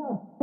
ส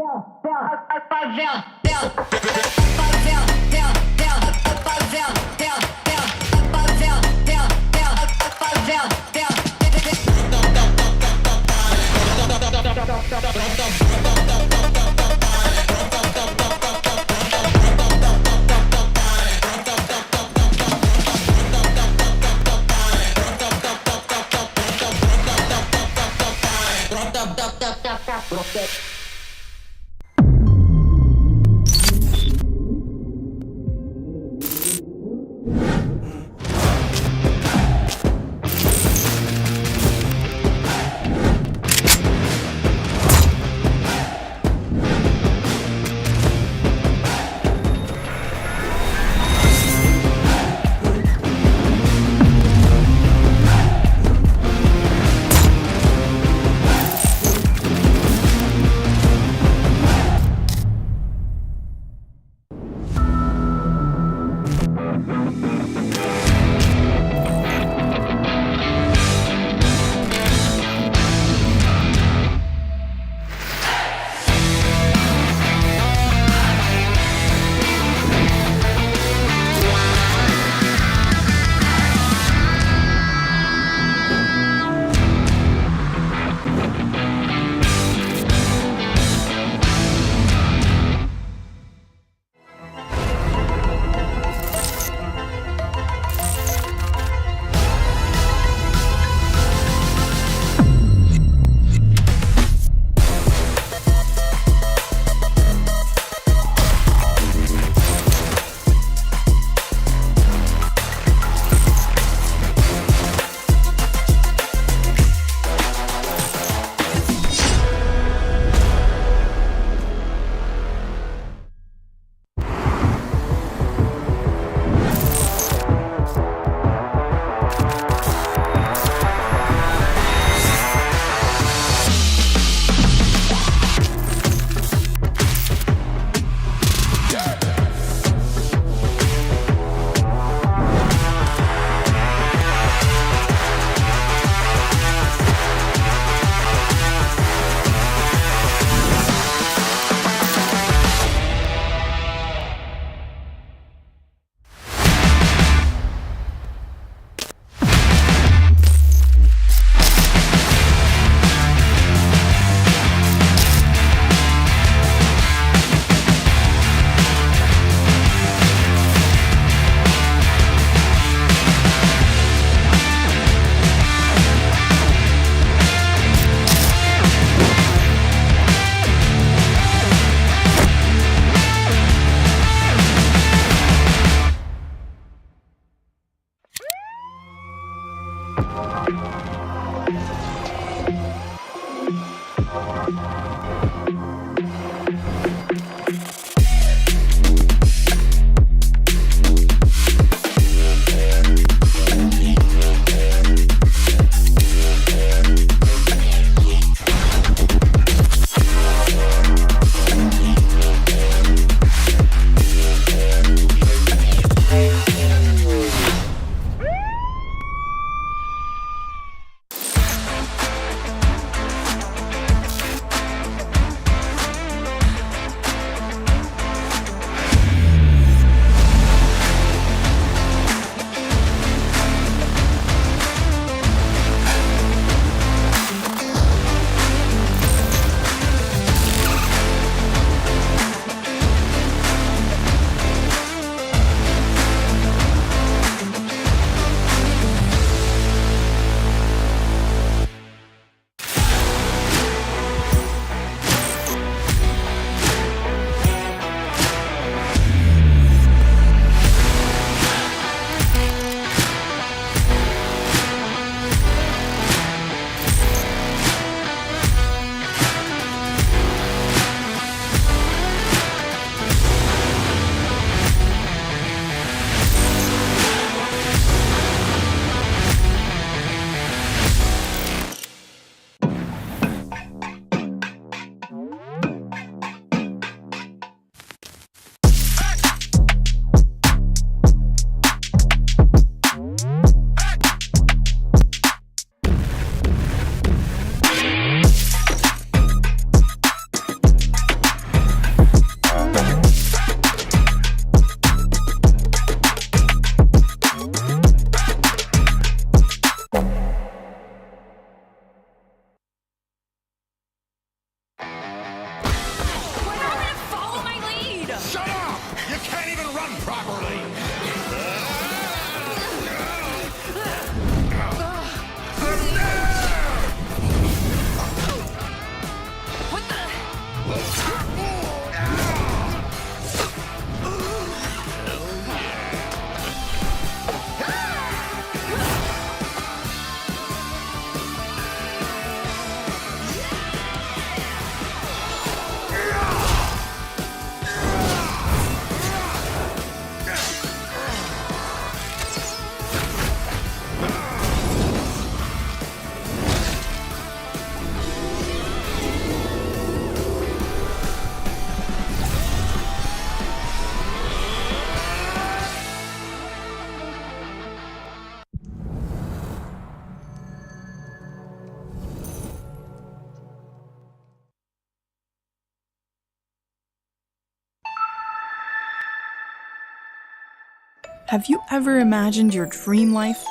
Have you ever imagined your dream life?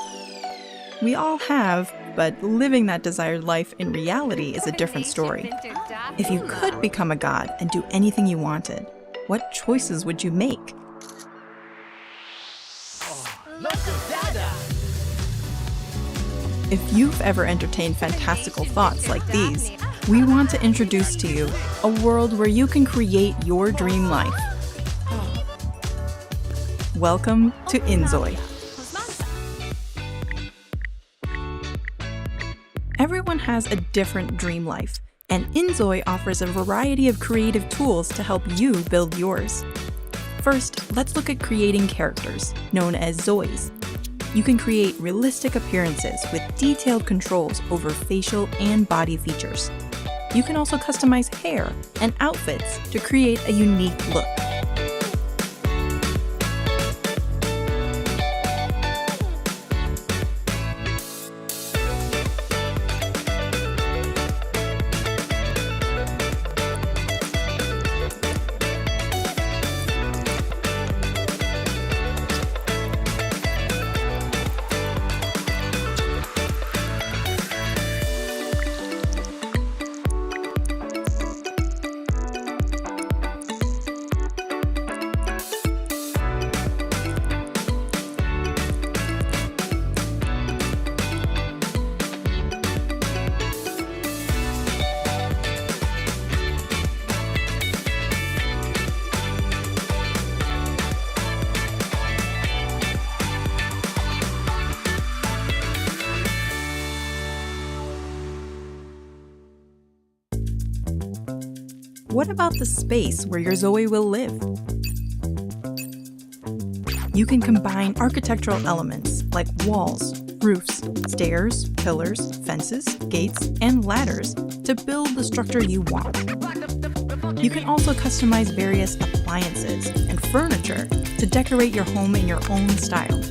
We all have, but living that desired life in reality is a different story. If you could become a god and do anything you wanted, what choices would you make? If you've ever entertained fantastical thoughts like these, we want to introduce to you a world where you can create your dream life. Welcome to Inzoi. Everyone has a different dream life, and Inzoi offers a variety of creative tools to help you build yours. First, let's look at creating characters, known as Zois. You can create realistic appearances with detailed controls over facial and body features. You can also customize hair and outfits to create a unique look. What about the space where your Zoe will live? You can combine architectural elements like walls, roofs, stairs, pillars, fences, gates, and ladders to build the structure you want. You can also customize various appliances and furniture to decorate your home in your own style.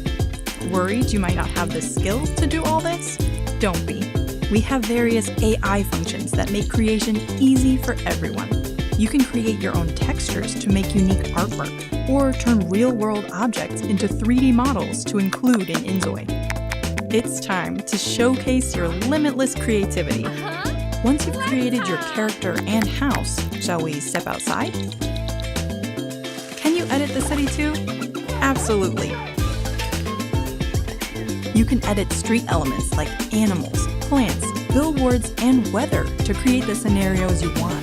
Worried you might not have the skills to do all this? Don't be. We have various AI functions that make creation easy for everyone. You can create your own textures to make unique artwork, or turn real-world objects into 3D models to include in Inzoi. It's time to showcase your limitless creativity. Once you've created your character and house, shall we step outside? Can you edit the city too? Absolutely. You can edit street elements like animals, plants, billboards, and weather to create the scenarios you want.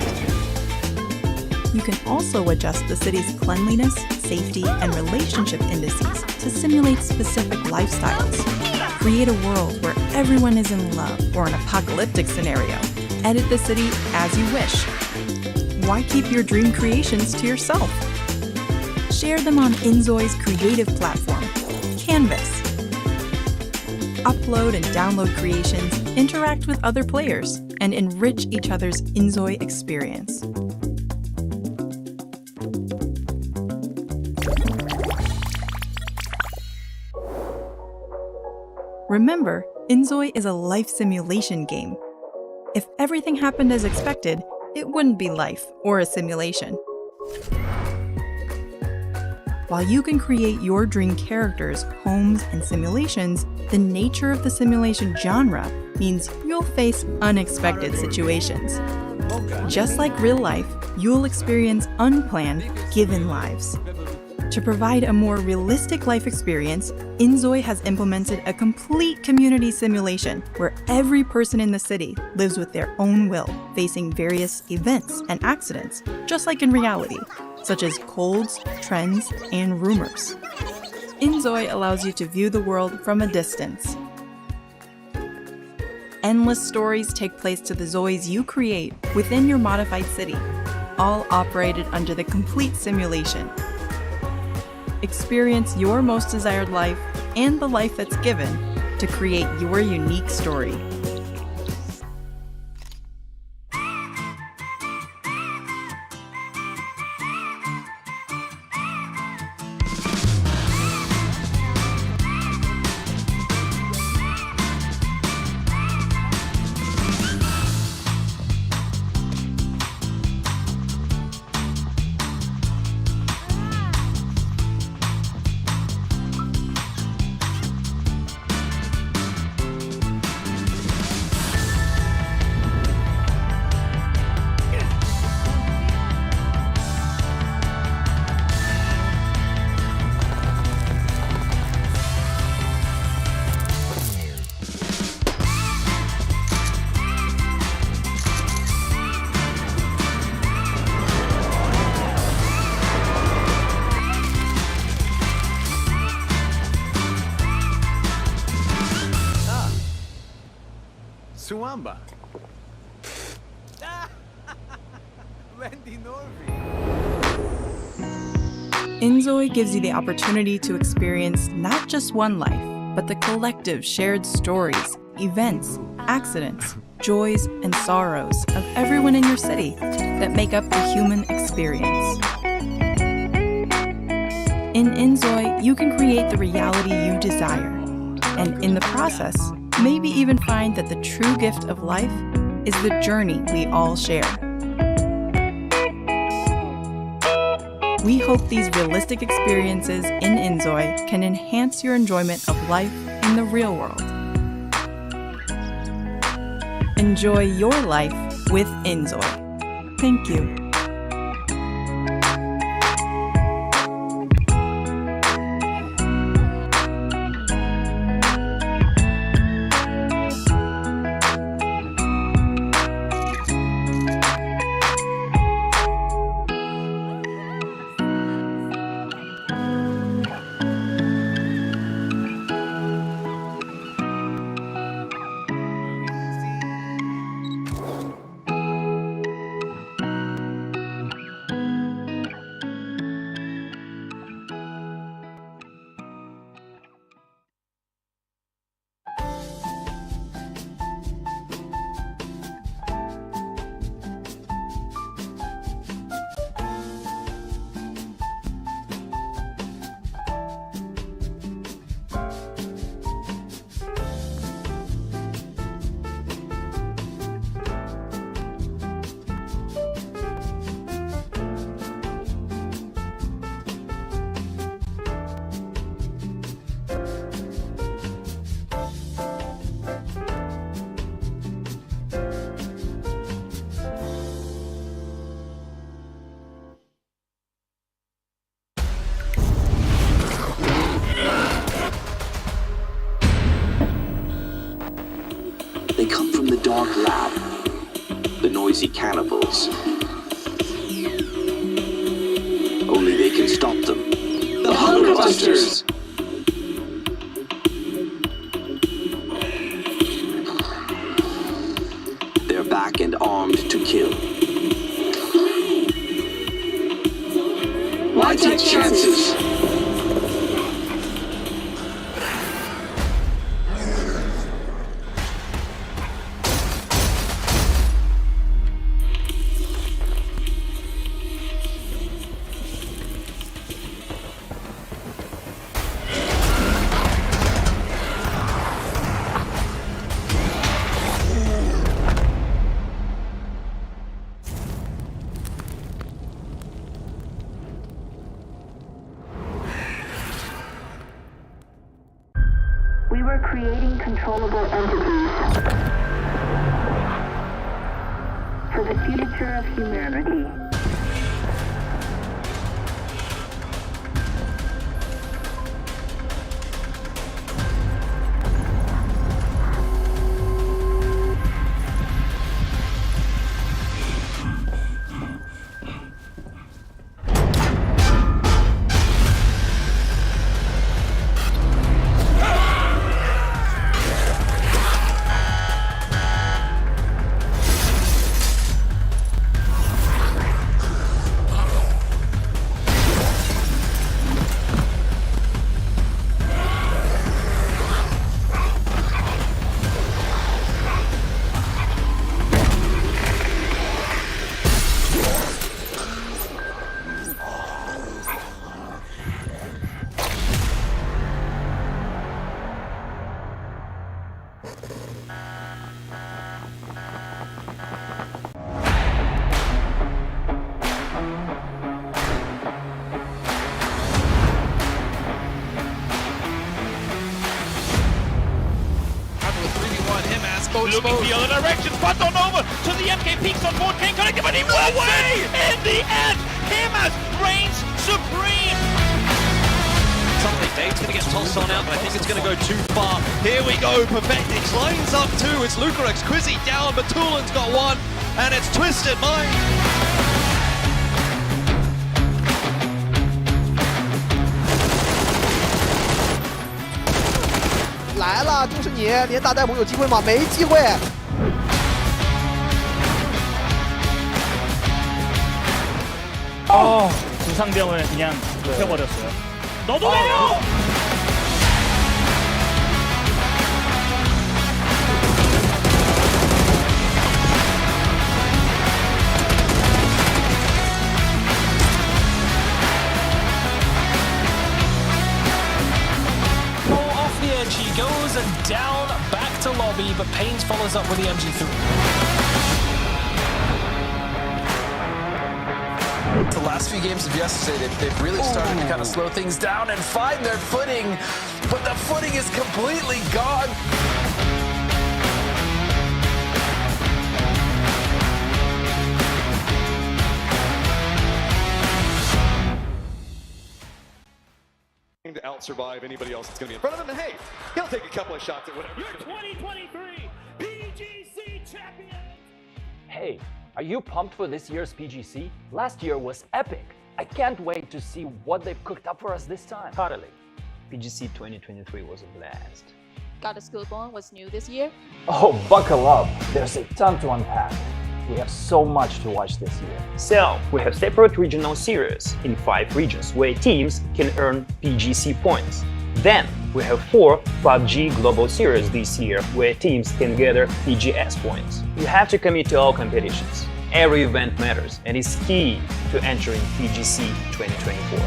You can also adjust the city's cleanliness, safety, and relationship indices to simulate specific lifestyles. Create a world where everyone is in love or an apocalyptic scenario. Edit the city as you wish. Why keep your dream creations to yourself? Share them on Inzoi's creative platform, Canvas. Upload and download creations, interact with other players, and enrich each other's Inzoi experience. Remember, Inzoi is a life simulation game. If everything happened as expected, it wouldn't be life or a simulation. While you can create your dream characters, homes, and simulations, the nature of the simulation genre means you'll face unexpected situations. Just like real life, you'll experience unplanned, given lives. To provide a more realistic life experience, Inzoi has implemented a complete community simulation where every person in the city lives with their own will, facing various events and accidents, just like in reality, such as colds, trends, and rumors. Inzoi allows you to view the world from a distance. Endless stories take place to the Zois you create within your modified city, all operated under the complete simulation. Experience your most desired life and the life that's given to create your unique story. Suamba. Randy Norby. Inzoi gives you the opportunity to experience not just one life, but the collective shared stories, events, accidents, joys, and sorrows of everyone in your city that make up the human experience. In Inzoi, you can create the reality you desire, and in the process, maybe even find that the true gift of life is the journey we all share. We hope these realistic experiences in Inzoi can enhance your enjoyment of life in the real world. Enjoy your life with Inzoi. Thank you. They come from the dark lab, the noisy cannibals. Only they can stop them. The Hunger Busters! They're back and armed to kill. Why take chances? We were creating controllable entities for the future of humanity. Looking the other direction, but on over to the MK Peaks on board, can't connect it, but he wins away in the end. Himas reigns supreme. Something Dave's going to get tossed on out, but I think it's going to go too far. Here we go, Perfectix lines up two. It's Lucarex, Quizzy down, but Tulin's got one, and it's Twisted Mind. 来了，就是你，连打带补有机会吗？没机会。 구상병을 그냥 눕혀버렸어요. 너도 내려! Off the edge he goes and down back to lobby, but Pains follows up with the MG3. The last few games of yesterday, they've really started to kind of slow things down and find their footing, but the footing is completely gone. To out-survive anybody else that's going to be in front of him, and hey, he'll take a couple of shots at whatever. Your 2023 PGC champion! Hey, are you pumped for this year's PGC? Last year was epic. I can't wait to see what they've cooked up for us this time. Totally. PGC 2023 was a blast. Got a Schoolborn was new this year? Oh, buckle up. There's a ton to unpack. We have so much to watch this year. So, we have separate regional series in 5 regions where teams can earn PGC points. Then, we have 4 PUBG Global Series this year where teams can gather PGS points. You have to commit to all competitions. Every event matters and is key to entering PGC 2024.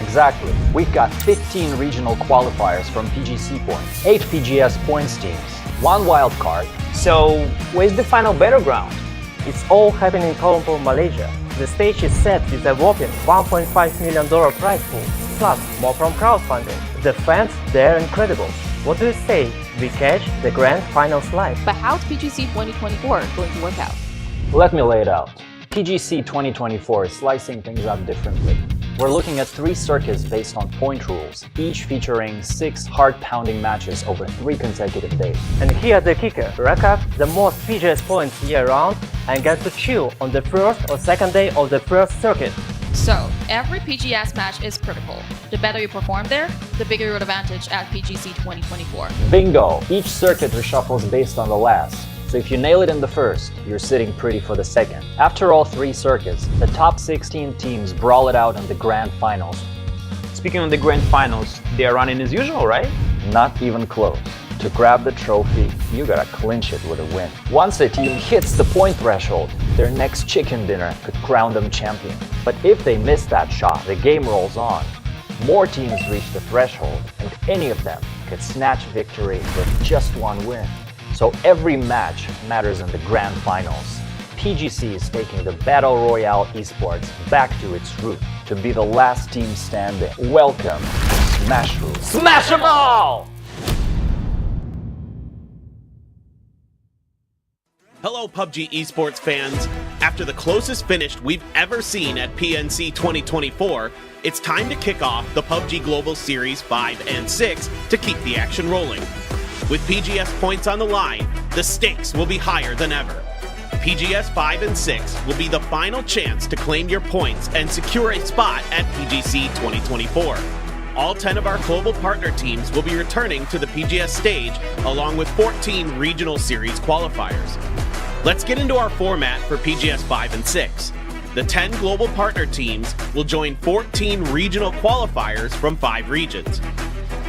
Exactly. We've got 15 regional qualifiers from PGC points, 8 PGS points teams, 1 wild card. So, where's the final battleground? It's all happening in Kuala Lumpur, Malaysia. The stage is set with a whopping $1.5 million prize pool, plus more from crowdfunding. The fans, they're incredible. What do you say? We catch the grand finals live. But how's PGC 2024 going to work out? Let me lay it out. PGC 2024 is slicing things up differently. We're looking at 3 circuits based on point rules, each featuring 6 heart-pounding matches over 3 consecutive days. And here's the kicker. Rack up the most PGS points year-round and get to chill on the first or second day of the first circuit. So, every PGS match is critical. The better you perform there, the bigger your advantage at PGC 2024. Bingo! Each circuit reshuffles based on the last. So if you nail it in the first, you're sitting pretty for the second. After all 3 circuits, the top 16 teams brawl it out in the grand finals. Speaking of the grand finals, they are running as usual, right? Not even close. To grab the trophy, you gotta clinch it with a win. Once a team hits the point threshold, their next chicken dinner could crown them champion. But if they miss that shot, the game rolls on. More teams reach the threshold, and any of them could snatch victory with just 1 win. So every match matters in the grand finals. PGC is taking the Battle Royale Esports back to its root to be the last team standing. Welcome to Smash Room. Smash 'em all! Hello PUBG Esports fans. After the closest finish we've ever seen at PNC 2024, it's time to kick off the PUBG Global Series 5 and 6 to keep the action rolling. With PGS points on the line, the stakes will be higher than ever. PGS 5 and 6 will be the final chance to claim your points and secure a spot at PGC 2024. All 10 of our global partner teams will be returning to the PGS stage along with 14 regional series qualifiers. Let's get into our format for PGS 5 and 6. The 10 global partner teams will join 14 regional qualifiers from 5 regions.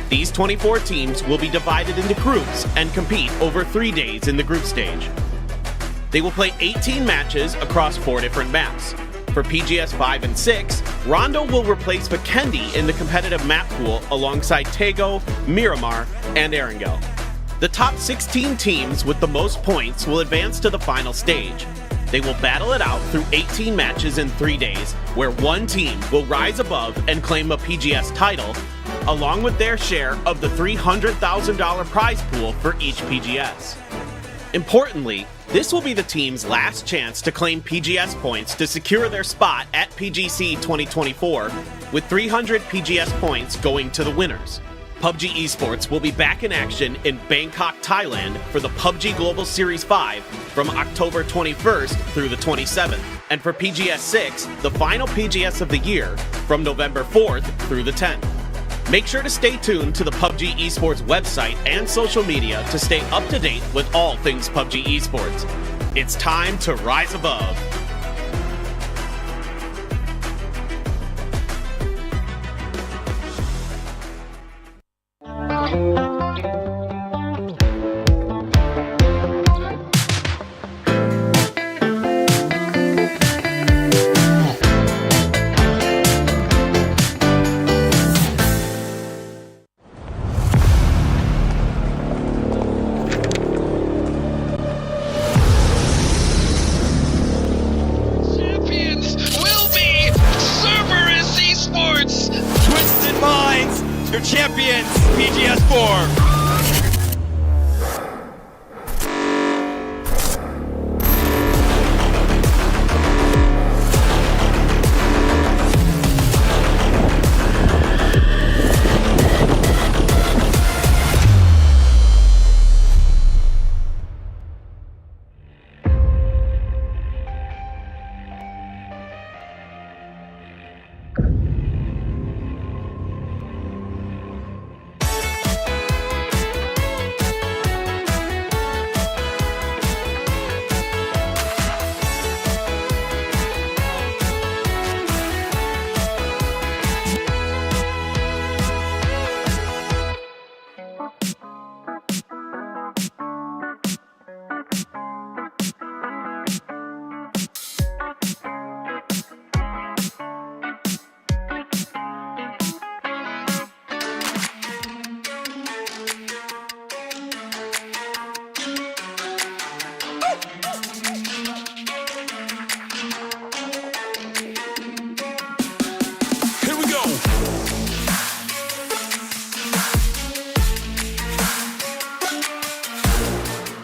These 24 teams will be divided into groups and compete over 3 days in the group stage. They will play 18 matches across 4 different maps. For PGS 5 and 6, Rondo will replace Vikendi in the competitive map pool alongside Tego, Miramar, and Erangel. The top 16 teams with the most points will advance to the final stage. They will battle it out through 18 matches in 3 days, where 1 team will rise above and claim a PGS title, along with their share of the $300,000 prize pool for each PGS. Importantly, this will be the team's last chance to claim PGS points to secure their spot at PGC 2024, with 300 PGS points going to the winners. PUBG Esports will be back in action in Bangkok, Thailand for the PUBG Global Series 5 from October 21st through the 27th, and for PGS 6, the final PGS of the year, from November 4th through the 10th. Make sure to stay tuned to the PUBG Esports website and social media to stay up to date with all things PUBG Esports. It's time to rise above. Your champions, PGS4.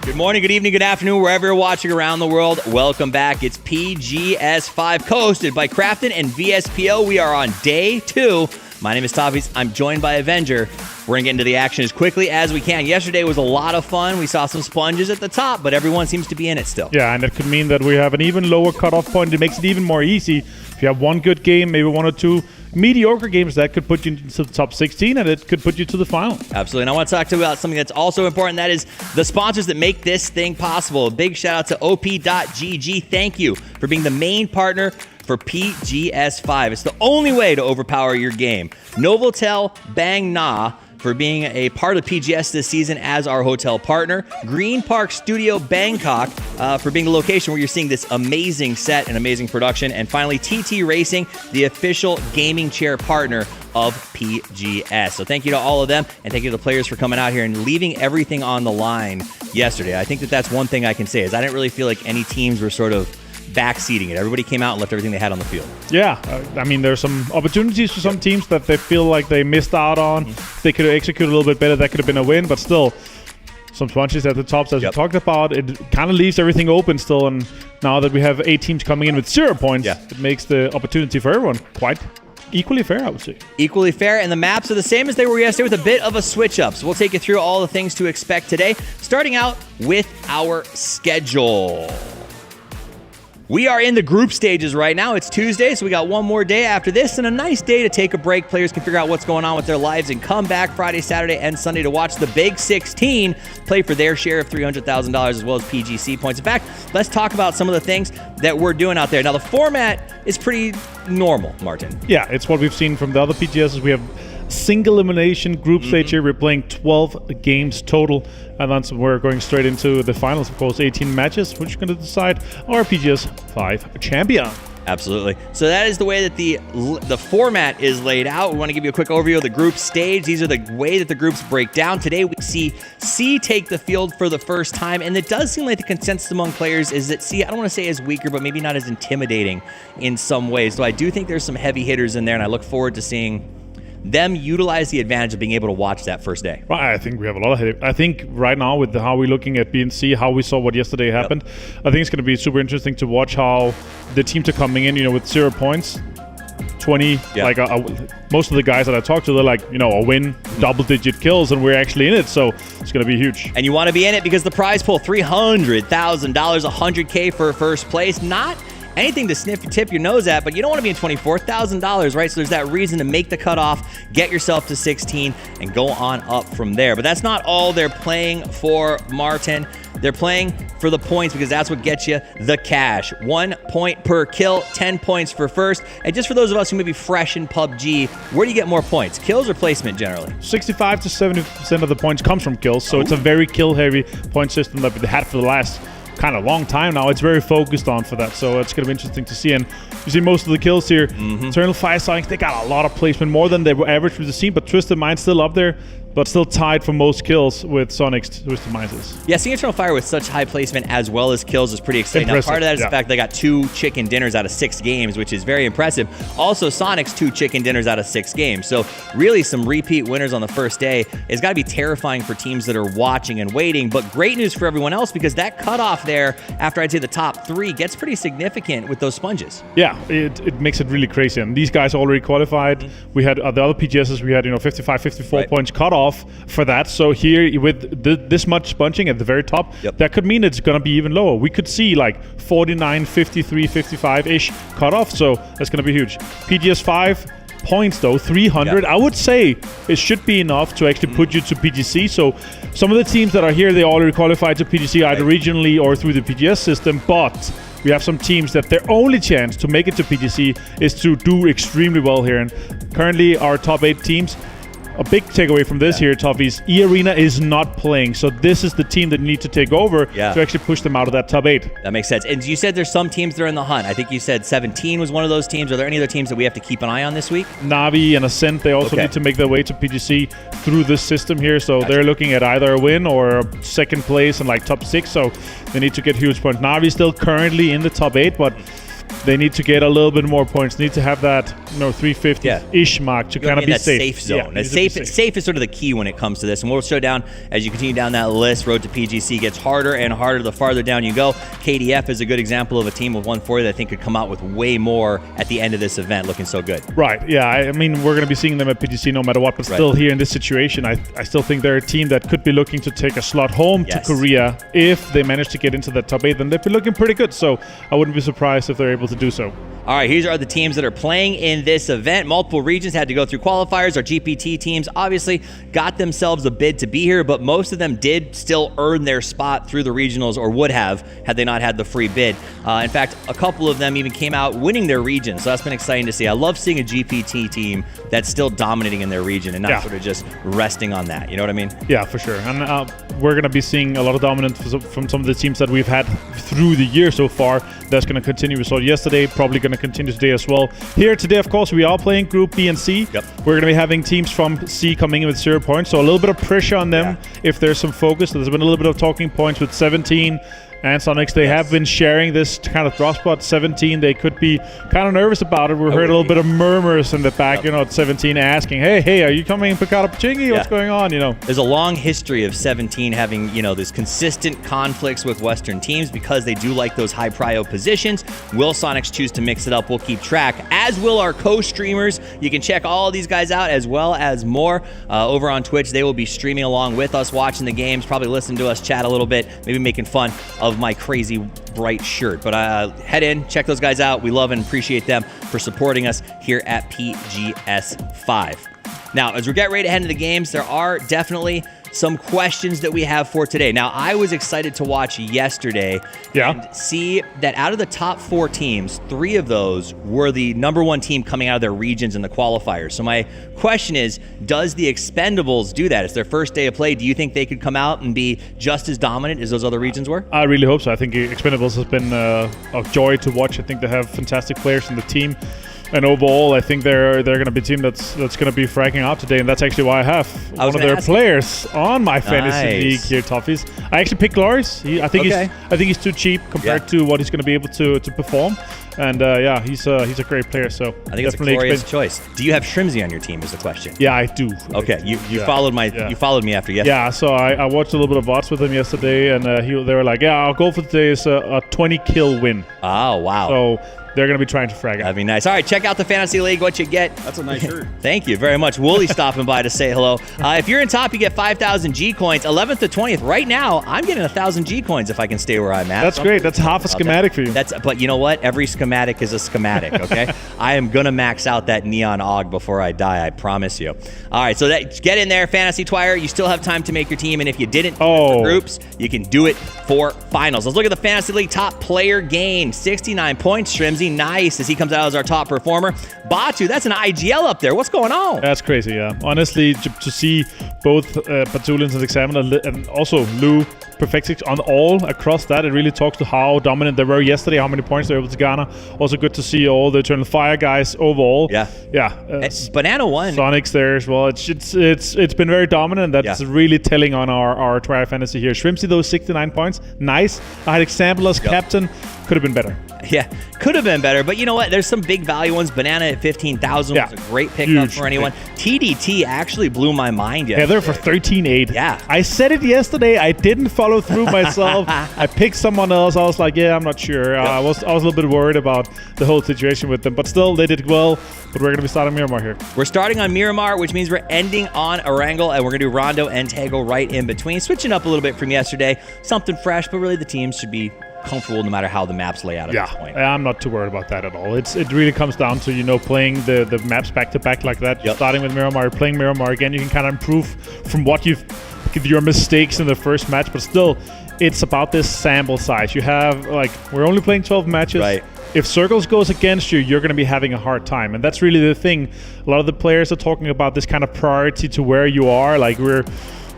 Good morning, good evening, good afternoon, wherever you're watching around the world. Welcome back. It's PGS5, co-hosted by Crafton and VSPO. We are on day 2. My name is Tavis. I'm joined by Avenger. We're going to get into the action as quickly as we can. Yesterday was a lot of fun. We saw some sponges at the top, but everyone seems to be in it still. Yeah, and it could mean that we have an even lower cutoff point. It makes it even more easy. If you have one good game, maybe one or two mediocre games, that could put you into the top 16, and it could put you to the final. Absolutely. And I want to talk to you about something that's also important. That is the sponsors that make this thing possible. A big shout out to op.gg. Thank you for being the main partner for PGS5. It's the only way to overpower your game. Novotel Bang Na for being a part of PGS this season as our hotel partner. Green Park Studio Bangkok for being the location where you're seeing this amazing set and amazing production. And finally, TT Racing, the official gaming chair partner of PGS. So thank you to all of them, and thank you to the players for coming out here and leaving everything on the line yesterday. I think that that's one thing I can say is I didn't really feel like any teams were sort of backseating it. Everybody came out and left everything they had on the field. Yeah, I mean, there's some opportunities for some teams that they feel like they missed out on. They could have executed a little bit better. That could have been a win, but still, some sponges at the tops, as we talked about. It kind of leaves everything open still, and now that we have 8 teams coming in with 0 points, it makes the opportunity for everyone quite equally fair, I would say. Equally fair, and the maps are the same as they were yesterday with a bit of a switch-up. So we'll take you through all the things to expect today, starting out with our schedule. We are in the group stages right now. It's Tuesday, so we got one more day after this, and a nice day to take a break. Players can figure out what's going on with their lives and come back Friday, Saturday, and Sunday to watch the Big 16 play for their share of $300,000 as well as PGC points. In fact, let's talk about some of the things that we're doing out there. Now, the format is pretty normal, Martin. Yeah, it's what we've seen from the other PGSs. We have single elimination group stage here. We're playing 12 games total, and then we're going straight into the finals, of course, 18 matches, which is going to decide our PGS 5 champion. Absolutely. So that is the way that the format is laid out. We want to give you a quick overview of the group stage. These are the way that the groups break down. Today we see C take the field for the first time, and it does seem like the consensus among players is that C, I don't want to say is weaker, but maybe not as intimidating in some ways. So I do think there's some heavy hitters in there, and I look forward to seeing them utilize the advantage of being able to watch that first day. Well, I think we have a lot of I think right now with how we're looking at B and C, how we saw what yesterday happened, I think it's going to be super interesting to watch how the teams are coming in, with 0 points, 20, like most of the guys that I talked to, they're like, a win, double-digit kills, and we're actually in it, so it's going to be huge. And you want to be in it because the prize pool, $300,000, $100K for first place, not anything to tip your nose at, but you don't want to be in $24,000, right? So there's that reason to make the cutoff, get yourself to 16, and go on up from there. But that's not all they're playing for, Martin. They're playing for the points because that's what gets you the cash. 1 point per kill, 10 points for first. And just for those of us who may be fresh in PUBG, where do you get more points? Kills or placement generally? 65 to 70% of the points comes from kills, so it's a very kill-heavy point system that we had for the last kind of long time now. It's very focused on for that, so it's going to be interesting to see. And you see most of the kills here. Eternal Fire Sonics, they got a lot of placement, more than they were average with the scene, but Twisted Mind's still up there, but still tied for most kills with Sonic's Twisted Minds. Yeah, seeing Eternal Fire with such high placement as well as kills is pretty exciting. Now, part of that is the fact they got 2 chicken dinners out of 6 games, which is very impressive. Also, Sonic's 2 chicken dinners out of 6 games. So really some repeat winners on the first day. It's got to be terrifying for teams that are watching and waiting, but great news for everyone else because that cutoff there, after I'd say the top 3, gets pretty significant with those sponges. Yeah, it makes it really crazy. And these guys already qualified. We had the other PGSs, we had 55, 54 points cutoff for that. So here with this much sponging at the very top, that could mean it's going to be even lower. We could see like 49, 53, 55-ish cutoff. So that's going to be huge. PGS 5 points though, 300. I would say it should be enough to actually put you to PGC. So some of the teams that are here, they already qualified to PGC either regionally or through the PGS system, but we have some teams that their only chance to make it to PGC is to do extremely well here. And currently our top 8 teams, a big takeaway from this here, Toffees, E-Arena is not playing. So this is the team that you need to take over to actually push them out of that top 8. That makes sense. And you said there's some teams that are in the hunt. I think you said 17 was one of those teams. Are there any other teams that we have to keep an eye on this week? Navi and Ascent, they also need to make their way to PGC through this system here. So they're looking at either a win or second place and like top 6. So they need to get huge points. Navi still currently in the top 8, but they need to get a little bit more points. Need to have that 350-ish mark to kind of be safe zone. Yeah, safe is sort of the key when it comes to this. And we'll show down as you continue down that list. Road to PGC gets harder and harder the farther down you go. KDF is a good example of a team with 140 that I think could come out with way more at the end of this event, looking so good. Right. Yeah. I mean, we're going to be seeing them at PGC no matter what, but still here in this situation, I still think they're a team that could be looking to take a slot home to Korea. If they manage to get into that top 8, then they'd be looking pretty good. So I wouldn't be surprised if they're able to do so. All right, here are the teams that are playing in this event. Multiple regions had to go through qualifiers. Our GPT teams obviously got themselves a bid to be here, but most of them did still earn their spot through the regionals, or would have had they not had the free bid. In fact, a couple of them even came out winning their region, so that's been exciting to see. I love seeing a GPT team that's still dominating in their region and not sort of just resting on that. You know what I mean? Yeah, for sure. And we're going to be seeing a lot of dominance from some of the teams that we've had through the year so far. That's going to continue. We saw it yesterday, probably going to continue today as well. Here today, of course, we are playing Group B and C. We're going to be having teams from C coming in with 0 points, so a little bit of pressure on them if there's some focus. There's been a little bit of talking points with 17 and Sonics. They have been sharing this kind of drop spot. 17, they could be kind of nervous about it. We heard a little bit of murmurs in the back, at 17 asking, hey, are you coming Picado Pachingi? What's going on, There's a long history of 17 having, this consistent conflicts with Western teams because they do like those high prio positions. Will Sonics choose to mix it up? We'll keep track, as will our co-streamers. You can check all of these guys out as well as more over on Twitch. They will be streaming along with us, watching the games, probably listening to us chat a little bit, maybe making fun of my crazy bright shirt. But head in, check those guys out. We love and appreciate them for supporting us here at PGS 5. Now, as we get ready to head into the games, there are definitely some questions that we have for today. Now, I was excited to watch yesterday and see that out of the top 4 teams, 3 of those were the #1 team coming out of their regions in the qualifiers. So my question is, does the Expendables do that? It's their first day of play. Do you think they could come out and be just as dominant as those other regions were? I really hope so. I think Expendables has been a joy to watch. I think they have fantastic players in the team. And overall, I think they're going to be a team that's going to be fragging out today, and that's actually why I have one of their players on my fantasy league here, Toffees. I actually picked Loris. I think he's too cheap compared to what he's going to be able to perform. And he's a great player. So I think it's a glorious choice. Do you have Shrimsy on your team? Is the question. Yeah, I do. Okay, you followed you followed me after yesterday. Yeah, so I watched a little bit of VODs with him yesterday, and they were like, "Yeah, our goal for today is a 20 kill win." Oh wow! So they're going to be trying to frag out. That'd be nice. All right, check out the Fantasy League, what you get. That's a nice shirt. Thank you very much. Wooly stopping by to say hello. If you're in top, you get 5,000 G coins. 11th to 20th. Right now, I'm getting 1,000 G coins if I can stay where I'm at. That's great. That's half a schematic for you. But you know what? Every schematic is a schematic, okay? I am going to max out that Neon Og before I die, I promise you. All right, so get in there, Fantasy Twire. You still have time to make your team, and if you didn't for groups, you can do it for finals. Let's look at the Fantasy League top player game. 69 points. Shrimsy, nice, as he comes out as our top performer. Batu, that's an IGL up there. What's going on? That's crazy, yeah. Honestly, to see both Batulins and Examiner and also Lou perfect on all across that, it really talks to how dominant they were yesterday, how many points they were able to garner. Also good to see all the Eternal Fire guys overall. Yeah. Banana won. Sonic's there as well. It's been very dominant. That's really telling on our Twire Fantasy here. Shrimpsy, those 69 points. Nice. I had Example as captain. Could have been better. Yeah, could have been better, but you know what? There's some big value ones. Banana at 15,000 was a great pickup for anyone. TDT actually blew my mind yesterday. Yeah, they're for 13.8. Yeah. I said it yesterday. I didn't follow through myself. I picked someone else. I was like, yeah, I'm not sure. I was a little bit worried about the whole situation with them, but still, they did well. But we're going to be starting Miramar here. We're starting on Miramar, which means we're ending on Erangel, and we're going to do Rondo and Tego right in between. Switching up a little bit from yesterday. Something fresh, but really the teams should be comfortable no matter how the maps lay out at this point. I'm not too worried about that at all. It really comes down to, playing the maps back to back like that. Starting with Miramar, playing Miramar again, you can kind of improve from what your mistakes in the first match, but still, it's about this sample size. You have, we're only playing 12 matches. Right. If Circles goes against you, you're going to be having a hard time. And that's really the thing. A lot of the players are talking about this kind of priority to where you are.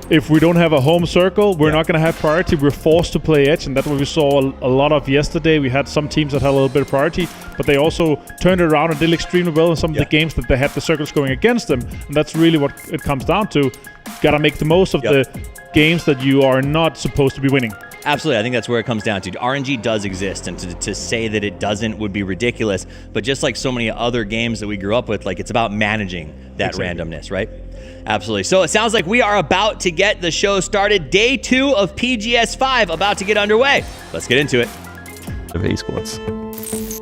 If we don't have a home circle, we're not going to have priority. We're forced to play edge, and that's what we saw a lot of yesterday. We had some teams that had a little bit of priority, but they also turned it around and did extremely well in some of the games that they had the circles going against them. And that's really what it comes down to. Got to make the most of the games that you are not supposed to be winning. Absolutely. I think that's where it comes down to. RNG does exist, and to say that it doesn't would be ridiculous. But just like so many other games that we grew up with, it's about managing that randomness, right? Absolutely. So it sounds like we are about to get the show started. Day 2 of PGS 5 about to get underway. Let's get into it. Of Esports,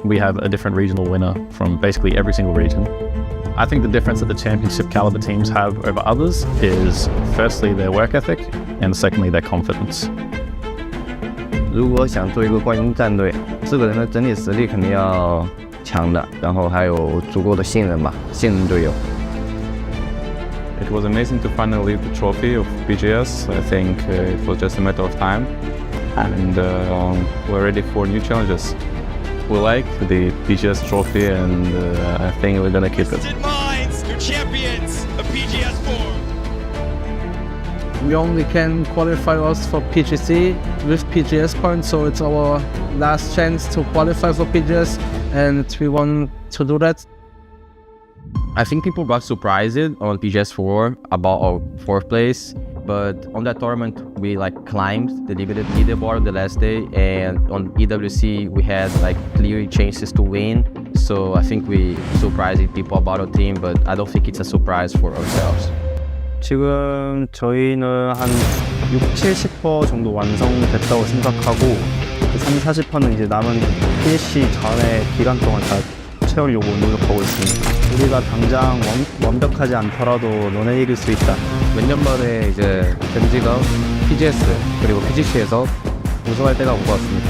we have a different regional winner from basically every single region. I think the difference that the championship caliber teams have over others is firstly their work ethic and secondly their confidence. 如果想做一个冠军战队，4个人的整体实力肯定要强的，然后还有足够的信任吧，信任队友。It was amazing to finally leave the trophy of PGS. I think it was just a matter of time, and we're ready for new challenges. We like the PGS trophy, and I think we're gonna keep it. Minds, your champions of PGS 4. We only can qualify us for PGC with PGS points, so it's our last chance to qualify for PGS, and we want to do that. I think people got surprised on PGS4 about our 4th place, but on that tournament we climbed the leaderboard the last day, and on EWC we had clear chances to win. So I think we surprised people about our team, but I don't think it's a surprise for ourselves. 지금 저희는 한 60-70% 정도 완성됐다고 생각하고 30-40%는 이제 남은 PSC 전에 기간 동안 다 채우려고 노력하고 있습니다. 우리가 당장 완벽하지 않더라도 너네 이길 수 있다. 몇 년 만에 이제 벤지가 PGS 그리고 PGC에서 우승할 때가 온 것 같습니다.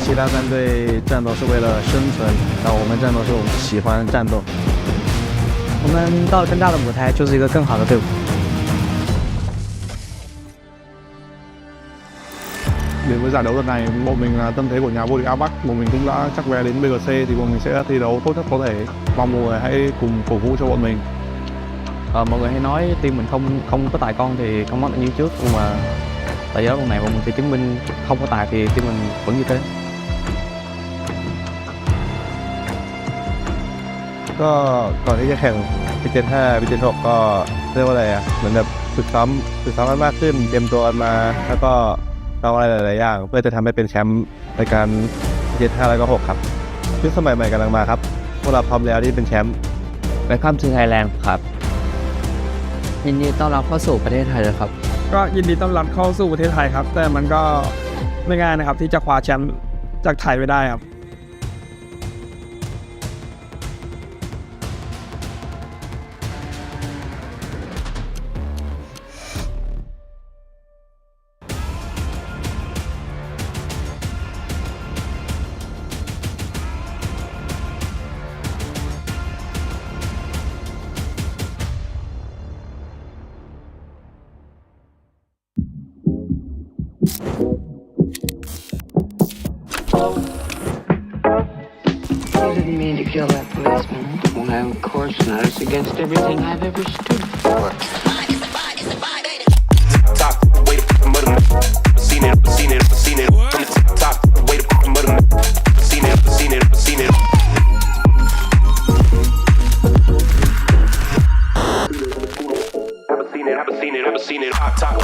其他战队战斗是为了生存，然后我们战斗是我们喜欢战斗。我们到了更大的舞台，就是一个更好的队伍。Đến với giải đấu lần này, bọn mình là tâm thế của nhà vô địch A-Bắc, bọn mình cũng đã chắc vé đến BGC thì bọn mình sẽ thi đấu tốt nhất có thể. Mong mọi người hãy cùng cổ vũ cho bọn mình. Mọi người hay nói team mình không có tài con thì không mất bao nhiêu trước, nhưng mà tại giải đấu lần này bọn mình sẽ chứng minh không có tài thì team mình vẫn như thế. ก็ก่อนที่จะแข่งพิเศษ5พิเศษ6ก็เรียกว่าอะไรเหมือนแบบฝึกซ้อมกันมากขึ้นเตรียมตัวกันมาแล้วก็ทำอะไรหลายๆอย่างเพื่อจะทำให้เป็นแชมป์ในการพิเศษ5แล้วก็6ครับยุคสมัยใหม่กำลังมาครับพวกเราพร้อมแล้วที่เป็นแชมป์ Welcome to Thailand ครับยินดีต้อนรับเข้าสู่ประเทศไทยเลยครับก็ยินดีต้อนรับเข้าสู่ประเทศไทยครับแต่มันก็ไม่ง่ายนะครับที่จะคว้าแชมป์จากไทยไปได้ครับ You didn't mean to kill that policeman. Well, of course not. It's against everything I've ever stood for. Top, way to mother. Seen it. From the top, way to mother. Seen it. Ever seen it. Top.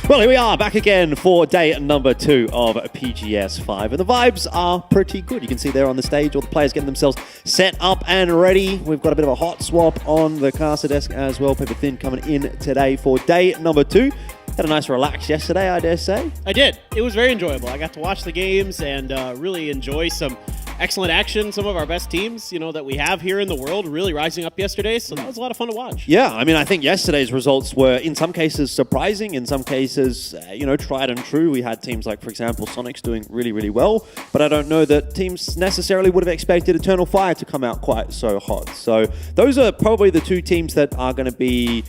Well, here we are back again for day number 2 of PGS 5, and the vibes are pretty good. You can see there on the stage all the players getting themselves set up and ready. We've got a bit of a hot swap on the caster desk as well. Paper Thin coming in today for day number 2. Had a nice relax yesterday, I dare say. I did. It was very enjoyable. I got to watch the games and really enjoy some excellent action. Some of our best teams, that we have here in the world really rising up yesterday. So that was a lot of fun to watch. Yeah, I mean, I think yesterday's results were in some cases surprising, in some cases, tried and true. We had teams like, for example, Sonics doing really, really well. But I don't know that teams necessarily would have expected Eternal Fire to come out quite so hot. So those are probably the 2 teams that are going to be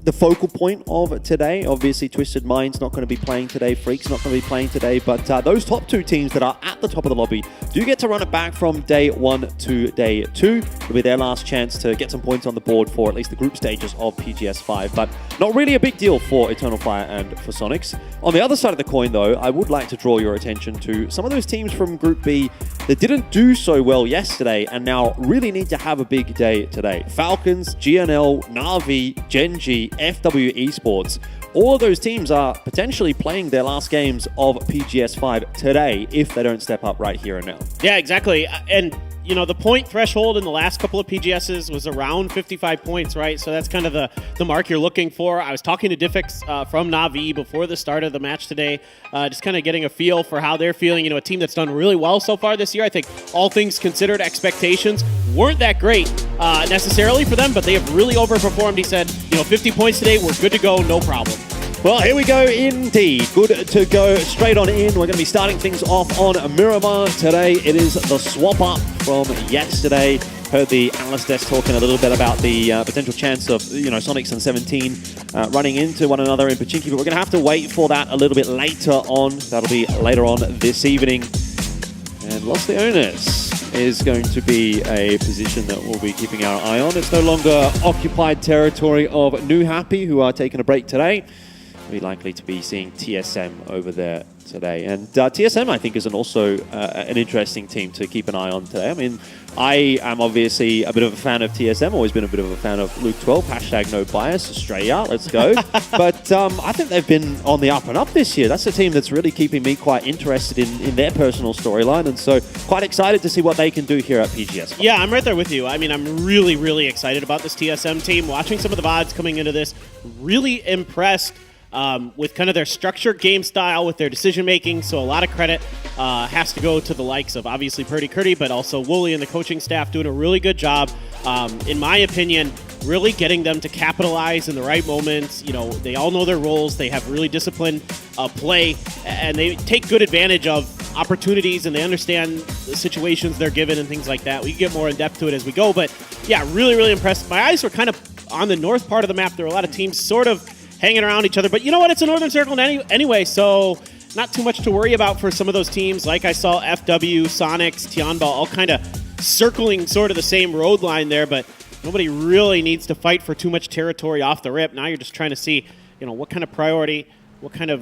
the focal point of today. Obviously, Twisted Mind's not going to be playing today. Freak's not going to be playing today. But those top 2 teams that are at the top of the lobby do get to run it back from day 1 to day 2. It'll be their last chance to get some points on the board for at least the group stages of PGS 5. But not really a big deal for Eternal Fire and for Sonics. On the other side of the coin, though, I would like to draw your attention to some of those teams from Group B that didn't do so well yesterday and now really need to have a big day today. Falcons, GNL, Na'Vi, Gen.G, FW Esports. All of those teams are potentially playing their last games of PGS 5 today if they don't step up right here and now. Yeah, exactly. And, the point threshold in the last couple of PGSs was around 55 points, right? So that's kind of the mark you're looking for. I was talking to Diffix from Na'Vi before the start of the match today, just kind of getting a feel for how they're feeling. A team that's done really well so far this year. I think all things considered, expectations weren't that great necessarily for them, but they have really overperformed. He said, 50 points today, we're good to go, no problem. Well, here we go indeed. Good to go straight on in. We're going to be starting things off on Miramar today. It is the swap up from yesterday. Heard the analyst desk talking a little bit about the potential chance of, Sonics and 17 running into one another in Pachinki, but we're going to have to wait for that a little bit later on. That'll be later on this evening. And Los Leones is going to be a position that we'll be keeping our eye on. It's no longer occupied territory of New Happy, who are taking a break today. We're likely to be seeing TSM over there today. And TSM, I think, is also an interesting team to keep an eye on today. I mean, I am obviously a bit of a fan of TSM, always been a bit of a fan of Luke 12, hashtag no bias, straight out, let's go. But I think they've been on the up and up this year. That's a team that's really keeping me quite interested in their personal storyline, and so quite excited to see what they can do here at PGS. Yeah, I'm right there with you. I mean, I'm really, really excited about this TSM team. Watching some of the VODs coming into this, really impressed with kind of their structured game style, with their decision-making. So a lot of credit has to go to the likes of, obviously, Purdy Curdy, but also Wooly and the coaching staff doing a really good job, in my opinion, really getting them to capitalize in the right moments. They all know their roles. They have really disciplined play, and they take good advantage of opportunities, and they understand the situations they're given and things like that. We can get more in depth to it as we go, but yeah, really, really impressed. My eyes were kind of on the north part of the map. There were a lot of teams sort of hanging around each other. But you know what? It's a Northern Circle anyway, so not too much to worry about for some of those teams. Like I saw FW, Sonics, Tianba all kind of circling sort of the same road line there, but nobody really needs to fight for too much territory off the rip. Now you're just trying to see, what kind of priority, what kind of,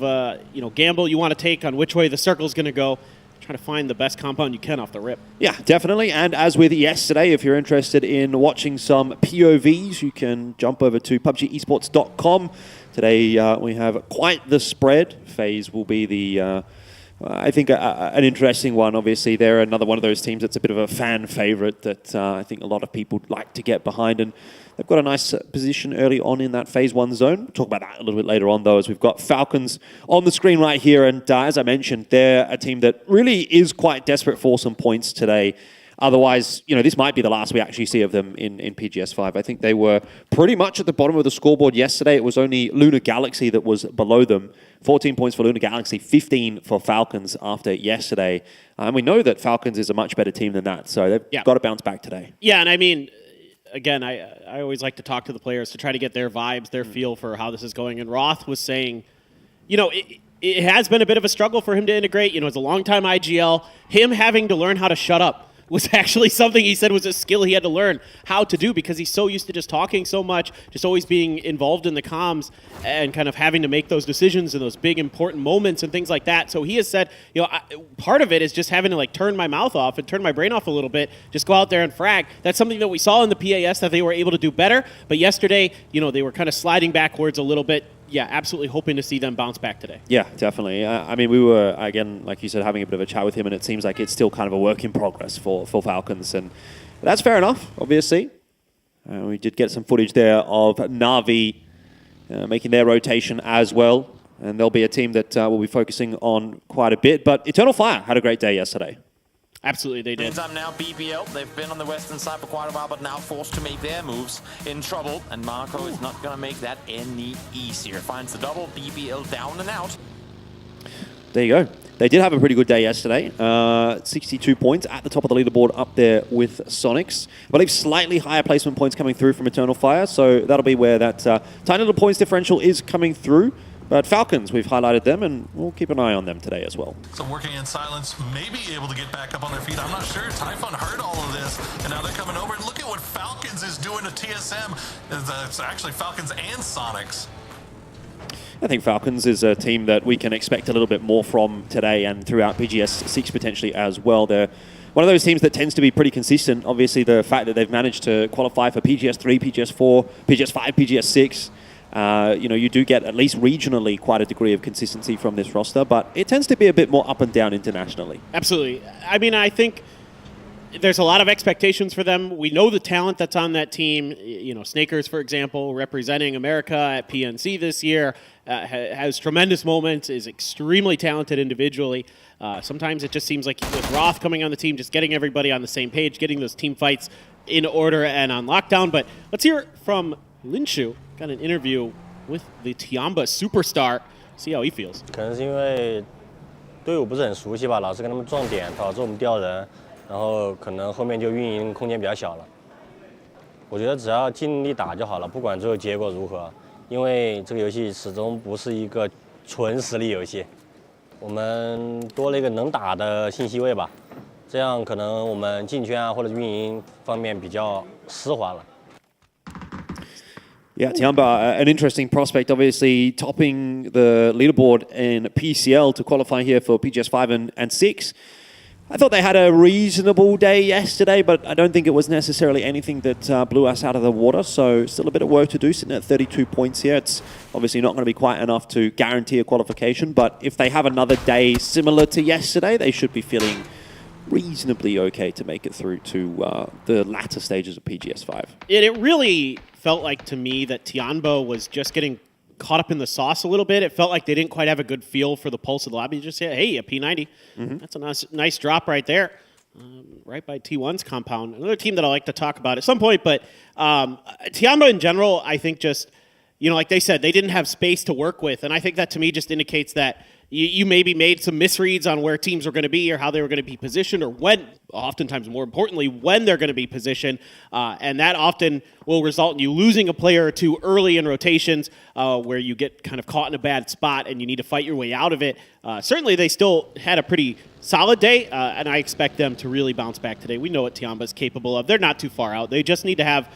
gamble you want to take on which way the circle's going to go. Try to find the best compound you can off the rip. Yeah, definitely. And as with yesterday, if you're interested in watching some POVs, you can jump over to PUBGesports.com. Today we have quite the spread. FaZe will be the, I think, an interesting one. Obviously, they're another one of those teams that's a bit of a fan favorite that I think a lot of people like to get behind. And they've got a nice position early on in that Phase 1 zone. We'll talk about that a little bit later on, though, as we've got Falcons on the screen right here. And as I mentioned, they're a team that really is quite desperate for some points today. Otherwise, this might be the last we actually see of them in PGS5. I think they were pretty much at the bottom of the scoreboard yesterday. It was only Lunar Galaxy that was below them. 14 points for Lunar Galaxy, 15 for Falcons after yesterday. And we know that Falcons is a much better team than that, so they've got to bounce back today. Yeah, and I mean, again, I always like to talk to the players to try to get their vibes, their feel for how this is going. And Roth was saying, it has been a bit of a struggle for him to integrate. It's a long-time IGL. Him having to learn how to shut up was actually something he said was a skill he had to learn how to do because he's so used to just talking so much, just always being involved in the comms and kind of having to make those decisions in those big important moments and things like that. So he has said, part of it is just having to turn my mouth off and turn my brain off a little bit, just go out there and frag. That's something that we saw in the PAS that they were able to do better. But yesterday, they were kind of sliding backwards a little bit. Yeah, absolutely hoping to see them bounce back today. Yeah, definitely. I mean, we were, again, like you said, having a bit of a chat with him, and it seems like it's still kind of a work in progress for Falcons. And that's fair enough, obviously. We did get some footage there of Na'Vi making their rotation as well. And they'll be a team that we'll be focusing on quite a bit. But Eternal Fire had a great day yesterday. Absolutely, they did. Meantime now, BBL, they've been on the western side for quite a while, but now forced to make their moves. In trouble, and Marco is not going to make that any easier. Finds the double, BBL down and out. There you go. They did have a pretty good day yesterday. 62 points at the top of the leaderboard up there with Sonics. I believe slightly higher placement points coming through from Eternal Fire, so that'll be where that tiny little points differential is coming through. But Falcons, we've highlighted them, and we'll keep an eye on them today as well. So working in silence, maybe able to get back up on their feet. I'm not sure. Typhon heard all of this, and now they're coming over. Look at what Falcons is doing to TSM. It's actually Falcons and Sonics. I think Falcons is a team that we can expect a little bit more from today and throughout PGS 6 potentially as well. They're one of those teams that tends to be pretty consistent. Obviously, the fact that they've managed to qualify for PGS 3, PGS 4, PGS 5, PGS 6, you do get at least regionally quite a degree of consistency from this roster, but it tends to be a bit more up and down internationally. Absolutely. I mean, I think there's a lot of expectations for them. We know the talent that's on that team. Snakers, for example, representing America at PNC this year, has tremendous moments, is extremely talented individually. Sometimes it just seems like with Roth coming on the team, just getting everybody on the same page, getting those team fights in order and on lockdown. But let's hear from Linshu. Got an interview with the Tianba superstar. See how he feels. 可能是因为队伍不是很熟悉吧，老是跟他们撞点，导致我们掉人，然后可能后面就运营空间比较小了。我觉得只要尽力打就好了，不管最后结果如何，因为这个游戏始终不是一个纯实力游戏。我们多了一个能打的信息位吧，这样可能我们进圈啊或者运营方面比较丝滑了。 Yeah, Tianba, an interesting prospect, obviously topping the leaderboard in PCL to qualify here for PGS 5 and 6. I thought they had a reasonable day yesterday, but I don't think it was necessarily anything that blew us out of the water, so still a bit of work to do, sitting at 32 points here. It's obviously not going to be quite enough to guarantee a qualification, but if they have another day similar to yesterday, they should be feeling reasonably okay to make it through to the latter stages of PGS 5. It really felt like to me that Tianba was just getting caught up in the sauce a little bit. It felt like they didn't quite have a good feel for the pulse of the lobby. Just say, hey, a P90. That's a nice drop right there. Right by T1's compound. Another team that I like to talk about at some point, but Tianba in general, I think just, like they said, they didn't have space to work with. And I think that to me just indicates that, you maybe made some misreads on where teams were going to be or how they were going to be positioned or when, oftentimes more importantly, when they're going to be positioned. And that often will result in you losing a player or two early in rotations where you get kind of caught in a bad spot and you need to fight your way out of it. Certainly, they still had a pretty solid day, and I expect them to really bounce back today. We know what Tiamba is capable of. They're not too far out. They just need to have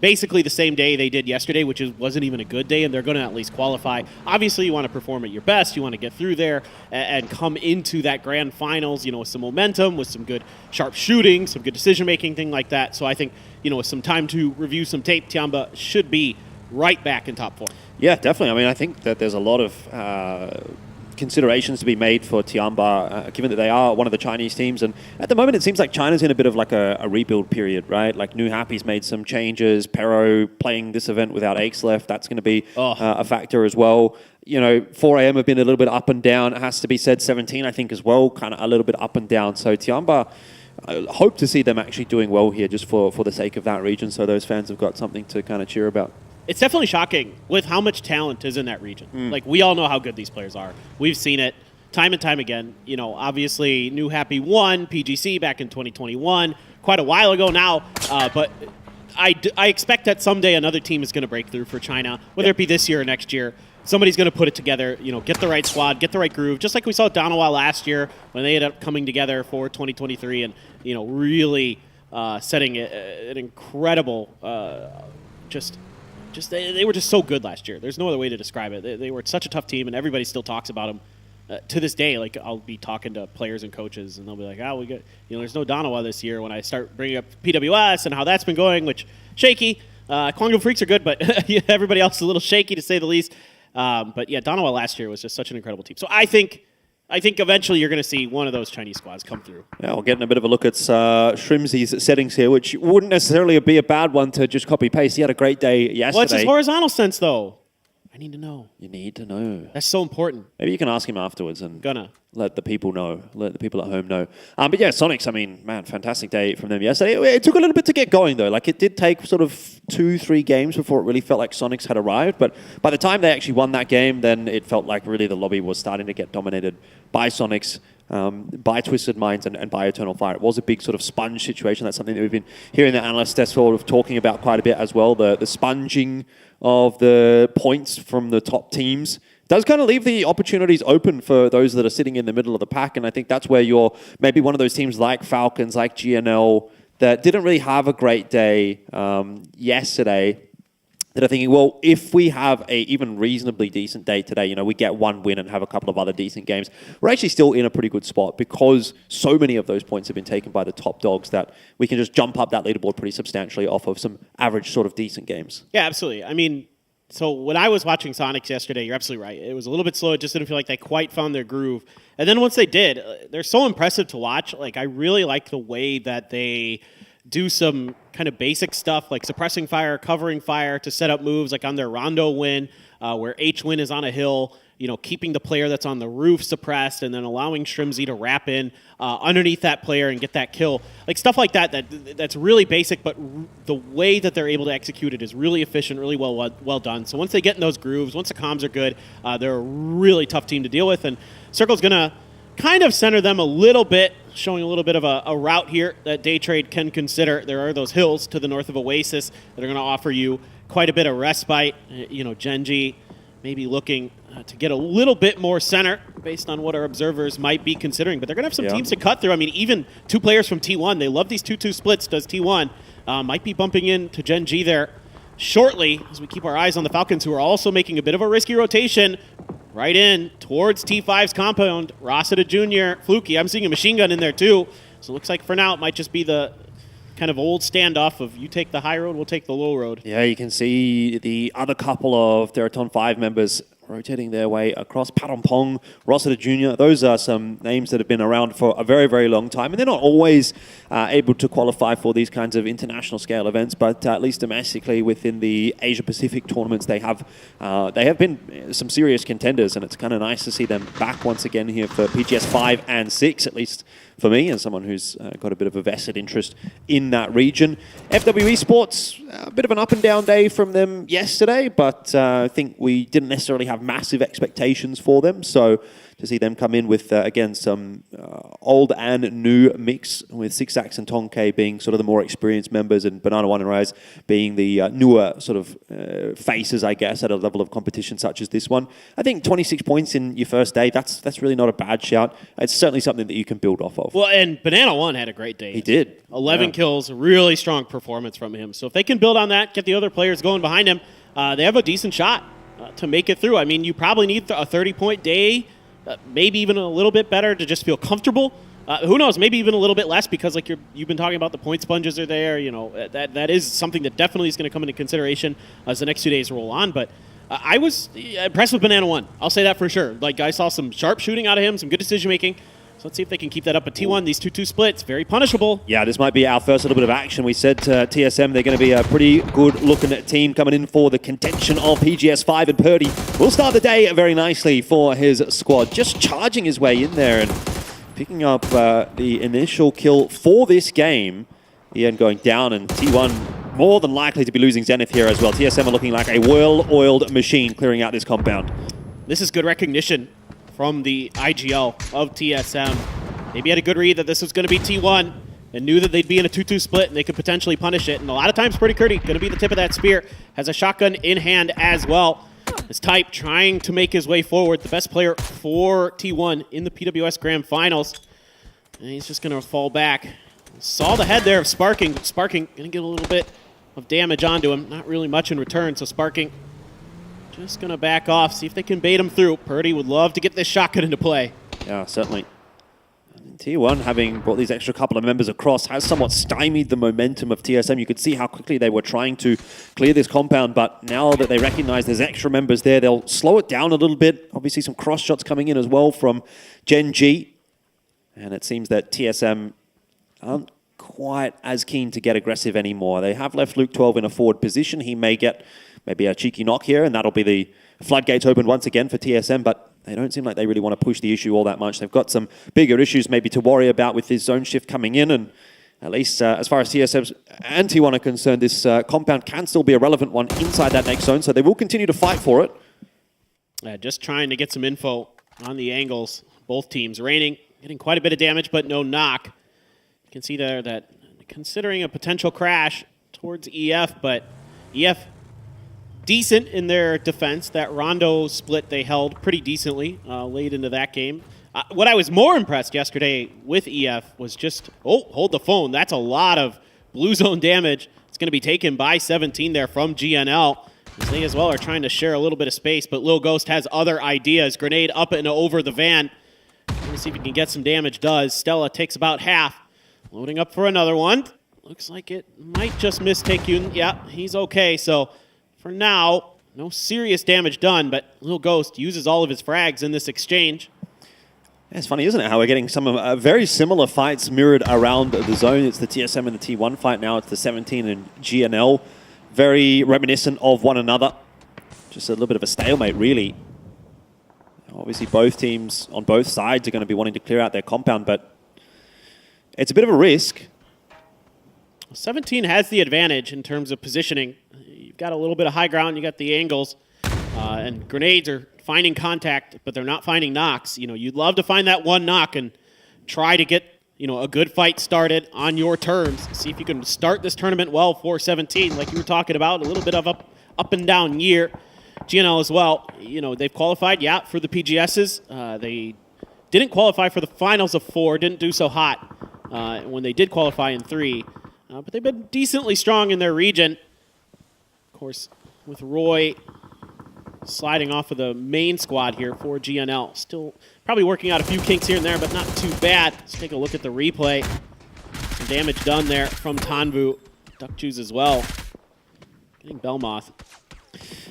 basically the same day they did yesterday, which wasn't even a good day, and they're going to at least qualify. Obviously, you want to perform at your best. You want to get through there and come into that grand finals, with some momentum, with some good sharp shooting, some good decision-making, thing like that. So I think, with some time to review some tape, Tiamba should be right back in top 4. Yeah, definitely. I mean, I think that there's a lot of considerations to be made for Tiamba, given that they are one of the Chinese teams. And at the moment, it seems like China's in a bit of like a rebuild period, right? Like New Happy's made some changes. Pero playing this event without Aches left, that's going to be a factor as well. 4AM have been a little bit up and down. It has to be said. 17, I think, as well, kind of a little bit up and down. So Tiamba, I hope to see them actually doing well here just for the sake of that region, so those fans have got something to kind of cheer about. It's definitely shocking with how much talent is in that region. Like, we all know how good these players are. We've seen it time and time again. Obviously, New Happy won PGC back in 2021, quite a while ago now. But I expect that someday another team is going to break through for China, whether it be this year or next year. Somebody's going to put it together, get the right squad, get the right groove, just like we saw at Donawha last year when they ended up coming together for 2023 and, really setting an incredible they were just so good last year. There's no other way to describe it. They were such a tough team, and everybody still talks about them to this day. Like, I'll be talking to players and coaches, and they'll be like, we got, there's no Donawha this year. When I start bringing up PWS and how that's been going, which shaky. Kwangdong Freaks are good, but everybody else is a little shaky to say the least. But yeah, Donawha last year was just such an incredible team. So I think eventually you're going to see one of those Chinese squads come through. Yeah, we're getting a bit of a look at Shrimzy's settings here, which wouldn't necessarily be a bad one to just copy-paste. He had a great day yesterday. What's his horizontal sense, though? I need to know. You need to know. That's so important. Maybe you can ask him afterwards and let the people know. Let the people at home know. But yeah, Sonics, I mean, man, fantastic day from them yesterday. It took a little bit to get going, though. Like, it did take sort of 2-3 games before it really felt like Sonics had arrived. But by the time they actually won that game, then it felt like really the lobby was starting to get dominated by Sonics, by Twisted Minds and by Eternal Fire. It was a big sort of sponge situation. That's something that we've been hearing the analysts sort of talking about quite a bit as well. The sponging of the points from the top teams does kind of leave the opportunities open for those that are sitting in the middle of the pack. And I think that's where you're maybe one of those teams like Falcons, like GNL, that didn't really have a great day yesterday, that are thinking, well, if we have a even reasonably decent day today, we get one win and have a couple of other decent games, we're actually still in a pretty good spot because so many of those points have been taken by the top dogs that we can just jump up that leaderboard pretty substantially off of some average sort of decent games. Yeah, absolutely. I mean, so when I was watching Sonics yesterday, you're absolutely right. It was a little bit slow. It just didn't feel like they quite found their groove. And then once they did, they're so impressive to watch. Like, I really like the way that they do some kind of basic stuff like suppressing fire, covering fire to set up moves, like on their Rondo win, where H-Win is on a hill, keeping the player that's on the roof suppressed and then allowing Shrimzy to wrap in underneath that player and get that kill. Like, stuff like that's really basic, but the way that they're able to execute it is really efficient, really well done. So once they get in those grooves, once the comms are good, they're a really tough team to deal with. And Circle's going to kind of center them a little bit, showing a little bit of a route here that day trade can consider. There are those hills to the north of Oasis that are going to offer you quite a bit of respite. Genji maybe looking to get a little bit more center based on what our observers might be considering. But they're going to have some teams to cut through. I mean, even two players from T1, they love these 2-2 splits, does T1. Might be bumping into Genji there shortly as we keep our eyes on the Falcons, who are also making a bit of a risky rotation right in towards T5's compound. Rossita Jr., Fluky. I'm seeing a machine gun in there too. So it looks like for now it might just be the kind of old standoff of you take the high road, we'll take the low road. Yeah, you can see the other couple of Theraton 5 members rotating their way across. Parampong, Rossita Jr., those are some names that have been around for a very, very long time. And they're not always able to qualify for these kinds of international scale events, but at least domestically within the Asia-Pacific tournaments, they have been some serious contenders, and it's kind of nice to see them back once again here for PGS 5 and 6, at least for me, as someone who's got a bit of a vested interest in that region. FW Esports, a bit of an up and down day from them yesterday, but I think we didn't necessarily have have massive expectations for them. So to see them come in with, again, some old and new mix, with Sixax and Tonkei being sort of the more experienced members and Banana One and Rise being the newer sort of faces, I guess, at a level of competition such as this one. I think 26 points in your first day, that's really not a bad shout. It's certainly something that you can build off of. Well, and Banana One had a great day. He did. 11 kills, really strong performance from him. So if they can build on that, get the other players going behind him, they have a decent shot to make it through. I mean, you probably need a 30-point day, maybe even a little bit better to just feel comfortable. Who knows? Maybe even a little bit less, because like you've been talking about, the point sponges are there. You know, that is something that definitely is going to come into consideration as the next 2 days roll on. But I was impressed with Banana One. I'll say that for sure. Like, I saw some sharp shooting out of him, some good decision making. So let's see if they can keep that up. At T1, these 2-2 splits, very punishable. Yeah, this might be our first little bit of action. We said to TSM they're going to be a pretty good-looking team coming in for the contention of PGS5, and Purdy will start the day very nicely for his squad. Just charging his way in there and picking up the initial kill for this game. Ian going down, and T1 more than likely to be losing Zenith here as well. TSM are looking like a well-oiled machine clearing out this compound. This is good recognition from the IGL of TSM. Maybe had a good read that this was going to be T1 and knew that they'd be in a 2-2 split and they could potentially punish it. And a lot of times, Pretty Curdy going to be the tip of that spear. Has a shotgun in hand as well. This Type trying to make his way forward. The best player for T1 in the PWS Grand Finals. And he's just going to fall back. Saw the head there of Sparking. Sparking going to get a little bit of damage onto him. Not really much in return, so Sparking just going to back off, see if they can bait him through. Purdy would love to get this shotgun into play. Yeah, certainly. T1, having brought these extra couple of members across, has somewhat stymied the momentum of TSM. You could see how quickly they were trying to clear this compound, but now that they recognize there's extra members there, they'll slow it down a little bit. Obviously some cross shots coming in as well from Gen G. And it seems that TSM aren't quite as keen to get aggressive anymore. They have left Luke 12 in a forward position. He may get maybe a cheeky knock here, and that'll be the floodgates open once again for TSM, but they don't seem like they really want to push the issue all that much. They've got some bigger issues maybe to worry about with this zone shift coming in, and at least as far as TSM and T1 are concerned, this compound can still be a relevant one inside that next zone, so they will continue to fight for it. Just trying to get some info on the angles. Both teams raining, getting quite a bit of damage, but no knock. You can see there that considering a potential crash towards EF, but EF decent in their defense. That Rondo split they held pretty decently late into that game. What I was more impressed yesterday with EF was just, hold the phone. That's a lot of blue zone damage. It's going to be taken by 17 there from GNL. As they as well are trying to share a little bit of space, but Lil Ghost has other ideas. Grenade up and over the van. Let's see if he can get some damage. Does. Stella takes about half. Loading up for another one. Looks like it might just miss Taekun. Yeah, he's okay. So for now, no serious damage done, but Lil Ghost uses all of his frags in this exchange. Yeah, it's funny, isn't it, how we're getting some very similar fights mirrored around the zone. It's the TSM and the T1 fight now. It's the 17 and GNL. Very reminiscent of one another. Just a little bit of a stalemate, really. Obviously, both teams on both sides are going to be wanting to clear out their compound, but it's a bit of a risk. 17 has the advantage in terms of positioning. You've got a little bit of high ground, you got the angles, and grenades are finding contact, but they're not finding knocks. You know, you'd love to find that one knock and try to get, you know, a good fight started on your terms. See if you can start this tournament well for 17, like you were talking about, a little bit of up and down year. GNL as well, you know, they've qualified, yeah, for the PGSs. They didn't qualify for the finals of 4, didn't do so hot when they did qualify in 3. But they've been decently strong in their region. Of course, with Roy sliding off of the main squad here for GNL. Still probably working out a few kinks here and there, but not too bad. Let's take a look at the replay. Some damage done there from Tanvu. Duck Juice as well. Getting Belmoth.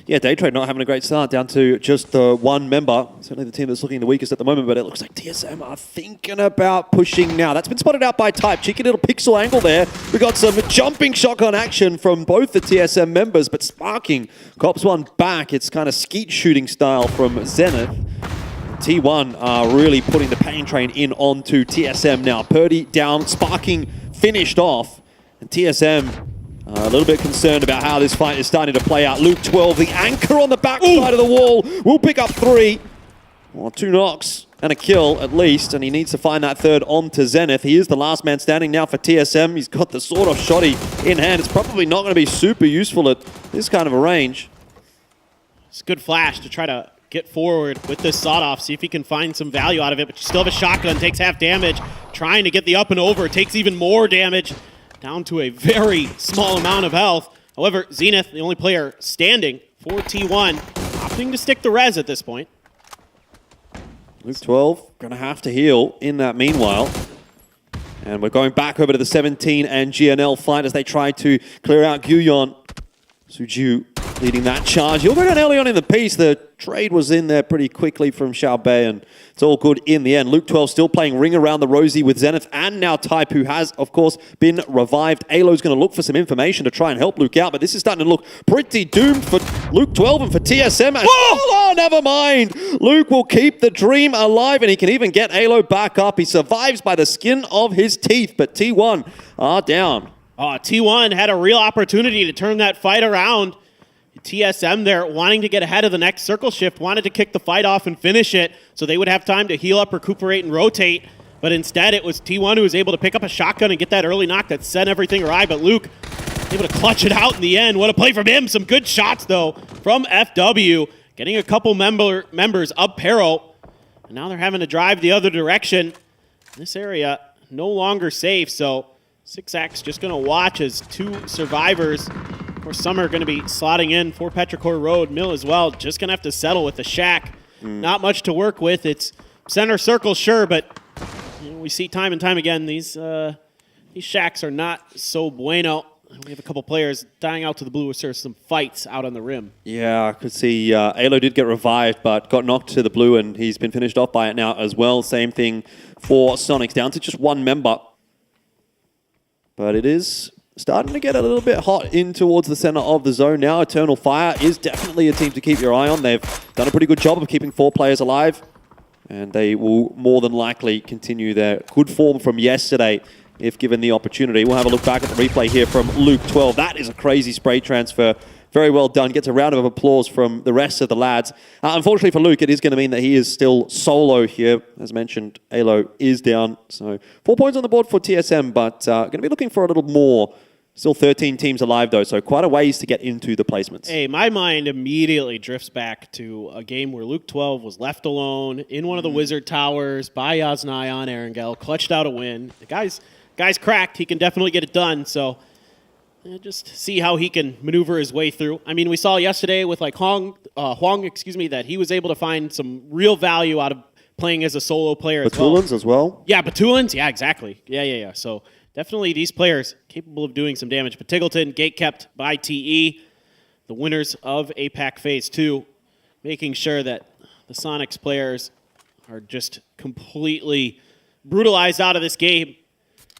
Yeah, Daytrade not having a great start, down to just the one member. Certainly the team that's looking the weakest at the moment, but it looks like TSM are thinking about pushing now. That's been spotted out by Type. Cheeky little pixel angle there. We got some jumping shotgun action from both the TSM members, but Sparking cops one back. It's kind of skeet shooting style from Zenith. T1 are really putting the pain train in onto TSM now. Purdy down, Sparking finished off, and TSM A little bit concerned about how this fight is starting to play out. Luke 12, the anchor on the backside of the wall, will pick up 3. Well, 2 knocks and a kill at least, and he needs to find that third on to Zenith. He is the last man standing now for TSM. He's got the sort of shotty in hand. It's probably not going to be super useful at this kind of a range. It's a good flash to try to get forward with this sawed-off, see if he can find some value out of it, but you still have a shotgun, takes half damage, trying to get the up and over, takes even more damage, down to a very small amount of health. However, Zenith, the only player standing for T1, opting to stick the res at this point. Luke 12 going to have to heal in that meanwhile. And we're going back over to the 17 and GNL fight as they try to clear out Guyon. Suju leading that charge. He'll go down early on in the piece. The trade was in there pretty quickly from Xiaobei, and it's all good in the end. Luke 12 still playing ring around the rosy with Zenith and now Type, who has, of course, been revived. Alo's going to look for some information to try and help Luke out, but this is starting to look pretty doomed for Luke 12 and for TSM. Oh, never mind. Luke will keep the dream alive, and he can even get Alo back up. He survives by the skin of his teeth, but T1 are down. T1 had a real opportunity to turn that fight around. TSM there wanting to get ahead of the next circle shift, wanted to kick the fight off and finish it so they would have time to heal up, recuperate, and rotate. But instead, it was T1 who was able to pick up a shotgun and get that early knock that sent everything awry. But Luke able to clutch it out in the end. What a play from him. Some good shots, though, from FW. Getting a couple members up Perro. And now they're having to drive the other direction. This area no longer safe, so 6X just going to watch as 2 survivors. Of course, some are going to be slotting in for Petrichor Road. Mill as well, just going to have to settle with the shack. Not much to work with. It's center circle, sure, but you know, we see time and time again these shacks are not so bueno. We have a couple players dying out to the blue with some fights out on the rim. Yeah, I could see Alo did get revived, but got knocked to the blue, and he's been finished off by it now as well. Same thing for Sonics, down to just 1 member. But it is starting to get a little bit hot in towards the center of the zone now. Eternal Fire is definitely a team to keep your eye on. They've done a pretty good job of keeping 4 players alive, and they will more than likely continue their good form from yesterday if given the opportunity. We'll have a look back at the replay here from Luke 12. That is a crazy spray transfer. Very well done. Gets a round of applause from the rest of the lads. Unfortunately for Luke, it is going to mean that he is still solo here. As mentioned, Alo is down. So 4 points on the board for TSM, but going to be looking for a little more. Still 13 teams alive, though, so quite a ways to get into the placements. Hey, my mind immediately drifts back to a game where Luke 12 was left alone in one of the Wizard Towers by Yaznai on Erangel, clutched out a win. The guy's cracked. He can definitely get it done, so just see how he can maneuver his way through. I mean, we saw yesterday with like Huang, that he was able to find some real value out of playing as a solo player Batulans as well. Yeah, Batulans. Yeah, exactly. Yeah. So definitely these players capable of doing some damage. But Tiggleton, gate-kept by TE, the winners of APAC Phase 2, making sure that the Sonics players are just completely brutalized out of this game.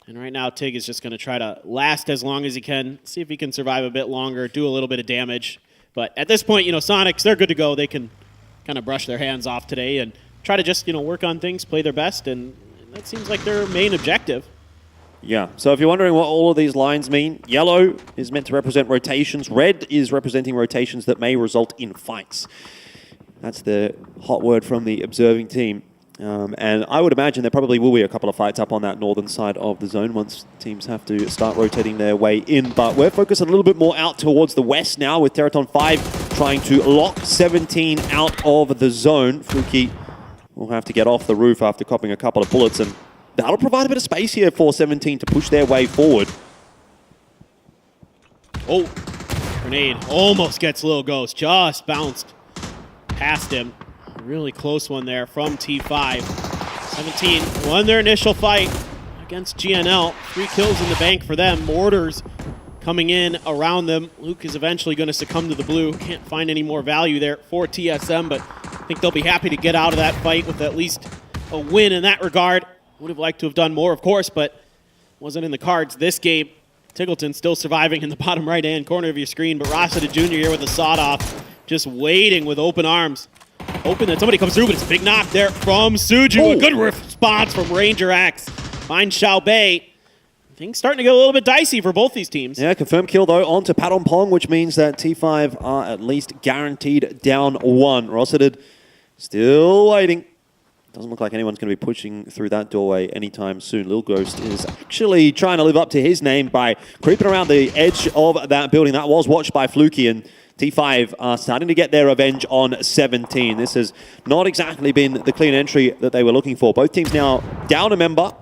And right now, Tig is just going to try to last as long as he can, see if he can survive a bit longer, do a little bit of damage. But at this point, Sonics, they're good to go. They can kind of brush their hands off today and try to just, work on things, play their best, and that seems like their main objective. Yeah, so if you're wondering what all of these lines mean, yellow is meant to represent rotations, red is representing rotations that may result in fights. That's the hot word from the observing team. And I would imagine there probably will be a couple of fights up on that northern side of the zone once teams have to start rotating their way in. But we're focused a little bit more out towards the west now with Teraton 5 trying to lock 17 out of the zone. Fuki will have to get off the roof after copping a couple of bullets, and that'll provide a bit of space here for 17 to push their way forward. Oh, grenade almost gets Lil Ghost, just bounced past him. Really close one there from T5. 17 won their initial fight against GNL. 3 kills in the bank for them. Mortars coming in around them. Luke is eventually going to succumb to the blue. Can't find any more value there for TSM, but I think they'll be happy to get out of that fight with at least a win in that regard. Would have liked to have done more, of course, but wasn't in the cards this game. Tiggleton still surviving in the bottom right-hand corner of your screen, but Rossiter Jr. here with a sawed-off, just waiting with open arms. Hoping that somebody comes through, but it's a big knock there from Suju. A good response from Ranger X. Finds Xiaobei. things starting to get a little bit dicey for both these teams. Yeah, confirmed kill though onto Patong Pong, which means that T5 are at least guaranteed down 1. Rossiter still waiting. Doesn't look like anyone's going to be pushing through that doorway anytime soon. Lil Ghost is actually trying to live up to his name by creeping around the edge of that building. That was watched by Fluky, and T5 are starting to get their revenge on 17. This has not exactly been the clean entry that they were looking for. Both teams now down a member.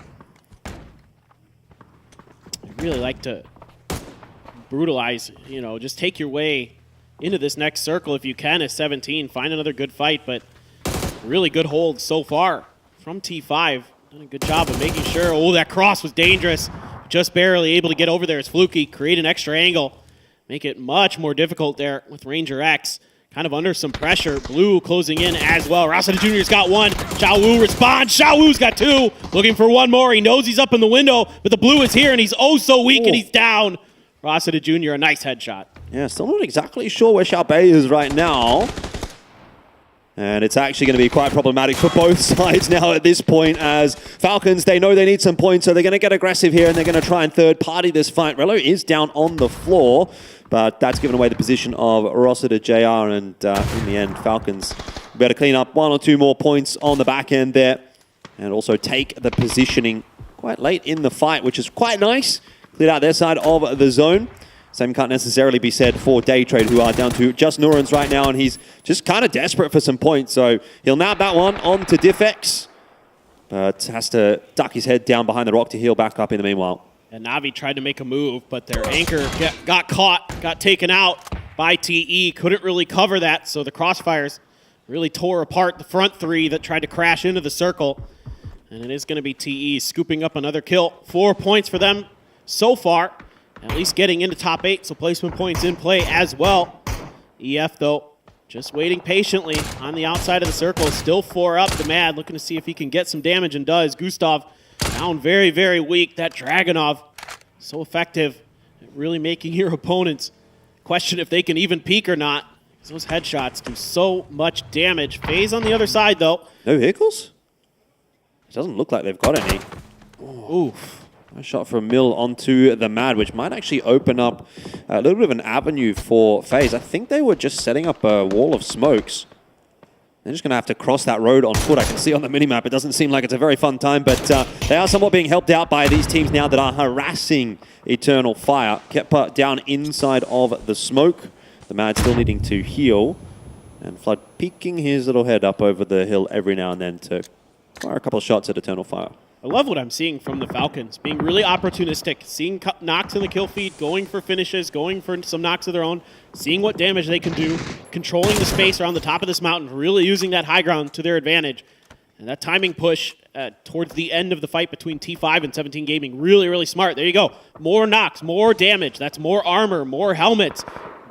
I really like to brutalize, you know, just take your way into this next circle if you can as 17. Find another good fight, but really good hold so far from T5. Done a good job of making sure. Oh, that cross was dangerous. Just barely able to get over there as Fluky. Create an extra angle. Make it much more difficult there with Ranger X. Kind of under some pressure. Blue closing in as well. Rossiter Jr.'s got 1. Xiao Wu responds. Xiao Wu's got 2. Looking for 1 more. He knows he's up in the window, but the blue is here, and he's oh so weak, and he's down. Rossiter Jr., a nice headshot. Yeah, still not exactly sure where Xiaobei is right now. And it's actually going to be quite problematic for both sides now at this point, as Falcons, they know they need some points, so they're going to get aggressive here, and they're going to try and third-party this fight. Relo is down on the floor, but that's given away the position of Rossiter JR, and in the end, Falcons better clean up 1 or 2 more points on the back end there, and also take the positioning quite late in the fight, which is quite nice. Cleared out their side of the zone. Same can't necessarily be said for Daytrade, who are down to just Nurans right now, and he's just kind of desperate for some points. So he'll nab that one on to Diffx, but has to duck his head down behind the rock to heal back up in the meanwhile. And Navi tried to make a move, but their anchor got caught, got taken out by TE. Couldn't really cover that, so the crossfires really tore apart the front 3 that tried to crash into the circle. And it is going to be TE scooping up another kill. 4 points for them so far. At least getting into top 8, so placement points in play as well. EF, though, just waiting patiently on the outside of the circle. Still 4 up. The Mad looking to see if he can get some damage, and does. Gustav down very, very weak. That Dragunov, so effective at really making your opponents question if they can even peek or not. Those headshots do so much damage. FaZe on the other side, though. No vehicles? It doesn't look like they've got any. Oof. A shot from Mill onto the Mad, which might actually open up a little bit of an avenue for FaZe. I think they were just setting up a wall of smokes. They're just going to have to cross that road on foot. I can see on the minimap, it doesn't seem like it's a very fun time, but they are somewhat being helped out by these teams now that are harassing Eternal Fire. Kepa down inside of the smoke. The Mad still needing to heal. And Flood peeking his little head up over the hill every now and then to fire a couple of shots at Eternal Fire. I love what I'm seeing from the Falcons, being really opportunistic, seeing knocks in the kill feed, going for finishes, going for some knocks of their own, seeing what damage they can do, controlling the space around the top of this mountain, really using that high ground to their advantage. And that timing push towards the end of the fight between T5 and 17 Gaming, really, really smart. There you go. More knocks, more damage. That's more armor, more helmets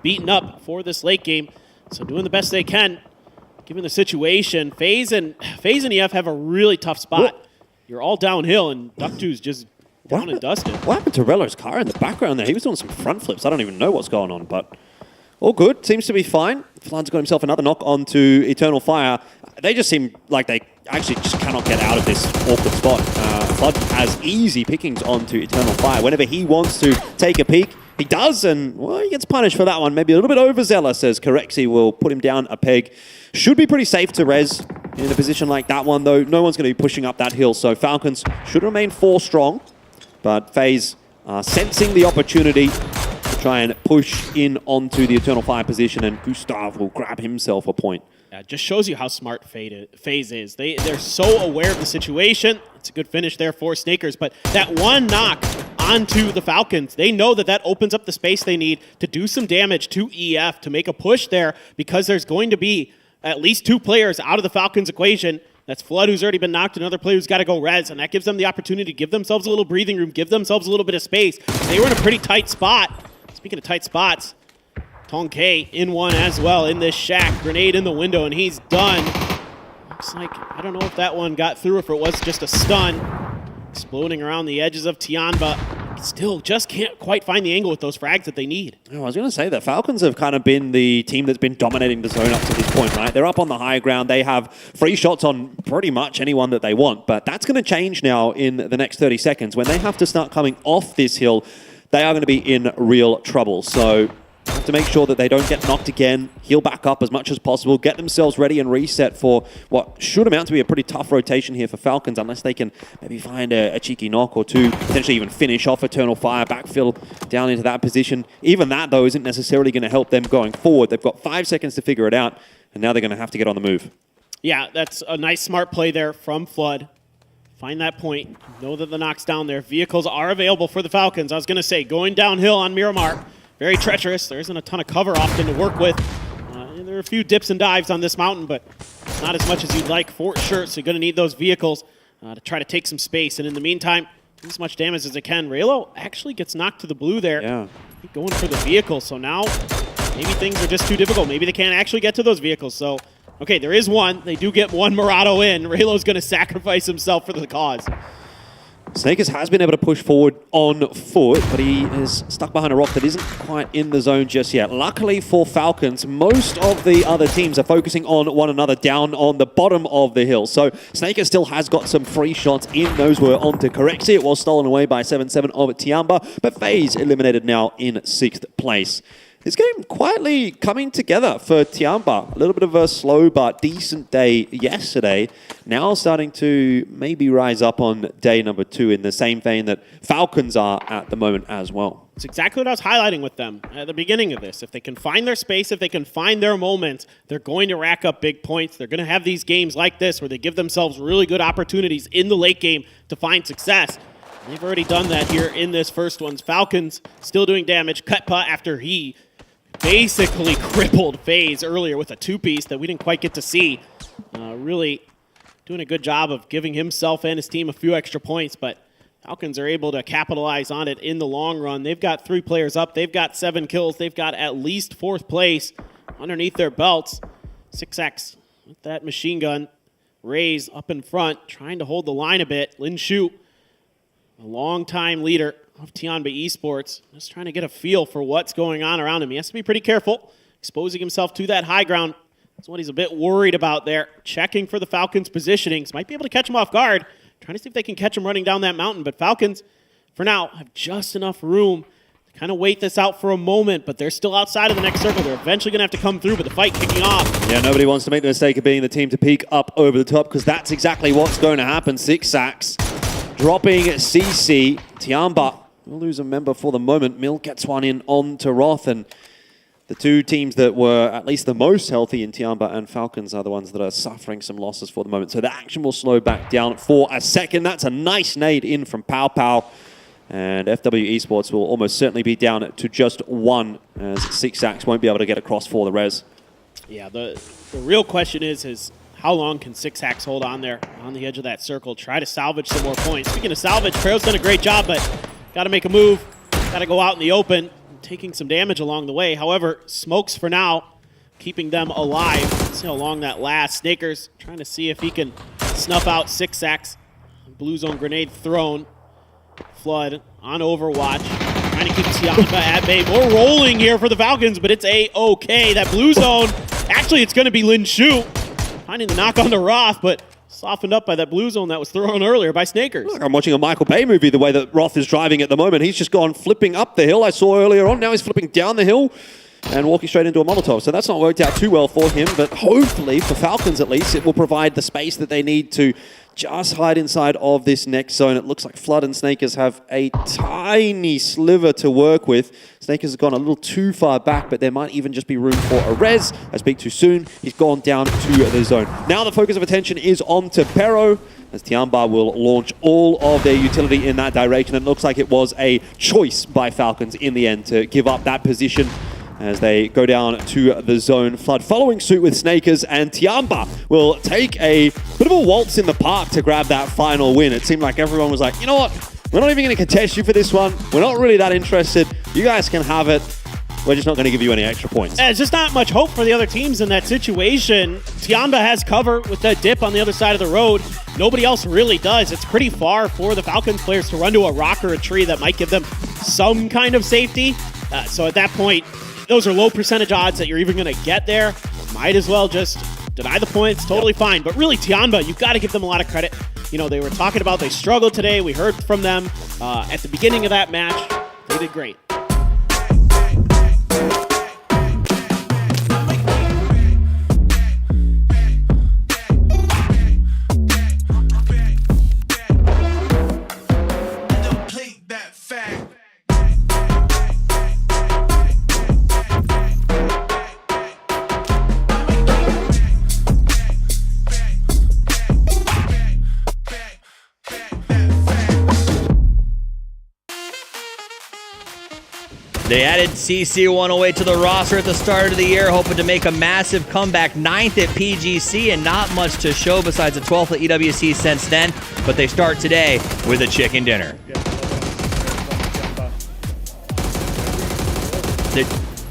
beaten up for this late game. So doing the best they can, given the situation. FaZe and EF have a really tough spot. Whoa. You're all downhill, and Duck2's just down and dusted. What happened to Rello's car in the background there? He was doing some front flips. I don't even know what's going on, but all good. Seems to be fine. Flood's got himself another knock onto Eternal Fire. They just seem like they actually just cannot get out of this awkward spot. Flood has easy pickings onto Eternal Fire. Whenever he wants to take a peek, he does, and well, he gets punished for that one. Maybe a little bit overzealous, as Corexi will put him down a peg. Should be pretty safe to res in a position like that one, though. No one's going to be pushing up that hill, so Falcons should remain 4 strong. But FaZe sensing the opportunity to try and push in onto the Eternal Fire position, and Gustav will grab himself a point. Yeah, it just shows you how smart FaZe is. They're so aware of the situation. It's a good finish there for Snakers, but that one knock onto the Falcons, they know that that opens up the space they need to do some damage to EF, to make a push there, because there's going to be at least 2 players out of the Falcons equation. That's Flood, who's already been knocked, another player who's got to go res, and that gives them the opportunity to give themselves a little breathing room, give themselves a little bit of space. They were in a pretty tight spot. Speaking of tight spots, Tongke in one as well in this shack. Grenade in the window, and he's done. Looks like, I don't know if that one got through, if it was just a stun. Exploding around the edges of Tianba. still just can't quite find the angle with those frags that they need. I was going to say that Falcons have kind of been the team that's been dominating the zone up to this point, right? They're up on the high ground. They have free shots on pretty much anyone that they want, but that's going to change now in the next 30 seconds. When they have to start coming off this hill, they are going to be in real trouble. So have to make sure that they don't get knocked again, heal back up as much as possible, get themselves ready and reset for what should amount to be a pretty tough rotation here for Falcons, unless they can maybe find a cheeky knock or two, potentially even finish off Eternal Fire, backfill down into that position. Even that, though, isn't necessarily going to help them going forward. They've got 5 seconds to figure it out, and now they're going to have to get on the move. Yeah, that's a nice, smart play there from Flood. Find that point. Know that the knock's down there. Vehicles are available for the Falcons. I was going to say, going downhill on Miramar, very treacherous. There isn't a ton of cover often to work with. There are a few dips and dives on this mountain, but not as much as you'd like for sure. So you're going to need those vehicles to try to take some space. And in the meantime, do as much damage as it can. Raylo actually gets knocked to the blue there. Yeah. Going for the vehicle. So now maybe things are just too difficult. Maybe they can't actually get to those vehicles. So, okay, there is one. They do get one Murado in. Raylo's going to sacrifice himself for the cause. Snakers has been able to push forward on foot, but he is stuck behind a rock that isn't quite in the zone just yet. Luckily for Falcons, most of the other teams are focusing on one another down on the bottom of the hill. So Snakers still has got some free shots in. Those were onto Corexi. It was stolen away by 7-7 of Tiamba, but FaZe eliminated now in 6th place. This game quietly coming together for Tiamba. A little bit of a slow but decent day yesterday. Now starting to maybe rise up on day number 2 in the same vein that Falcons are at the moment as well. It's exactly what I was highlighting with them at the beginning of this. If they can find their space, if they can find their moments, they're going to rack up big points. They're going to have these games like this where they give themselves really good opportunities in the late game to find success. They've already done that here in this first one. Falcons still doing damage. Cutpa after he basically crippled FaZe earlier with a 2-piece that we didn't quite get to see. Really doing a good job of giving himself and his team a few extra points, but Falcons are able to capitalize on it in the long run. They've got 3 players up. They've got 7 kills. They've got at least 4th place underneath their belts. 6X with that machine gun. Rays up in front, trying to hold the line a bit. Lin Shu, a long-time leader of Tiamba Esports, just trying to get a feel for what's going on around him. He has to be pretty careful, exposing himself to that high ground. That's what he's a bit worried about there. Checking for the Falcons' positionings. Might be able to catch him off guard. Trying to see if they can catch him running down that mountain. But Falcons, for now, have just enough room to kind of wait this out for a moment. But they're still outside of the next circle. They're eventually going to have to come through, but the fight kicking off. Yeah, nobody wants to make the mistake of being the team to peek up over the top, because that's exactly what's going to happen. 6 sacks. Dropping CC. Tiamba will lose a member for the moment. Mill gets one in on to Roth, and the 2 teams that were at least the most healthy in Tiamba and Falcons are the ones that are suffering some losses for the moment. So the action will slow back down for a second. That's a nice nade in from Pow Pow. And FW Esports will almost certainly be down to just 1, as 6 sacks won't be able to get across for the res. Yeah, the real question is how long can 6 hacks hold on there on the edge of that circle? Try to salvage some more points. Speaking of salvage, Preo's done a great job, but got to make a move. Got to go out in the open, taking some damage along the way. However, smokes for now, keeping them alive. Let's see how long that lasts. Snakers trying to see if he can snuff out 6 sacks. Blue zone grenade thrown. Flood on Overwatch. Trying to keep Tiamba at bay. More rolling here for the Falcons, but it's A-okay. That blue zone, actually it's going to be Lin Shu. Finding the knock on to Roth, but softened up by that blue zone that was thrown earlier by Snakers. Like I'm watching a Michael Bay movie the way that Roth is driving at the moment. He's just gone flipping up the hill I saw earlier on. Now he's flipping down the hill and walking straight into a Molotov. So that's not worked out too well for him, but hopefully, for Falcons at least, it will provide the space that they need to just hide inside of this next zone. It looks like Flood and Snakers have a tiny sliver to work with. Snakers has gone a little too far back, but there might even just be room for a res. I speak too soon. He's gone down to the zone. Now the focus of attention is on to Pero, as Tiamba will launch all of their utility in that direction. It looks like it was a choice by Falcons in the end to give up that position as they go down to the zone. Flood following suit with Snakers, and Tiamba will take a bit of a waltz in the park to grab that final win. It seemed like everyone was like, you know what? We're not even going to contest you for this one. We're not really that interested. You guys can have it. we're just not going to give you any extra points. It's just not much hope for the other teams in that situation. Tiamba has cover with that dip on the other side of the road. Nobody else really does. It's pretty far for the Falcons players to run to a rock or a tree that might give them some kind of safety. So at that point, those are low percentage odds that you're even going to get there. Might as well just deny the points. Totally fine. But really, Tiamba, you've got to give them a lot of credit. You know, they were talking about they struggled today. We heard from them at the beginning of that match. They did great. They added CC108 to the roster at the start of the year, hoping to make a massive comeback. 9th at PGC and not much to show besides a 12th at EWC since then. But they start today with a chicken dinner.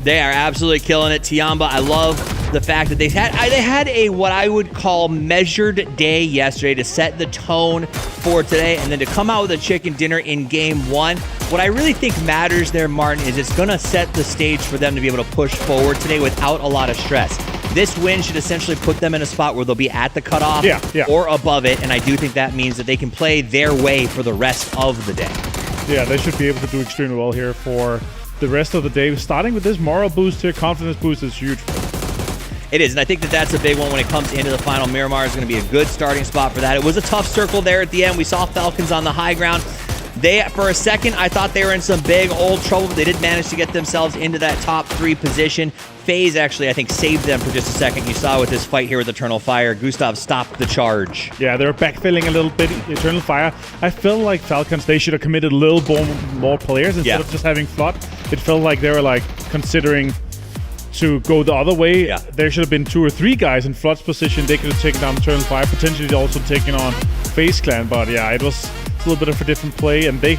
They are absolutely killing it. Tiamba, I love the fact that they had a what I would call measured day yesterday to set the tone for today, and then to come out with a chicken dinner in game one. What I really think matters there, Martin, is it's going to set the stage for them to be able to push forward today without a lot of stress. This win should essentially put them in a spot where they'll be at the cutoff or above it, and I do think that means that they can play their way for the rest of the day. Yeah, they should be able to do extremely well here for the rest of the day. Starting with this moral boost here, confidence boost is huge. It is, and I think that that's a big one when it comes into the final. Miramar is going to be a good starting spot for that. It was a tough circle there at the end. We saw Falcons on the high ground. For a second, I thought they were in some big old trouble, but they did manage to get themselves into that top 3 position. FaZe actually, I think, saved them for just a second. You saw with this fight here with Eternal Fire, Gustav stopped the charge. Yeah, they're backfilling a little bit. Eternal Fire, I feel like Falcons, they should have committed a little more players instead of just having Flood. It felt like they were considering to go the other way. Yeah. There should have been 2 or 3 guys in Flood's position. They could have taken down Eternal Fire, potentially also taken on FaZe Clan. But yeah, it was a little bit of a different play, and they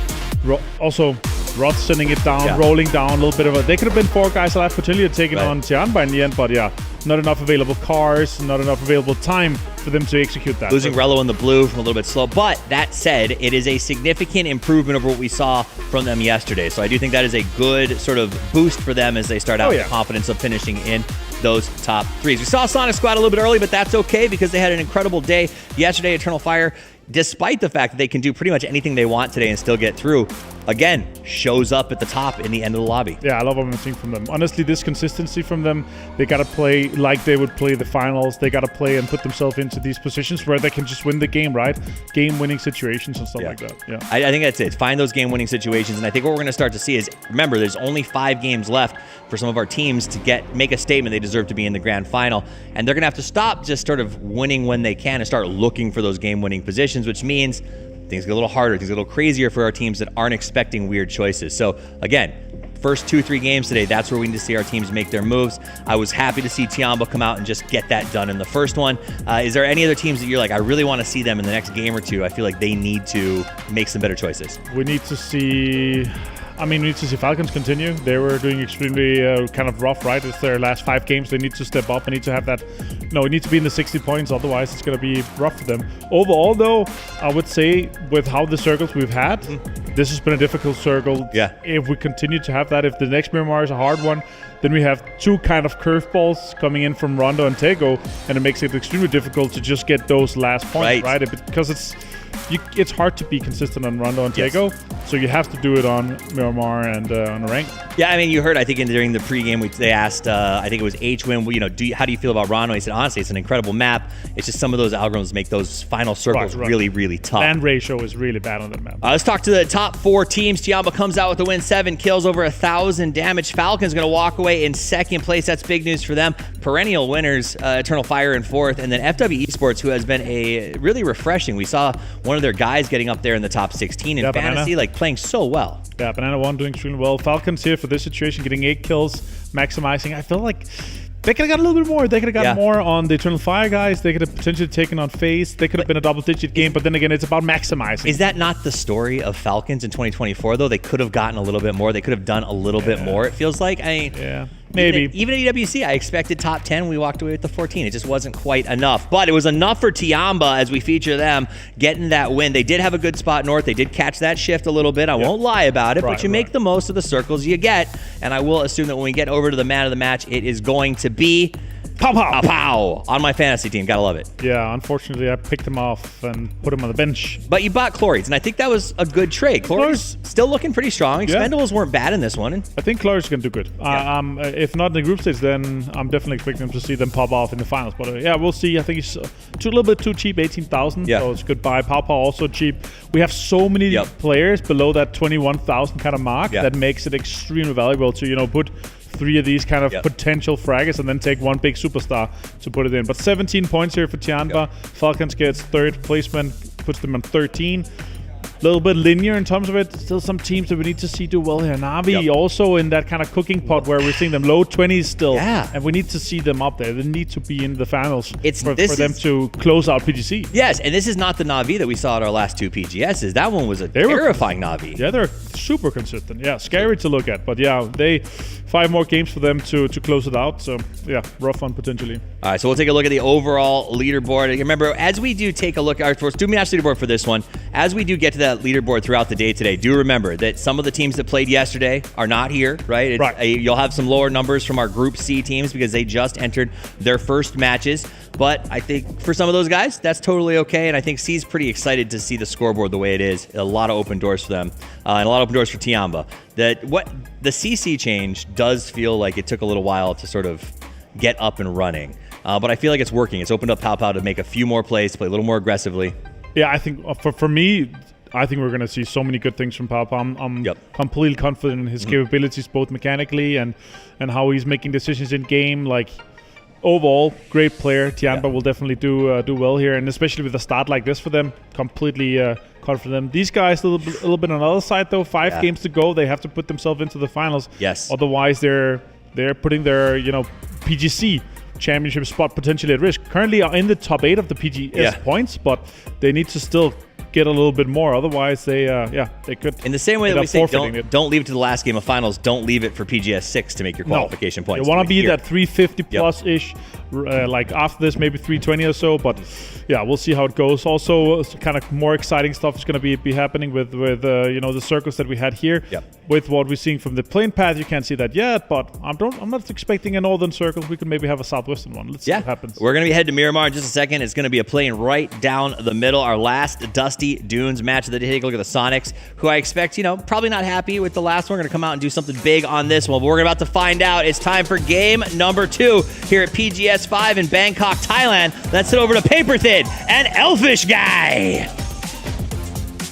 also Roth sending it down, rolling down a little bit of a. They could have been 4 guys alive, potentially taking on Tianba in the end, but yeah, not enough available cars, not enough available time for them to execute that. Losing Rello in the blue from a little bit slow, but that said, it is a significant improvement over what we saw from them yesterday. So I do think that is a good sort of boost for them as they start out with the confidence of finishing in those top 3s. We saw Sonic Squad a little bit early, but that's okay because they had an incredible day yesterday. Eternal Fire, despite the fact that they can do pretty much anything they want today and still get through, again, shows up at the top in the end of the lobby. Yeah, I love what I'm seeing from them. Honestly, this consistency from them, they got to play like they would play the finals. They got to play and put themselves into these positions where they can just win the game, right? Game-winning situations and stuff like that. Yeah, I think that's it. Find those game-winning situations, and I think what we're going to start to see is, remember, there's only 5 games left for some of our teams to make a statement they deserve to be in the grand final, and they're going to have to stop just sort of winning when they can and start looking for those game-winning positions, which means things get a little harder, things get a little crazier for our teams that aren't expecting weird choices. So again, first 2-3 games today, that's where we need to see our teams make their moves. I was happy to see Tiamba come out and just get that done in the first one. Is there any other teams that you're like, I really want to see them in the next game or two? I feel like they need to make some better choices. We need to see Falcons continue. They were doing extremely kind of rough, right? It's their last 5 games. They need to step up. They need to have that. No, it needs to be in the 60 points. Otherwise, it's going to be rough for them. Overall, though, I would say with how the circles we've had, this has been a difficult circle. Yeah. If we continue to have that, if the next Miramar is a hard one, then we have 2 kind of curveballs coming in from Rondo and Tego, and it makes it extremely difficult to just get those last points, right? Because it's hard to be consistent on Rondo and Tego, so you have to do it on Miramar and on a rank. Yeah, I mean, you heard, I think, during the pregame, they asked, I think it was H-Win, how do you feel about Rondo? He said, honestly, it's an incredible map. It's just some of those algorithms make those final circles really, really tough. Land ratio is really bad on that map. Let's talk to the top 4 teams. Tiamba comes out with the win, 7 kills, over 1,000 damage. Falcons going to walk away in 2nd place. That's big news for them. Perennial winners, Eternal Fire in 4th, and then FW Esports, who has been really refreshing. We saw one of their guys getting up there in the top 16 in Fantasy, playing so well. Yeah, Banana 1 doing extremely well. Falcons here for this situation, getting 8 kills, maximizing. I feel like They could have got a little bit more. They could have got more on the Eternal Fire guys. They could have potentially taken on FaZe. They could have been a double-digit game, but then again, it's about maximizing. Is that not the story of Falcons in 2024, though? They could have gotten a little bit more. They could have done a little bit more, it feels like. I mean, maybe. Even at EWC, I expected top 10. We walked away with the 14. It just wasn't quite enough. But it was enough for Tiamba as we feature them getting that win. They did have a good spot north. They did catch that shift a little bit. I won't lie about it, but you make the most of the circles you get. And I will assume that when we get over to the man of the match, it is going to be Pow Pow. Pow Pow on my fantasy team. Gotta love it. Yeah, unfortunately, I picked him off and put him on the bench. But you bought Chlorides, and I think that was a good trade. Chlorides still looking pretty strong. Expendables weren't bad in this one. I think Chlorides can do good. If not in the group stage, then I'm definitely expecting to see them pop off in the finals. But yeah, we'll see. I think he's a little bit too cheap, 18,000. So it's good buy. Pow Pow also cheap. We have so many players below that 21,000 kind of mark that makes it extremely valuable to put 3 of these kind of potential fraggers and then take 1 big superstar to put it in. But 17 points here for Tiamba. Falcons gets 3rd placement, puts them on 13. A little bit linear in terms of it. Still some teams that we need to see do well here. Na'Vi also in that kind of cooking pot where we're seeing them low 20s still. Yeah. And we need to see them up there. They need to be in the finals for them to close out PGC. Yes, and this is not the Na'Vi that we saw at our last 2 PGSs. That one was a terrifying Na'Vi. Yeah, they're super consistent. Yeah, scary to look at. But yeah, 5 more games for them to close it out. So yeah, rough one potentially. All right, so we'll take a look at the overall leaderboard. Remember, as we do take a look at our do match leaderboard for this one, as we do get to that leaderboard throughout the day today, do remember that some of the teams that played yesterday are not here, right? You'll have some lower numbers from our Group C teams because they just entered their first matches. But I think for some of those guys, that's totally okay. And I think C's pretty excited to see the scoreboard the way it is. A lot of open doors for them and a lot of open doors for Tiamba. What the CC change does feel like it took a little while to sort of get up and running. But I feel like it's working. It's opened up Pow Pow to make a few more plays, play a little more aggressively. Yeah, I think for me, I think we're going to see so many good things from Pow Pow. I'm completely confident in his capabilities, both mechanically and how he's making decisions in game. Like, overall, great player. Tiamba will definitely do well here, and especially with a start like this for them, completely confident. These guys a little bit on the other side though. 5 games to go. They have to put themselves into the finals. Yes. Otherwise, they're putting their PGC championship spot potentially at risk. Currently are in the top 8 of the PGS points, but they need to still get a little bit more. Otherwise, they could. In the same way that we say don't leave it to the last game of finals, don't leave it for PGS 6 to make your qualification points. You want to be that 350 plus ish, like after this maybe 320 or so. But yeah, we'll see how it goes. Also, kind of more exciting stuff is going to be happening with the circles that we had here. With what we're seeing from the plane path, you can't see that yet, but I'm not expecting a northern circle. We could maybe have a southwestern one. Let's see what happens. We're going to be headed to Miramar in just a second. It's going to be a plane right down the middle. Our last Dusty Dunes match of the day. Take a look at the Sonics, who I expect, probably not happy with the last one. We're going to come out and do something big on this one, but we're about to find out. It's time for game number 2 here at PGS 5 in Bangkok, Thailand. Let's head over to Paper Thin and Elfish Guy.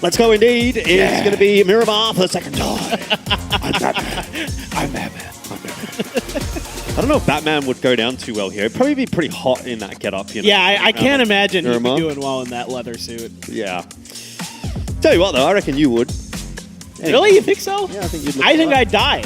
Let's go indeed. It's going to be Miramar for the second time. I'm Batman. I don't know if Batman would go down too well here. It'd probably be pretty hot in that getup. Yeah, I can't imagine he'd be doing well in that leather suit. Yeah. Tell you what, though, I reckon you would. Anyway. Really? You think so? Yeah, I think you'd. I think I'd die.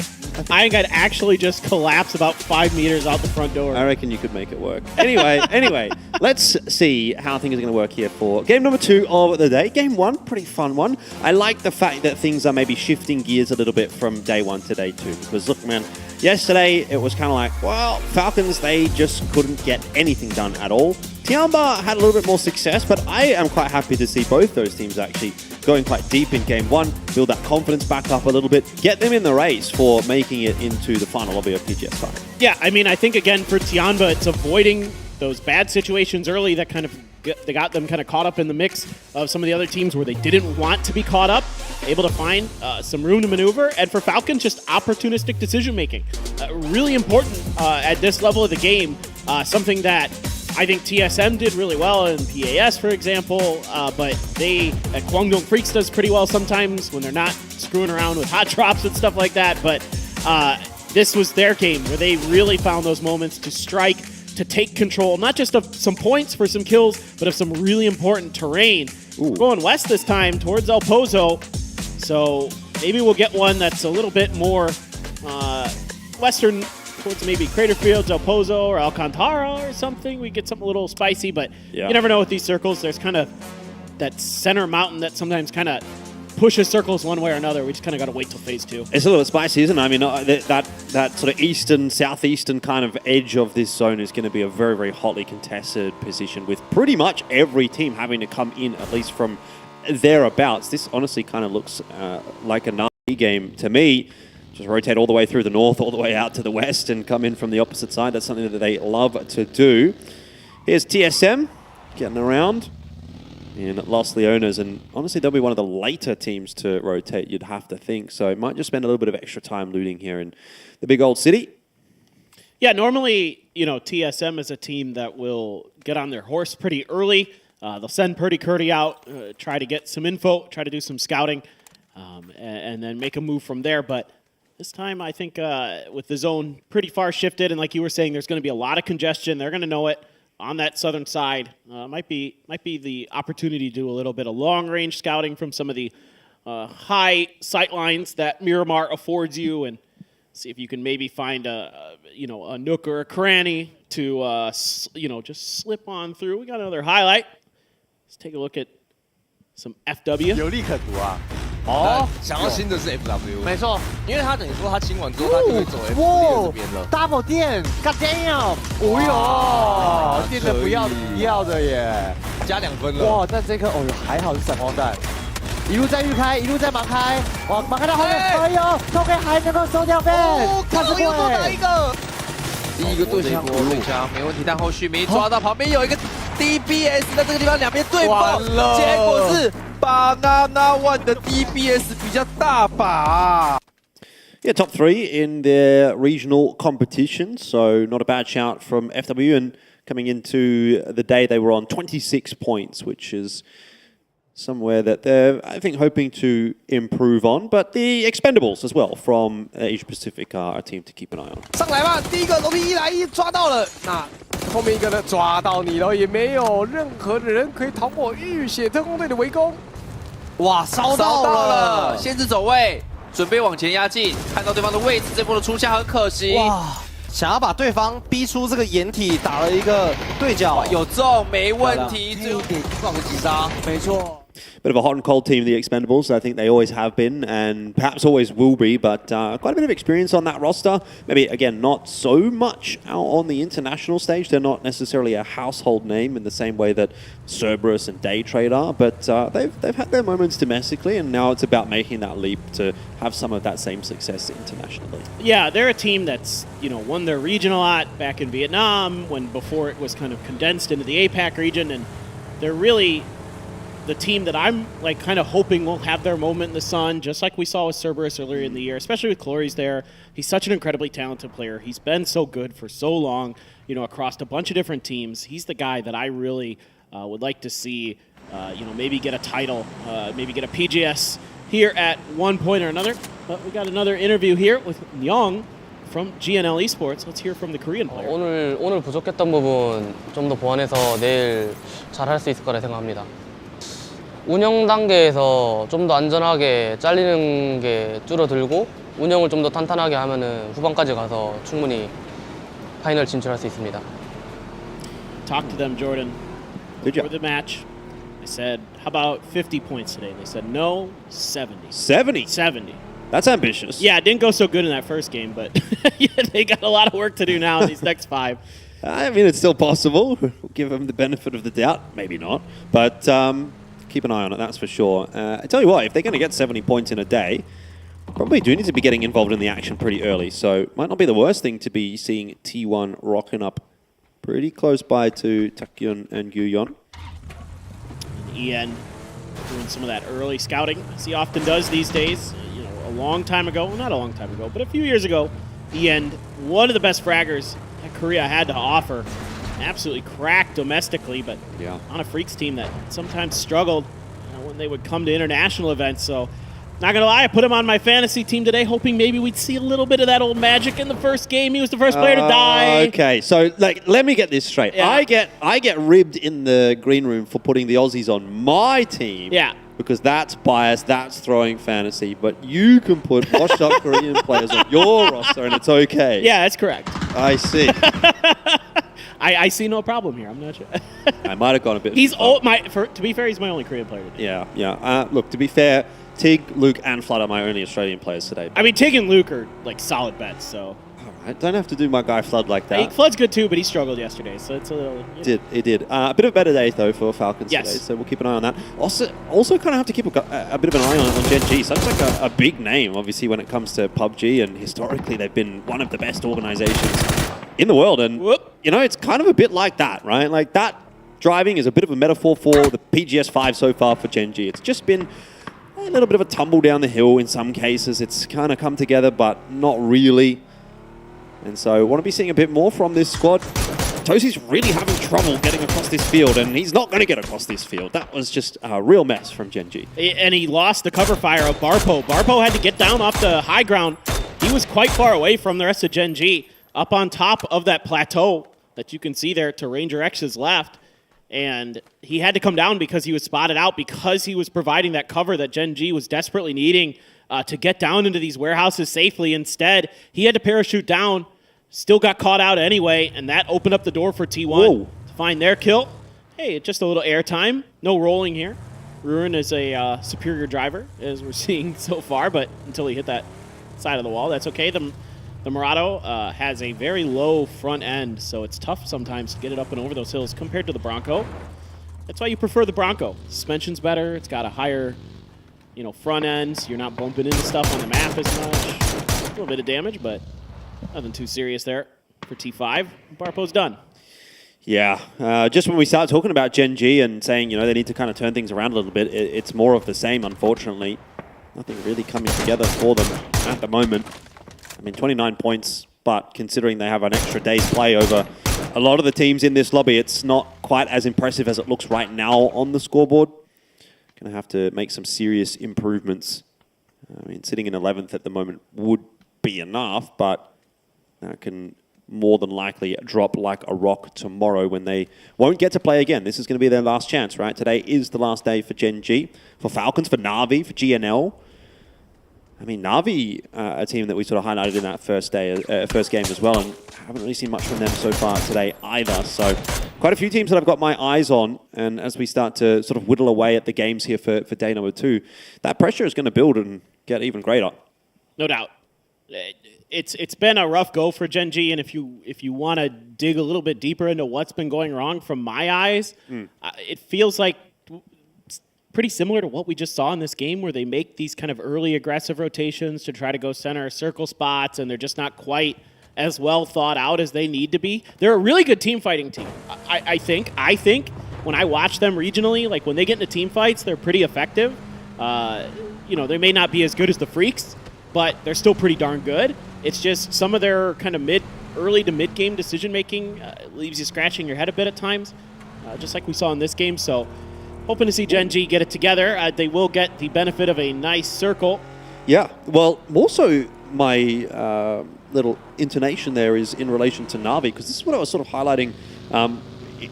I think I'd actually just collapse about 5 meters out the front door. I reckon you could make it work. Anyway, let's see how things are going to work here for game number 2 of the day. Game 1, pretty fun one. I like the fact that things are maybe shifting gears a little bit from day 1 to day 2. Because look, man, yesterday it was kind of like, well, Falcons, they just couldn't get anything done at all. Tiamba had a little bit more success, but I am quite happy to see both those teams actually going quite deep in game 1, build that confidence back up a little bit, get them in the race for making it into the final lobby of PGS 5. Yeah, I mean, I think again for Tiamba, it's avoiding those bad situations early that kind of they got them kind of caught up in the mix of some of the other teams where they didn't want to be caught up, able to find some room to maneuver. And for Falcons, just opportunistic decision making. Really important at this level of the game, something that I think TSM did really well in PAS, for example, but Kwangdong Freaks does pretty well sometimes when they're not screwing around with hot drops and stuff like that. But this was their game where they really found those moments to strike, to take control, not just of some points for some kills, but of some really important terrain. Going west this time towards El Pozo, so maybe we'll get one that's a little bit more western towards maybe Craterfields, El Pozo, or Alcantara or something, we get something a little spicy, but you never know with these circles. There's kind of that center mountain that sometimes kind of pushes circles one way or another. We just kind of got to wait till phase 2. It's a little bit spicy, isn't it? I mean, that sort of eastern, southeastern kind of edge of this zone is going to be a very, very hotly contested position with pretty much every team having to come in at least from thereabouts. This honestly kind of looks like a nasty game to me. Just rotate all the way through the north, all the way out to the west, and come in from the opposite side. That's something that they love to do. Here's TSM getting around in Los Leonas, and honestly, they'll be one of the later teams to rotate, you'd have to think. So it might just spend a little bit of extra time looting here in the big old city. Yeah, normally, TSM is a team that will get on their horse pretty early. They'll send Purdy Curdy out, try to get some info, try to do some scouting, and then make a move from there. But this time, I think with the zone pretty far shifted, and like you were saying, there's going to be a lot of congestion. They're going to know it on that southern side. Might be the opportunity to do a little bit of long-range scouting from some of the high sight lines that Miramar affords you, and see if you can maybe find a nook or a cranny to just slip on through. We got another highlight. Let's take a look at some FW. 有利可图啊！想要新的是 FW， 没错，因为他等于说他清完之后，他就会走 FW 这边了。Double 电 ，God damn！ 哦哟，电的不要的耶，加2分了。哇，但这颗还好是闪光弹，一路在预开，一路在盲开，哇，盲开到后面，哎呦，都可以还能够收掉 Van， 看是又多打一个。第一个对枪，没问题，但后续没抓到，旁边有一个 DBS 在这个地方两边对爆，结果是 Banana One 的 DBS 比较大把。Yeah, top 3 in their regional competition, so not a bad shout from FW. And coming into the day, they were on 26 points, which is somewhere that they're, I think, hoping to improve on. But the Expendables as well from Asia Pacific are a team to keep an eye on. 上来吧，第一个楼梯1来1抓到了，那后面一个呢抓到你了，也没有任何的人可以逃过浴血特工队的围攻。哇，烧到了，限制走位，准备往前压进，看到对方的位置，这波的出下很可惜。哇，想要把对方逼出这个掩体，打了一个对角，有中没问题，最后给撞个击杀，没错。Bit of a hot and cold team, the Expendables. I think they always have been and perhaps always will be, but quite a bit of experience on that roster. Maybe, again, not so much out on the international stage. They're not necessarily a household name in the same way that Cerberus and Daytrade are, but they've had their moments domestically, and now it's about making that leap to have some of that same success internationally. Yeah, they're a team that's, won their region a lot back in Vietnam, before it was kind of condensed into the APAC region, and they're really the team that I'm kind of hoping will have their moment in the sun, just like we saw with Cerberus earlier in the year, especially with Clory's there. He's such an incredibly talented player. He's been so good for so long, across a bunch of different teams. He's the guy that I really would like to see, maybe get a title, maybe get a PGS here at one point or another. But we got another interview here with Young from GNL Esports. Let's hear from the Korean player. 오늘 부족했던 부분 좀 더 보완해서 내일 잘할 수 있을 거라 생각합니다. 운영 단계에서 좀 더 안전하게 잘리는 게 줄어들고 운영을 좀 더 탄탄하게 하면은 후반까지 가서 충분히 파이널 진출할 수 있습니다. Talk to them, Jordan. Good job. For the match, I said, how about 50 points today? They said, no, 70. 70? 70. That's ambitious. Yeah, it didn't go so good in that first game, but they got a lot of work to do now in these next 5. I mean, it's still possible. We'll give them the benefit of the doubt. Maybe not. But keep an eye on it, that's for sure. I tell you what, if they're going to get 70 points in a day, probably do need to be getting involved in the action pretty early. So might not be the worst thing to be seeing T1 rocking up pretty close by to Takyun and Guyon. EN doing some of that early scouting, as he often does these days. A long time ago, well, not a long time ago, but a few years ago, EN, one of the best fraggers that Korea had to offer. Absolutely cracked domestically, but on a Freaks team that sometimes struggled when they would come to international events. So, not going to lie, I put him on my fantasy team today, hoping maybe we'd see a little bit of that old magic in the first game. He was the first player to die. Okay, so let me get this straight. Yeah. I get ribbed in the green room for putting the Aussies on my team. Yeah. because that's biased, that's throwing fantasy, but you can put washed up Korean players on your roster and it's okay. Yeah, that's correct. I see. I see no problem here. I'm not sure. I might have gone a bit. He's to be fair, he's my only Korean player today. Yeah. Look, to be fair, Tig, Luke, and Flood are my only Australian players today. I mean, Tig and Luke are like solid bets, so. I don't have to do my guy Flood like that. Flood's good too, but he struggled yesterday, so it's a little. It did. A bit of a better day though for Falcons today, so we'll keep an eye on that. Also kind of have to keep a bit of an eye on Gen G. Such like a big name, obviously, when it comes to PUBG, and historically they've been one of the best organizations in the world. And you know, it's kind of a bit like that, right? Like that driving is a bit of a metaphor for the PGS 5 so far for Gen G. It's just been a little bit of a tumble down the hill in some cases. It's kind of come together, but not really. And so want to be seeing a bit more from this squad. Tosi's really having trouble getting across this field, and he's not going to get across this field. That was just a real mess from Gen G. And he lost the cover fire of Barpo. Barpo had to get down off the high ground. He was quite far away from the rest of Gen G, up on top of that plateau that you can see there to Ranger X's left. And he had to come down because he was spotted out, because he was providing that cover that Gen G was desperately needing to get down into these warehouses safely. Instead, he had to parachute down, still got caught out anyway, and that opened up the door for T1 to find their kill. Hey, just a little airtime. No rolling here. Ruin is a superior driver, as we're seeing so far, but until he hit that side of the wall, that's okay. The Murado has a very low front end, so it's tough sometimes to get it up and over those hills compared to the Bronco. That's why you prefer the Bronco. Suspension's better. It's got a higher, front end, so you're not bumping into stuff on the map as much. A little bit of damage, but nothing too serious there for T5. Barpo's done. Yeah, just when we start talking about Gen G and saying, they need to kind of turn things around a little bit, it's more of the same, unfortunately. Nothing really coming together for them at the moment. I mean, 29 points, but considering they have an extra day's play over a lot of the teams in this lobby, it's not quite as impressive as it looks right now on the scoreboard. Going to have to make some serious improvements. I mean, sitting in 11th at the moment would be enough, but that can more than likely drop like a rock tomorrow when they won't get to play again. This is going to be their last chance, right? Today is the last day for Gen G, for Falcons, for Na'Vi, for GNL. I mean, Na'Vi, a team that we sort of highlighted in that first game as well, and haven't really seen much from them so far today either. So quite a few teams that I've got my eyes on, and as we start to sort of whittle away at the games here for day number 2, that pressure is going to build and get even greater. No doubt. It's been a rough go for Gen G, and if you want to dig a little bit deeper into what's been going wrong from my eyes, it feels like pretty similar to what we just saw in this game, where they make these kind of early aggressive rotations to try to go center circle spots, and they're just not quite as well thought out as they need to be. They're a really good team fighting team. I think when I watch them regionally, like when they get into team fights, they're pretty effective. They may not be as good as the Freaks, but they're still pretty darn good. It's just some of their kind of early to mid-game decision-making leaves you scratching your head a bit at times, just like we saw in this game. So hoping to see Gen G get it together. They will get the benefit of a nice circle. Yeah, well, also my little intonation there is in relation to Na'Vi, because this is what I was sort of highlighting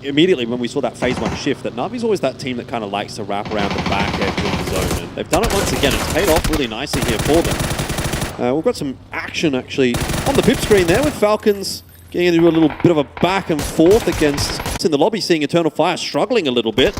immediately when we saw that phase 1 shift, that Na'Vi's always that team that kind of likes to wrap around the back edge of the zone. And they've done it once again. It's paid off really nicely here for them. We've got some action actually on the pip screen there with Falcons getting into a little bit of a back and forth against, it's in the lobby, seeing Eternal Fire struggling a little bit.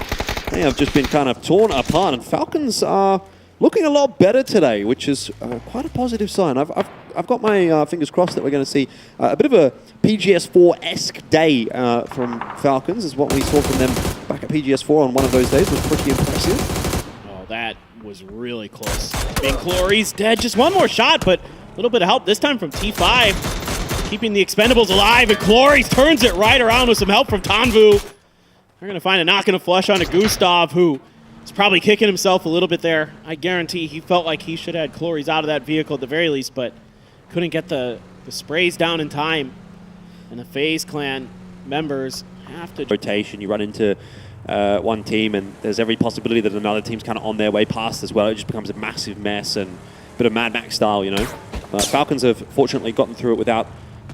They have just been kind of torn apart, and Falcons are looking a lot better today, which is quite a positive sign. I've got my fingers crossed that we're going to see a bit of a PGS4-esque day from Falcons, is what we saw from them back at PGS4 on one of those days. Was pretty impressive. Oh, that was really close. And Clory's dead. Just one more shot, but a little bit of help this time from T5, keeping the Expendables alive, and Clory's turns it right around with some help from Tanvu. They're going to find a knock and a flush onto Gustav, who is probably kicking himself a little bit there. I guarantee he felt like he should have had Clory's out of that vehicle at the very least, but couldn't get the sprays down in time. And the FaZe clan members have to... Rotation, you run into one team, and there's every possibility that another team's kind of on their way past as well. It just becomes a massive mess and a bit of Mad Max style, Falcons have fortunately gotten through it without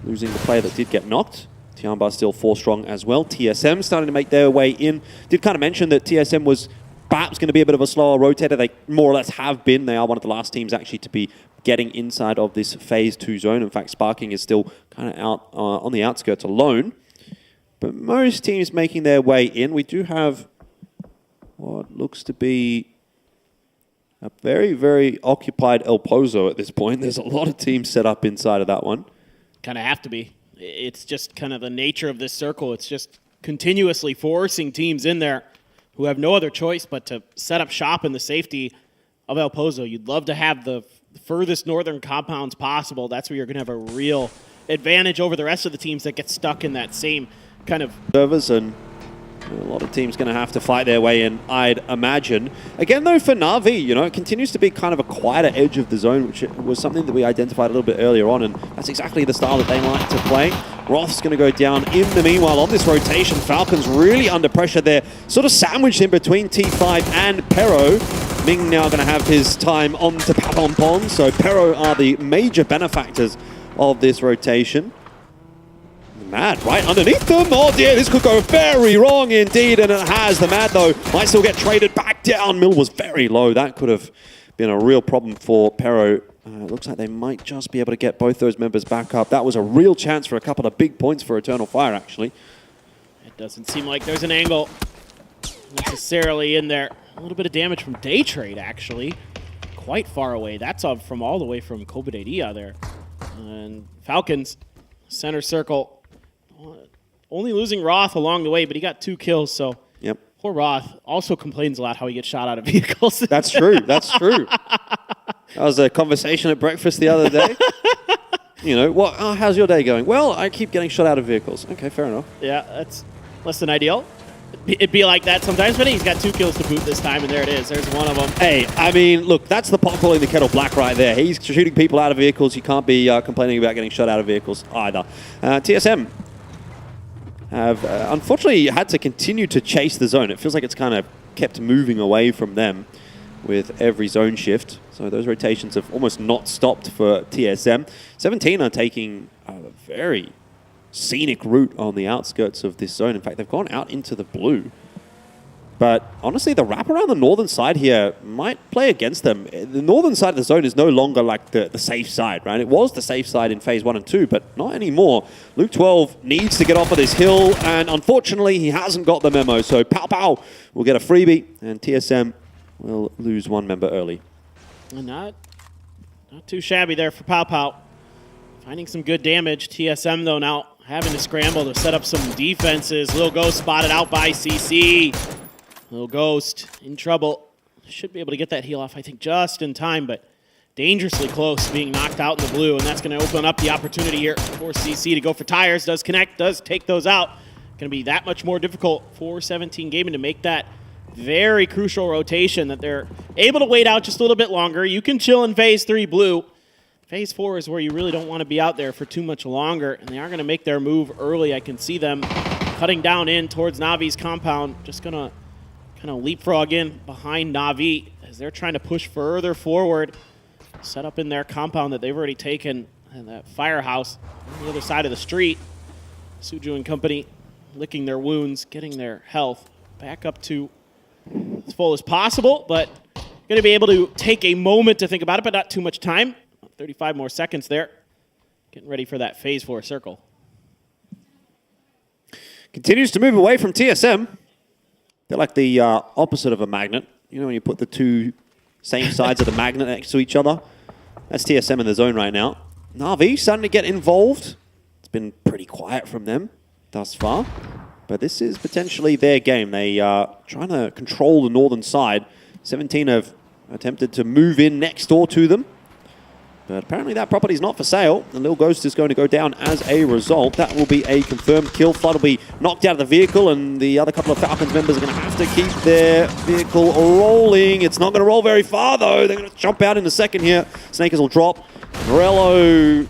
losing the player that did get knocked. Tianba still 4 strong as well. TSM starting to make their way in. Did kind of mention that TSM was perhaps going to be a bit of a slower rotator. They more or less have been. They are one of the last teams actually to be getting inside of this Phase 2 zone. In fact, Sparking is still kind of out on the outskirts alone. But most teams making their way in. We do have what looks to be a very, very occupied El Pozo at this point. There's a lot of teams set up inside of that one. Kind of have to be. It's just kind of the nature of this circle. It's just continuously forcing teams in there who have no other choice but to set up shop in the safety of El Pozo. You'd love to have the furthest northern compounds possible. That's where you're going to have a real advantage over the rest of the teams that get stuck in that same kind of servers, and a lot of teams going to have to fight their way in, I'd imagine. Again, though, for Na'Vi, you know, it continues to be kind of a quieter edge of the zone, which was something that we identified a little bit earlier on, and that's exactly the style that they like to play. Roth's going to go down in the meanwhile on this rotation. Falcons really under pressure there, sort of sandwiched in between T5 and Pero. Ming now going to have his time on to Papompon, so Pero are the major benefactors of this rotation. Mad right underneath them. Oh dear, this could go very wrong indeed, and it has. The Mad, though, might still get traded back down. Mill was very low. That could have been a real problem for Pero. Looks like they might just be able to get both those members back up. That was a real chance for a couple of big points for Eternal Fire, actually. It doesn't seem like there's an angle necessarily in there. A little bit of damage from Day Trade, actually. Quite far away. That's up from all the way from Kobadedia there. And Falcons, center circle. Only losing Roth along the way, but he got 2 kills, so yep. Poor Roth also complains a lot how he gets shot out of vehicles. That's true. That's true. That was a conversation at breakfast the other day. You know, what? Oh, how's your day going? Well, I keep getting shot out of vehicles. Okay, fair enough. Yeah, that's less than ideal. It'd be like that sometimes, but he's got 2 kills to boot this time, and there it is. There's one of them. Hey, I mean, look, that's the pot calling the kettle black right there. He's shooting people out of vehicles. You can't be complaining about getting shot out of vehicles either. TSM have unfortunately had to continue to chase the zone. It feels like it's kind of kept moving away from them with every zone shift. So those rotations have almost not stopped for TSM. 17 are taking a very scenic route on the outskirts of this zone. In fact, they've gone out into the blue. But honestly, the wrap around the northern side here might play against them. The northern side of the zone is no longer like the safe side, right? It was the safe side in Phase 1 and 2, but not anymore. Luke 12 needs to get off of this hill, and unfortunately, he hasn't got the memo. So Pow Pow will get a freebie, and TSM will lose 1 member early. Not too shabby there for Pow Pow. Finding some good damage. TSM, though, now having to scramble to set up some defenses. Lil Ghost spotted out by CC. Lil Ghost in trouble. Should be able to get that heal off, I think, just in time, but dangerously close, being knocked out in the blue, and that's going to open up the opportunity here for CC to go for tires. Does connect, does take those out. Going to be that much more difficult for 17 Gaming to make that very crucial rotation that they're able to wait out just a little bit longer. You can chill in Phase 3 blue. Phase 4 is where you really don't want to be out there for too much longer, and they are going to make their move early. I can see them cutting down in towards Navi's compound. Just going to kind of leapfrog in behind Na'Vi as they're trying to push further forward, set up in their compound that they've already taken, and that firehouse on the other side of the street. Suju and company licking their wounds, getting their health back up to as full as possible, but going to be able to take a moment to think about it, but not too much time. 35 more seconds there. Getting ready for that Phase 4 circle. Continues to move away from TSM. They're like the opposite of a magnet. You know when you put the 2 same sides of the magnet next to each other? That's TSM in the zone right now. Na'Vi starting to get involved. It's been pretty quiet from them thus far. But this is potentially their game. They are trying to control the northern side. 17 have attempted to move in next door to them. But apparently that property is not for sale. The Lil Ghost is going to go down as a result. That will be a confirmed kill. Flood will be knocked out of the vehicle, and the other couple of Falcons members are going to have to keep their vehicle rolling. It's not going to roll very far, though. They're going to jump out in a second here. Snakers will drop. Morello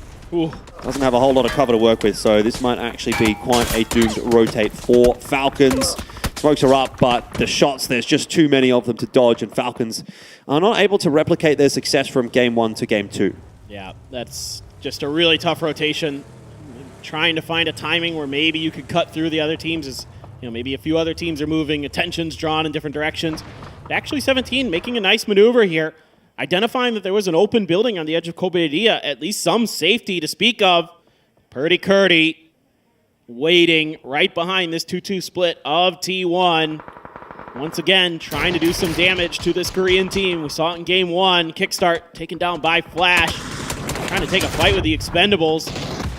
doesn't have a whole lot of cover to work with, so this might actually be quite a doomed rotate for Falcons. Smokes are up, but the shots, there's just too many of them to dodge, and Falcons are not able to replicate their success from Game 1 to Game 2. Yeah, that's just a really tough rotation. Trying to find a timing where maybe you could cut through the other teams as, you know, maybe a few other teams are moving, attention's drawn in different directions. Actually, 17 making a nice maneuver here, identifying that there was an open building on the edge of Kobedia, at least some safety to speak of. Purdy Curdy waiting right behind this 2-2 split of T1. Once again, trying to do some damage to this Korean team. We saw it in game 1. Kickstart taken down by Flash. Trying to take a fight with the Expendables.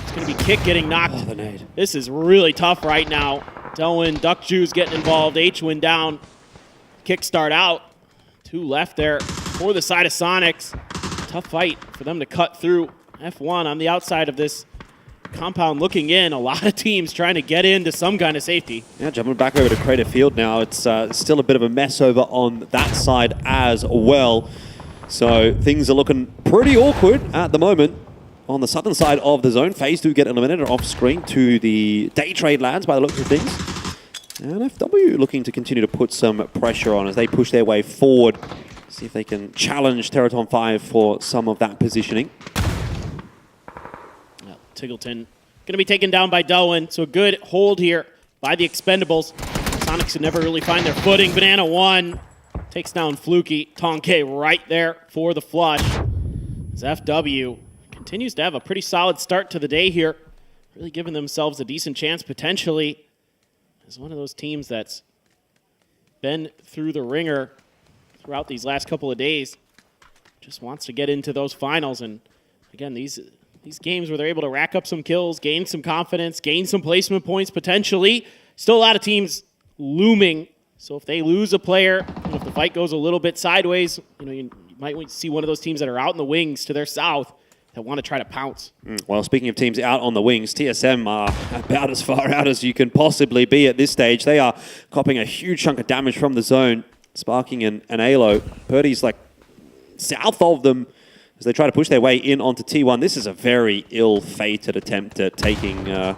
It's going to be Kick getting knocked. Oh, the nade. This is really tough right now. Delwyn, Duckjuice getting involved. H-Win down. Kickstart out. 2 left there for the side of Sonics. Tough fight for them to cut through. F1 on the outside of this compound looking in. A lot of teams trying to get into some kind of safety. Yeah, jumping back over to Crater Field now. It's still a bit of a mess over on that side as well. So things are looking pretty awkward at the moment. On the southern side of the zone, FaZe do get eliminated off screen to the Day Trade lads by the looks of things. And FW looking to continue to put some pressure on as they push their way forward. See if they can challenge Teraton 5 for some of that positioning. Well, Tiggleton going to be taken down by Delwyn, so a good hold here by the Expendables. Sonics could never really find their footing. Banana 1 takes down Fluky. Tonke right there for the flush. As FW continues to have a pretty solid start to the day here, really giving themselves a decent chance potentially as one of those teams that's been through the ringer throughout these last couple of days. Just wants to get into those finals. And again, these games where they're able to rack up some kills, gain some confidence, gain some placement points potentially. Still a lot of teams looming. So if they lose a player, if the fight goes a little bit sideways, you might see one of those teams that are out in the wings to their south that want to try to pounce. Well, speaking of teams out on the wings, TSM are about as far out as you can possibly be at this stage. They are copping a huge chunk of damage from the zone, Sparking and Alo. Purdy's like south of them as they try to push their way in onto T1. This is a very ill-fated attempt at taking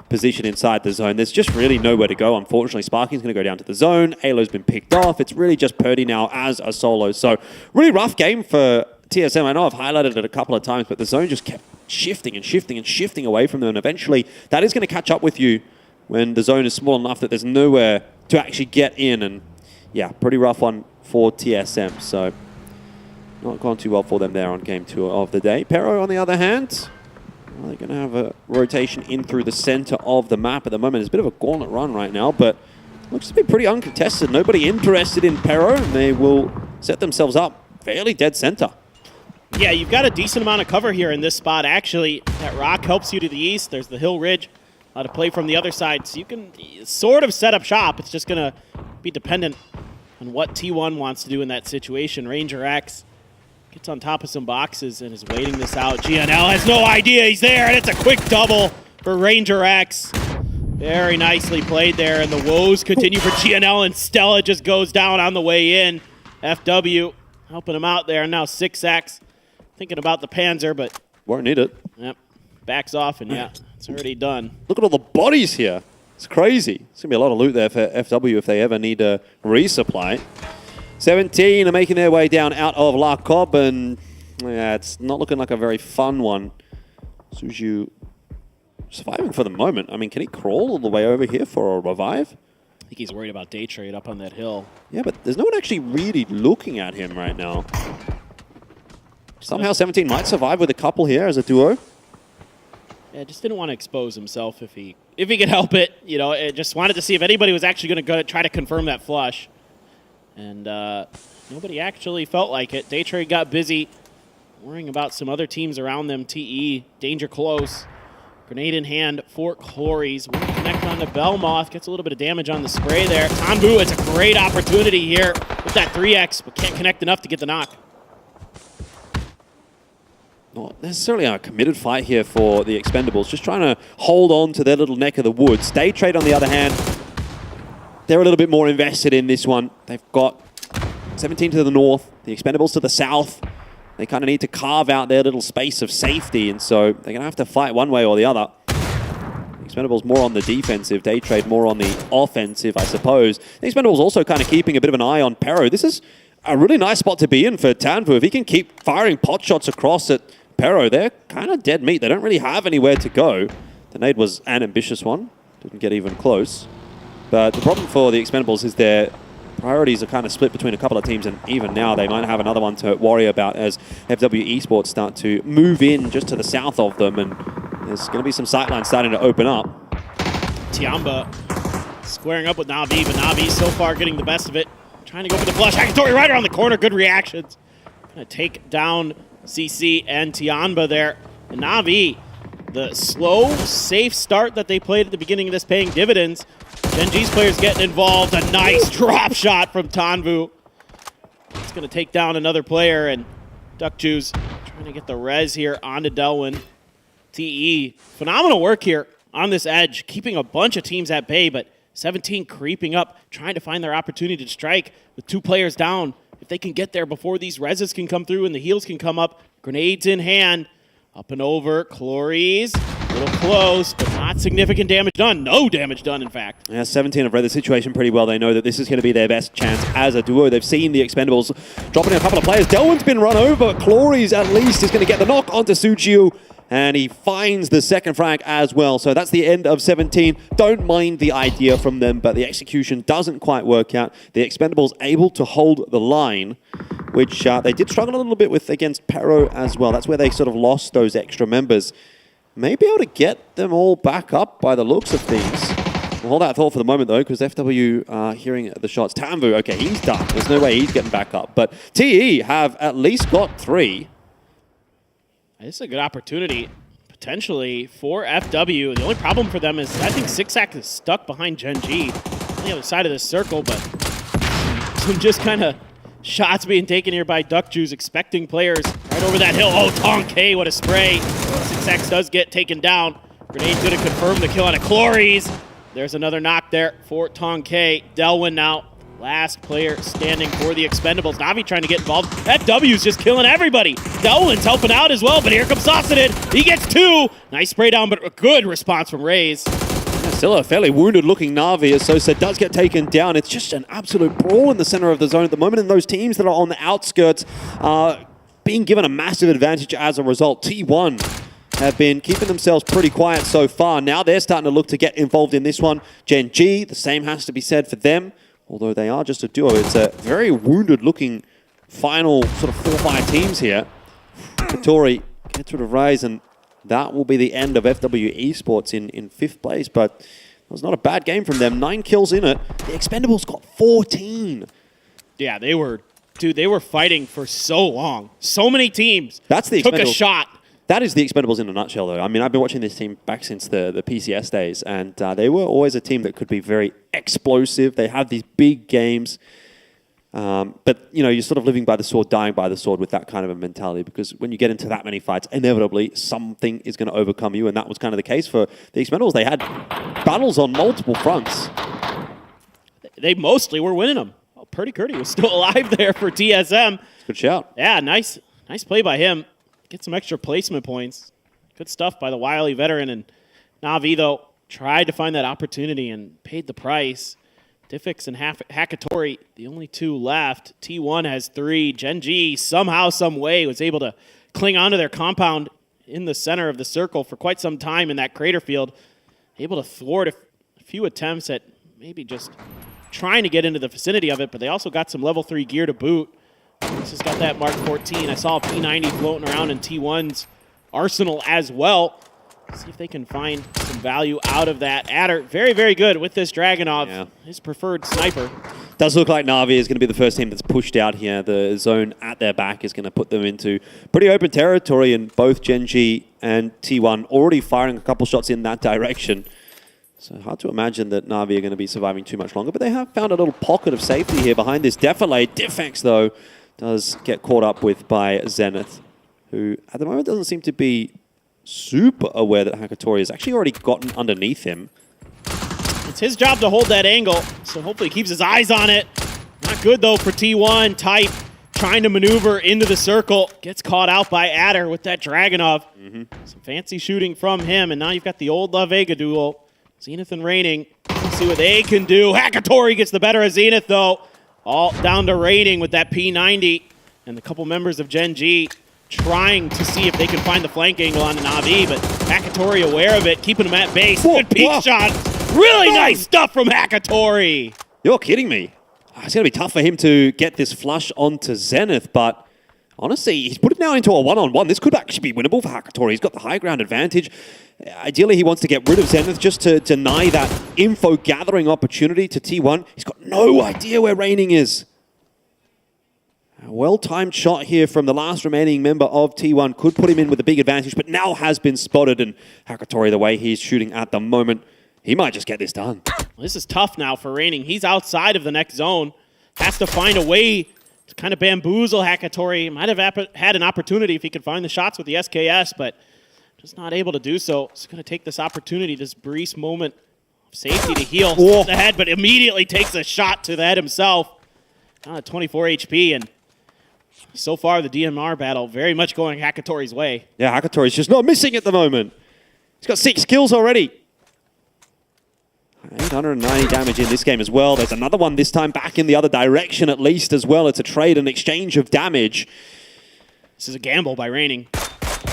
position inside the zone. There's just really nowhere to go, unfortunately. Sparking's going to go down to the zone. Alo's been picked off. It's really just Purdy now as a solo. So really rough game for TSM. I know I've highlighted it a couple of times, but the zone just kept shifting and shifting and shifting away from them. And eventually, that is going to catch up with you when the zone is small enough that there's nowhere to actually get in. And yeah, pretty rough one for TSM. So not gone too well for them there on game 2 of the day. Pero, on the other hand, well, they're going to have a rotation in through the center of the map at the moment. It's a bit of a gauntlet run right now, but looks to be pretty uncontested. Nobody interested in Pero, and they will set themselves up fairly dead center. Yeah, you've got a decent amount of cover here in this spot, actually. That rock helps you to the east. There's the hill ridge. A lot of play from the other side, so you can sort of set up shop. It's just going to be dependent on what T1 wants to do in that situation. Ranger X gets on top of some boxes and is waiting this out. GNL has no idea he's there, and it's a quick double for Ranger X. Very nicely played there, and the woes continue for GNL, and Stella just goes down on the way in. FW helping him out there. Now 6X thinking about the Panzer, but won't need it. Yep, backs off, and yeah, it's already done. Look at all the bodies here. It's crazy. It's going to be a lot of loot there for FW if they ever need a resupply. 17 are making their way down out of La Cobb, and yeah, it's not looking like a very fun one. Suju surviving for the moment. I mean, can he crawl all the way over here for a revive? I think he's worried about day trade up on that hill. Yeah, but there's no one actually really looking at him right now. Somehow 17 might survive with a couple here as a duo. Yeah, just didn't want to expose himself if he could help it. You know, it just wanted to see if anybody was actually going to go try to confirm that flush. And nobody actually felt like it. Day trade got busy worrying about some other teams around them. TE, danger close. Grenade in hand for Clories. Will connect on to Belmoth. Gets a little bit of damage on the spray there. Tanbu, it's a great opportunity here with that 3X, but can't connect enough to get the knock. Not necessarily a committed fight here for the Expendables. Just trying to hold on to their little neck of the woods. Day Trade, on the other hand, they're a little bit more invested in this one. They've got 17 to the north, the Expendables to the south. They kind of need to carve out their little space of safety, and so they're going to have to fight one way or the other. The Expendables more on the defensive, Day Trade more on the offensive, I suppose. The Expendables also kind of keeping a bit of an eye on Pero. This is a really nice spot to be in for Tanvu. If he can keep firing pot shots across at Pero, they're kind of dead meat. They don't really have anywhere to go. The nade was an ambitious one. Didn't get even close. But the problem for the Expendables is they're priorities are kind of split between a couple of teams, and even now they might have another one to worry about as FW Esports start to move in just to the south of them, and there's going to be some sightlines starting to open up. Tiamba squaring up with Na'Vi, but Na'Vi so far getting the best of it. Trying to go for the flush. Hakatori right around the corner. Good reactions. Going to take down CC and Tiamba there. And Na'Vi, the slow, safe start that they played at the beginning of this paying dividends. Gen G's players getting involved. A nice drop shot from Tanvu. It's going to take down another player, and Duck Juice trying to get the res here onto Delwyn. TE, phenomenal work here on this edge, keeping a bunch of teams at bay, but 17 creeping up, trying to find their opportunity to strike with 2 players down. If they can get there before these reses can come through and the heals can come up, grenades in hand, up and over, Clories, a little close, but not significant damage done. No damage done, in fact. Yeah, 17 have read the situation pretty well. They know that this is going to be their best chance as a duo. They've seen the Expendables dropping a couple of players. Delwyn's been run over. Clories, at least, is going to get the knock onto Suchiu, and he finds the second frag as well. So that's the end of 17. Don't mind the idea from them, but the execution doesn't quite work out. The Expendables able to hold the line, which they did struggle a little bit with against Pero as well. That's where they sort of lost those extra members. May be able to get them all back up by the looks of things. We'll hold that thought for the moment, though, because FW are hearing the shots. Tanvu, okay, he's done. There's no way he's getting back up. But TE have at least got 3. This is a good opportunity, potentially, for FW. The only problem for them is I think Sixac is stuck behind Gen G on the other side of the circle, but some just kind of shots being taken here by Duck Juice, expecting players right over that hill. Oh, Tong K, what a spray. Sixac does get taken down. Grenade's going to confirm the kill on a Clories. There's another knock there for Tong K. Delwyn now, last player standing for the Expendables. Na'Vi trying to get involved. FW's just killing everybody. Delwyn's helping out as well, but here comes Saucidid. He gets 2. Nice spray down, but a good response from Raze. Yeah, still a fairly wounded-looking Na'Vi as Sosa does get taken down. It's just an absolute brawl in the center of the zone at the moment, and those teams that are on the outskirts are being given a massive advantage as a result. T1 have been keeping themselves pretty quiet so far. Now they're starting to look to get involved in this one. Gen G, the same has to be said for them. Although they are just a duo, it's a very wounded-looking final sort of 4-5 teams here. Hakatori gets rid of Rise, and that will be the end of FW Esports in 5th place. But it was not a bad game from them. 9 kills in it. The Expendables got 14. Yeah, they were fighting for so long. So many teams took a shot. That is the Expendables in a nutshell, though. I mean, I've been watching this team back since the PCS days, and they were always a team that could be very explosive. They have these big games, but you know, you're sort of living by the sword, dying by the sword with that kind of a mentality, because when you get into that many fights, inevitably something is going to overcome you, and that was kind of the case for the Expendables. They had battles on multiple fronts. They mostly were winning them. Oh, Purdy Curdy was still alive there for TSM. Good shout. Yeah, nice play by him. Get some extra placement points. Good stuff by the wily veteran. And Na'Vi, though, tried to find that opportunity and paid the price. Diffix and Hakatori, the only 2 left. T1 has 3. Gen G, somehow, some way, was able to cling onto their compound in the center of the circle for quite some time in that crater field. Able to thwart a few attempts at maybe just trying to get into the vicinity of it, but they also got some level 3 gear to boot. This has got that Mark 14. I saw a P90 floating around in T1's arsenal as well. See if they can find some value out of that. Adder, very, very good with this Dragunov, his preferred sniper. Does look like Na'Vi is going to be the first team that's pushed out here. The zone at their back is going to put them into pretty open territory, and both Gen G and T1 already firing a couple shots in that direction. So hard to imagine that Na'Vi are going to be surviving too much longer, but they have found a little pocket of safety here behind this defilade. Diffex, though, does get caught up with by Zenith, who at the moment doesn't seem to be super aware that Hakatori has actually already gotten underneath him. It's his job to hold that angle, so hopefully he keeps his eyes on it. Not good, though, for T1. Type trying to maneuver into the circle. Gets caught out by Adder with that Dragunov. Some fancy shooting from him, and now you've got the old La Vega duel. Zenith and Raining. Let's see what they can do. Hakatori gets the better of Zenith, though. All down to Raining with that P90. And the couple members of Gen G trying to see if they can find the flank angle on the Na'Vi, but Hakatori aware of it, keeping him at base. Good peek shot. Really nice stuff from Hakatori. You're kidding me. It's going to be tough for him to get this flush onto Zenith, but honestly, he's put it now into a one-on-one. This could actually be winnable for Hakatori. He's got the high ground advantage. Ideally, he wants to get rid of Zenith just to deny that info gathering opportunity to T1. He's got no idea where Raining is. A well-timed shot here from the last remaining member of T1 could put him in with a big advantage, but now has been spotted, and Hakatori, the way he's shooting at the moment, he might just get this done. This is tough now for Raining. He's outside of the next zone. Has to find a way to kind of bamboozle Hakatori. Might have had an opportunity if he could find the shots with the SKS, but just not able to do so. He's going to take this opportunity, this brief moment of safety to heal the head, but immediately takes a shot to the head himself. Down at 24 HP, and so far the DMR battle very much going Hakatori's way. Yeah, Hakatori's just not missing at the moment. He's got 6 kills already. 890 damage in this game as well. There's another one this time back in the other direction at least as well. It's a trade and exchange of damage. This is a gamble by Raining.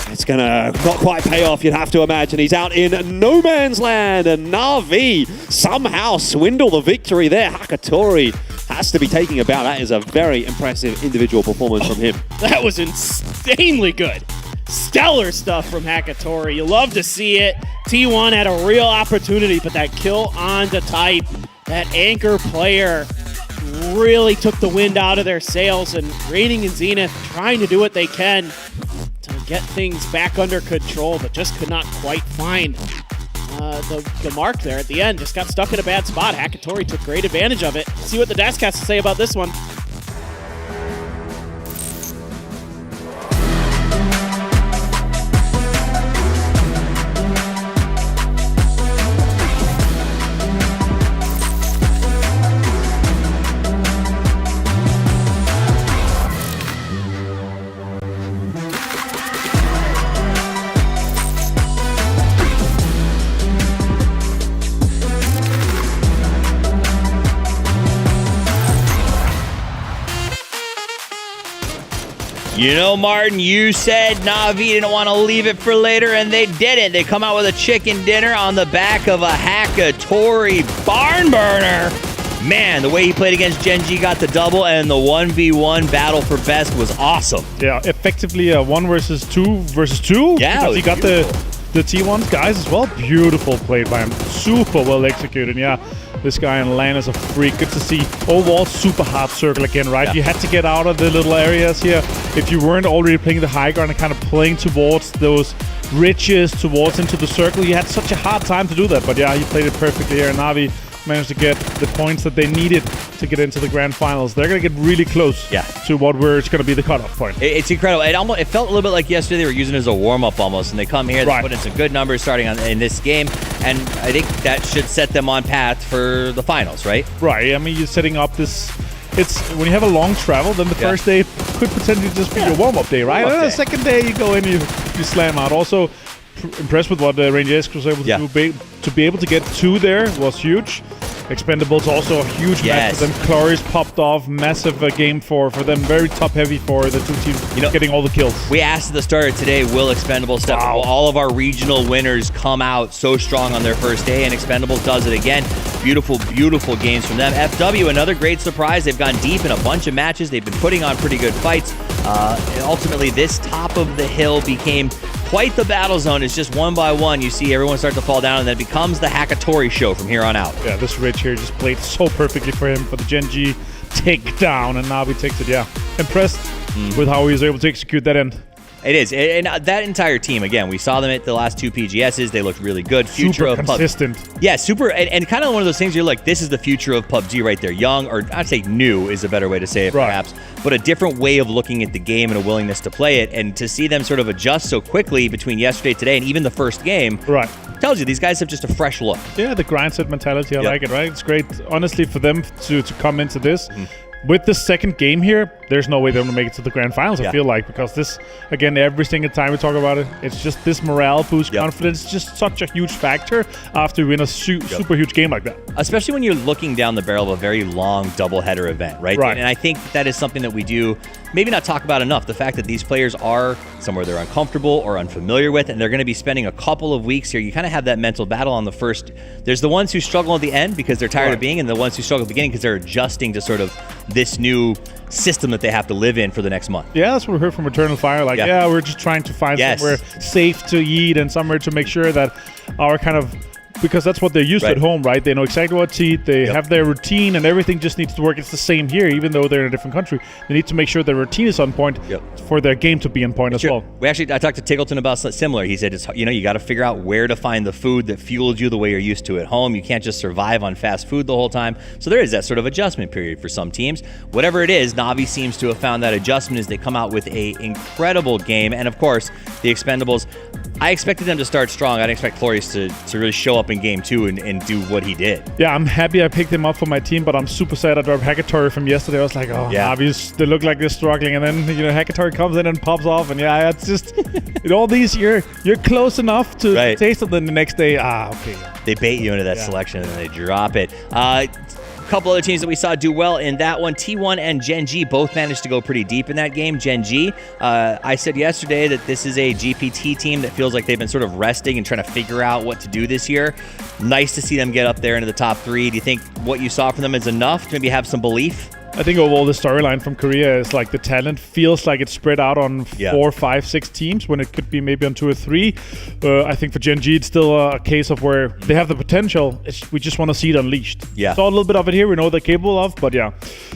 It's going to not quite pay off, you'd have to imagine. He's out in no man's land, and Na'Vi somehow swindle the victory there. Hakatori has to be taking a bow. That is a very impressive individual performance from him. That was insanely good. Stellar stuff from Hakatori. You love to see it. T1 had a real opportunity, but that kill onto Type, that anchor player, really took the wind out of their sails, and Raining and Zenith trying to do what they can to get things back under control, but just could not quite find the mark there at the end. Just got stuck in a bad spot. Hakatori took great advantage of it. Let's see what the desk has to say about this one. You know, Martin, you said Na'Vi didn't want to leave it for later, and they didn't. They come out with a chicken dinner on the back of a Hakatori barn burner. Man, the way he played against Gen.G got the double, and the 1v1 battle for best was awesome. Yeah, effectively a 1 versus 2 versus 2. Yeah, because he got the T1 guys as well. Beautiful play by him. Super well executed. Yeah, this guy in lane is a freak. Good to see. Overall, super hard circle again, right? Yeah. You had to get out of the little areas here. If you weren't already playing the high ground and kind of playing towards those ridges, towards into the circle, you had such a hard time to do that. But yeah, he played it perfectly here. Na'Vi managed to get the points that they needed to get into the grand finals. They're going to get really close to what it's going to be the cutoff point. It's incredible. It felt a little bit like yesterday they were using it as a warm-up almost, and they come here, they put in some good numbers starting in this game, and I think that should set them on path for the finals, right? Right. I mean, you're setting up this... It's when you have a long travel, then the first day could potentially just be your warm-up day, right? And the second day you go in, you slam out. Also, impressed with what Rangers was able to do. To be able to get 2 there was huge. Expendables also a huge match for them. Cloris popped off, massive game for them. Very top heavy for the 2 teams, getting all the kills. We asked at the start of today, will Expendables step up? Well, all of our regional winners come out so strong on their first day, and Expendables does it again. Beautiful, beautiful games from them. FW, another great surprise. They've gone deep in a bunch of matches. They've been putting on pretty good fights. And ultimately, this top of the hill became quite the battle zone. It's just one by one. You see everyone start to fall down, and then it becomes the Hakatori show from here on out. Yeah, this ridge here just played so perfectly for him for the Gen.G takedown, and Na'Vi takes it. Yeah, impressed with how he was able to execute that end. It is, and that entire team, again, we saw them at the last 2 PGSs. They looked really good. Future super of consistent. Yeah, super, and kind of one of those things you're like, this is the future of PUBG right there. Young, or I'd say new is a better way to say it, perhaps, but a different way of looking at the game and a willingness to play it, and to see them sort of adjust so quickly between yesterday, today, and even the first game. Right. Tells you these guys have just a fresh look. Yeah, the grind set mentality, I like it, right? It's great, honestly, for them to come into this. With the second game here, there's no way they're going to make it to the grand finals, I feel like, because this, again, every single time we talk about it, it's just this morale boost, confidence, just such a huge factor after you win a super huge game like that. Especially when you're looking down the barrel of a very long doubleheader event, right? And I think that is something that we do maybe not talk about enough. The fact that these players are somewhere they're uncomfortable or unfamiliar with, and they're going to be spending a couple of weeks here. You kind of have that mental battle on the first. There's the ones who struggle at the end because they're tired of being, and the ones who struggle at the beginning because they're adjusting to sort of this new system that they have to live in for the next month. Yeah, that's what we heard from Eternal Fire. Like, yeah we're just trying to find somewhere safe to eat and somewhere to make sure that our kind of, because that's what they're used to at home, right? They know exactly what to eat. They have their routine, and everything just needs to work. It's the same here, even though they're in a different country. They need to make sure their routine is on point for their game to be on point as well. I talked to Tiggleton about something similar. He said, you got to figure out where to find the food that fuels you the way you're used to at home. You can't just survive on fast food the whole time. So there is that sort of adjustment period for some teams. Whatever it is, Na'Vi seems to have found that adjustment as they come out with a incredible game. And of course, the Expendables, I expected them to start strong. I didn't expect Flores to really show up in game 2 and do what he did. Yeah, I'm happy I picked him up for my team, but I'm super sad I dropped Hackatory from yesterday. I was like, Na'Vis, they look like they're struggling, and then Hackatory comes in and pops off, and it's just all these you're close enough to taste it, then the next day, okay. They bait you into that selection and then they drop it. A couple other teams that we saw do well in that one. T1 and Gen G both managed to go pretty deep in that game. Gen G, I said yesterday that this is a GPT team that feels like they've been sort of resting and trying to figure out what to do this year. Nice to see them get up there into the top 3. Do you think what you saw from them is enough to maybe have some belief? I think overall the storyline from Korea is like the talent feels like it's spread out on 4, 5, 6 teams when it could be maybe on 2 or 3. I think for Gen G it's still a case of where they have the potential. We just want to see it unleashed. Saw a little bit of it here. We know they're capable of, but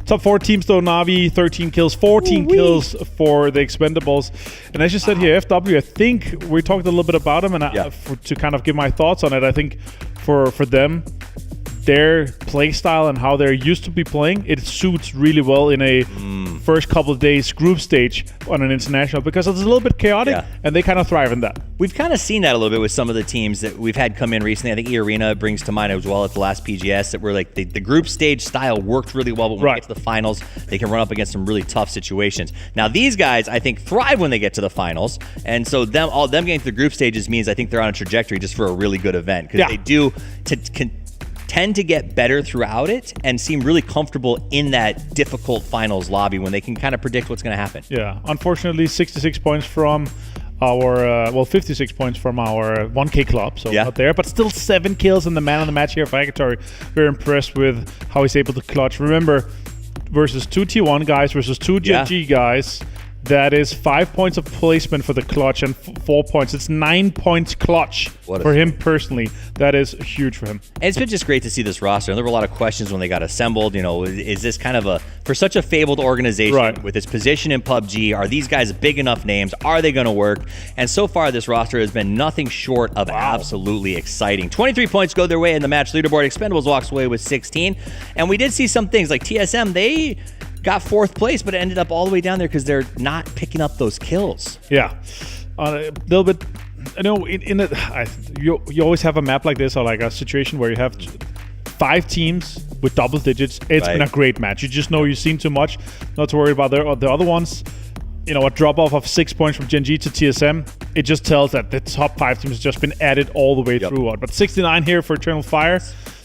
top 4 teams though. Na'Vi 13 kills, 14 kills for the Expendables. And as you said here, FW, I think we talked a little bit about them, and to kind of give my thoughts on it, I think for them, their play style and how they're used to be playing, it suits really well in a first couple of days group stage on an international, because it's a little bit chaotic and they kind of thrive in that. We've kind of seen that a little bit with some of the teams that we've had come in recently. I think E-Arena brings to mind as well at the last PGS that were like the group stage style worked really well, but when they get to the finals, they can run up against some really tough situations. Now these guys, I think, thrive when they get to the finals, and so all them getting to the group stages means I think they're on a trajectory just for a really good event, because they do tend to get better throughout it and seem really comfortable in that difficult finals lobby when they can kind of predict what's going to happen. Yeah, unfortunately 66 points from our 56 points from our 1K club, so not there, but still 7 kills in the man of the match here for Hackatory. Very impressed with how he's able to clutch. Remember, versus 2 T1 guys versus 2 GG guys, that is 5 points of placement for the clutch and 4 points. It's 9 points clutch for him personally. That is huge for him. And it's been just great to see this roster. And there were a lot of questions when they got assembled. Is this kind of for such a fabled organization with its position in PUBG, are these guys big enough names? Are they going to work? And so far, this roster has been nothing short of absolutely exciting. 23 points go their way in the match leaderboard. Expendables walks away with 16. And we did see some things like TSM, they got 4th place, but it ended up all the way down there because they're not picking up those kills. Yeah, a little bit. I know you always have a map like this, or like a situation where you have 5 teams with double digits. It's been a great match. You just know you've seen too much. Not to worry about the other ones. A drop off of 6 points from Gen G to TSM. It just tells that the top 5 teams has just been added all the way through. But 69 here for Eternal Fire.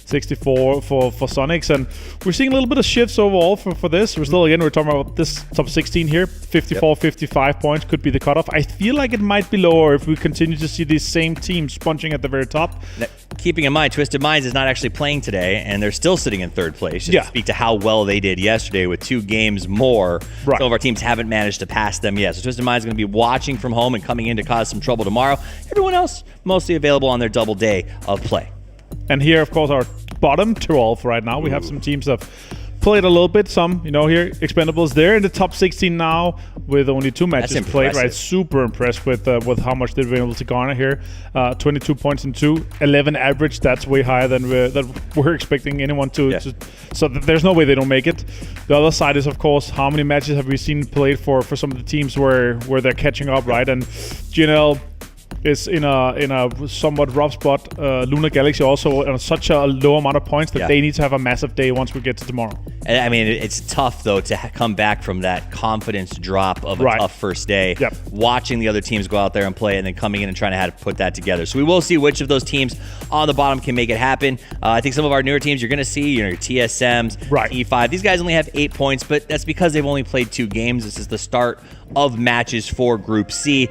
64 for Sonics, and we're seeing a little bit of shifts overall for this. We're talking about this top 16 here. 54, 55 points could be the cutoff. I feel like it might be lower if we continue to see these same teams punching at the very top. Now, keeping in mind, Twisted Minds is not actually playing today, and they're still sitting in 3rd place. Just to speak to how well they did yesterday with 2 games more. Some of our teams haven't managed to pass them yet. So Twisted Minds is going to be watching from home and coming in to cause some trouble tomorrow. Everyone else mostly available on their double day of play. And here, of course, our bottom 12 right now. We have some teams that have played a little bit. Some, here, Expendables. They're in the top 16 now with only 2 matches played. Right, super impressed with how much they've been able to garner here. 22 points in 2, 11 average. That's way higher than we're expecting anyone to. So there's no way they don't make it. The other side is, of course, how many matches have we seen played for some of the teams where they're catching up, right? And GNL, is in a somewhat rough spot. Lunar Galaxy also on such a low amount of points that they need to have a massive day once we get to tomorrow. And I mean, it's tough though to come back from that confidence drop of a tough first day. Watching the other teams go out there and play, and then coming in and trying to put that together. So we will see which of those teams on the bottom can make it happen. I think some of our newer teams you're going to see, your TSMs, E5. These guys only have 8 points, but that's because they've only played 2 games. This is the start of matches for Group C,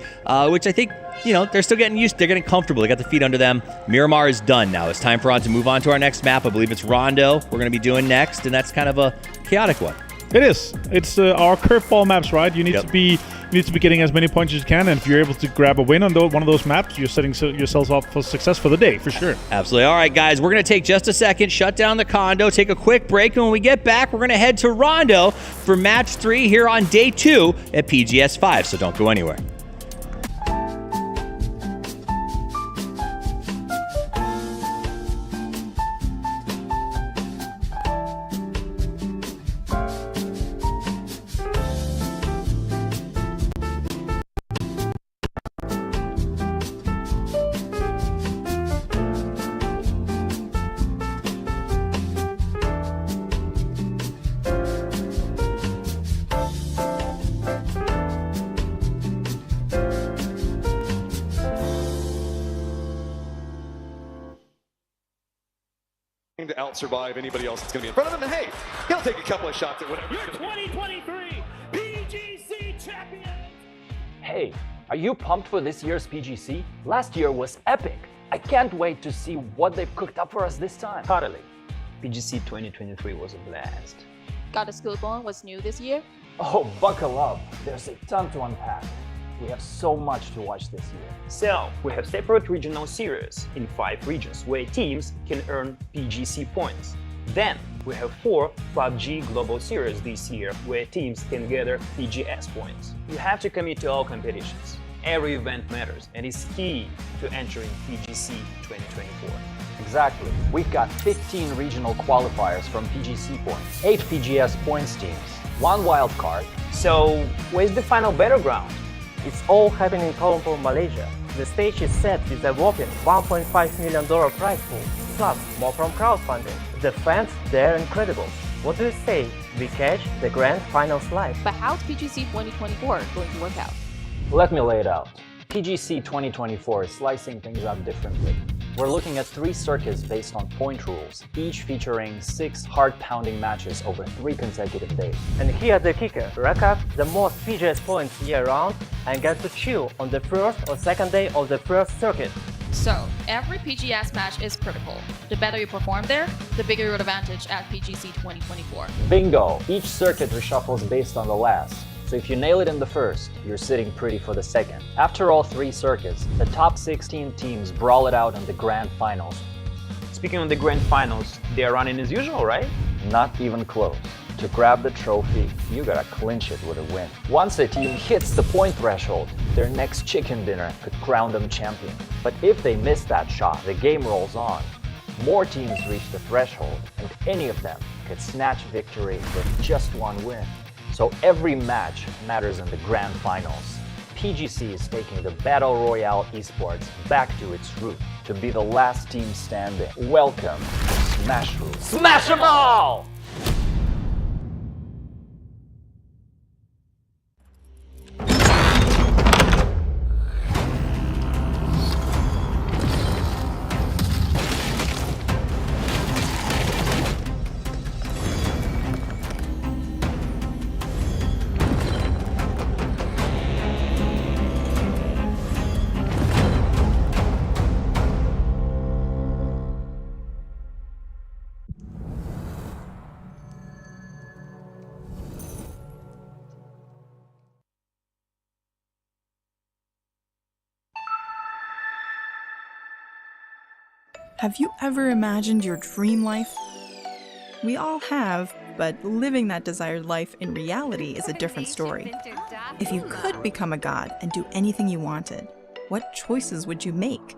which I think, they're still getting used. They're getting comfortable. They got the feet under them. Miramar is done now. It's time for On to move on to our next map. I believe it's Rondo we're going to be doing next, and that's kind of a chaotic one. It is. It's our curveball maps, right? You need to be getting as many points as you can, and if you're able to grab a win on one of those maps, you're setting yourselves up for success for the day, for sure. Absolutely. All right, guys, we're going to take just a second, shut down the condo, take a quick break, and when we get back, we're going to head to Rondo for Match 3 here on Day 2 at PGS 5, so don't go anywhere. To out-survive anybody else that's going to be in front of him, and hey, he'll take a couple of shots at whatever. Your 2023 PGC champion! Hey, are you pumped for this year's PGC? Last year was epic. I can't wait to see what they've cooked up for us this time. Totally. PGC 2023 was a blast. Got a scoop on what's new this year? Oh, buckle up. There's a ton to unpack. We have so much to watch this year. So, we have separate regional series in 5 regions where teams can earn PGC points. Then, we have 4 PUBG Global Series this year where teams can gather PGS points. You have to commit to all competitions. Every event matters and is key to entering PGC 2024. Exactly. We've got 15 regional qualifiers from PGC points, 8 PGS points teams, 1 wild card. So, where's the final battleground? It's all happening in Kuala Lumpur, Malaysia. The stage is set with a whopping $1.5 million prize pool, plus more from crowdfunding. The fans, they're incredible. What do you say? We catch the grand finals live. But how's PGC 2024 going to work out? Let me lay it out. PGC 2024 is slicing things up differently. We're looking at 3 circuits based on point rules, each featuring 6 heart-pounding matches over 3 consecutive days. And here's the kicker. Rack up the most PGS points year-round and get to chill on the first or second day of the first circuit. So, every PGS match is critical. The better you perform there, the bigger your advantage at PGC 2024. Bingo! Each circuit reshuffles based on the last. So if you nail it in the first, you're sitting pretty for the second. After all 3 circuits, the top 16 teams brawl it out in the grand finals. Speaking of the grand finals, they're running as usual, right? Not even close. To grab the trophy, you gotta clinch it with a win. Once a team hits the point threshold, their next chicken dinner could crown them champion. But if they miss that shot, the game rolls on. More teams reach the threshold, and any of them could snatch victory with just 1 win. So every match matters in the grand finals. PGC is taking the Battle Royale esports back to its root to be the last team standing. Welcome to Smash Room. Smash 'em all! Have you ever imagined your dream life? We all have, but living that desired life in reality is a different story. If you could become a god and do anything you wanted, what choices would you make?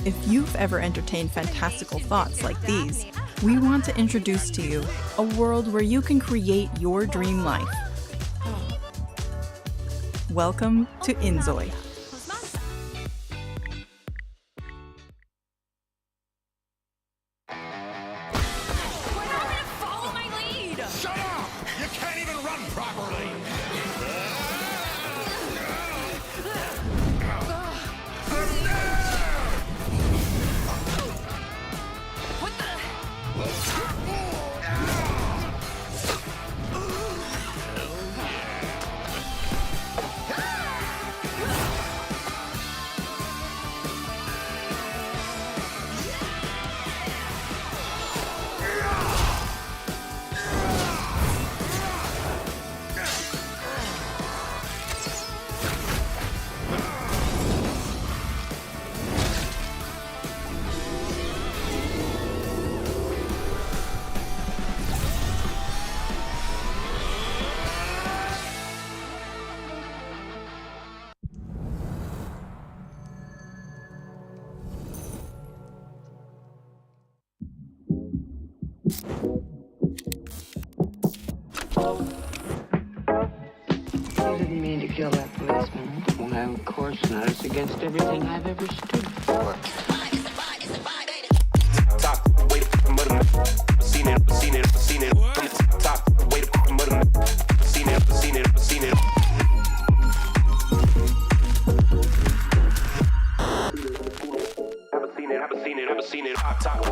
If you've ever entertained fantastical thoughts like these, we want to introduce to you a world where you can create your dream life. Welcome to Inzoi. Shut up! You can't even run properly! I didn't mean to kill that policeman. Why, of course not. It's against everything I've ever stood for. Top, way to fucking mother. Seen it, seen it, seen it. From the top, way to fucking mother. Seen it, seen it, seen it. Ever seen it, ever seen it, ever seen it. Top.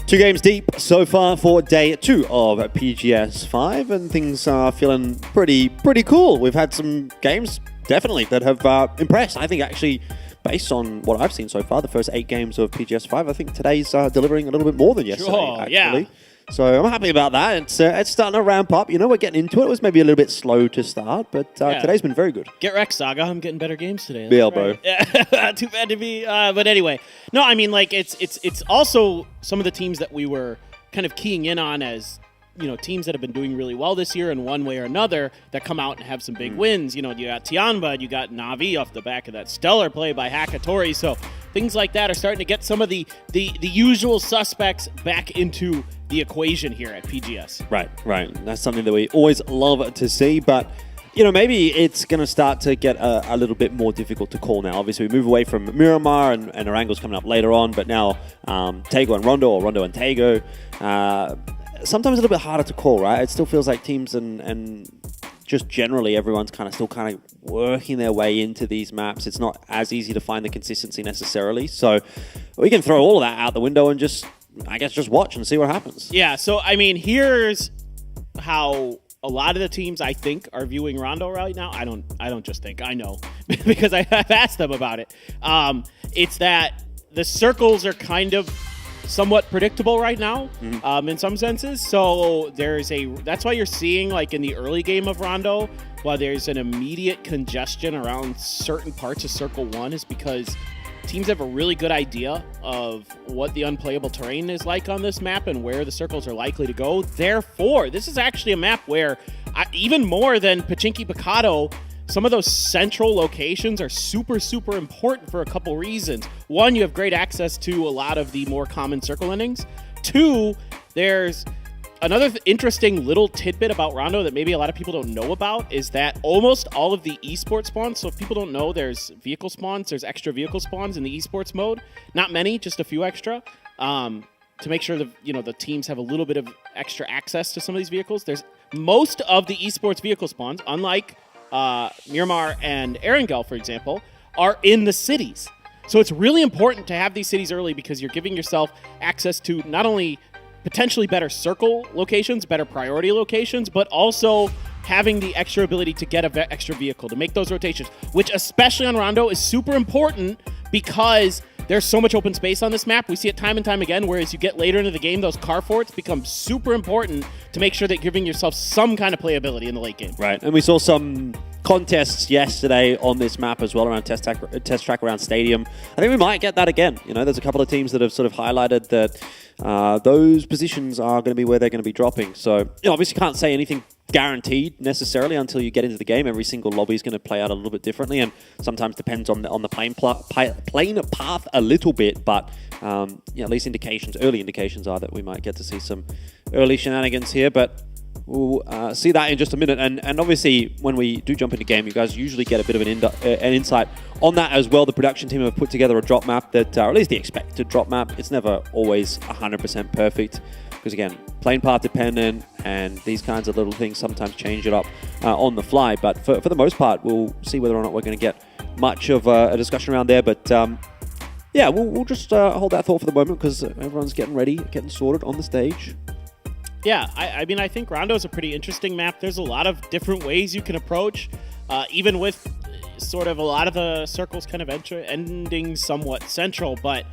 Two games deep so far for day 2 of PGS 5, and things are feeling pretty cool. We've had some games, definitely, that have impressed. I think actually, based on what I've seen so far, the first 8 games of PGS 5, I think today's delivering a little bit more than yesterday, actually. Yeah. So I'm happy about that. It's starting to ramp up. You know, we're getting into it. It was maybe a little bit slow to start, but today's been very good. Get wrecked, Saga. I'm getting better games today. Elbow. Yeah, too bad to be. But anyway, no, I mean, like it's also some of the teams that we were kind of keying in on as, you know, teams that have been doing really well this year in one way or another that come out and have some big wins. You know, you got Tianba, you got Na'Vi off the back of that stellar play by Hakatori. So things like that are starting to get some of the usual suspects back into the equation here at PGS. Right. That's something that we always love to see, but you know, maybe it's going to start to get a little bit more difficult to call now. Obviously, we move away from Miramar, and Orangle's coming up later on, but now Taego and Rondo, or Rondo and Taego, sometimes a little bit harder to call, right? It still feels like teams and just generally everyone's still working their way into these maps. It's not as easy to find the consistency necessarily. So we can throw all of that out the window and just watch and see what happens. Yeah, so I mean, here's how a lot of the teams I think are viewing Rondo right now. I don't just think, I know because I've asked them about it. It's that the circles are kind of somewhat predictable right now, in some senses. So that's why you're seeing, like in the early game of Rondo, while there's an immediate congestion around certain parts of Circle 1, is because teams have a really good idea of what the unplayable terrain is like on this map and where the circles are likely to go. Therefore, this is actually a map where, even more than Pachinki Picado, some of those central locations are super, super important for a couple reasons. One, you have great access to a lot of the more common circle endings. Two, there's another interesting little tidbit about Rondo that maybe a lot of people don't know about is that almost all of the esports spawns, so if people don't know, there's vehicle spawns, there's extra vehicle spawns in the esports mode. Not many, just a few extra, to make sure the teams have a little bit of extra access to some of these vehicles. There's most of the esports vehicle spawns, unlike Miramar and Erangel, for example, are in the cities. So it's really important to have these cities early because you're giving yourself access to not only potentially better circle locations, better priority locations, but also having the extra ability to get an extra vehicle, to make those rotations, which especially on Rondo is super important because there's so much open space on this map. We see it time and time again, whereas you get later into the game, those car forts become super important to make sure that you're giving yourself some kind of playability in the late game. Right, and we saw some contests yesterday on this map as well around test track around Stadium. I think we might get that again. You know, there's a couple of teams that have sort of highlighted that those positions are going to be where they're going to be dropping. So, you know, obviously can't say anything guaranteed necessarily until you get into the game. Every single lobby is going to play out a little bit differently, and sometimes depends on the plane path a little bit. But you know, at least early indications are that we might get to see some early shenanigans here. But we'll see that in just a minute. And obviously, when we do jump into game, you guys usually get a bit of an insight on that as well. The production team have put together a drop map that, or at least the expected drop map. It's never always 100% perfect because, again, plane path dependent, and these kinds of little things sometimes change it up on the fly. But for the most part, we'll see whether or not we're going to get much of a discussion around there. But yeah, we'll just hold that thought for the moment because everyone's getting ready, getting sorted on the stage. Yeah, I mean, I think Rondo is a pretty interesting map. There's a lot of different ways you can approach, even with sort of a lot of the circles kind of ending somewhat central. But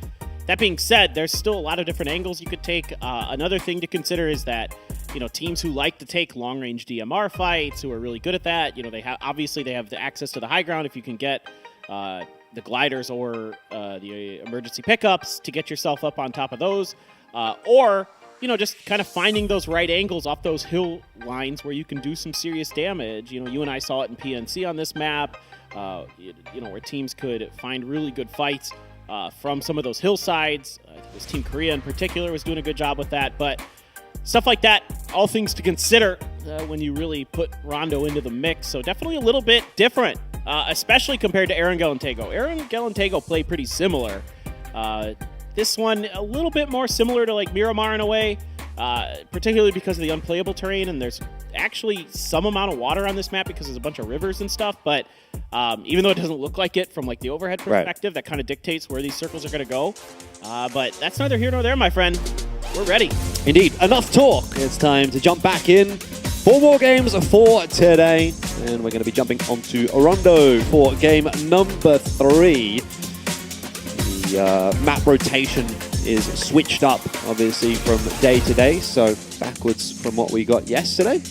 that being said, there's still a lot of different angles you could take. Another thing to consider is that, you know, teams who like to take long-range DMR fights, who are really good at that, you know, obviously they have the access to the high ground if you can get the gliders or the emergency pickups to get yourself up on top of those, or you know, just kind of finding those right angles off those hill lines where you can do some serious damage. You know, you and I saw it in PNC on this map, you know, where teams could find really good fights from some of those hillsides. This Team Korea in particular was doing a good job with that. But stuff like that, all things to consider when you really put Rondo into the mix. So definitely a little bit different, especially compared to Aaron Galantego. Aaron Galantego played pretty similar. This one, a little bit more similar to like Miramar in a way, particularly because of the unplayable terrain, and there's actually some amount of water on this map because there's a bunch of rivers and stuff, but even though it doesn't look like it from like the overhead perspective, that kind of dictates where these circles are going to go. But that's neither here nor there, my friend. We're ready. Indeed. Enough talk. It's time to jump back in. 4 more games for today, and we're going to be jumping onto Rondo for game number 3. Map rotation is switched up, obviously, from day to day, so backwards from what we got yesterday.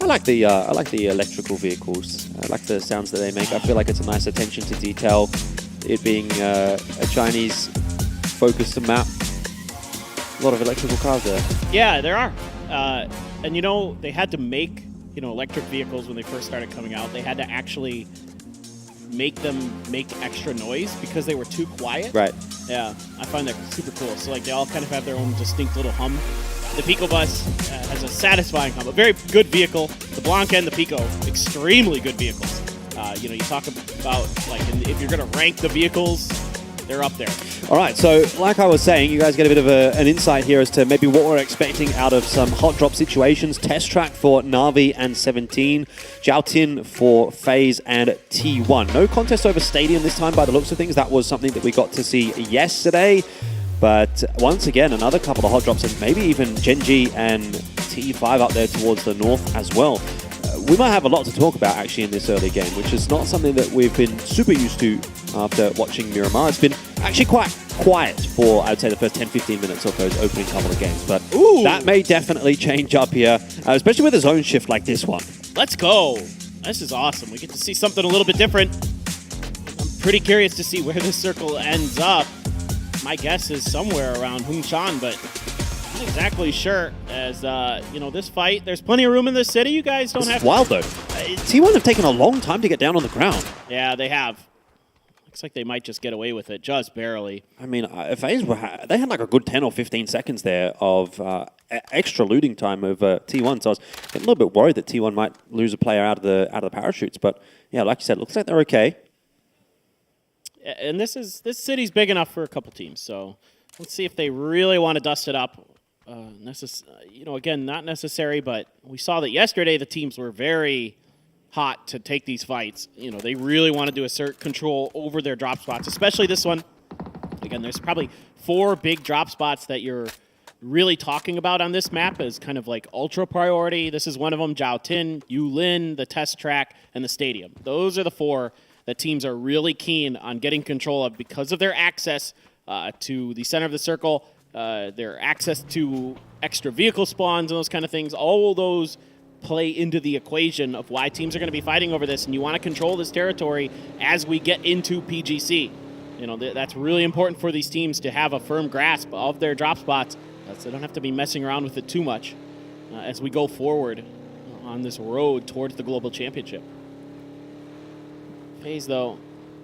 I like the electrical vehicles. I like the sounds that they make. I feel like it's a nice attention to detail. It being a Chinese-focused map, a lot of electrical cars there. Yeah, there are, and you know they had to make electric vehicles when they first started coming out. They had to actually make them make extra noise because they were too quiet. Right. Yeah, I find that super cool. So like they all kind of have their own distinct little hum. The Pico bus has a satisfying hum. A very good vehicle. The Blanca and the Pico, extremely good vehicles. You know, you talk about like if you're going to rank the vehicles, they're up there. All right, so like I was saying, you guys get a bit of an insight here as to maybe what we're expecting out of some hot drop situations. Test track for Na'Vi and 17, Jiaotin for FaZe and T1. No contest over Stadium this time by the looks of things. That was something that we got to see yesterday. But once again, another couple of hot drops, and maybe even Genji and T5 up there towards the north as well. We might have a lot to talk about actually in this early game, which is not something that we've been super used to after watching Miramar. It's been actually quite quiet for, I'd say, the first 10-15 minutes of those opening couple of games. But that may definitely change up here, especially with a zone shift like this one. Let's go. This is awesome. We get to see something a little bit different. I'm pretty curious to see where this circle ends up. My guess is somewhere around Hungshan, but not exactly sure. As you know, this fight, there's plenty of room in this city. You guys don't have. It's wild though. T1 have taken a long time to get down on the ground. Yeah, they have. Looks like they might just get away with it, just barely. I mean, FaZe they had like a good 10 or 15 seconds there of extra looting time over T1. So I was getting a little bit worried that T1 might lose a player out of the parachutes. But yeah, like you said, it looks like they're okay. And this city's big enough for a couple teams. So let's see if they really want to dust it up. You know, again, not necessary, but we saw that yesterday the teams were very hot to take these fights. You know, they really wanted to assert control over their drop spots, especially this one. Again, there's probably 4 big drop spots that you're really talking about on this map as kind of like ultra priority. This is one of them, Zhao Tin, Yulin, the test track, and the stadium. Those are the 4 that teams are really keen on getting control of because of their access to the center of the circle, their access to extra vehicle spawns and those kind of things. All those play into the equation of why teams are going to be fighting over this, and you want to control this territory as we get into PGC. You know, that's really important for these teams to have a firm grasp of their drop spots so they don't have to be messing around with it too much as we go forward on this road towards the Global Championship. FaZe, though.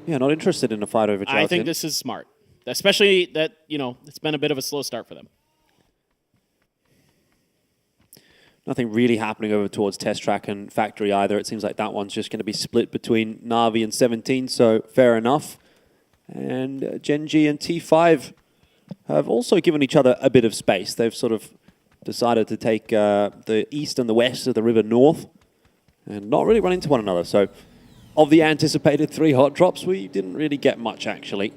Yeah, not interested in a fight over Zhao I think Tin. this is smart, especially that, you know, it's been a bit of a slow start for them. Nothing really happening over towards Test Track and Factory either. It seems like that one's just going to be split between Na'Vi and 17, so fair enough. And Gen G and T5 have also given each other a bit of space. They've sort of decided to take the east and the west of the river north and not really run into one another. So of the anticipated 3 hot drops, we didn't really get much, actually.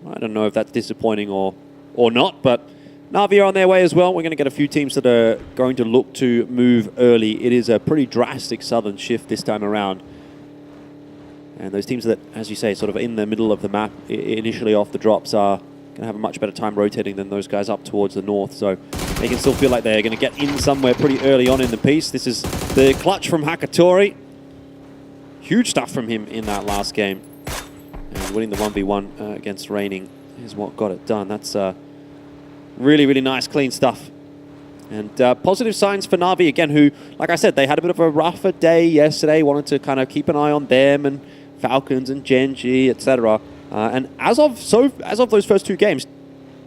I don't know if that's disappointing or not, but Na'Vi are on their way as well. We're going to get a few teams that are going to look to move early. It is a pretty drastic southern shift this time around. And those teams that, as you say, sort of in the middle of the map, initially off the drops, are going to have a much better time rotating than those guys up towards the north. So they can still feel like they're going to get in somewhere pretty early on in the piece. This is the clutch from Hakatori. Huge stuff from him in that last game. And winning the 1v1 against Raining is what got it done. That's really, really nice, clean stuff. And positive signs for Na'Vi again, who, like I said, they had a bit of a rougher day yesterday. Wanted to kind of keep an eye on them and Falcons and Gen G, etc. And as of those first 2 games,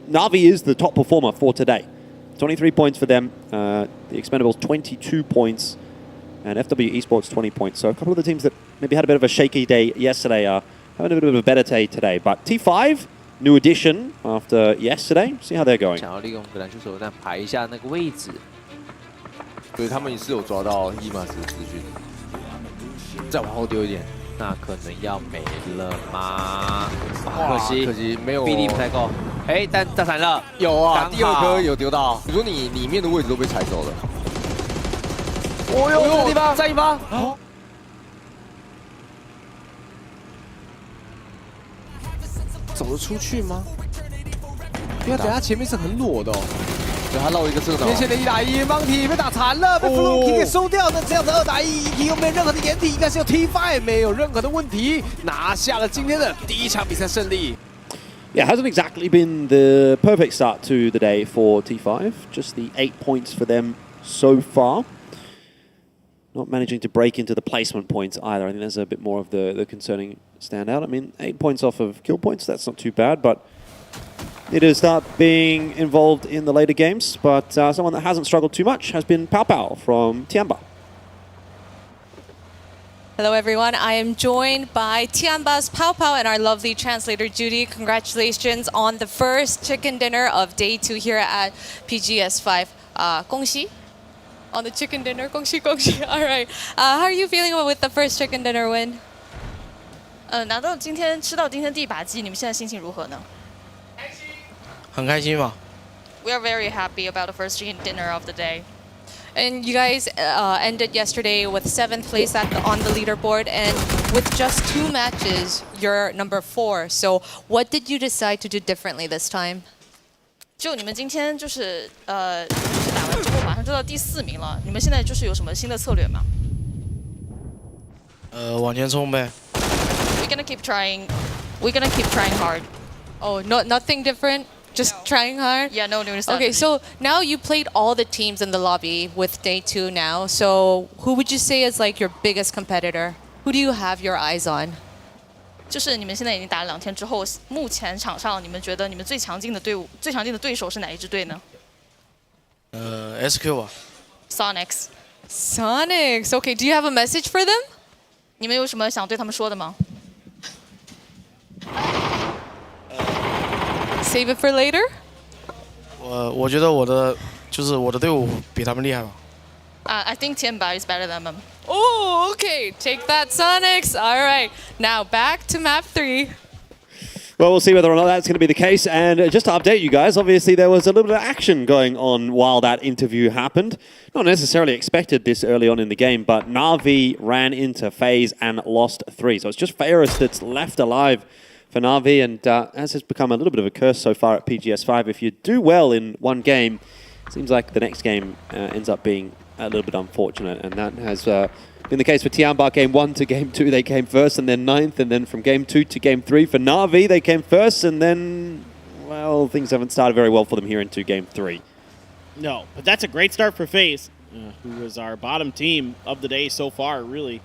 Na'Vi is the top performer for today. 23 points for them. The Expendables 22 points, and FW Esports 20 points. So a couple of the teams that maybe had a bit of a shaky day yesterday are having a bit of a better day today. But T5. New addition after yesterday. See how they're going. 想要利用这个篮球手榴弹排一下那个位置，所以他们也是有抓到伊马斯的资讯，再往后丢一点，那可能要没了吗？可惜没有臂力不太够。哎，但炸闪了，有啊，第2颗有丢到。你说你里面的位置都被踩走了。哦呦，这个地方再一发。哦 走得出去吗？因为等下前面是很裸的哦，所以他漏一个这个。面前的1打1，邦体被打残了，被 Fluky 给收掉。那这样子2打1，ET又没有任何的掩体，应该是有 T5 没有任何的问题，拿下了今天的第1场比赛胜利。 Yeah, it hasn't exactly been the perfect start to the day for T5. Just the 8 points for them so far. Not managing to break into the placement points either. I think there's a bit more of the concerning standout. I mean, 8 points off of kill points, that's not too bad, but it is start being involved in the later games. But someone that hasn't struggled too much has been Pao Pao from Tiamba. Hello everyone, I am joined by Tiamba's Pao Pao and our lovely translator Judy. Congratulations on the first chicken dinner of day 2 here at PGS5. 恭喜 on the chicken dinner. 恭喜恭喜. All right. How are you feeling with the first chicken dinner win? 拿到今天吃到今天第一把鸡，你们现在心情如何呢？很开心嘛。We are very happy about the first chicken dinner of the day. And you guys ended yesterday with 7th place on the leaderboard, and with just 2 matches, you're number 4. So what did you decide to do differently this time? 就你们今天就是打完之后马上就到第4名了，你们现在就是有什么新的策略吗？往前冲呗。We're gonna keep trying. We're gonna keep trying hard. Oh, nothing different. Just trying hard? Yeah, no new stuff. Okay, so now you played all the teams in the lobby with day 2 now. So who would you say is like your biggest competitor? Who do you have your eyes on? 就是你们现在已经打了2天之后，目前场上你们觉得你们最强劲的队伍、最强劲的对手是哪一支队呢？SQ 吧。Sonics. Sonics. Okay, do you have a message for them? 你们有什么想对他们说的吗？ Save it for later. 我觉得我的队伍比他们厉害吧。I think Tiamba is better than them. Oh, okay. Take that, Sonics. All right. Now back to map 3. Well, we'll see whether or not that's going to be the case. And just to update you guys, obviously there was a little bit of action going on while that interview happened. Not necessarily expected this early on in the game, but Na'Vi ran into FaZe and lost 3. So it's just Ferris that's left alive for Na'Vi, and as has become a little bit of a curse so far at PGS5, if you do well in one game, it seems like the next game ends up being a little bit unfortunate, and that has been the case for Tianba. Game 1 to Game 2, they came first and then 9th, and then from Game 2 to Game 3 for Na'Vi, they came first, and then, well, things haven't started very well for them here into Game 3. No, but that's a great start for FaZe, who was our bottom team of the day so far, really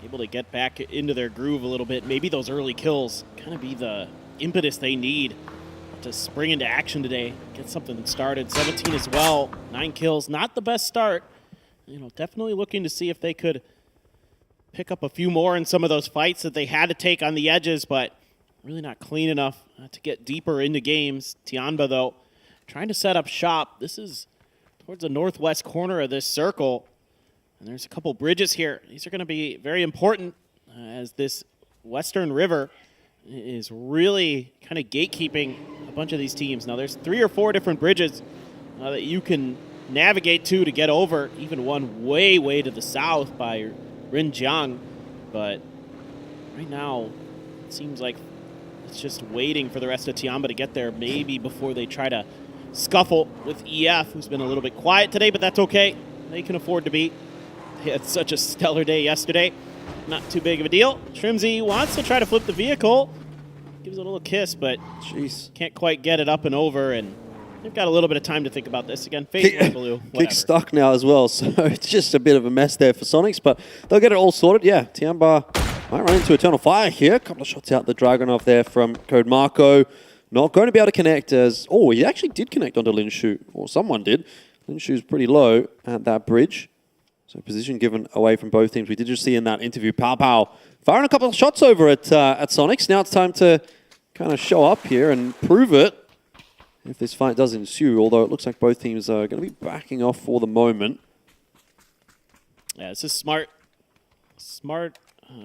able to get back into their groove a little bit. Maybe those early kills kind of be the impetus they need to spring into action today, get something started. 17 as well, 9 kills, not the best start. You know, definitely looking to see if they could pick up a few more in some of those fights that they had to take on the edges, but really not clean enough to get deeper into games. Tianba, though, trying to set up shop. This is towards the northwest corner of this circle. And there's a couple bridges here. These are going to be very important as this Western River is really kind of gatekeeping a bunch of these teams. Now, there's 3 or 4 different bridges that you can navigate to get over, even one way to the south by Rinjiang. But right now, it seems like it's just waiting for the rest of Tianba to get there, maybe before they try to scuffle with EF, who's been a little bit quiet today, but that's okay. They can afford to be. They had such a stellar day yesterday. Not too big of a deal. Shrimzy wants to try to flip the vehicle. Gives it a little kiss, but can't quite get it up and over. And they've got a little bit of time to think about this. Again, FaZe Blue. Kick stuck now as well, so it's just a bit of a mess there for Sonics, but they'll get it all sorted. Yeah, Tianba might run into Eternal Fire here. A couple of shots out the Dragunov there from Code Marco. Not going to be able to connect as... Oh, he actually did connect onto Linshu, or someone did. Linshu's pretty low at that bridge. So position given away from both teams. We did just see in that interview, Pao firing a couple of shots over at Sonics. Now it's time to kind of show up here and prove it if this fight does ensue, although it looks like both teams are going to be backing off for the moment. Yeah, this is smart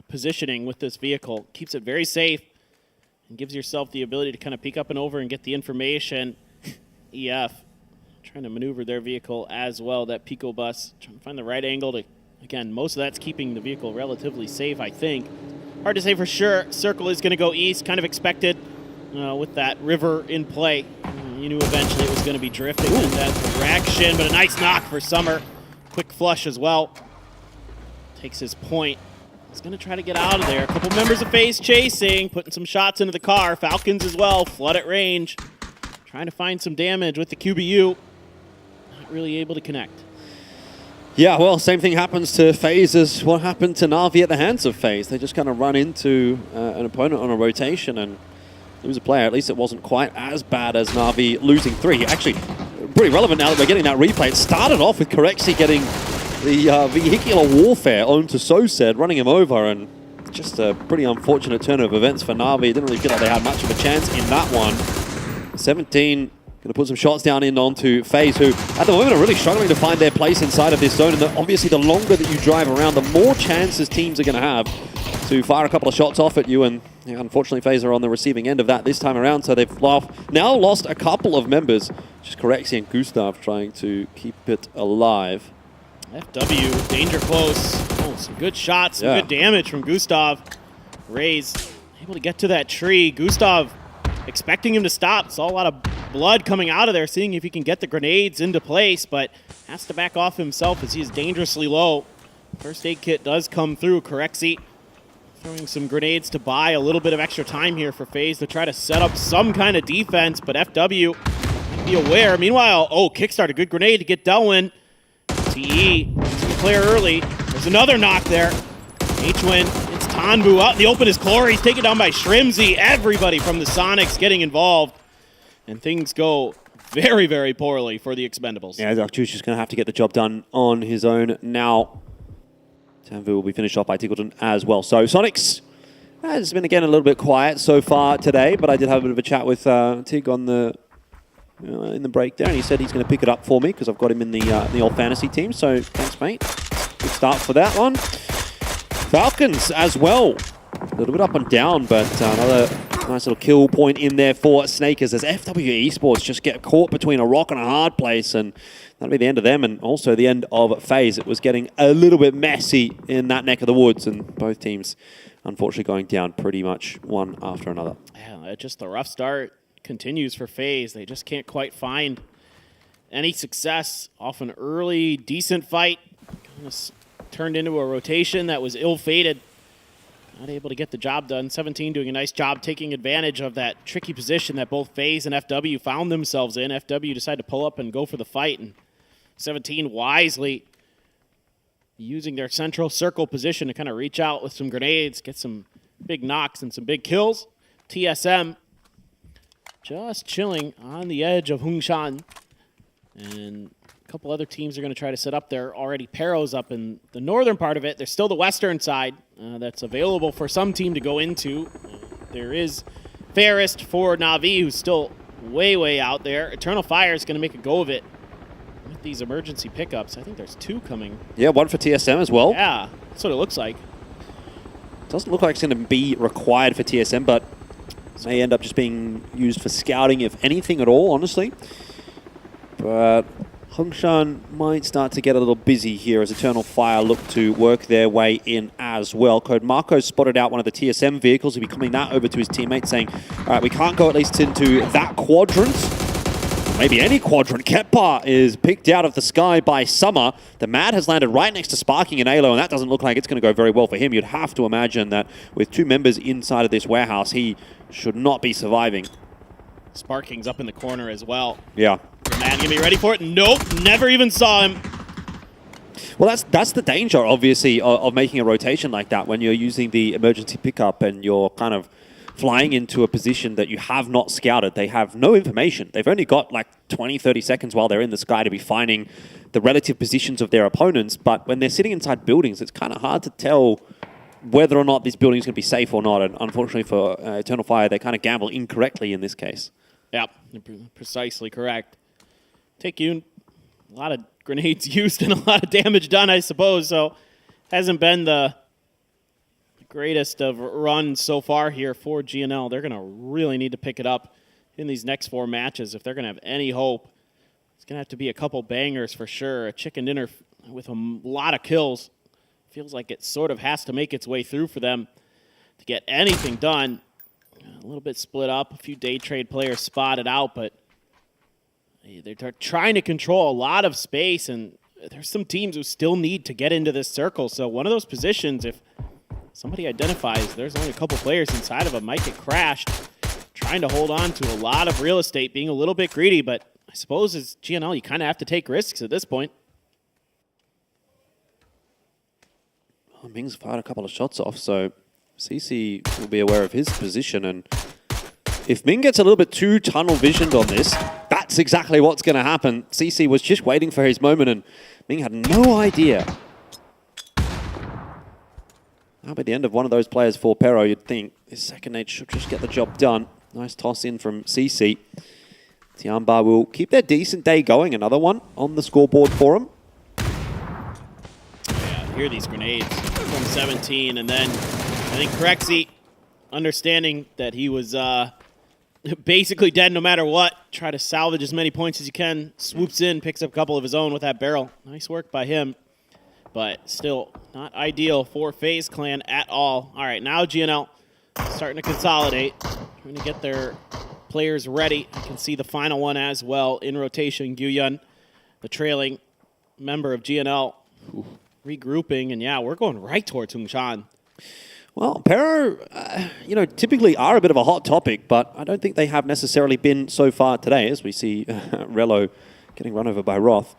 positioning with this vehicle. Keeps it very safe and gives yourself the ability to kind of peek up and over and get the information. EF trying to maneuver their vehicle as well, that Pico bus, trying to find the right angle to, again, most of that's keeping the vehicle relatively safe, I think. Hard to say for sure. Circle is going to go east, kind of expected with that river in play. You knew eventually it was going to be drifting in that direction, but a nice knock for Summer. Quick flush as well. Takes his point. He's going to try to get out of there. A couple members of FaZe chasing, putting some shots into the car. Falcons as well, flood at range. Trying to find some damage with the QBU. Not really able to connect. Yeah, well, same thing happens to FaZe as what happened to Na'Vi at the hands of FaZe. They just kind of run into an opponent on a rotation and lose a player. At least it wasn't quite as bad as Na'Vi losing 3. Actually, pretty relevant now that we're getting that replay. It started off with Corexi getting the vehicular warfare onto Sosed, running him over, and just a pretty unfortunate turn of events for Na'Vi. Didn't really feel like they had much of a chance in that one. 17 going to put some shots down in onto FaZe, who at the moment are really struggling to find their place inside of this zone. And obviously, the longer that you drive around, the more chances teams are going to have to fire a couple of shots off at you. And yeah, unfortunately, FaZe are on the receiving end of that this time around. So they've now lost a couple of members. Just Corexi and Gustav trying to keep it alive. FW, danger close. Oh, some good shots, some good damage from Gustav. Rays able to get to that tree. Gustav expecting him to stop. Saw a lot of blood coming out of there, seeing if he can get the grenades into place, but has to back off himself as he is dangerously low. First aid kit does come through. Corexi throwing some grenades to buy a little bit of extra time here for FaZe to try to set up some kind of defense, but FW might be aware. Meanwhile, kickstart, a good grenade to get Delwyn. TE, clear early. There's another knock there. H-Win, it's Tanbu out in the open is Clore. He's taken down by Shrimzy. Everybody from the Sonics getting involved. And things go very, very poorly for the Expendables. Yeah, Darkjuice just going to have to get the job done on his own now. Tanvu will be finished off by Tiggleton as well. So Sonics has been, again, a little bit quiet so far today, but I did have a bit of a chat with Tig on the in the break there, and he said he's going to pick it up for me because I've got him in the old fantasy team. So thanks, mate. Good start for that one. Falcons as well. A little bit up and down, but another Nice little kill point in there for Snakers as FW Esports just get caught between a rock and a hard place, and that'll be the end of them and also the end of FaZe. It was getting a little bit messy in that neck of the woods, and both teams unfortunately going down pretty much one after another. Yeah, just the rough start continues for FaZe. They just can't quite find any success off an early, decent fight. Kind of turned into a rotation that was ill-fated. Not able to get the job done. 17 doing a nice job taking advantage of that tricky position that both FaZe and FW found themselves in. FW decided to pull up and go for the fight, and 17 wisely using their central circle position to kind of reach out with some grenades, get some big knocks and some big kills. TSM just chilling on the edge of Hongshan. And a couple other teams are going to try to set up there already. Pero's up in the northern part of it. There's still the western side that's available for some team to go into. There is Fairest for Na'Vi, who's still way, way out there. Eternal Fire is going to make a go of it with these emergency pickups. I think there's 2 coming. Yeah, 1 for TSM as well. Yeah, that's what it looks like. Doesn't look like it's going to be required for TSM, but may end up just being used for scouting, if anything at all, honestly. But Hongshan might start to get a little busy here as Eternal Fire look to work their way in as well. Code Marco spotted out one of the TSM vehicles. He'll be coming that over to his teammates saying, all right, we can't go at least into that quadrant. Maybe any quadrant. Kepar is picked out of the sky by Summer. The Mad has landed right next to Sparking and Alo, and that doesn't look like it's going to go very well for him. You'd have to imagine that with 2 members inside of this warehouse, he should not be surviving. Sparking's up in the corner as well. Yeah. The Man gonna be ready for it? Nope, never even saw him. Well, that's the danger, obviously, of making a rotation like that when you're using the emergency pickup and you're kind of flying into a position that you have not scouted. They have no information. They've only got like 20, 30 seconds while they're in the sky to be finding the relative positions of their opponents. But when they're sitting inside buildings, it's kind of hard to tell whether or not this building is going to be safe or not. And unfortunately for Eternal Fire, they kind of gamble incorrectly in this case. Yep, precisely correct. Take you a lot of grenades used and a lot of damage done, I suppose. So hasn't been the greatest of runs so far here for GNL. They're going to really need to pick it up in these next 4 matches if they're going to have any hope. It's going to have to be a couple bangers for sure. A chicken dinner with a lot of kills. Feels like it sort of has to make its way through for them to get anything done. A little bit split up. A few day trade players spotted out, but they're trying to control a lot of space, and there's some teams who still need to get into this circle. So one of those positions, if somebody identifies there's only a couple players inside of them, might get crashed. Trying to hold on to a lot of real estate, being a little bit greedy, but I suppose as GNL, you kind of have to take risks at this point. Well, Ming's fired a couple of shots off, so CC will be aware of his position, and if Ming gets a little bit too tunnel visioned on this, that's exactly what's going to happen. CC was just waiting for his moment, and Ming had no idea. That'll be the end of one of those players for Pero, you'd think. His second nade should just get the job done. Nice toss in from CC. Tianba will keep their decent day going. Another one on the scoreboard for him. Yeah, hear these grenades from 17, and then I think Krexy, understanding that he was basically dead no matter what, try to salvage as many points as you can, swoops in, picks up a couple of his own with that barrel. Nice work by him, but still not ideal for FaZe Clan at all. All right, now GNL starting to consolidate, trying to get their players ready. I can see the final one as well in rotation. Gyuyun, the trailing member of GNL, regrouping, and yeah, we're going right towards Hongshan. Well, Pero, typically are a bit of a hot topic, but I don't think they have necessarily been so far today, as we see Relo getting run over by Roth.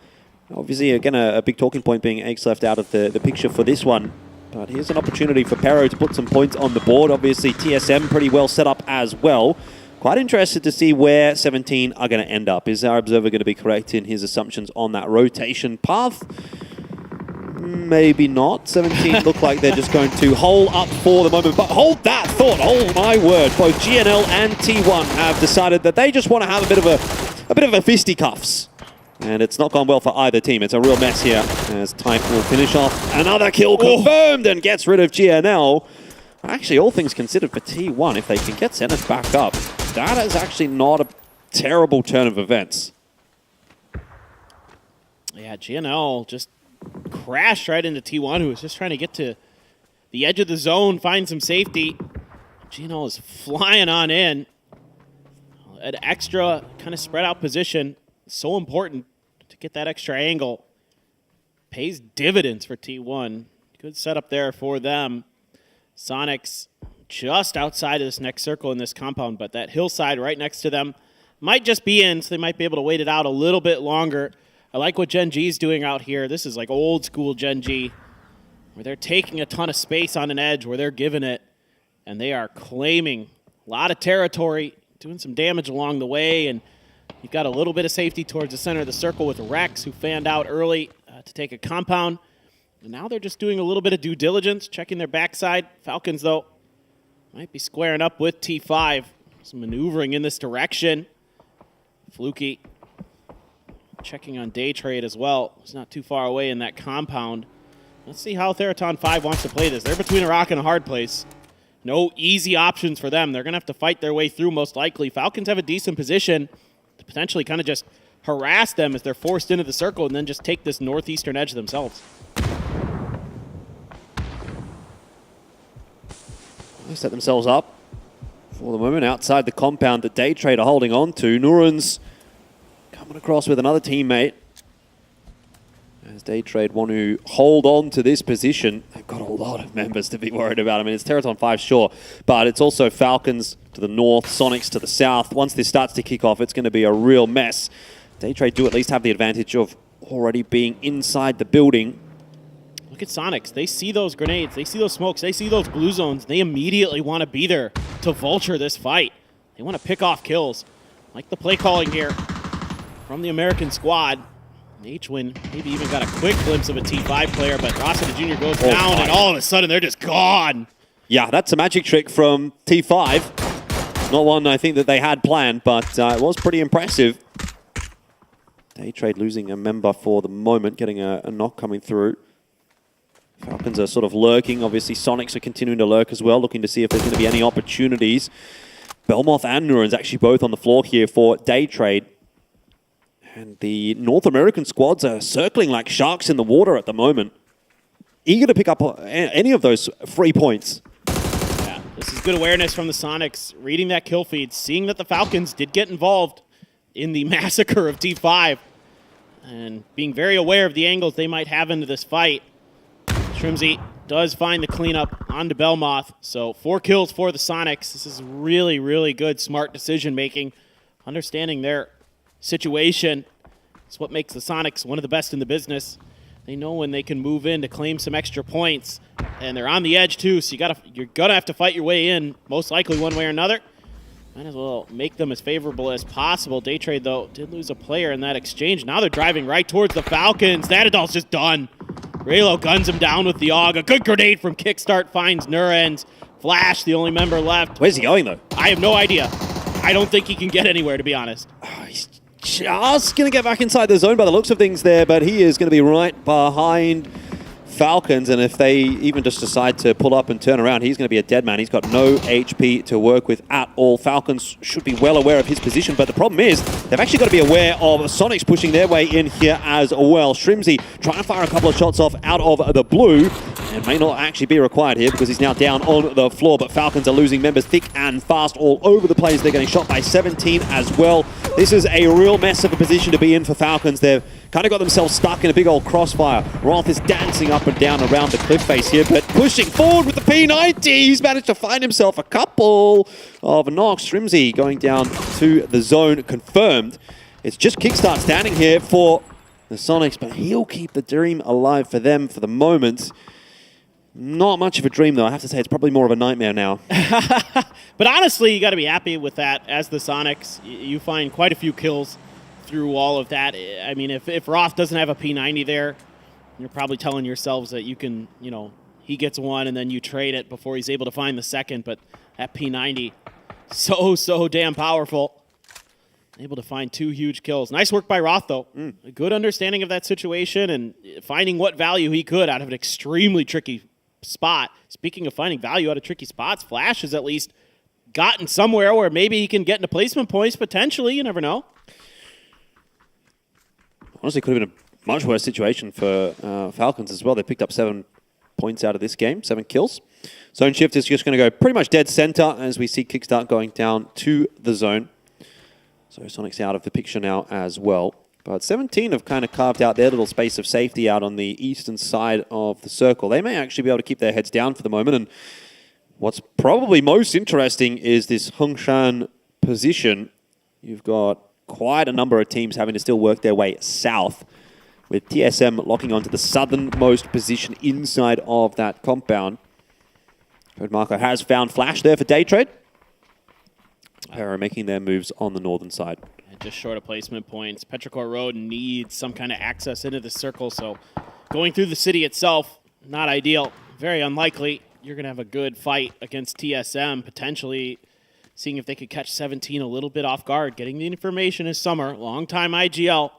Obviously, again, a big talking point being Eggs left out of the picture for this one. But here's an opportunity for Pero to put some points on the board. Obviously, TSM pretty well set up as well. Quite interested to see where 17 are going to end up. Is our observer going to be correct in his assumptions on that rotation path? Maybe not. 17 look like they're just going to hole up for the moment. But hold that thought. Oh my word. Both GNL and T1 have decided that they just want to have a bit of a fisticuffs. And it's not gone well for either team. It's a real mess here as Type will finish off. Another kill confirmed and gets rid of GNL. Actually, all things considered for T1, if they can get Zenith back up, that is actually not a terrible turn of events. Yeah, GNL just crashed right into T1, who was just trying to get to the edge of the zone, find some safety. GNL is flying on in. An extra kind of spread out position, so important to get that extra angle. Pays dividends for T1. Good setup there for them. Sonics just outside of this next circle in this compound, but that hillside right next to them might just be in, so they might be able to wait it out a little bit longer. I like what Gen G's doing out here. This is like old school Gen G, where they're taking a ton of space on an edge, where they're giving it, and they are claiming a lot of territory, doing some damage along the way, and you've got a little bit of safety towards the center of the circle with Rex, who fanned out early to take a compound. And now they're just doing a little bit of due diligence, checking their backside. Falcons, though, might be squaring up with T5. Some maneuvering in this direction. Fluky checking on Day Trade as well. He's not too far away in that compound. Let's see how Theraton 5 wants to play this. They're between a rock and a hard place. No easy options for them. They're going to have to fight their way through most likely. Falcons have a decent position to potentially kind of just harass them as they're forced into the circle and then just take this northeastern edge themselves. They set themselves up for the moment outside the compound that Day Trade are holding on to. Nuren's coming across with another teammate. As Day Trade want to hold on to this position. They've got a lot of members to be worried about. I mean, it's Teraton 5, sure, but it's also Falcons to the north, Sonics to the south. Once this starts to kick off, it's going to be a real mess. Day Trade do at least have the advantage of already being inside the building. Look at Sonics. They see those grenades. They see those smokes. They see those blue zones. They immediately want to be there to vulture this fight. They want to pick off kills. Like the play calling here from the American squad. H-Win maybe even got a quick glimpse of a T5 player, but Rossiter Jr. goes down, and all of a sudden they're just gone. Yeah, that's a magic trick from T5. Not one I think that they had planned, but it was pretty impressive. Day Trade losing a member for the moment, getting a knock coming through. Falcons are sort of lurking. Obviously, Sonics are continuing to lurk as well, looking to see if there's going to be any opportunities. Belmoth and Nuren's actually both on the floor here for Day Trade. And the North American squads are circling like sharks in the water at the moment. Eager to pick up any of those free points. Yeah, this is good awareness from the Sonics. Reading that kill feed, seeing that the Falcons did get involved in the massacre of T5. And being very aware of the angles they might have into this fight. Shrimsy does find the cleanup onto Belmoth. So 4 kills for the Sonics. This is really, really good, smart decision making. Understanding their situation. It's what makes the Sonics one of the best in the business. They know when they can move in to claim some extra points, and they're on the edge too, so you're gonna have to fight your way in, most likely one way or another. Might as well make them as favorable as possible. Day Trade, though, did lose a player in that exchange. Now they're driving right towards the Falcons. That adult's just done. Raylo guns him down with the AUG. A good grenade from Kickstart finds Nurens. Flash, the only member left. Where's he going, though? I have no idea. I don't think he can get anywhere, to be honest. He's just going to get back inside the zone by the looks of things there, but he is going to be right behind Falcons, and if they even just decide to pull up and turn around, he's going to be a dead man. He's got no HP to work with at all. Falcons should be well aware of his position, but the problem is they've actually got to be aware of Sonics pushing their way in here as well. Shrimsy trying to fire a couple of shots off out of the blue, and may not actually be required here because he's now down on the floor, but Falcons are losing members thick and fast all over the place. They're getting shot by 17 as well. This is a real mess of a position to be in for Falcons. They've kind of got themselves stuck in a big old crossfire. Roth is dancing up and down around the cliff face here, but pushing forward with the P90. He's managed to find himself a couple of knocks. Shrimsy going down to the zone confirmed. It's just Kickstart standing here for the Sonics, but he'll keep the dream alive for them for the moment. Not much of a dream, though. I have to say it's probably more of a nightmare now. But honestly, you got to be happy with that as the Sonics. You find quite a few kills through all of that. I mean, if Roth doesn't have a P90 there, you're probably telling yourselves that you can, he gets one and then you trade it before he's able to find the second. But that P90, so damn powerful. Able to find 2 huge kills. Nice work by Roth, though. A good understanding of that situation and finding what value he could out of an extremely tricky spot. Speaking of finding value out of tricky spots, Flash has at least gotten somewhere where maybe he can get into placement points potentially. You never know. Honestly, could have been a much worse situation for Falcons as well. They picked up 7 points out of this game, 7 kills. Zone shift is just going to go pretty much dead center as we see Kickstart going down to the zone. So Sonic's out of the picture now as well. But 17 have kind of carved out their little space of safety out on the eastern side of the circle. They may actually be able to keep their heads down for the moment. And what's probably most interesting is this Hongshan position. You've got quite a number of teams having to still work their way south, with TSM locking onto the southernmost position inside of that compound. Code Marco has found Flash there for day trade. Para making their moves on the northern side. Just short of placement points. Petrichor Road needs some kind of access into the circle, so going through the city itself, not ideal. Very unlikely you're going to have a good fight against TSM, potentially seeing if they could catch 17 a little bit off guard. Getting the information is Summer, long-time IGL.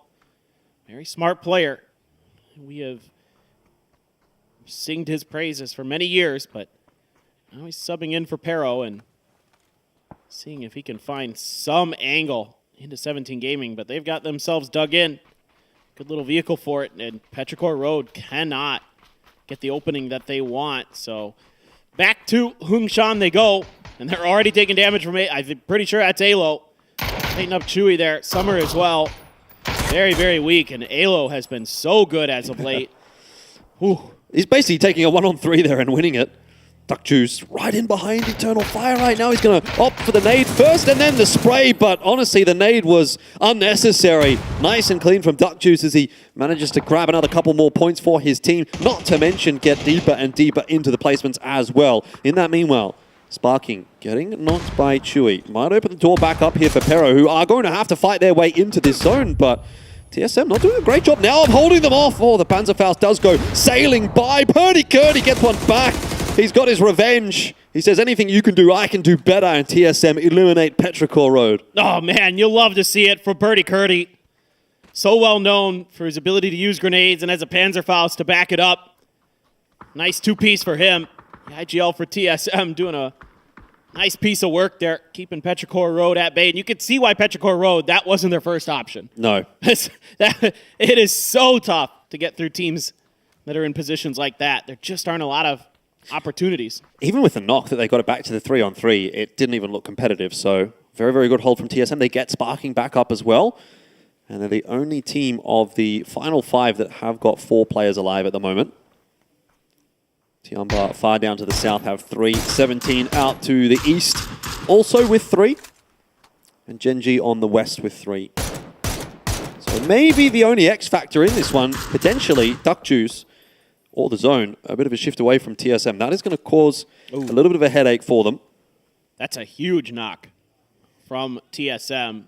Very smart player. We have singed his praises for many years, but now he's subbing in for Pero and seeing if he can find some angle into 17 Gaming, but they've got themselves dug in. Good little vehicle for it, and Petrichor Road cannot get the opening that they want. So back to Hongshan they go, and they're already taking damage from it. I'm pretty sure that's Alo. Hitting up Chewy there. Summer as well. Very, very weak, and Alo has been so good as of late. He's basically taking a 1-on-3 there and winning it. Duck Juice right in behind Eternal Fire right now. He's going to opt for the nade first and then the spray, but honestly, the nade was unnecessary. Nice and clean from Duck Juice as he manages to grab another couple more points for his team, not to mention get deeper and deeper into the placements as well. In that meanwhile, Sparking getting knocked by Chewy. Might open the door back up here for Pero, who are going to have to fight their way into this zone, but TSM not doing a great job now of holding them off. Oh, the Panzerfaust does go sailing by. Purdy Curdy gets one back. He's got his revenge. He says, anything you can do, I can do better, and TSM eliminate Petrichor Road. Oh, man, you'll love to see it for Purdy Curdy. So well known for his ability to use grenades and has a Panzerfaust to back it up. Nice two-piece for him. The IGL for TSM doing a nice piece of work there, keeping Petrichor Road at bay. And you could see why Petrichor Road, that wasn't their first option. No. It is so tough to get through teams that are in positions like that. There just aren't a lot of opportunities. Even with the knock that they got it back to the 3-on-3, it didn't even look competitive. So very, very good hold from TSM. They get Sparking back up as well. And they're the only team of the final 5 that have got 4 players alive at the moment. Tiamba far down to the south have 3. 17 out to the east, also with 3. And Genji on the west with 3. So maybe the only X factor in this one, potentially Duck Juice or the zone, a bit of a shift away from TSM. That is going to cause a little bit of a headache for them. That's a huge knock from TSM.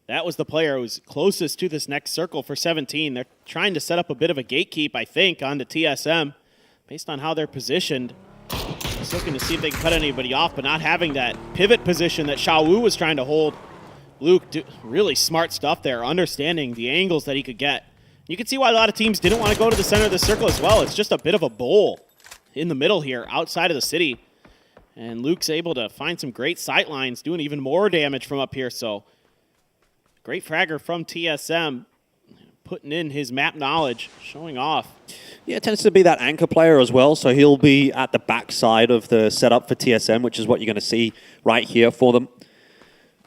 That was the player who was closest to this next circle for 17. They're trying to set up a bit of a gatekeep, I think, onto TSM based on how they're positioned. Just looking to see if they can cut anybody off, but not having that pivot position that Xiao Wu was trying to hold. Luke, really smart stuff there, understanding the angles that he could get. You can see why a lot of teams didn't want to go to the center of the circle as well. It's just a bit of a bowl in the middle here, outside of the city. And Luke's able to find some great sight lines, doing even more damage from up here. So, great fragger from TSM, putting in his map knowledge, showing off. Yeah, it tends to be that anchor player as well, so he'll be at the back side of the setup for TSM, which is what you're going to see right here for them.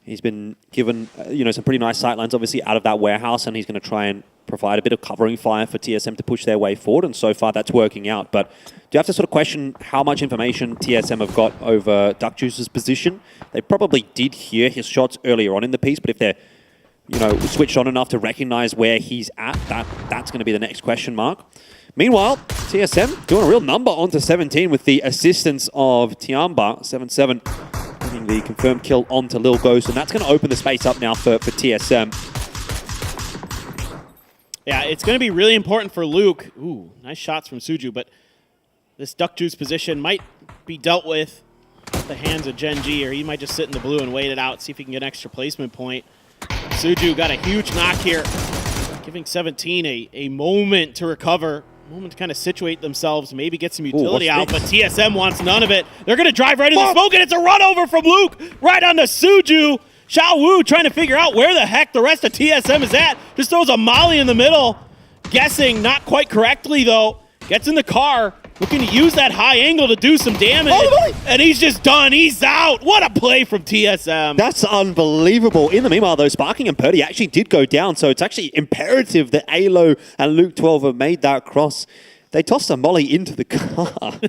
He's been given, some pretty nice sightlines, obviously, out of that warehouse, and he's going to try and provide a bit of covering fire for TSM to push their way forward, and so far that's working out. But do you have to sort of question how much information TSM have got over Duck Juice's position? They probably did hear his shots earlier on in the piece, but if they're switched on enough to recognize where he's at, that's going to be the next question mark. Meanwhile, TSM doing a real number onto 17 with the assistance of Tiamba, 7-7, getting the confirmed kill onto Lil Ghost, and that's going to open the space up now for TSM. Yeah, it's going to be really important for Luke. Ooh, nice shots from Suju, but this Duck Juice position might be dealt with at the hands of Genji, or he might just sit in the blue and wait it out, see if he can get an extra placement point. Suju got a huge knock here, giving 17 a moment to recover. moment to kind of situate themselves, maybe get some utility out, but TSM wants none of it. They're going to drive right in the smoke, and it's a run over from Luke right on the Suju. Xiao Wu trying to figure out where the heck the rest of TSM is at. Just throws a molly in the middle. Guessing not quite correctly, though. Gets in the car, looking to use that high angle to do some damage. And he's just done. He's out. What a play from TSM. That's unbelievable. In the meanwhile, though, Sparking and Purdy actually did go down, so it's actually imperative that Alo and Luke 12 have made that cross. They tossed a molly into the car.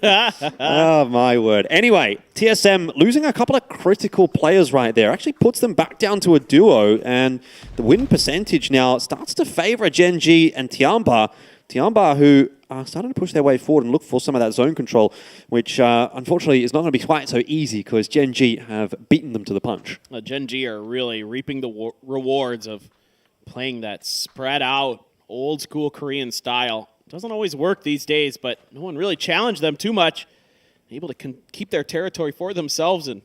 Oh, my word. Anyway, TSM losing a couple of critical players right there actually puts them back down to a duo, and the win percentage now starts to favor Gen G and Tiamba. Tiamba, who are starting to push their way forward and look for some of that zone control, which unfortunately is not going to be quite so easy because Gen G have beaten them to the punch. Gen G are really reaping the rewards of playing that spread out, old school Korean style. Doesn't always work these days, but no one really challenged them too much. Able to keep their territory for themselves and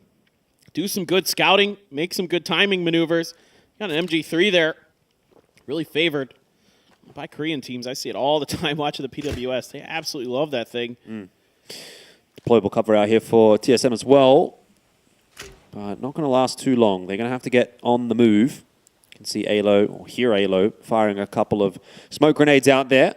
do some good scouting, make some good timing maneuvers. Got an MG3 there, really favored by Korean teams. I see it all the time watching the PWS. They absolutely love that thing. Deployable cover out here for TSM as well, but not going to last too long. They're going to have to get on the move. You can see Alo, or hear Alo, firing a couple of smoke grenades out there.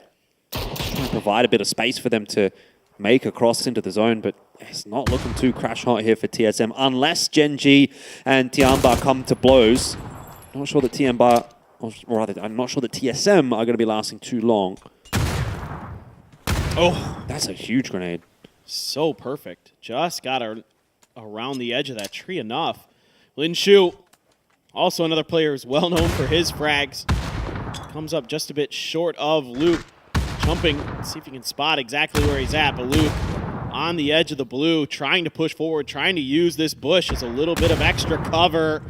Trying to provide a bit of space for them to make a cross into the zone, but it's not looking too crash hot here for TSM unless Gen G and Tiamba come to blows. Not sure that Tiamba, or rather, I'm not sure that TSM are going to be lasting too long. Oh, that's a huge grenade. So perfect. Just got around the edge of that tree enough. Lin Shu, also another player who's well known for his frags. Comes up just a bit short of Luke. Jumping, see if he can spot exactly where he's at, but Luke on the edge of the blue, trying to push forward, trying to use this bush as a little bit of extra cover.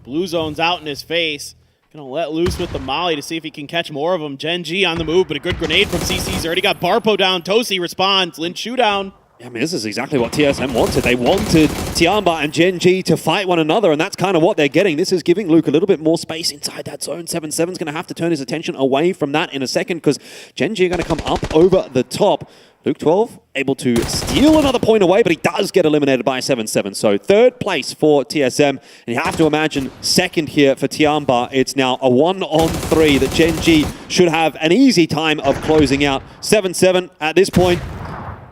Blue zone's out in his face. Gonna let loose with the molly to see if he can catch more of them. Gen G on the move, but a good grenade from CC's already got Barpo down. Tosi responds, Lin Shu down. Yeah, I mean, this is exactly what TSM wanted. They wanted Tiamba and Gen G to fight one another, and that's kind of what they're getting. This is giving Luke a little bit more space inside that zone. 7-7's going to have to turn his attention away from that in a second because Gen G are going to come up over the top. Luke 12 able to steal another point away, but he does get eliminated by 7-7. So third place for TSM, and you have to imagine second here for Tiamba. It's now a 1-on-3 that Gen G should have an easy time of closing out. 7-7 at this point.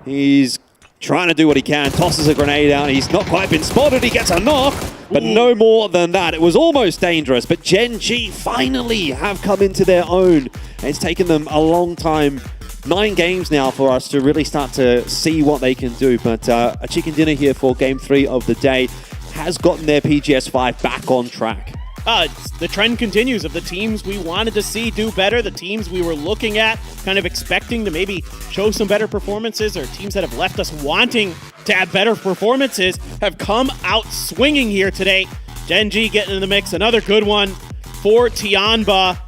He's trying to do what he can, tosses a grenade out. He's not quite been spotted. He gets a knock, but no more than that. It was almost dangerous, but Gen G finally have come into their own. It's taken them a long time. 9 games now for us to really start to see what they can do. But a chicken dinner here for Game 3 of the day has gotten their PGS5 back on track. The trend continues of the teams we wanted to see do better, the teams we were looking at, kind of expecting to maybe show some better performances, or teams that have left us wanting to have better performances, have come out swinging here today. Gen G getting in the mix, another good one for Tianba.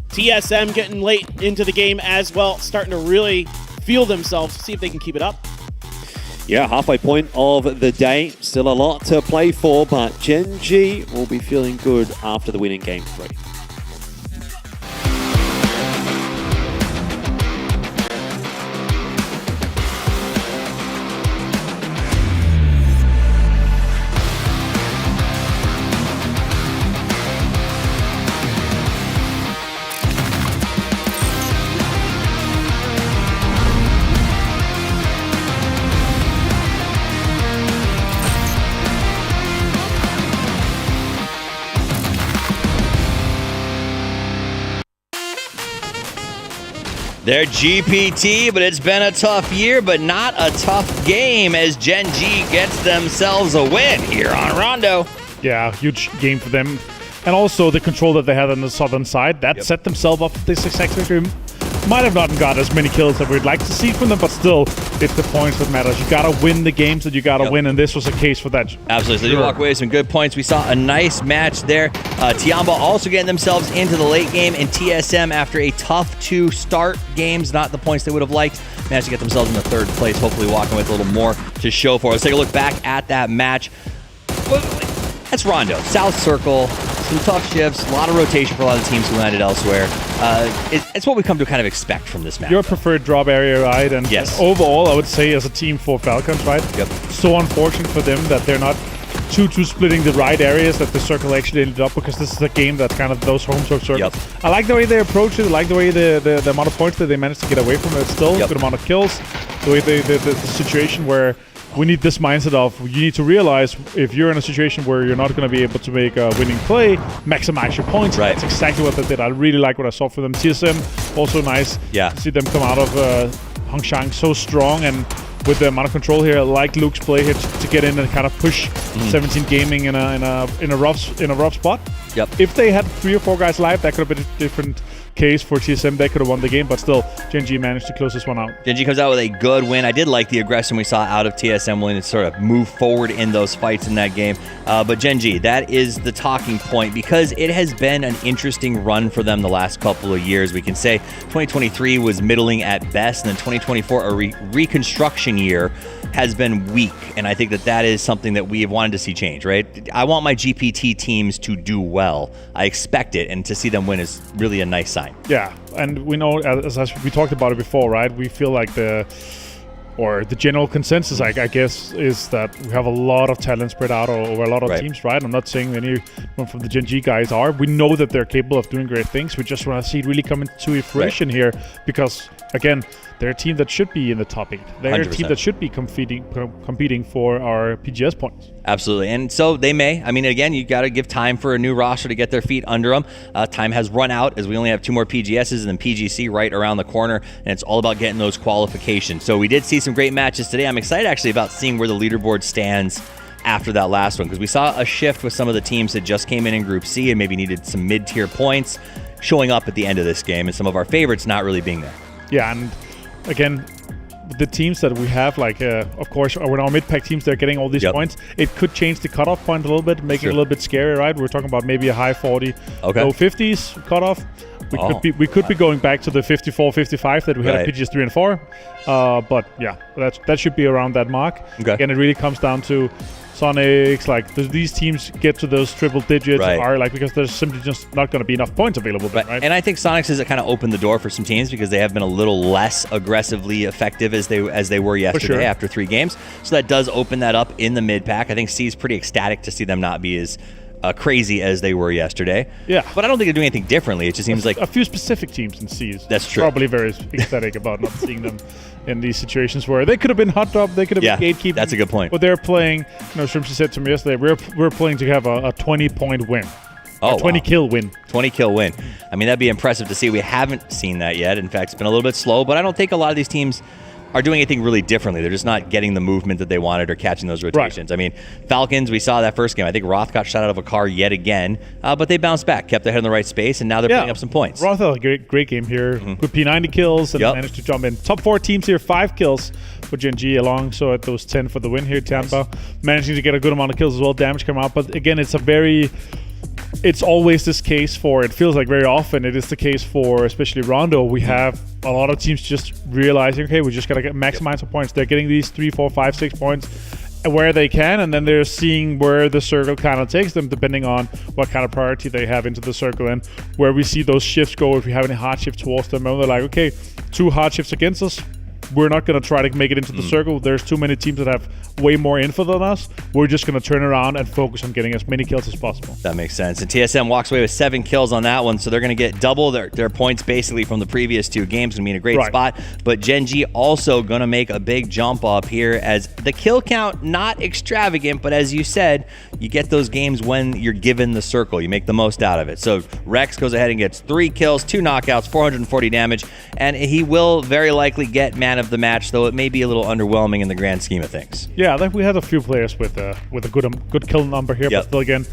TSM getting late into the game as well, starting to really feel themselves, see if they can keep it up. Yeah, halfway point of the day. Still a lot to play for, but Gen G will be feeling good after the win in Game 3. They're GPT, but it's been a tough year, but not a tough game as Gen G gets themselves a win here on Rondo. Yeah, huge game for them. And also the control that they had on the southern side, that set themselves up for this exact victory. Might have not got as many kills that we'd like to see from them, but still, it's the points that matters. You gotta win the games that you gotta win, and this was a case for that. Absolutely. So they walk away with some good points. We saw a nice match there. Tiamba also getting themselves into the late game, and TSM, after a tough 2 start games, not the points they would have liked, managed to get themselves in the 3rd place, hopefully walking with a little more to show for us. Let's take a look back at that match. That's Rondo. South Circle, Some tough shifts, a lot of rotation for a lot of the teams who landed elsewhere. It's what we come to kind of expect from this match. Your preferred drop area, right? And yes. Overall, I would say as a team for Falcons, right? Yep. So unfortunate for them that they're not two splitting the right areas, that the circle actually ended up, because this is a game that's kind of those home circles. Yep. I like the way they approach it. I like the way the amount of points that they managed to get away from it still. Good amount of kills. The way the situation where we need this mindset of, you need to realize if you're in a situation where you're not going to be able to make a winning play, maximize your points. Right. That's exactly what they did. I really like what I saw for them. TSM, also nice to see them come out of Hongshang so strong, and with the amount of control here, I like Luke's play here to get in and kind of push 17 Gaming in a rough spot. Yep. If they had 3 or 4 guys live, that could have been a different case for TSM. They could have won the game, but still, Gen G managed to close this one out. Gen G comes out with a good win. I did like the aggression we saw out of TSM, willing to sort of move forward in those fights in that game. But Gen G, that is the talking point, because it has been an interesting run for them the last couple of years. We can say 2023 was middling at best, and then 2024, a reconstruction year, has been weak. And I think that is something that we have wanted to see change, right? I want my GPT teams to do well. I expect it, and to see them win is really a nice sign. Yeah, and we know, as we talked about it before, right? We feel like the general consensus, I guess, is that we have a lot of talent spread out over a lot of teams, right? I'm not saying anyone from the Gen G guys are. We know that they're capable of doing great things. We just want to see it really come into fruition here, because, again, they're a team that should be in the top 8. They're 100%. A team that should be competing for our PGS points. Absolutely, and so they may. I mean, again, you got to give time for a new roster to get their feet under them. Time has run out, as we only have 2 more PGSs and then PGC right around the corner, and it's all about getting those qualifications. So we did see some great matches today. I'm excited actually about seeing where the leaderboard stands after that last one, because we saw a shift with some of the teams that just came in Group C and maybe needed some mid-tier points showing up at the end of this game, and some of our favorites not really being there. Yeah, and again, the teams that we have, like, of course, when our mid-pack teams, they're getting all these points, it could change the cutoff point a little bit, make it a little bit scary, right? We're talking about maybe a high 40, low 50s cutoff. We could be going back to the 54, 55 that we had at PGS 3 and 4. But yeah, that should be around that mark. Again, it really comes down to Sonics, like, these teams get to those triple digits are like, because there's simply just not going to be enough points available then, right? And I think Sonics has kind of opened the door for some teams, because they have been a little less aggressively effective as they were yesterday after 3 games. So that does open that up in the mid pack. I think C's pretty ecstatic to see them not be as crazy as they were yesterday. Yeah. But I don't think they're doing anything differently. It just seems like a few specific tems in C's. That's true. Probably very ecstatic about not seeing them in these situations where they could have been hot drop, they could have been gatekeeping. That's a good point. But they're playing, Shrimpsy said to me yesterday, we're playing to have a 20-point win. Oh, 20 kill win. 20 kill win. I mean, that'd be impressive to see. We haven't seen that yet. In fact, it's been a little bit slow, but I don't think a lot of these teams are doing anything really differently. They're just not getting the movement that they wanted or catching those rotations. I mean, Falcons, we saw that first game. I think Roth got shot out of a car yet again, but they bounced back, kept their head in the right space, and now they're putting up some points. Roth had a great game here. Good P90 kills, and managed to jump in. Top 4 teams here, 5 kills for Gen G along, so at those 10 for the win here. Tampa managing to get a good amount of kills as well. Damage come out, but again, it's always this case for, it feels like very often it is the case for, especially Rondo, we have a lot of teams just realizing, okay, we just got to maximize our points. They're getting these 3, 4, 5, 6 points where they can, and then they're seeing where the circle kind of takes them, depending on what kind of priority they have into the circle, and where we see those shifts go. If we have any hard shifts towards them, and they're like, okay, 2 hard shifts against us, we're not going to try to make it into the circle. There's too many teams that have way more info than us. We're just going to turn around and focus on getting as many kills as possible. That makes sense. And TSM walks away with 7 kills on that one, so they're going to get double their points basically from the previous 2 games. Going to be in a great spot. But Gen G also going to make a big jump up here, as the kill count, not extravagant, but as you said, you get those games when you're given the circle. You make the most out of it. So Rex goes ahead and gets 3 kills, 2 knockouts, 440 damage, and he will very likely get man of the match, though it may be a little underwhelming in the grand scheme of things. Yeah, I think we had a few players with a good kill number here, but still, again,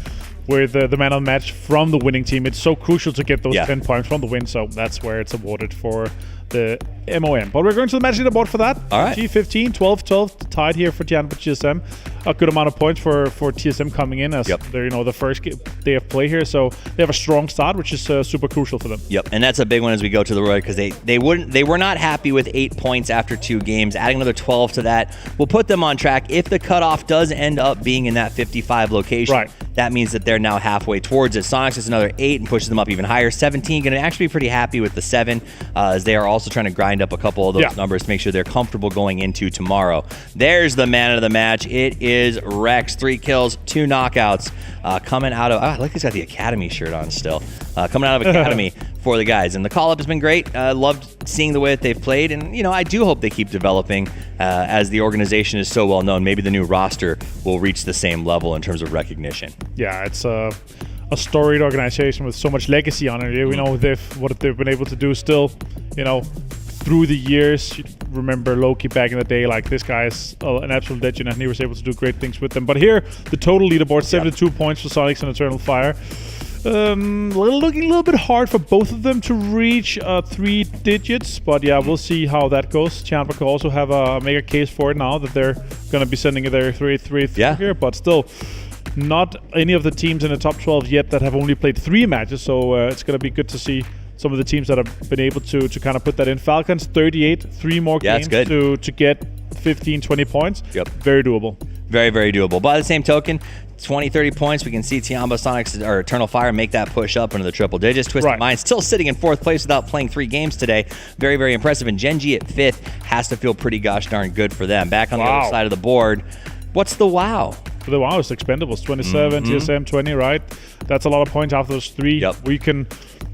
with the man of the match from the winning team, it's so crucial to get those 10 points from the win, so that's where it's awarded for the MON. But we're going to the match leaderboard for that. All right. G15, 12-12, tied here for Tianba GSM. A good amount of points for TSM coming in as they're the first day of play here. So they have a strong start, which is super crucial for them. Yep, and that's a big one as we go to the road because they were not happy with 8 points after 2 games. Adding another 12 to that will put them on track. If the cutoff does end up being in that 55 location, that means that they're now halfway towards it. Sonics is another 8 and pushes them up even higher. 17 going to actually be pretty happy with the 7 as they are also trying to grind up a couple of those numbers to make sure they're comfortable going into tomorrow. There's the man of the match. It is Rex. 3 kills, 2 knockouts. Coming out of, I like he's got the Academy shirt on still. Coming out of Academy for the guys. And the call-up has been great. Loved seeing the way that they've played. And, I do hope they keep developing as the organization is so well known. Maybe the new roster will reach the same level in terms of recognition. Yeah, it's a storied organization with so much legacy on it. We know what they've been able to do still, through the years. You remember Loki back in the day, like this guy is an absolute legend and he was able to do great things with them. But here, the total leaderboard, 72 points for Sonics and Eternal Fire. Looking a little bit hard for both of them to reach 3 digits, but yeah, we'll see how that goes. Tianba could also have a mega case for it now that they're going to be sending their 3 here, but still not any of the teams in the top 12 yet that have only played 3 matches, so it's going to be good to see some of the teams that have been able to kind of put that in. Falcons, 38, 3 more games to get 15, 20 points. Yep. Very doable. Very, very doable. By the same token, 20, 30 points, we can see Tianba, Sonics, or Eternal Fire make that push up into the triple digits. Twisted Mind still sitting in 4th place without playing 3 games today. Very, very impressive. And Genji at 5th has to feel pretty gosh darn good for them. Back on the other side of the board, what's the wow? The wow is Expendables, 27, TSM 20, right? That's a lot of points after those 3. We can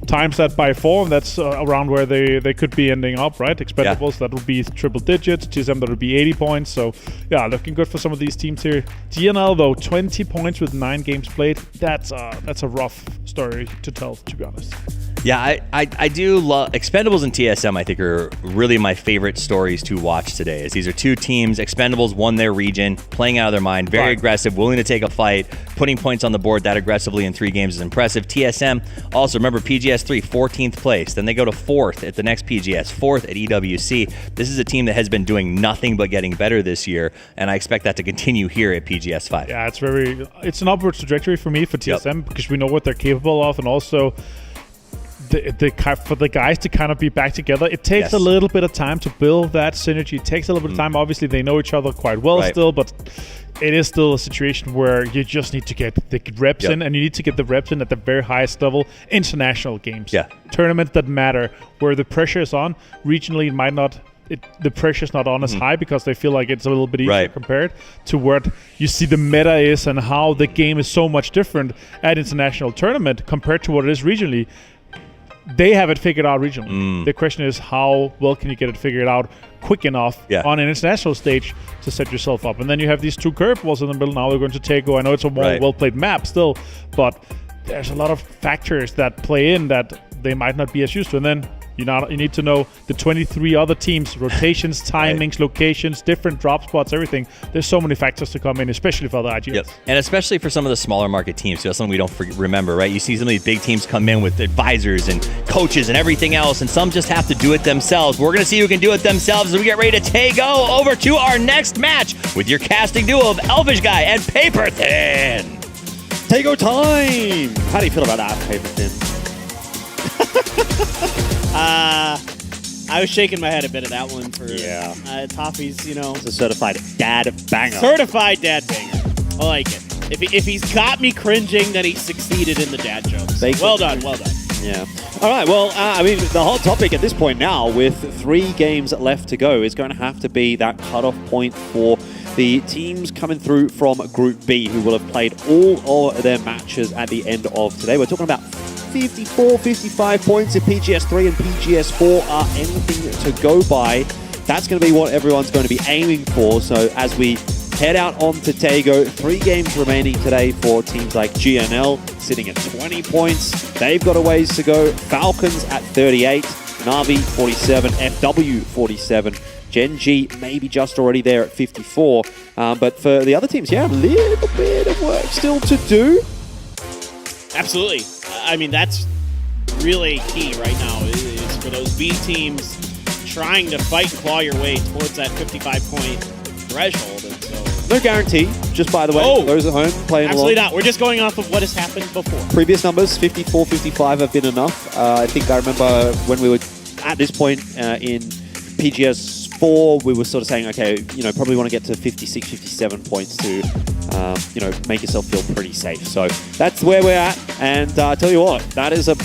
times that by 4, and that's around where they could be ending up, right? Expendables, that would be triple digits. TSM, that would be 80 points. So, yeah, looking good for some of these teams here. GNL, though, 20 points with 9 games played. That's a rough story to tell, to be honest. Yeah, I do love Expendables and TSM. I think are really my favorite stories to watch today. As these are 2 teams. Expendables won their region, playing out of their mind, very aggressive, willing to take a fight, putting points on the board that aggressively in 3 games is impressive. TSM also, remember PGS 3, 14th place. Then they go to 4th at the next PGS, 4th at EWC. This is a team that has been doing nothing but getting better this year, and I expect that to continue here at PGS 5. Yeah, it's an upward trajectory for me for TSM because we know what they're capable of, and also for the guys to kind of be back together, it takes a little bit of time to build that synergy. It takes a little bit of time. Obviously, they know each other quite well still, but it is still a situation where you just need to get the reps in, and you need to get the reps in at the very highest level. International games, tournaments that matter, where the pressure is on. Regionally, it might not. The pressure's not on as high because they feel like it's a little bit easier compared to what you see the meta is and how the game is so much different at international tournament compared to what it is regionally. They have it figured out regionally. The question is, how well can you get it figured out quick enough on an international stage to set yourself up? And then you have these 2 curveballs in the middle. Now they're going to Tego. I know it's a more well-played map still, but there's a lot of factors that play in that they might not be as used to. And then you need to know the 23 other teams, rotations, timings, locations, different drop spots, everything. There's so many factors to come in, especially for the IGLs. And especially for some of the smaller market teams. So that's something we don't remember, right? You see some of these big teams come in with advisors and coaches and everything else, and some just have to do it themselves. We're going to see who can do it themselves as we get ready to go over to our next match with your casting duo of Elvish Guy and Paper Thin. Tego time! How do you feel about that, Paper Thin? I was shaking my head a bit at that one for Toffee's, It's a certified dad banger. Certified dad banger. I like it. If he's got me cringing, then he succeeded in the dad jokes. Well done. Yeah. All right, well, the hot topic at this point now, with 3 games left to go, is going to have to be that cutoff point for the teams coming through from Group B who will have played all of their matches at the end of today. We're talking about 54, 55 points if PGS 3 and PGS 4 are anything to go by. That's going to be what everyone's going to be aiming for. So as we head out onto Tego, 3 games remaining today for teams like GNL, sitting at 20 points. They've got a ways to go. Falcons at 38, Na'Vi 47, FW 47. Genji maybe just already there at 54. But for the other teams, a little bit of work still to do. Absolutely. That's really key right now is for those B teams trying to fight and claw your way towards that 55-point threshold. And so No guarantee, just by the way, those at home playing absolutely along. not. We're just going off of what has happened before. Previous numbers, 54, 55 have been enough. I think I remember when we were at this point in PGS 4, we were sort of saying, okay, probably want to get to 56, 57 points to, make yourself feel pretty safe. So that's where we're at. And I tell you what, that is a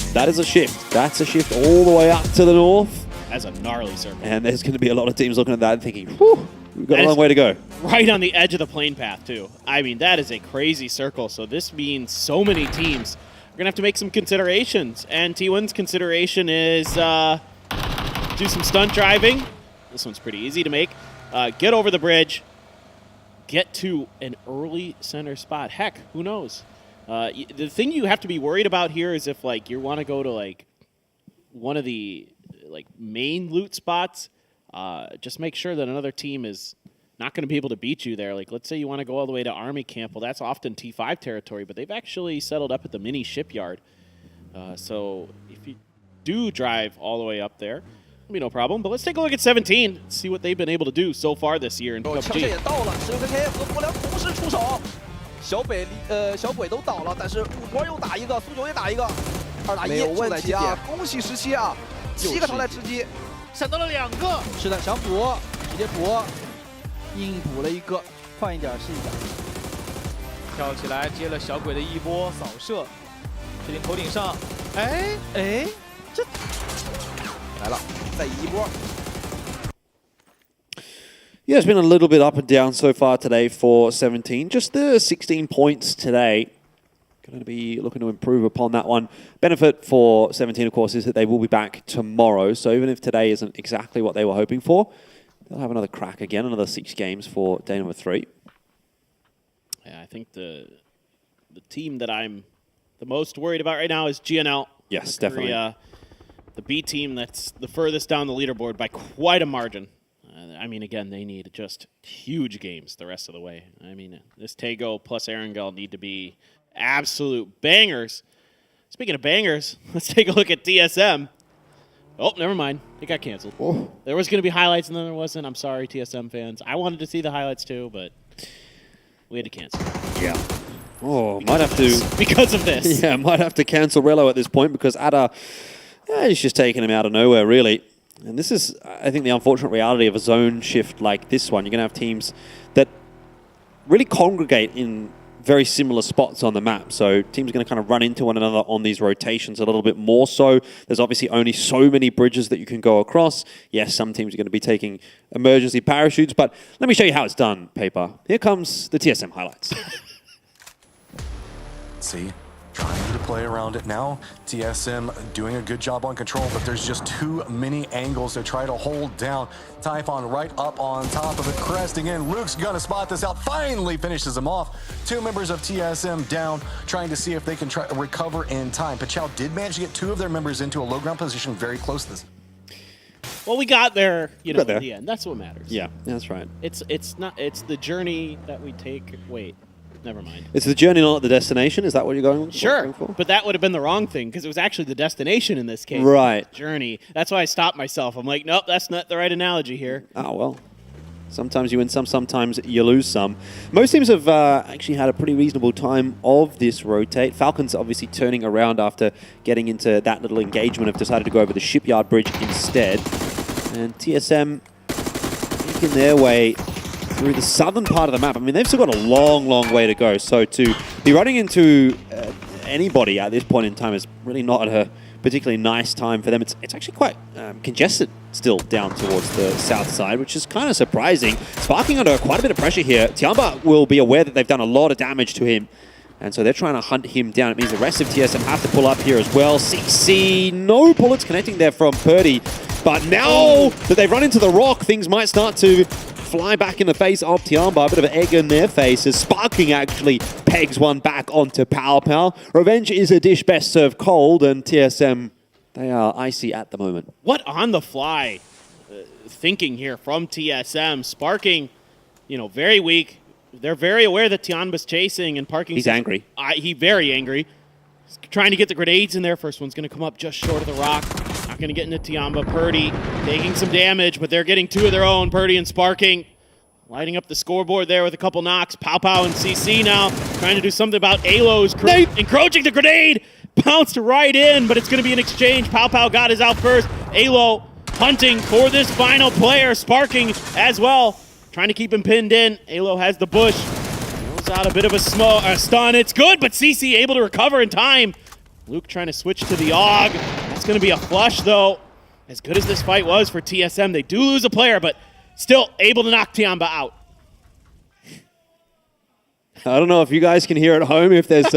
shift. That's a shift all the way up to the north. That's a gnarly circle. And there's going to be a lot of teams looking at that and thinking, whew, we've got a long way to go. Right on the edge of the plane path, too. I mean, that is a crazy circle. So this means so many teams are going to have to make some considerations. And T1's consideration is do some stunt driving. This one's pretty easy to make. Get over the bridge. Get to an early center spot. Heck, who knows? The thing you have to be worried about here is if you want to go to one of the main loot spots, just make sure that another team is not going to be able to beat you there. Let's say you want to go all the way to Army Camp. Well, that's often T5 territory, but they've actually settled up at the mini shipyard. So if you do drive all the way up there, it'll be no problem. But let's take a look at 17 and see what they've been able to do so far this year in PUBG. 小鬼都倒了，但是五波又打一个，苏九也打一个，2打1，没有问题啊！恭喜17啊，7个淘汰吃鸡，闪到了2个。是的，想补，直接补，硬补了一个，快一点试一下。跳起来接了小鬼的一波扫射，确定头顶上，这来了，再一波。 Yeah, it's been a little bit up and down so far today for 17. Just the 16 points today. Going to be looking to improve upon that one. Benefit for 17, of course, is that they will be back tomorrow. So even if today isn't exactly what they were hoping for, they'll have another crack again, another 6 games for day number 3. Yeah, I think the team that I'm the most worried about right now is GNL. Yes, definitely. The B team that's the furthest down the leaderboard by quite a margin. I mean, again, they need just huge games the rest of the way. I mean, this Tego plus Erangel need to be absolute bangers. Speaking of bangers, let's take a look at TSM. Oh, never mind. It got canceled. Oh. There was going to be highlights, and then there wasn't. I'm sorry, TSM fans. I wanted to see the highlights too, but we had to cancel. Yeah. Oh, might have to... Because of this. Yeah, might have to cancel Relo at this point because Ada, he's just taking him out of nowhere, really. And this is, I think, the unfortunate reality of a zone shift like this one. You're going to have teams that really congregate in very similar spots on the map. So teams are going to kind of run into one another on these rotations a little bit more so. There's obviously only so many bridges that you can go across. Yes, some teams are going to be taking emergency parachutes, but let me show you how it's done, Paper. Here comes the TSM highlights. See? Trying to play around it now. TSM doing a good job on control, but there's just too many angles to try to hold down. Typhon right up on top of it, cresting in. Luke's gonna spot this out, finally finishes him off. 2 members of TSM down, trying to see if they can try to recover in time. Pachau did manage to get 2 of their members into a low ground position very close to this. Well, we got there, in the end. That's what matters. Yeah, that's right. It's the journey that we take. Wait. Never mind. It's the journey, not the destination? Is that what you're going for? Sure, but that would have been the wrong thing because it was actually the destination in this case. Right. Journey. That's why I stopped myself. I'm like, nope, that's not the right analogy here. Oh, well. Sometimes you win some, sometimes you lose some. Most teams have actually had a pretty reasonable time of this rotate. Falcons obviously turning around after getting into that little engagement have decided to go over the shipyard bridge instead. And TSM making their way through the southern part of the map. I mean, they've still got a long, long way to go. So to be running into anybody at this point in time is really not a particularly nice time for them. It's actually quite congested still down towards the south side, which is kind of surprising. Sparking under quite a bit of pressure here. Tiamba will be aware that they've done a lot of damage to him. And so they're trying to hunt him down. It means the rest of TSM have to pull up here as well. CC, no bullets connecting there from Purdy. But now that they've run into the rock, things might start to fly back in the face of Tiamba. A bit of an egg in their face as Sparking actually pegs one back onto Pow Pow. Revenge is a dish best served cold, and TSM, they are icy at the moment. What on the fly thinking here from TSM? Sparking, very weak. They're very aware that Tianba's chasing and Parking. He's angry. He's very angry. He's trying to get the grenades in there. First one's going to come up just short of the rock. Not going to get into Tiamba. Purdy taking some damage, but they're getting two of their own. Purdy and Sparking lighting up the scoreboard there with a couple knocks. Pow Pow and CC now trying to do something about Alo's encroaching the grenade. Bounced right in, but it's going to be an exchange. Pow Pow got his out first. Alo hunting for this final player. Sparking as well, trying to keep him pinned in. Alo has the bush. Throws out a bit of a stun. It's good, but CC able to recover in time. Luke trying to switch to the AUG. That's going to be a flush, though. As good as this fight was for TSM, they do lose a player, but still able to knock Tiamba out. I don't know if you guys can hear at home if there's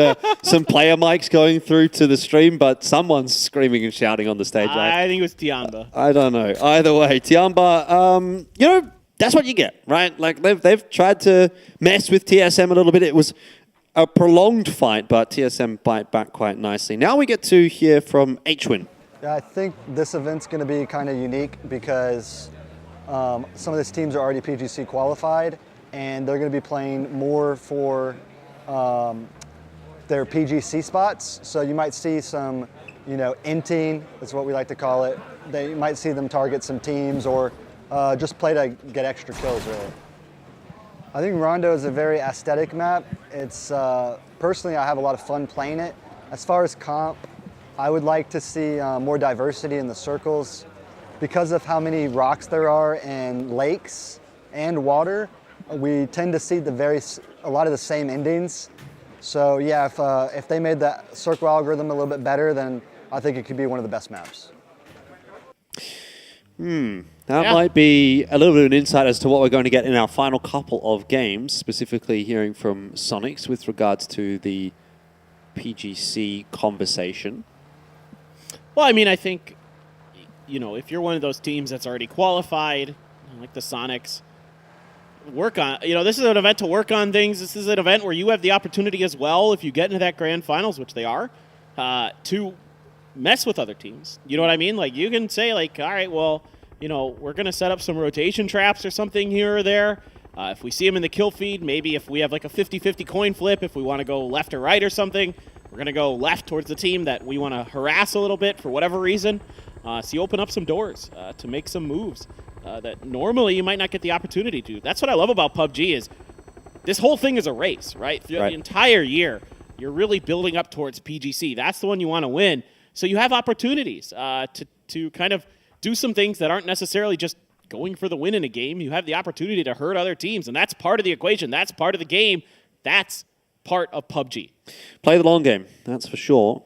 some player mics going through to the stream, but someone's screaming and shouting on the stage. I think it was Tiamba. I don't know. Either way, Tiamba, you know, that's what you get, right? Like, they've tried to mess with TSM a little bit. It was a prolonged fight, but TSM bite back quite nicely. Now we get to hear from HWin. Yeah, I think this event's going to be kind of unique because some of these teams are already PGC qualified, and they're going to be playing more for their PGC spots. So you might see some, you know, inting, that's what we like to call it. You might see them target some teams or just play to get extra kills, really. I think Rondo is a very aesthetic map. It's personally, I have a lot of fun playing it. As far as comp, I would like to see more diversity in the circles. Because of how many rocks there are and lakes and water, we tend to see a lot of the same endings. So yeah, if they made the circle algorithm a little bit better, then I think it could be one of the best maps. That might be a little bit of an insight as to what we're going to get in our final couple of games, specifically hearing from Sonics with regards to the PGC conversation. Well, I mean, I think, you know, if you're one of those teams that's already qualified, like the Sonics, work on, you know, this is an event to work on things. This is an event where you have the opportunity as well, if you get into that grand finals, which they are, to mess with other teams. You know what I mean? Like, you can say, like, all right, well, you know, we're going to set up some rotation traps or something here or there. If we see them in the kill feed, maybe if we have like a 50-50 coin flip, if we want to go left or right or something, we're going to go left towards the team that we want to harass a little bit for whatever reason. So you open up some doors to make some moves that normally you might not get the opportunity to. That's what I love about PUBG is this whole thing is a race, right? Throughout the entire year, you're really building up towards PGC. That's the one you want to win. So you have opportunities to kind of do some things that aren't necessarily just going for the win in a game. You have the opportunity to hurt other teams, and that's part of the equation. That's part of the game. That's part of PUBG. Play the long game, that's for sure.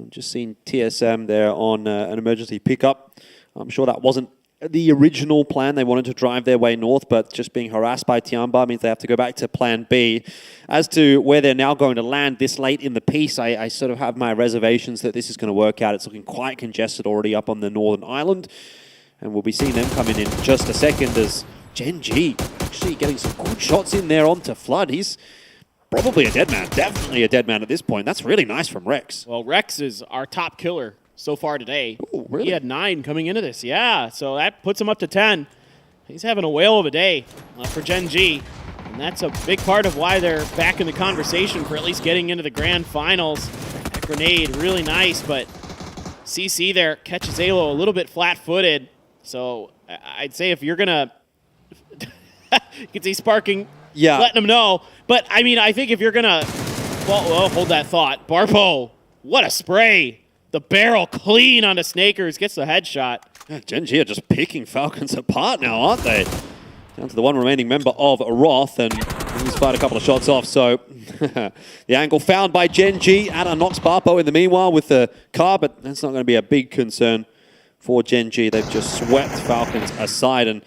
Just seen TSM there on an emergency pickup. I'm sure that wasn't the original plan. They wanted to drive their way north, but just being harassed by Tiamba means they have to go back to plan B. As to where they're now going to land this late in the piece, I sort of have my reservations that this is going to work out. It's looking quite congested already up on the Northern Island, and we'll be seeing them come in just a second as Gen G actually getting some good shots in there onto Flood. He's probably a dead man, definitely a dead man at this point. That's really nice from Rex. Well, Rex is our top killer so far today. Ooh, really? He had 9 coming into this. Yeah, so that puts him up to 10. He's having a whale of a day for Gen G. And that's a big part of why they're back in the conversation for at least getting into the grand finals. That grenade, really nice, but CC there catches Alo a little bit flat-footed. So I'd say if you're going to... you can see Sparking letting him know. But, I mean, I think if you're going to... Well, hold that thought. Barpo, what a spray. The barrel clean onto Snakers, gets the headshot. Yeah, Gen G are just picking Falcons apart now, aren't they? Down to the one remaining member of Roth, and he's fired a couple of shots off, so the angle found by Gen G. Anna knocks Barpo in the meanwhile with the car, but that's not going to be a big concern for Gen G. They've just swept Falcons aside, and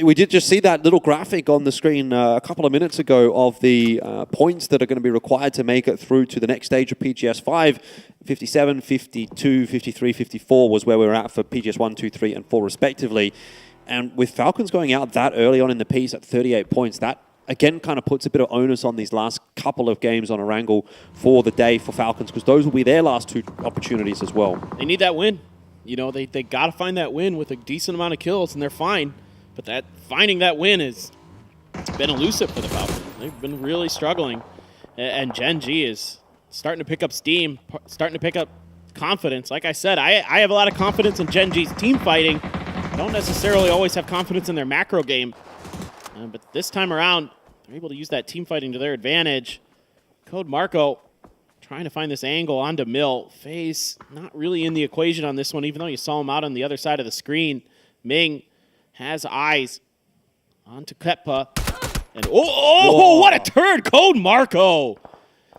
we did just see that little graphic on the screen a couple of minutes ago of the points that are going to be required to make it through to the next stage of PGS 5. 57, 52, 53, 54 was where we were at for PGS 1, 2, 3, and 4 respectively. And with Falcons going out that early on in the piece at 38 points, that again kind of puts a bit of onus on these last couple of games on Erangel for the day for Falcons, because those will be their last 2 opportunities as well. They need that win. You know, they got to find that win with a decent amount of kills, and they're fine. But finding that win it's been elusive for the Falcons. They've been really struggling. And Gen G is starting to pick up steam, starting to pick up confidence. Like I said, I have a lot of confidence in Gen G's team fighting. I don't necessarily always have confidence in their macro game. But this time around, they're able to use that team fighting to their advantage. Code Marco trying to find this angle onto Mill. FaZe not really in the equation on this one, even though you saw him out on the other side of the screen. Ming has eyes onto Ketpa. And what a turn, Code Marco.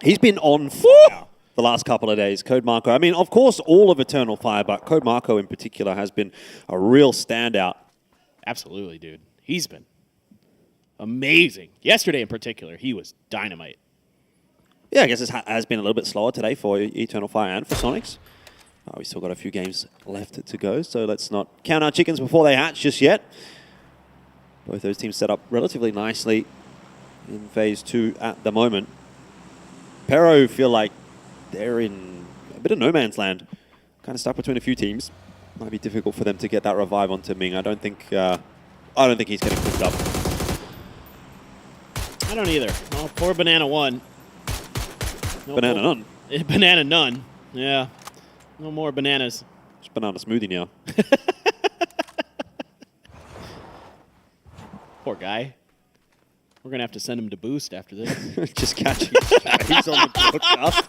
He's been on fire the last couple of days, Code Marco. I mean, of course, all of Eternal Fire, but Code Marco in particular has been a real standout. Absolutely, dude. He's been amazing. Yesterday in particular, he was dynamite. Yeah, I guess it has been a little bit slower today for Eternal Fire and for Sonics. We still got a few games left to go, so let's not count our chickens before they hatch just yet. Both those teams set up relatively nicely in Phase 2 at the moment. Pero feel like they're in a bit of no man's land. Kind of stuck between a few teams. Might be difficult for them to get that revive onto Ming. I don't think he's getting picked up. I don't either. Well, poor Banana 1. No Banana more. none. Banana none. Yeah. No more bananas. It's banana smoothie now. Poor guy. We're going to have to send him to Boost after this. Just catch him. He's on the broadcast.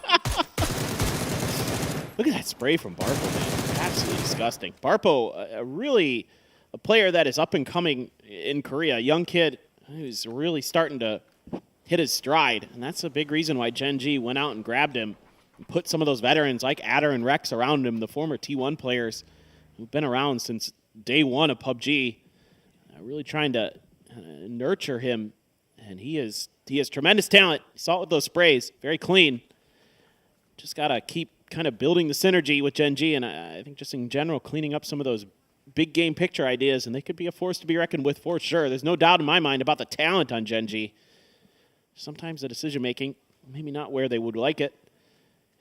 Look at that spray from Barpo, man. Absolutely disgusting. Barpo, a player that is up and coming in Korea. A young kid who's really starting to hit his stride. And that's a big reason why Gen G went out and grabbed him and put some of those veterans like Adder and Rex around him, the former T1 players who've been around since day one of PUBG. Really trying to nurture him. And he has tremendous talent. You saw it with those sprays. Very clean. Just got to keep kind of building the synergy with Gen G. And I think just in general, cleaning up some of those big game picture ideas. And they could be a force to be reckoned with for sure. There's no doubt in my mind about the talent on Gen G. Sometimes the decision-making, maybe not where they would like it.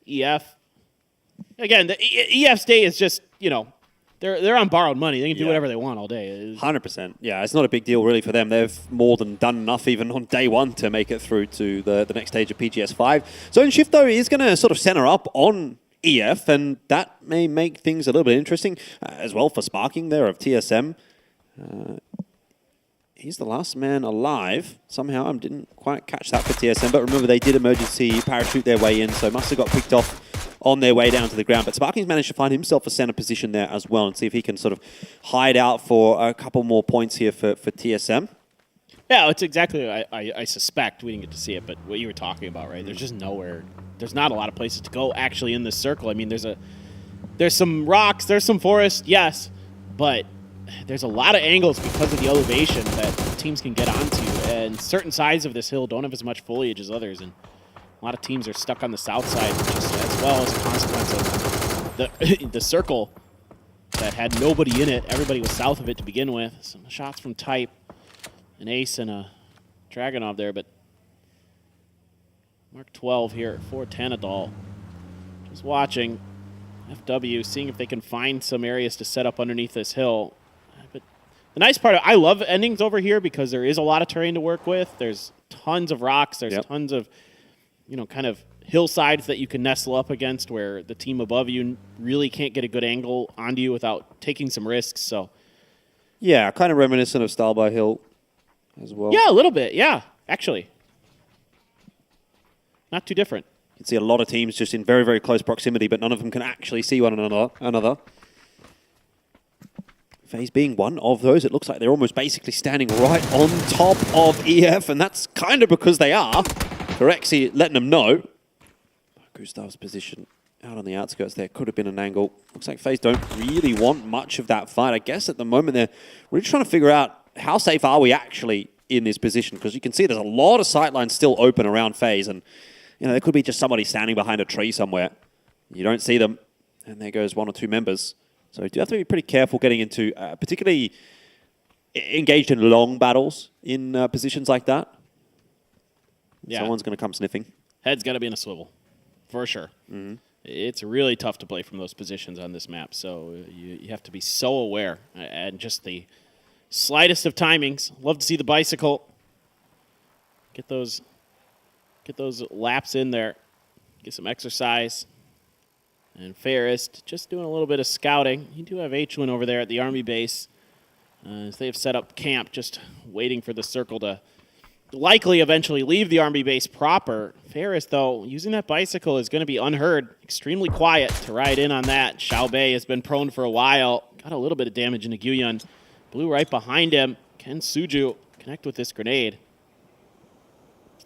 EF. Again, the EF's day is just, they're on borrowed money. They can do whatever they want all day. 100%. Yeah, it's not a big deal really for them. They've more than done enough even on day one to make it through to the next stage of PGS5. So Shifto is going to sort of center up on EF, and that may make things a little bit interesting as well for Sparking there of TSM. He's the last man alive. Somehow I didn't quite catch that for TSM, but remember they did emergency parachute their way in, so must have got picked off on their way down to the ground. But Sparking's managed to find himself a center position there as well and see if he can sort of hide out for a couple more points here for TSM. Yeah, it's exactly what I suspect. We didn't get to see it, but what you were talking about, right? There's just nowhere. There's not a lot of places to go actually in this circle. I mean, there's some rocks, there's some forest, yes, but there's a lot of angles because of the elevation that teams can get onto, and certain sides of this hill don't have as much foliage as others, and a lot of teams are stuck on the south side just as well as a consequence of the circle that had nobody in it. Everybody was south of it to begin with. Some shots from Type, an Ace and a Dragonov there, but Mark 12 here at 410 Adal. Just watching FW, seeing if they can find some areas to set up underneath this hill. But the nice part, I love endings over here because there is a lot of terrain to work with. There's tons of rocks. There's tons of, kind of hillsides that you can nestle up against where the team above you really can't get a good angle onto you without taking some risks. So, yeah, kind of reminiscent of Style by Hill as well. Yeah, a little bit. Yeah, actually. Not too different. You can see a lot of teams just in very, very close proximity, but none of them can actually see one another. FaZe being one of those, it looks like they're almost basically standing right on top of EF, and that's kind of because they are. Corexy letting them know. Gustav's position out on the outskirts there could have been an angle. Looks like FaZe don't really want much of that fight. I guess at the moment they're really trying to figure out how safe are we actually in this position, because you can see there's a lot of sightlines still open around FaZe, and there could be just somebody standing behind a tree somewhere. You don't see them, and there goes one or two members. So you do have to be pretty careful getting into, particularly engaged in long battles in positions like that. Yeah. Someone's going to come sniffing. Head's got to be in a swivel, for sure. Mm-hmm. It's really tough to play from those positions on this map, so you have to be so aware, and just the slightest of timings. Love to see the bicycle. Get those laps in there. Get some exercise. And Ferris just doing a little bit of scouting. You do have H1 over there at the Army base. As they have set up camp, just waiting for the circle to likely eventually leave the Army base proper. Ferris, though, using that bicycle is going to be unheard. Extremely quiet to ride in on that. Xiaobei has been prone for a while. Got a little bit of damage into Guiyun. Blue right behind him. Can Suju connect with this grenade?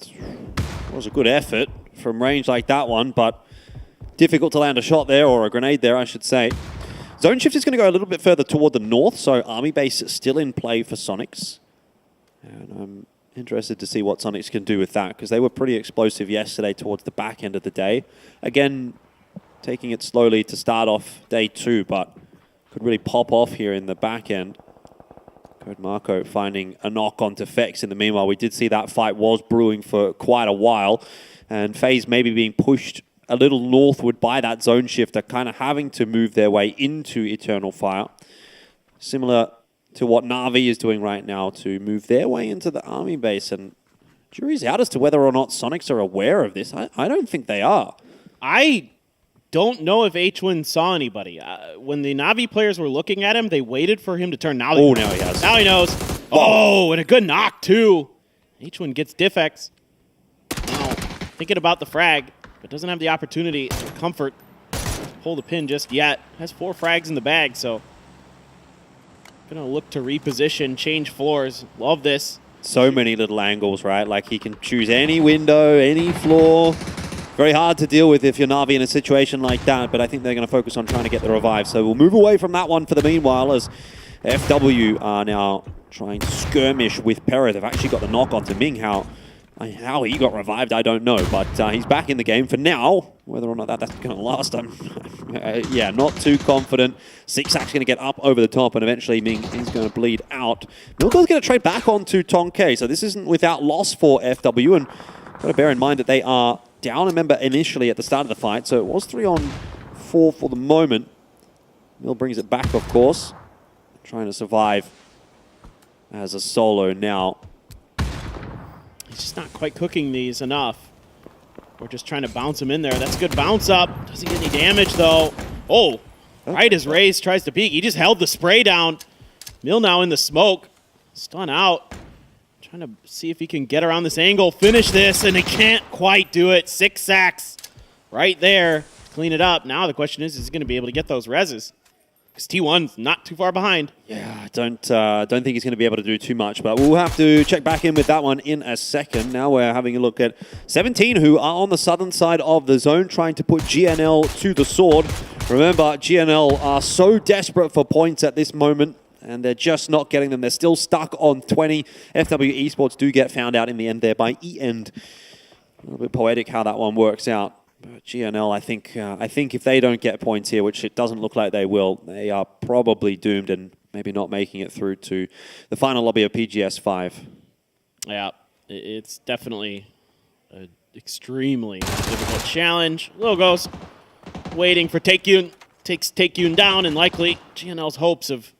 It was a good effort from range like that one, but difficult to land a shot there, or a grenade there, I should say. Zone shift is going to go a little bit further toward the north, so Army base still in play for Sonics. And I'm interested to see what Sonics can do with that, because they were pretty explosive yesterday towards the back end of the day. Again, taking it slowly to start off day 2, but could really pop off here in the back end. Code Marco finding a knock onto Fex in the meanwhile. We did see that fight was brewing for quite a while, and FaZe maybe being pushed a little northward by that zone shifter, kind of having to move their way into Eternal Fire. Similar to what Na'Vi is doing right now to move their way into the Army base. And jury's out as to whether or not Sonics are aware of this. I don't think they are. I don't know if H1 saw anybody. When the Na'Vi players were looking at him, they waited for him to turn. Now now he has. Now he knows. Oh, and a good knock, too. H1 gets Diffex. Now, thinking about the frag, but doesn't have the opportunity or comfort to pull the pin just yet. Has 4 frags in the bag, so gonna look to reposition, change floors. Love this. So many little angles, right? Like he can choose any window, any floor. Very hard to deal with if you're Na'Vi in a situation like that, but I think they're going to focus on trying to get the revive. So we'll move away from that one for the meanwhile, as FW are now trying to skirmish with Perra. They've actually got the knock onto Ming. How he got revived, I don't know, but he's back in the game for now. Whether or not that's going to last, yeah, not too confident. Zigzag's going to get up over the top, and eventually Ming is going to bleed out. Milgo's going to trade back onto Tonkei, so this isn't without loss for FW, and got to bear in mind that they are down a member initially at the start of the fight, so it was 3-on-4 for the moment. Mil brings it back, of course, trying to survive as a solo now. He's just not quite cooking these enough. We're just trying to bounce him in there. That's a good bounce up. Doesn't get any damage, though. Oh, right as Raze tries to peek. He just held the spray down. Mil now in the smoke. Stun out. Trying to see if he can get around this angle, finish this, and he can't quite do it. 6 sacks right there. Clean it up. Now the question is he going to be able to get those reses? Because T1's not too far behind. Yeah, I don't think he's going to be able to do too much, but we'll have to check back in with that one in a second. Now we're having a look at 17, who are on the southern side of the zone, trying to put GNL to the sword. Remember, GNL are so desperate for points at this moment, and they're just not getting them. They're still stuck on 20. FW Esports do get found out in the end there by E-End. A little bit poetic how that one works out. But GNL, I think if they don't get points here, which it doesn't look like they will, they are probably doomed and maybe not making it through to the final lobby of PGS 5. Yeah, it's definitely an extremely difficult challenge. Logos waiting for Taekyun. Takes Taekyun down, and likely GNL's hopes of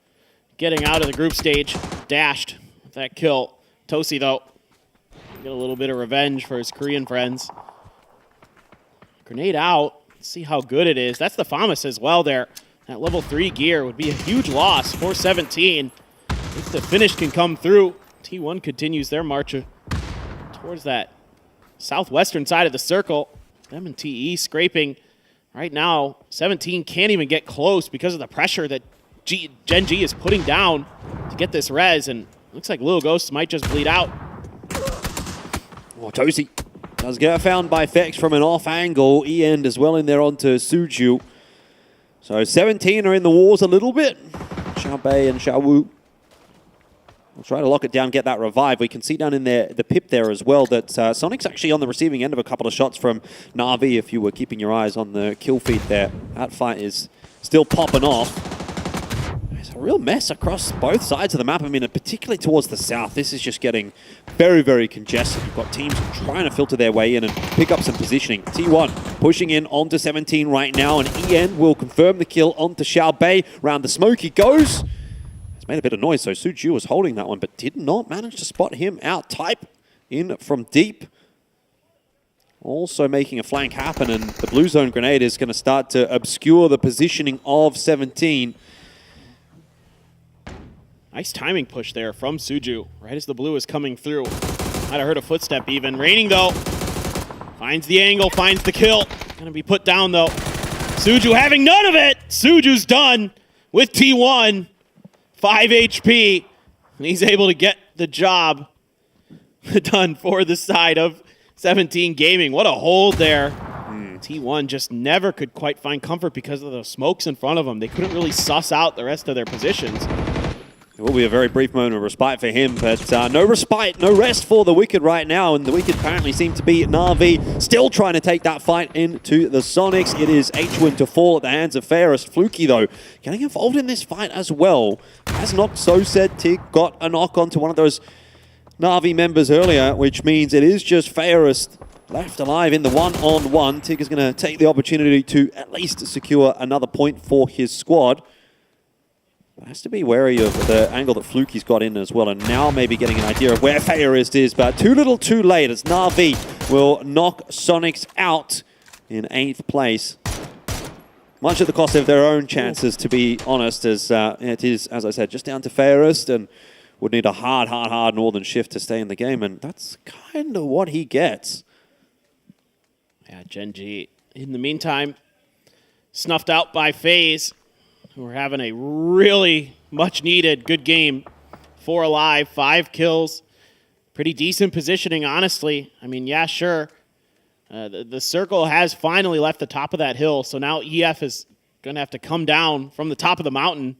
getting out of the group stage dashed with that kill. Tosi, though, get a little bit of revenge for his Korean friends. Grenade out. Let's see how good it is. That's the FAMAS as well there. That level 3 gear would be a huge loss for 17. If the finish can come through, T1 continues their march towards that southwestern side of the circle. Them and TE scraping. Right now, 17 can't even get close because of the pressure that Gen G is putting down to get this res, and looks like Lil Ghosts might just bleed out. Oh, Tosi does get found by Fex from an off angle. E-End as well in there onto Suju. So 17 are in the wars a little bit. Xiaobei and Xiaowu will try to lock it down, get that revive. We can see down in there, the pip there as well, that Sonic's actually on the receiving end of a couple of shots from Na'Vi, if you were keeping your eyes on the kill feed there. That fight is still popping off. It's a real mess across both sides of the map. I mean, particularly towards the south, this is just getting very, very congested. You've got teams trying to filter their way in and pick up some positioning. T1 pushing in onto 17 right now, and E-End will confirm the kill onto Xiaobei. Round the smoke he goes. It's made a bit of noise, so Suju was holding that one, but did not manage to spot him out. Type in from deep. also making a flank happen, and the blue zone grenade is going to start to obscure the positioning of 17. Nice timing push there from Suju, right as the blue is coming through. Might have heard a footstep even. Raining though, finds the angle, finds the kill. Gonna be put down though. Suju having none of it. Suju's done with T1, 5 HP, and he's able to get the job done for the side of 17 Gaming. What a hold there. T1 just never could quite find comfort because of the smokes in front of them. They couldn't really suss out the rest of their positions. It will be a very brief moment of respite for him, but no respite, no rest for the Wicked right now, and the Wicked apparently seem to be Na'Vi still trying to take that fight into the Sonics. It is H-Win to fall at the hands of Fairest. Fluky, though, getting involved in this fight as well. As knocked, so said, Tig got a knock onto one of those Na'Vi members earlier, which means it is just Fairest left alive in the one-on-one. Tig is going to take the opportunity to at least secure another point for his squad. Has to be wary of the angle that Fluky's got in as well, and now maybe getting an idea of where Fairest is, but too little too late as Na'Vi will knock Sonics out in 8th place. Much at the cost of their own chances, to be honest, as it is, as I said, just down to Fairest, and would need a hard Northern shift to stay in the game, and that's kind of what he gets. Yeah, Genji, in the meantime, snuffed out by FaZe. We're having a really much-needed good game. 4 alive, 5 kills. Pretty decent positioning, honestly. I mean, yeah, sure. The circle has finally left the top of that hill, so now EF is going to have to come down from the top of the mountain.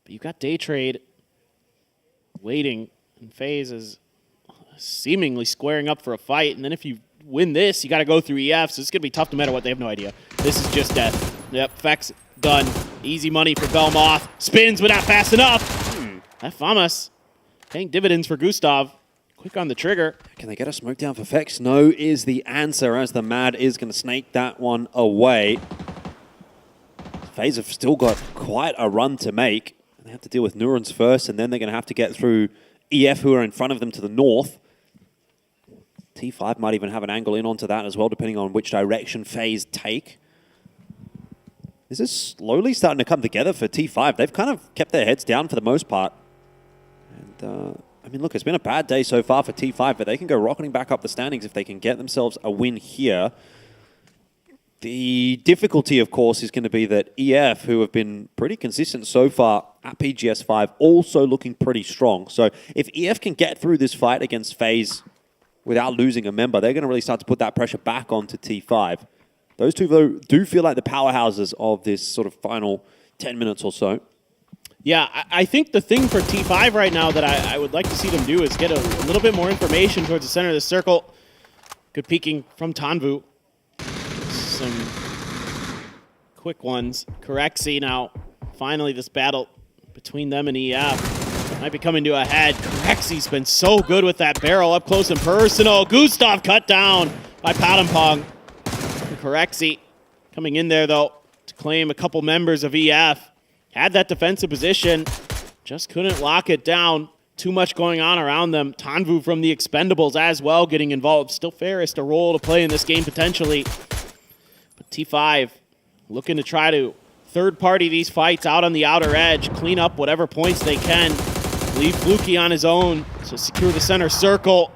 But you've got Day Trade waiting, and FaZe is seemingly squaring up for a fight. And then if you win this, you got to go through EF, so it's going to be tough no matter what. They have no idea. This is just death. Yep, Fex done. Easy money for Belmoth. Spins, but not fast enough. That Famas paying dividends for Gustav. Quick on the trigger. Can they get a smoke down for Fex? No is the answer, as the Mad is going to snake that one away. FaZe have still got quite a run to make. They have to deal with Neurons first, and then they're going to have to get through EF, who are in front of them to the north. T5 might even have an angle in onto that as well, depending on which direction FaZe take. This is slowly starting to come together for T5. They've kind of kept their heads down for the most part. And, I mean, look, it's been a bad day so far for T5, but they can go rocketing back up the standings if they can get themselves a win here. The difficulty, of course, is going to be that EF, who have been pretty consistent so far at PGS5, also looking pretty strong. So if EF can get through this fight against FaZe without losing a member, they're going to really start to put that pressure back onto T5. Those two, though, do feel like the powerhouses of this sort of final 10 minutes or so. Yeah, I think the thing for T5 right now that I would like to see them do is get a little bit more information towards the center of the circle. Good peeking from Tanvu. Some quick ones. Corexi now. Finally, this battle between them and EF might be coming to a head. Corexi's been so good with that barrel up close and personal. Gustav cut down by Padampong. Corexi coming in there, though, to claim a couple members of EF. Had that defensive position, just couldn't lock it down. Too much going on around them. Tanvu from the Expendables as well getting involved. Still Fairest a role to play in this game potentially. But T5 looking to try to third-party these fights out on the outer edge, clean up whatever points they can. Leave Fluky on his own to secure the center circle.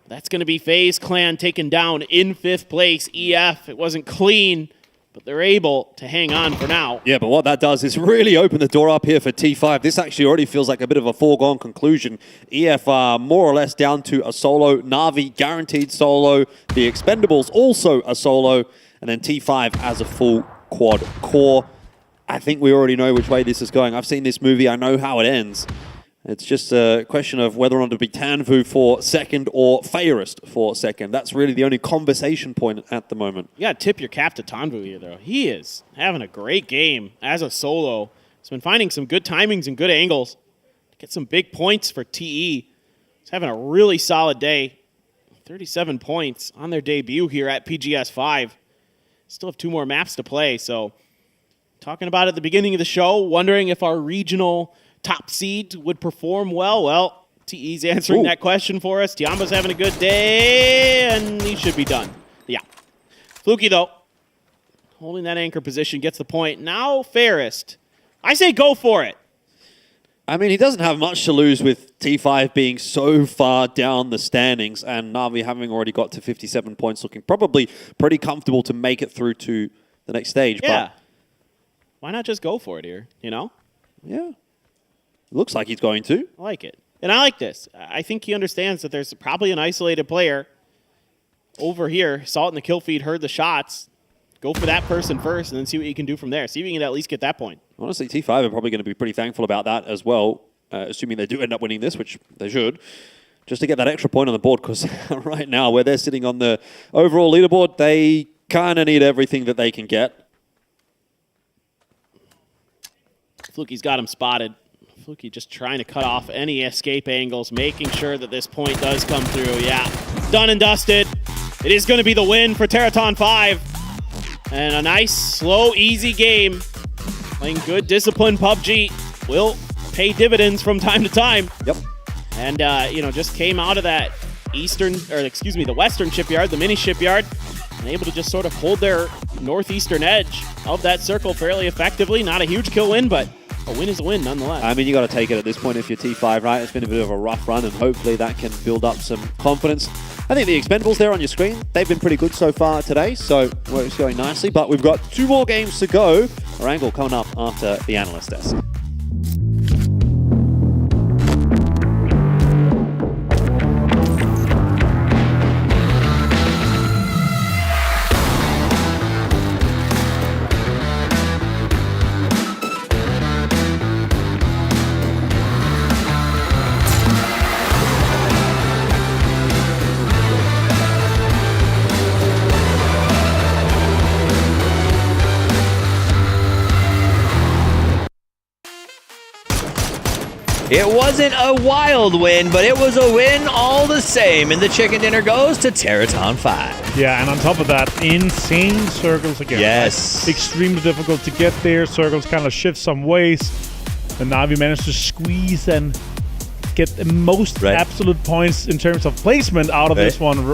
That's going to be FaZe Clan taken down in 5th place. EF, it wasn't clean, but they're able to hang on for now. Yeah, but what that does is really open the door up here for T5. This actually already feels like a bit of a foregone conclusion. EF are more or less down to a solo. Na'Vi guaranteed solo. The Expendables also a solo. And then T5 as a full quad core. I think we already know which way this is going. I've seen this movie. I know how it ends. It's just a question of whether or not to be Tanvu for second or Fairest for second. That's really the only conversation point at the moment. You got to tip your cap to Tanvu here, though. He is having a great game as a solo. He's been finding some good timings and good angles. Get some big points for TE. He's having a really solid day. 37 points on their debut here at PGS5. Still have 2 more maps to play, so talking about it at the beginning of the show, wondering if our regional top seeds would perform well. Well, TE's answering that question for us. Tiamba's having a good day, and he should be done. Yeah. Fluky, though, holding that anchor position, gets the point. Now, Fairest. I say go for it. I mean, he doesn't have much to lose with T5 being so far down the standings and Na'Vi having already got to 57 points, looking probably pretty comfortable to make it through to the next stage. Yeah. But why not just go for it here, you know? Yeah. Looks like he's going to. I like it. And I like this. I think he understands that there's probably an isolated player over here. Saw it in the kill feed, heard the shots. Go for that person first and then see what you can do from there. See if you can at least get that point. Honestly, T5 are probably going to be pretty thankful about that as well, assuming they do end up winning this, which they should, just to get that extra point on the board, because right now, where they're sitting on the overall leaderboard, they kind of need everything that they can get. Fluky's got him spotted. Fluky just trying to cut off any escape angles, making sure that this point does come through. Yeah, done and dusted. It is going to be the win for Teraton 5. And a nice, slow, easy game. Playing good, disciplined PUBG will pay dividends from time to time. Yep. And, just came out of that the western shipyard, the mini shipyard, and able to just sort of hold their northeastern edge of that circle fairly effectively. Not a huge kill win, but a win is a win nonetheless. I mean, you got to take it at this point if you're T5, right? It's been a bit of a rough run, and hopefully that can build up some confidence. I think the Expendables there on your screen, they've been pretty good so far today, so it's going nicely. But we've got 2 more games to go. Our angle coming up after the analyst desk. It wasn't a wild win, but it was a win all the same. And the chicken dinner goes to Teraton 5. Yeah, and on top of that, insane circles again. Yes. Like, extremely difficult to get there. Circles kind of shift some ways. And Na'Vi managed to squeeze and get the most absolute points in terms of placement out of this one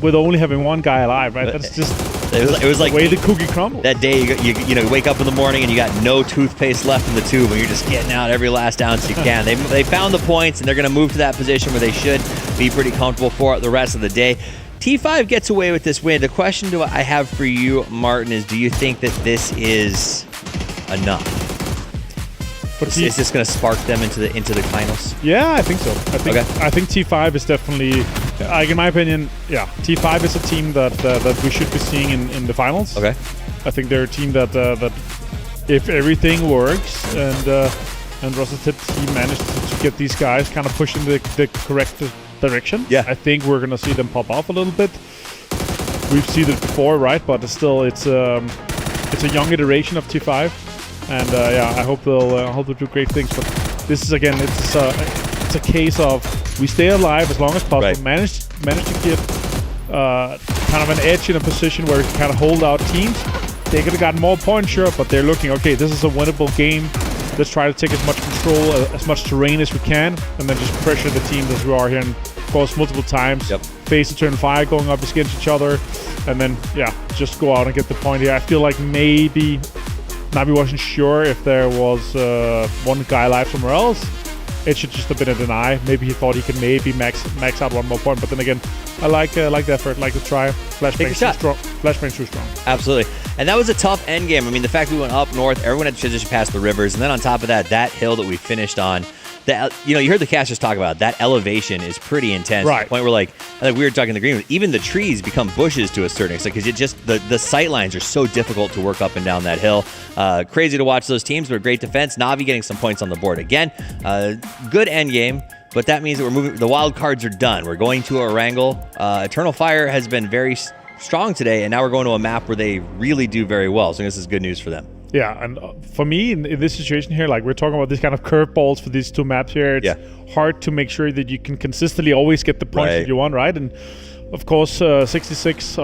with only having one guy alive, right? That's just it was like the way the cookie crumbled. That day, you wake up in the morning and you got no toothpaste left in the tube and you're just getting out every last ounce you can. They found the points and they're going to move to that position where they should be pretty comfortable for it the rest of the day. T5 gets away with this win. The question I have for you, Martin, is do you think that this is enough? Is this going to spark them into the finals? Yeah, I think so. I think T5 is definitely, in my opinion, T5 is a team that we should be seeing in the finals. Okay. I think they're a team that if everything works and Rosatit team managed to get these guys kind of pushed in the correct direction, I think we're going to see them pop off a little bit. We've seen it before, right? But still, it's a young iteration of T5. And I hope they'll do great things. But this is again, it's a case of we stay alive as long as possible. Manage to get kind of an edge in a position where we can kind of hold out teams. They could have gotten more points, sure, but they're looking okay. This is a winnable game. Let's try to take as much control, as much terrain as we can, and then just pressure the teams as we are here and cause multiple times. Face the turn 5 going up against each other, and then just go out and get the point here. I feel like maybe Na'Vi wasn't sure if there was one guy alive somewhere else. It should just have been a deny. Maybe he thought he could maybe max out one more point. But then again, I like the effort, like the try. Flashbang's too strong. Absolutely. And that was a tough end game. I mean, the fact we went up north, everyone had to transition past the rivers. And then on top of that, that hill that we finished on, you heard the casters talk about it, that elevation is pretty intense. Right. To the point where, like we were talking in the green room, even the trees become bushes to a certain extent because it just the sight lines are so difficult to work up and down that hill. Crazy to watch those teams, but great defense. Na'Vi getting some points on the board again. Good end game. But that means that we're moving. The wild cards are done. We're going to Erangel. Eternal Fire has been very strong today, and now we're going to a map where they really do very well. So this is good news for them. Yeah, and for me, in this situation here, like we're talking about these kind of curveballs for these two maps here, it's hard to make sure that you can consistently always get the points that you want, right? And of course, 66%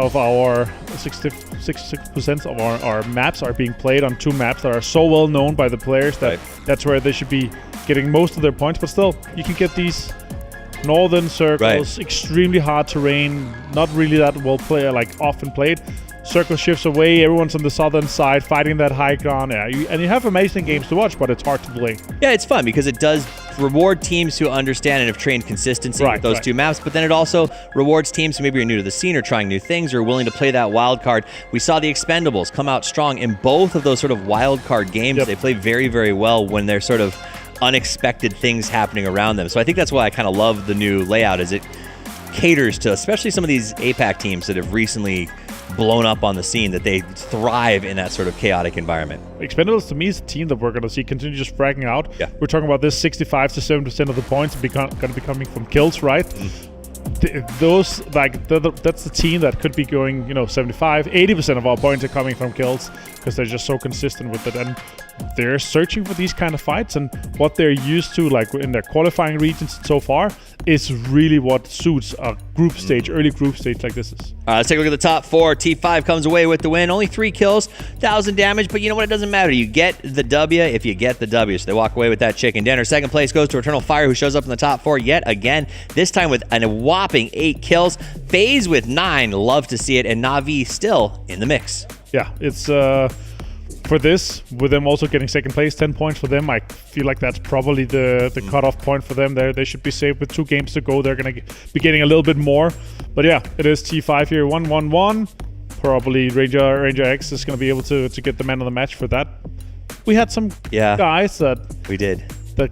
of our maps are being played on two maps that are so well known by the players that that's where they should be getting most of their points. But still, you can get these northern circles, extremely hard terrain, not really that often played. Circle shifts away, everyone's on the southern side fighting that high ground. Yeah, and you have amazing games to watch, but it's hard to play. Yeah, it's fun because it does reward teams who understand and have trained consistency with those two maps, but then it also rewards teams who maybe are new to the scene or trying new things or are willing to play that wild card. We saw the Expendables come out strong in both of those sort of wild card games. They play very, very well when they're sort of unexpected things happening around them. So I think that's why I kind of love the new layout, is it caters to especially some of these APAC teams that have recently blown up on the scene, that they thrive in that sort of chaotic environment. Expendables to me is a team that we're going to see continue just fragging out. Yeah. We're talking about this 65 to 70% of the points going to be coming from kills, right? That's the team that could be going, 75, 80% of our points are coming from kills because they're just so consistent with it. And they're searching for these kind of fights, and what they're used to, like in their qualifying regions so far, is really what suits a group stage, early group stage like this is. All right, let's take a look at the top four. T5 comes away with the win. Only 3 kills, 1,000 damage, but you know what? It doesn't matter. You get the W if you get the W. So they walk away with that chicken dinner. Second place goes to Eternal Fire, who shows up in the top 4 yet again, this time with a whopping 8 kills. FaZe with 9. Love to see it. And Na'Vi still in the mix. Yeah, it's... for this, with them also getting second place, 10 points for them, I feel like that's probably the cutoff point for them. They should be safe with 2 games to go. They're going to be getting a little bit more. But yeah, it is T5 here, 1-1-1. Probably Ranger X is going to be able to get the man of the match for that. We had some guys that... We did. That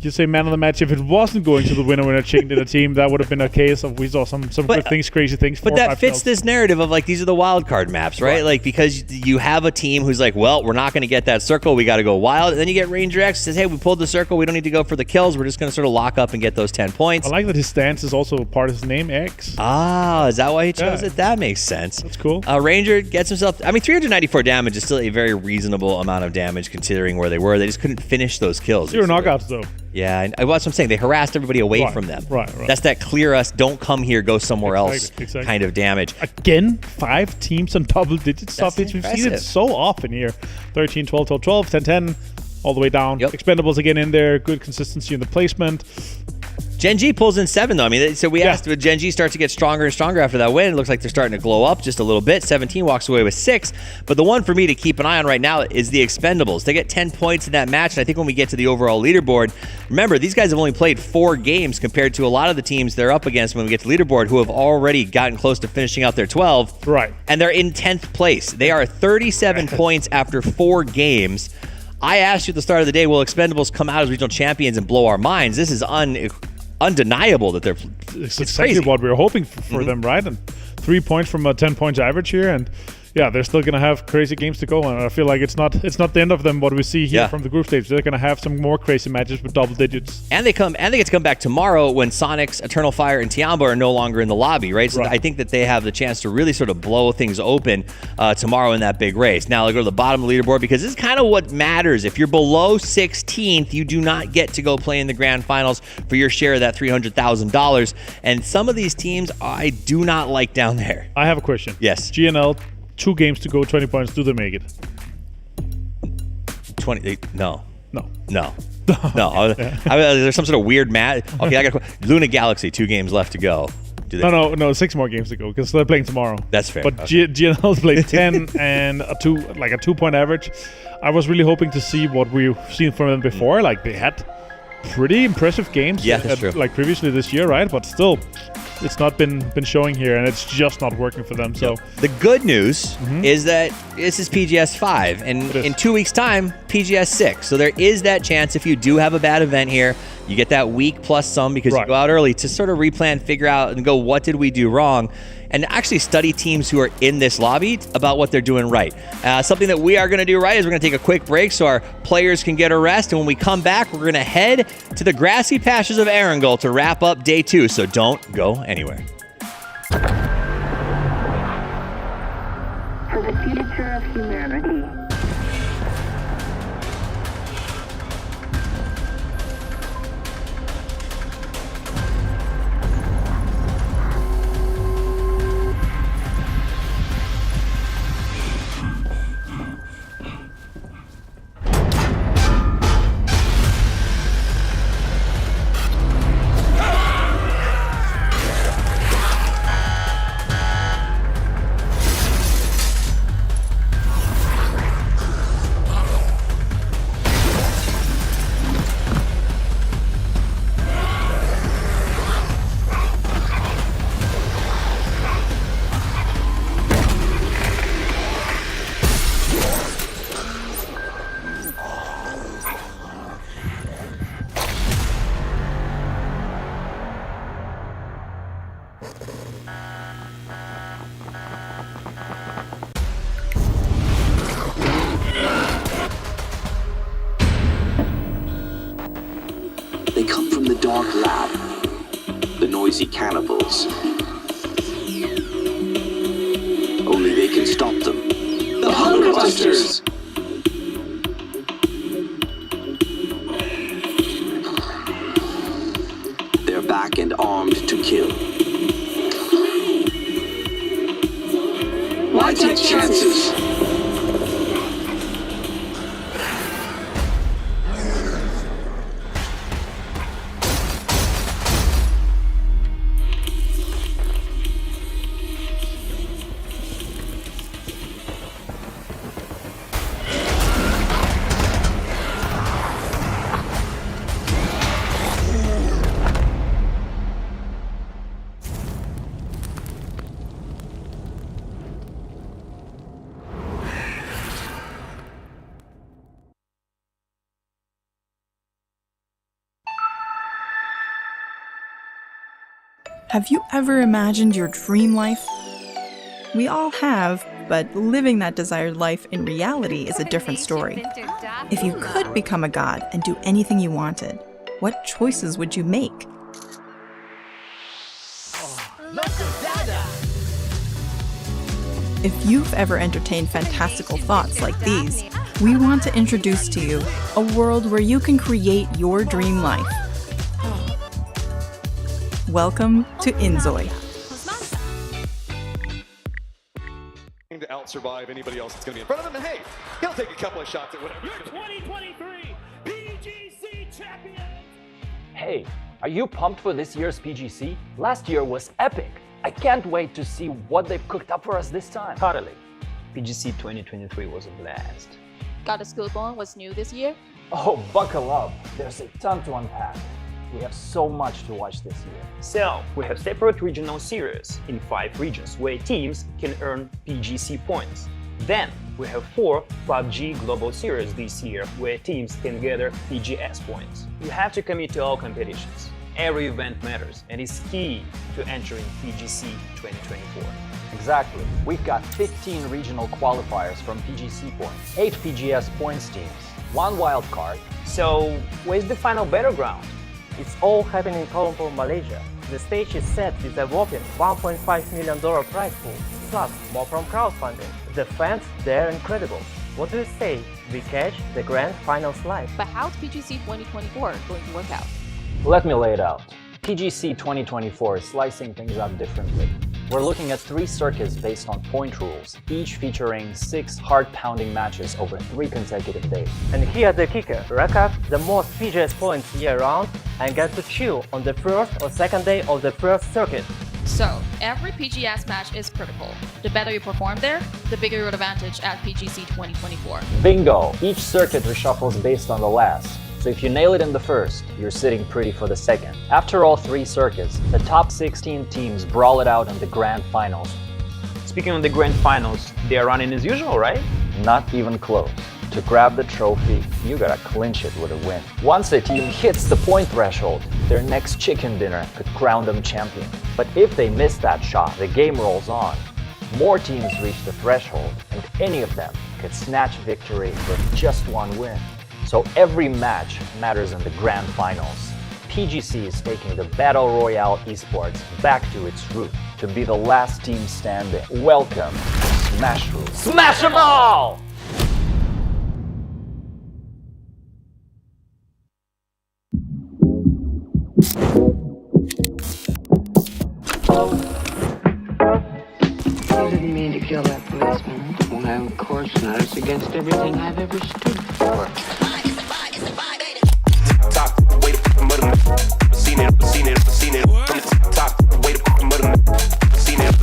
you say man of the match, if it wasn't going to the winner chicken dinner team, that would have been a case of we saw some good things, crazy things. But that fits this narrative of like, these are the wild card maps, right? Like, because you have a team who's like, well, we're not going to get that circle, we got to go wild. And then you get Ranger X says, hey, we pulled the circle, we don't need to go for the kills, we're just going to sort of lock up and get those 10 points. I like that his stance is also part of his name, X. Ah, is that why he chose it? That makes sense. That's cool. Ranger gets himself, 394 damage is still a very reasonable amount of damage considering where they were. They just couldn't finish those kills. 0 knockouts though. Yeah, and that's what I'm saying. They harassed everybody away from them. Right. That's that clear us, don't come here, go somewhere else kind of damage. Again, 5 teams on double-digit stuff. We've seen it so often here. 13, 12, 12, 12, 10, 10, all the way down. Expendables again in there. Good consistency in the placement. Gen G pulls in 7, though. So we asked, would Gen G start to get stronger and stronger after that win? It looks like they're starting to glow up just a little bit. 17 walks away with 6. But the one for me to keep an eye on right now is the Expendables. They get 10 points in that match, and I think when we get to the overall leaderboard, remember, these guys have only played 4 games compared to a lot of the teams they're up against when we get to leaderboard who have already gotten close to finishing out their 12. Right. And they're in 10th place. They are 37 points after 4 games. I asked you at the start of the day, will Expendables come out as regional champions and blow our minds? This is undeniable that they're it's exactly what we were hoping for them, right? And 3 points from a 10 points average here, and yeah, they're still gonna have crazy games to go, and I feel like it's not the end of them. What we see here from the group stage, they're gonna have some more crazy matches with double digits. And they get to come back tomorrow when Sonics, Eternal Fire, and Tiamba are no longer in the lobby, right? So I think that they have the chance to really sort of blow things open tomorrow in that big race. Now, I'll go to the bottom of the leaderboard because this is kind of what matters. If you're below 16th, you do not get to go play in the grand finals for your share of that $300,000. And some of these teams I do not like down there. I have a question. Yes. GNL. 2 games to go, 20 points. Do they make it? 20? No. There's some sort of weird math. Okay, I got Luna Galaxy. 2 games left to go. No, 6 more games to go because they're playing tomorrow. That's fair. But GNL's played 10 and a 2-point average. I was really hoping to see what we've seen from them before. Like, they had pretty impressive games. Yeah, that's true. Like previously this year, right? But still, it's not been showing here, and it's just not working for them. So the good news is that this is PGS 5, and in 2 weeks' time, PGS 6. So there is that chance if you do have a bad event here, you get that week plus some because you go out early to sort of replan, figure out, and go, what did we do wrong? And actually study teams who are in this lobby about what they're doing right. Something that we are going to do right is we're going to take a quick break so our players can get a rest. And when we come back, we're going to head to the grassy pastures of Erangel to wrap up day 2. So don't go anywhere. For the future of humanity. They come from the dark lab, the noisy cannibals. Only they can stop them. The Hunger Busters! They're back and armed to kill. Why take chances? Have you ever imagined your dream life? We all have, but living that desired life in reality is a different story. If you could become a god and do anything you wanted, what choices would you make? If you've ever entertained fantastical thoughts like these, we want to introduce to you a world where you can create your dream life. Welcome to Inzoi. To out-survive anybody else that's going to be in front of him, and hey, he'll take a couple of shots at whatever. Your 2023 PGC champion! Hey, are you pumped for this year's PGC? Last year was epic. I can't wait to see what they've cooked up for us this time. Totally. PGC 2023 was a blast. Got a Skullbone? What's new this year? Oh, buckle up. There's a ton to unpack. We have so much to watch this year. So, we have separate regional series in 5 regions where teams can earn PGC points. Then, we have 4 PUBG Global Series this year where teams can gather PGS points. You have to commit to all competitions. Every event matters and is key to entering PGC 2024. Exactly. We've got 15 regional qualifiers from PGC points, 8 PGS points teams, 1 wild card. So, where's the final battleground? It's all happening in Kuala Lumpur, Malaysia. The stage is set with a whopping $1.5 million prize pool, plus more from crowdfunding. The fans, they're incredible. What do you say? We catch the grand finals live. But how's PGC 2024 going to work out? Let me lay it out. PGC 2024 is slicing things up differently. We're looking at 3 circuits based on point rules, each featuring 6 heart-pounding matches over 3 consecutive days. And here's the kicker. Rack up the most PGS points year-round and get to chill on the first or second day of the first circuit. So, every PGS match is critical. The better you perform there, the bigger your advantage at PGC 2024. Bingo! Each circuit reshuffles based on the last. So if you nail it in the first, you're sitting pretty for the second. After all 3 circuits, the top 16 teams brawl it out in the grand finals. Speaking of the grand finals, they are running as usual, right? Not even close. To grab the trophy, you gotta clinch it with a win. Once a team hits the point threshold, their next chicken dinner could crown them champion. But if they miss that shot, the game rolls on. More teams reach the threshold, and any of them could snatch victory with just 1 win. So every match matters in the grand finals. PGC is taking the Battle Royale esports back to its root to be the last team standing. Welcome to Smash Room. Smash 'em all! I didn't mean to kill that policeman. Well, of course not. It's against everything I've ever stood for. Top, way to mother. Seen it from the top, way to mother. Seen it.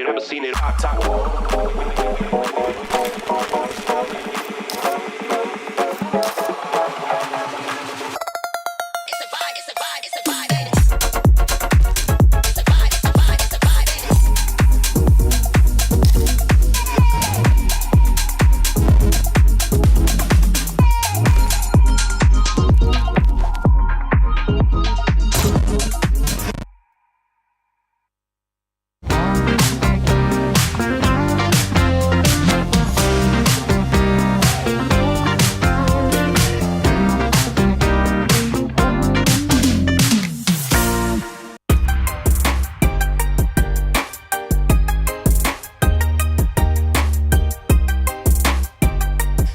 Ever seen it, hot top.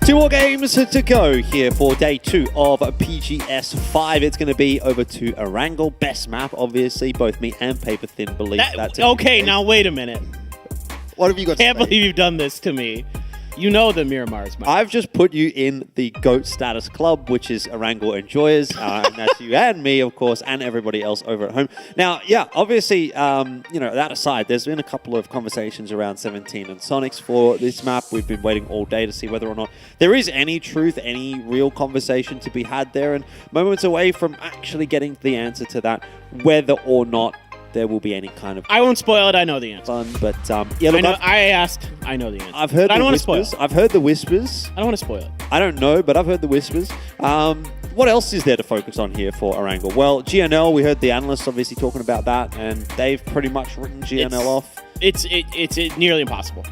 2 more games to go here for day 2 of PGS 5. It's going to be over to Erangel. Best map, obviously. Both me and Paper Thin believe that. Okay, now wait a minute. What have you got? Can't believe you've done this to me. You know the Miramar's map. I've just put you in the GOAT status club, which is Erangel enjoyers. And that's you and me, of course, and everybody else over at home. Now, yeah, obviously, you know, that aside, there's been a couple of conversations around 17 and Sonics for this map. We've been waiting all day to see whether or not there is any truth, any real conversation to be had there. And moments away from actually getting the answer to that, whether or not there will be any kind of... I won't spoil it. I know the answer. Fun, but yeah, look, I know the answer. I've heard I don't the want to spoil whispers. it. I've heard the whispers. I don't want to spoil it. I don't know, but I've heard the whispers. What else is there to focus on here for Erangel? Well, GNL, we heard the analysts obviously talking about that, and they've pretty much written GNL off. It's nearly impossible.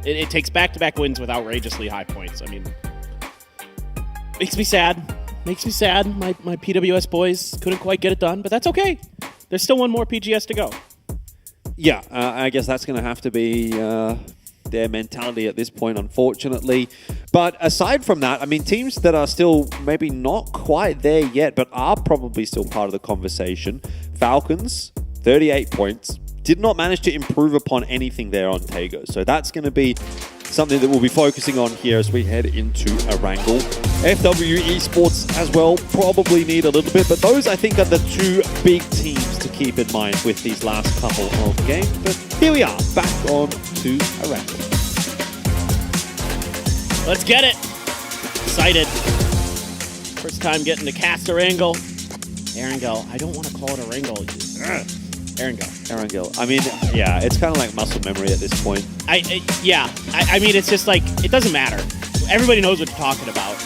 It takes back-to-back wins with outrageously high points. I mean, makes me sad. Makes me sad. My PWS boys couldn't quite get it done, but that's okay. There's still one more PGS to go. Yeah, I guess that's going to have to be their mentality at this point, unfortunately. But aside from that, I mean, teams that are still maybe not quite there yet, but are probably still part of the conversation. Falcons, 38 points. Did not manage to improve upon anything there on Tego. So that's going to be something that we'll be focusing on here as we head into Erangel. FW Esports as well probably need a little bit, but those I think are the 2 big teams to keep in mind with these last couple of games. But here we are, back on to Erangel. Let's get it. Excited. First time getting to cast Erangel. Erangel. I don't want to call it Erangel. Erangel. I mean, yeah, it's kind of like muscle memory at this point. I mean, it's just like, it doesn't matter. Everybody knows what you're talking about.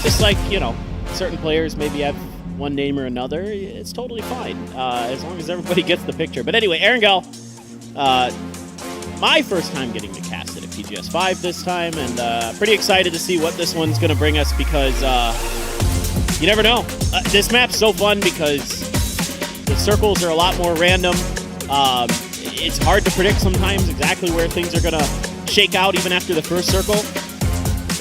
Just like, you know, certain players maybe have one name or another. It's totally fine, as long as everybody gets the picture. But anyway, Erangel, my first time getting to cast it at PGS 5 this time, and pretty excited to see what this one's going to bring us because you never know. This map's so fun because the circles are a lot more random. It's hard to predict sometimes exactly where things are going to shake out even after the first circle.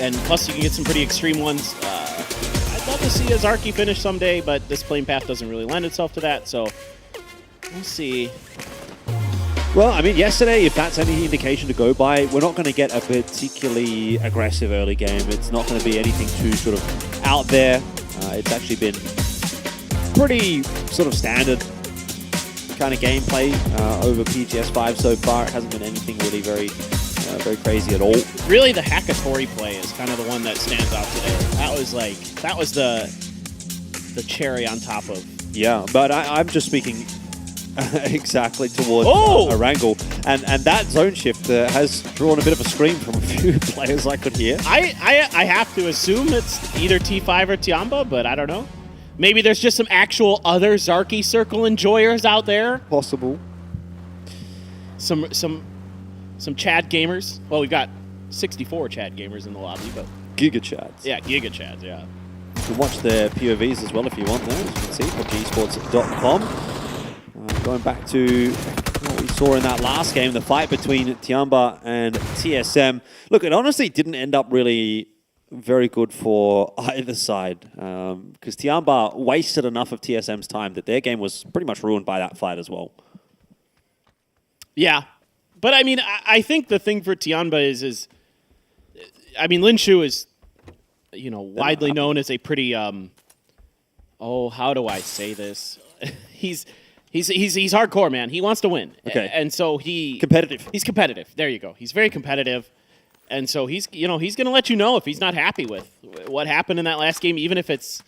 And plus you can get some pretty extreme ones. I'd love to see a Zarky finish someday, but this playing path doesn't really lend itself to that, so we'll see. Well, I mean, yesterday, if that's any indication to go by, we're not going to get a particularly aggressive early game. It's not going to be anything too sort of out there. It's actually been pretty sort of standard kind of gameplay over PGS 5 so far. It hasn't been anything really very crazy at all. Really, the Hakatori play is kind of the one that stands out today. That was the cherry on top of. Yeah, but I'm just speaking exactly towards Erangel, and that zone shift has drawn a bit of a scream from a few players I could hear. I have to assume it's either T5 or Tiamba, but I don't know. Maybe there's just some actual other Zarky Circle enjoyers out there. Possible. Some Chad gamers. Well, we've got 64 Chad gamers in the lobby, but Giga Chads. Yeah, Giga Chads. Yeah. You can watch their POVs as well if you want there, as you can see, PUBGesports.com. Going back to what we saw in that last game, the fight between Tiamba and TSM. Look, it honestly didn't end up really very good for either side, because Tiamba wasted enough of TSM's time that their game was pretty much ruined by that fight as well. Yeah. But I mean, I think the thing for Tiamba is I mean, Linshu is, you know, widely known as a pretty, how do I say this? He's hardcore, man. He wants to win. Okay. And so competitive. He's competitive. There you go. He's very competitive. And so he's going to let you know if he's not happy with what happened in that last game, even if it's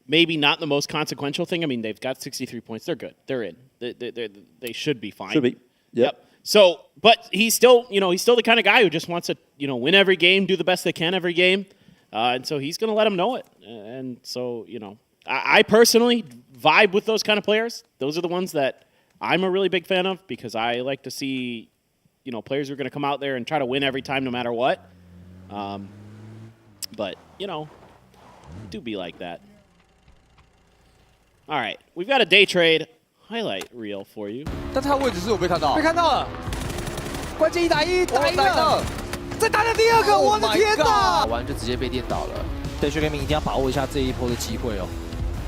maybe not the most consequential thing. I mean, they've got 63 points. They're good. They're in. They should be fine. Should be. Yep. So, but he's still, he's still the kind of guy who just wants to, win every game, do the best they can every game. And so he's going to let them know it. And so, I personally vibe with those kind of players. Those are the ones that I'm a really big fan of because I like to see, players who are going to come out there and try to win every time no matter what. But, do be like that. All right, we've got a day trade highlight reel for you. 但他位置是有被看到，被看到了，关键1打1，打赢了。再打第二个，我的天哪！打完就直接被电倒了。对，薛连明一定要把握一下这一波的机会哦。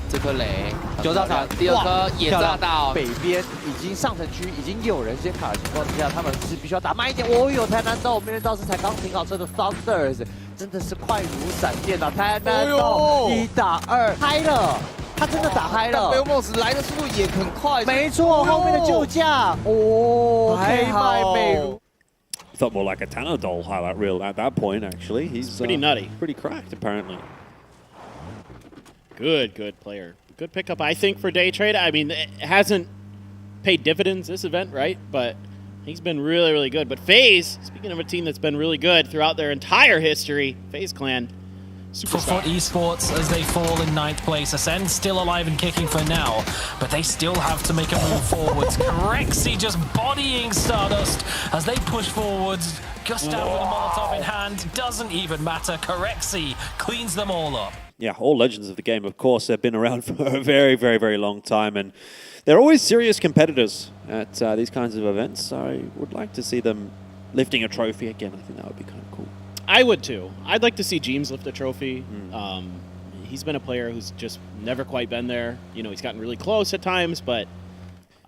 这颗雷9炸场，第二颗也炸到。北边已经上城区已经有人先卡的情况之下，他们是必须要打慢一点。哦哟，台南道面对到是才刚停好车的 Thunders， 真的是快如闪电啊！台南道1打2嗨了。他真的打嗨了 b e l m o s 来的速度也很快。没错，后面的救驾哦，黑麦美如。Felt more like a Tanadol highlight reel at that point, actually. He's pretty nutty. Pretty cracked, apparently. Good player. Good pickup, I think, for day trade. I mean, it hasn't paid dividends this event, right? But he's been really, really good. But FaZe, speaking of a team that's been really good throughout their entire history, FaZe Clan, for Esports as they fall in 9th place. Ascend still alive and kicking for now, but they still have to make a move forwards. Corexy just bodying Stardust as they push forwards. Gustav with a Molotov in hand, doesn't even matter. Corexy cleans them all up. Yeah, all legends of the game, of course, have been around for a very, very, very long time, and they're always serious competitors at these kinds of events. So I would like to see them lifting a trophy again. I think that would be kind of cool. I would too. I'd like to see James lift a trophy. He's been a player who's just never quite been there. You know, he's gotten really close at times, but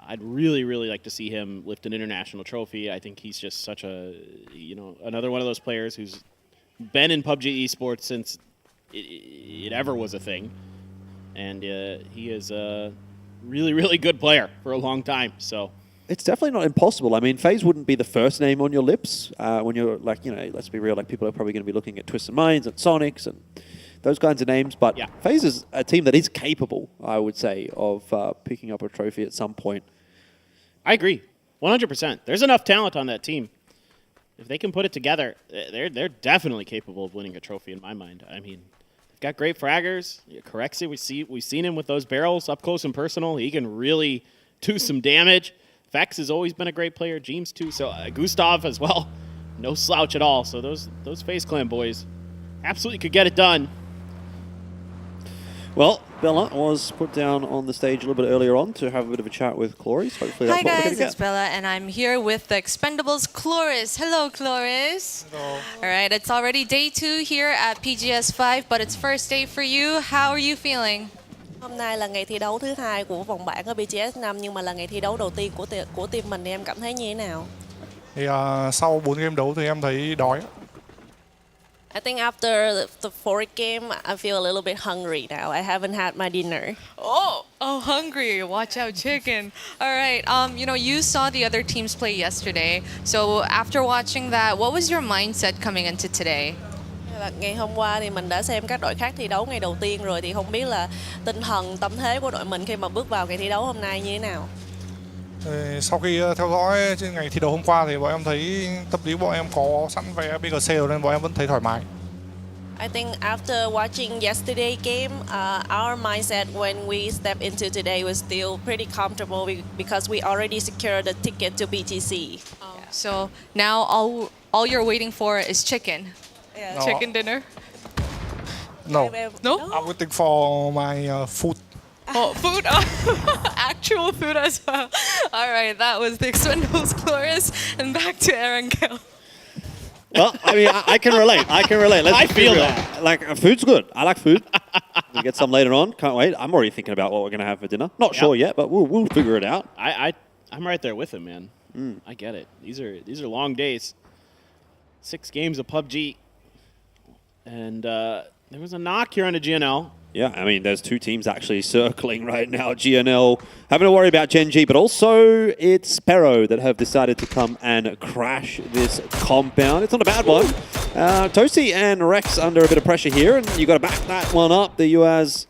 I'd really, really like to see him lift an international trophy. I think he's just such a, you know, another one of those players who's been in PUBG Esports since it ever was a thing. And he is a really, really good player for a long time. So it's definitely not impossible. I mean, FaZe wouldn't be the first name on your lips when you're like, you know, let's be real, like people are probably going to be looking at Twisted Minds and Sonics and those kinds of names. But yeah, FaZe is a team that is capable, I would say, of picking up a trophy at some point. I agree, 100%. There's enough talent on that team. If they can put it together, they're definitely capable of winning a trophy in my mind. I mean, they've got great fraggers. Corexy, we've seen him with those barrels up close and personal. He can really do some damage. Vex has always been a great player. James too. So Gustav as well. No slouch at all. So those FaZe Clan boys absolutely could get it done. Well, Bella was put down on the stage a little bit earlier on to have a bit of a chat with Cloris. Hopefully that's Hi what we're going guys, to get. it's Bella, and I'm here with the Expendables Cloris. Hello, Cloris. Hello. All right, it's already day 2 here at PGS5, but it's first day for you. How are you feeling? Hôm nay là ngày thi đấu thứ 2 của vòng bảng ở BGS 5 nhưng mà là ngày thi đấu đầu tiên của team mình thì em cảm thấy như thế nào? Thì sau 4 game đấu thì em thấy đói. I think after the 4th game, I feel a little bit hungry now. I haven't had my dinner. Oh, hungry. Watch out, chicken. All right. You know, you saw the other teams play yesterday. So after watching that, what was your mindset coming into today? Ngày hôm qua thì mình đã xem các đội khác thi đấu ngày đầu tiên rồi thì không biết là tinh thần, tâm thế của đội mình khi mà bước vào ngày thi đấu hôm nay như thế nào. Sau khi theo dõi trên ngày thi đấu hôm qua thì bọn em thấy tâm lý bọn em có sẵn vé BGC rồi nên bọn em vẫn thấy thoải mái. I think after watching yesterday game, our mindset when we step into today was still pretty comfortable because we already secured the ticket to BGC. So now all you're waiting for is chicken. Yeah. Chicken dinner? No. No? I'm waiting for my food. Oh, food? Actual food as well. All right, that was the Expendables Cloris, and back to Aaron Gale. Well, I mean, I can relate. I can relate. I feel that. Like, food's good. I like food. We'll get some later on. Can't wait. I'm already thinking about what we're going to have for dinner. Not sure yet, but we'll figure it out. I'm right there with him, man. I get it. These are long days. 6 games of PUBG. And there was a knock here on a GNL. Yeah, I mean, there's 2 teams actually circling right now. GNL having to worry about Gen G, but also it's Pero that have decided to come and crash this compound. It's not a bad one. Tosi and Rex under a bit of pressure here, and you got to back that one up. The UAS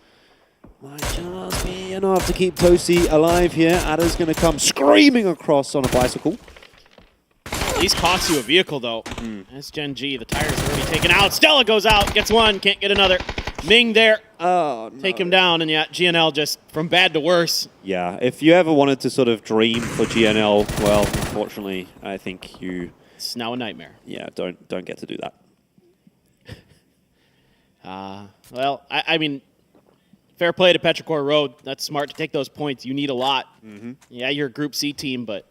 might just be enough to keep Tosi alive here. Ada's going to come screaming across on a bicycle. At least costs you a vehicle, though. That's Gen G. The tires are already taken out. Stella goes out, gets one, can't get another. Ming there. Oh, no. Take him down, and yeah, GNL just from bad to worse. Yeah, if you ever wanted to sort of dream for GNL, well, unfortunately, I think you... It's now a nightmare. Yeah, don't get to do that. Well, I mean, fair play to Petrichor Road. That's smart to take those points. You need a lot. Yeah, you're a Group C team, but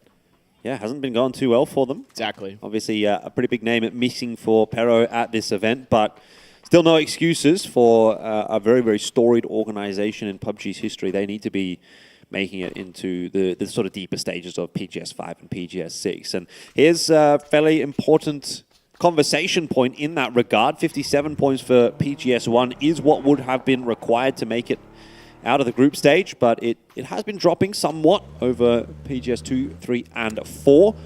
Yeah, hasn't been going too well for them. Exactly. Obviously, a pretty big name missing for Pero at this event, but still no excuses for a very, very storied organization in PUBG's history. They need to be making it into the sort of deeper stages of PGS 5 and PGS 6. And here's a fairly important conversation point in that regard. 57 points for PGS 1 is what would have been required to make it out of the group stage, but it has been dropping somewhat over PGS 2, 3, and 4.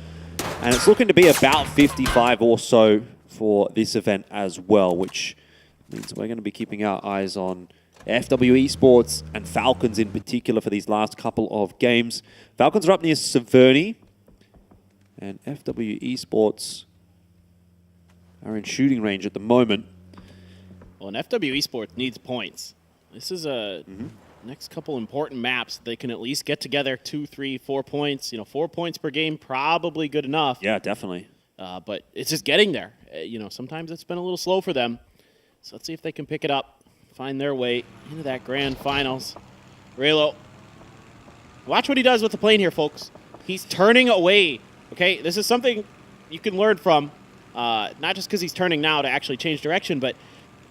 And it's looking to be about 55 or so for this event as well, which means we're going to be keeping our eyes on FW Esports and Falcons in particular for these last couple of games. Falcons are up near Severny, and FW Esports are in shooting range at the moment. Well, and FW Esports needs points. This is a next couple important maps. They can at least get together 2, 3, 4 points. 4 points per game, probably good enough. Yeah, definitely. But it's just getting there. Sometimes it's been a little slow for them. So let's see if they can pick it up, find their way into that grand finals. Raylo, watch what he does with the plane here, folks. He's turning away. Okay, this is something you can learn from. Not just because he's turning now to actually change direction, but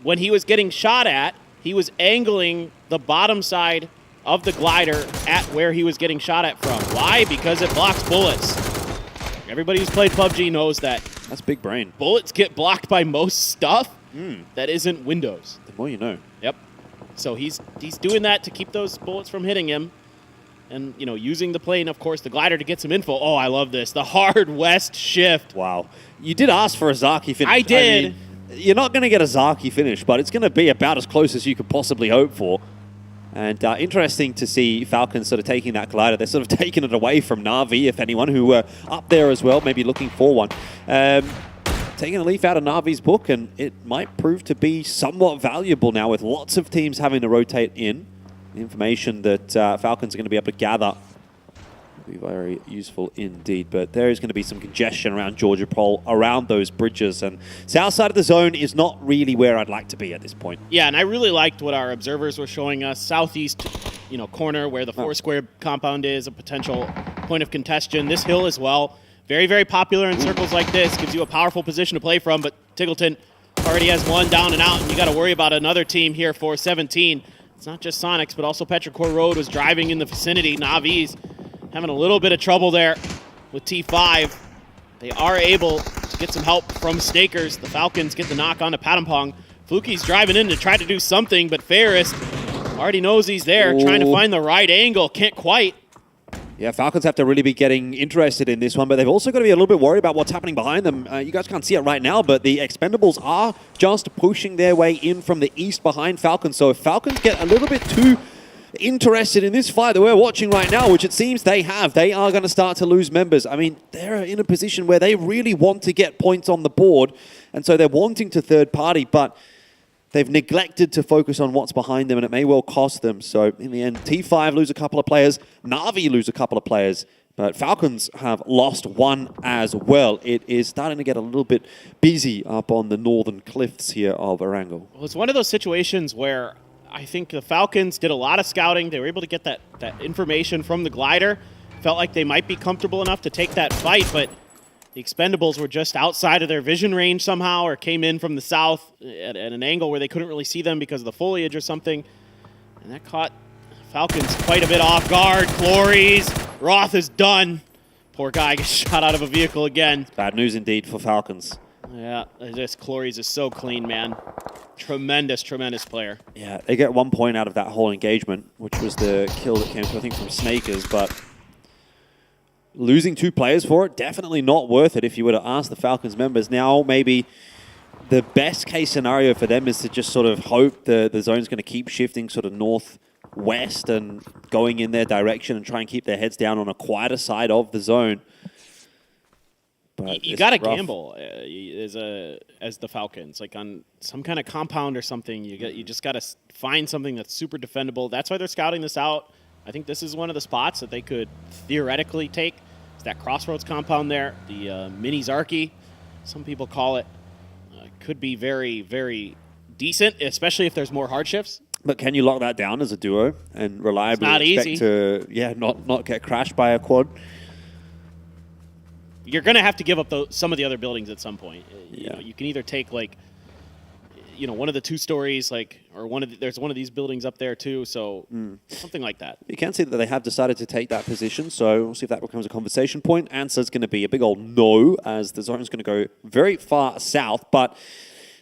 when he was getting shot at, he was angling the bottom side of the glider at where he was getting shot at from. Why? Because it blocks bullets. Everybody who's played PUBG knows that. That's big brain. Bullets get blocked by most stuff that isn't windows. The more you know. Yep. So he's doing that to keep those bullets from hitting him. And, using the plane, of course, the glider to get some info. Oh, I love this. The hard west shift. Wow. You did ask for a Zaki finish. I did. I mean, you're not going to get a Zaki finish, but it's going to be about as close as you could possibly hope for. And interesting to see Falcons sort of taking that glider. They're sort of taking it away from Na'Vi, if anyone, who were up there as well, maybe looking for one. Taking a leaf out of Na'Vi's book, and it might prove to be somewhat valuable now with lots of teams having to rotate in. The information that Falcons are going to be able to gather will be very useful indeed. But there is going to be some congestion around Georgia Pole, around those bridges. And south side of the zone is not really where I'd like to be at this point. Yeah, and I really liked what our observers were showing us. Southeast, corner where the Foursquare compound is, a potential point of contention. This hill as well. Very, very popular in circles like this. Gives you a powerful position to play from, but Tiggleton already has one down and out, and you got to worry about another team here for 17. It's not just Sonics, but also Petrichor Road was driving in the vicinity. Navi's having a little bit of trouble there with T5. They are able to get some help from Snakers. The Falcons get the knock on to Patampong. Fluky's driving in to try to do something, but Ferris already knows he's there, trying to find the right angle. Can't quite. Yeah, Falcons have to really be getting interested in this one, but they've also got to be a little bit worried about what's happening behind them. You guys can't see it right now, but the Expendables are just pushing their way in from the east behind Falcons. So if Falcons get a little bit too interested in this fight that we're watching right now, which it seems they have, they are going to start to lose members. I mean, they're in a position where they really want to get points on the board, and so they're wanting to third party, but they've neglected to focus on what's behind them, and it may well cost them. So in the end, T5 lose a couple of players, Na'Vi lose a couple of players, but Falcons have lost one as well. It is starting to get a little bit busy up on the northern cliffs here of Erangel. Well, it's one of those situations where I think the Falcons did a lot of scouting. They were able to get that information from the glider. Felt like they might be comfortable enough to take that fight, but the Expendables were just outside of their vision range somehow, or came in from the south at an angle where they couldn't really see them because of the foliage or something. And that caught Falcons quite a bit off guard. Clories, Roth is done. Poor guy gets shot out of a vehicle again. Bad news indeed for Falcons. Yeah, this Clories is so clean, man. Tremendous, tremendous player. Yeah, they get 1 point out of that whole engagement, which was the kill that came, I think, from Snakers, but losing 2 players for it, definitely not worth it if you were to ask the Falcons members. Now, maybe the best case scenario for them is to just sort of hope the zone's going to keep shifting sort of northwest and going in their direction and try and keep their heads down on a quieter side of the zone. But you got to gamble as the Falcons, like on some kind of compound or something. You just got to find something that's super defendable. That's why they're scouting this out. I think this is one of the spots that they could theoretically take. It's that Crossroads compound there, the mini Zarky, some people call it. Could be very, very decent, especially if there's more hardships. But can you lock that down as a duo and reliably expect to not get crashed by a quad? you're going to have to give up some of the other buildings at some point. You know, you can either take like, you know, one of the 2 stories, like, or there's one of these buildings up there too, so something like that. You can see that they have decided to take that position, so we'll see if that becomes a conversation point. Answer's going to be a big old no, as the zone's going to go very far south, but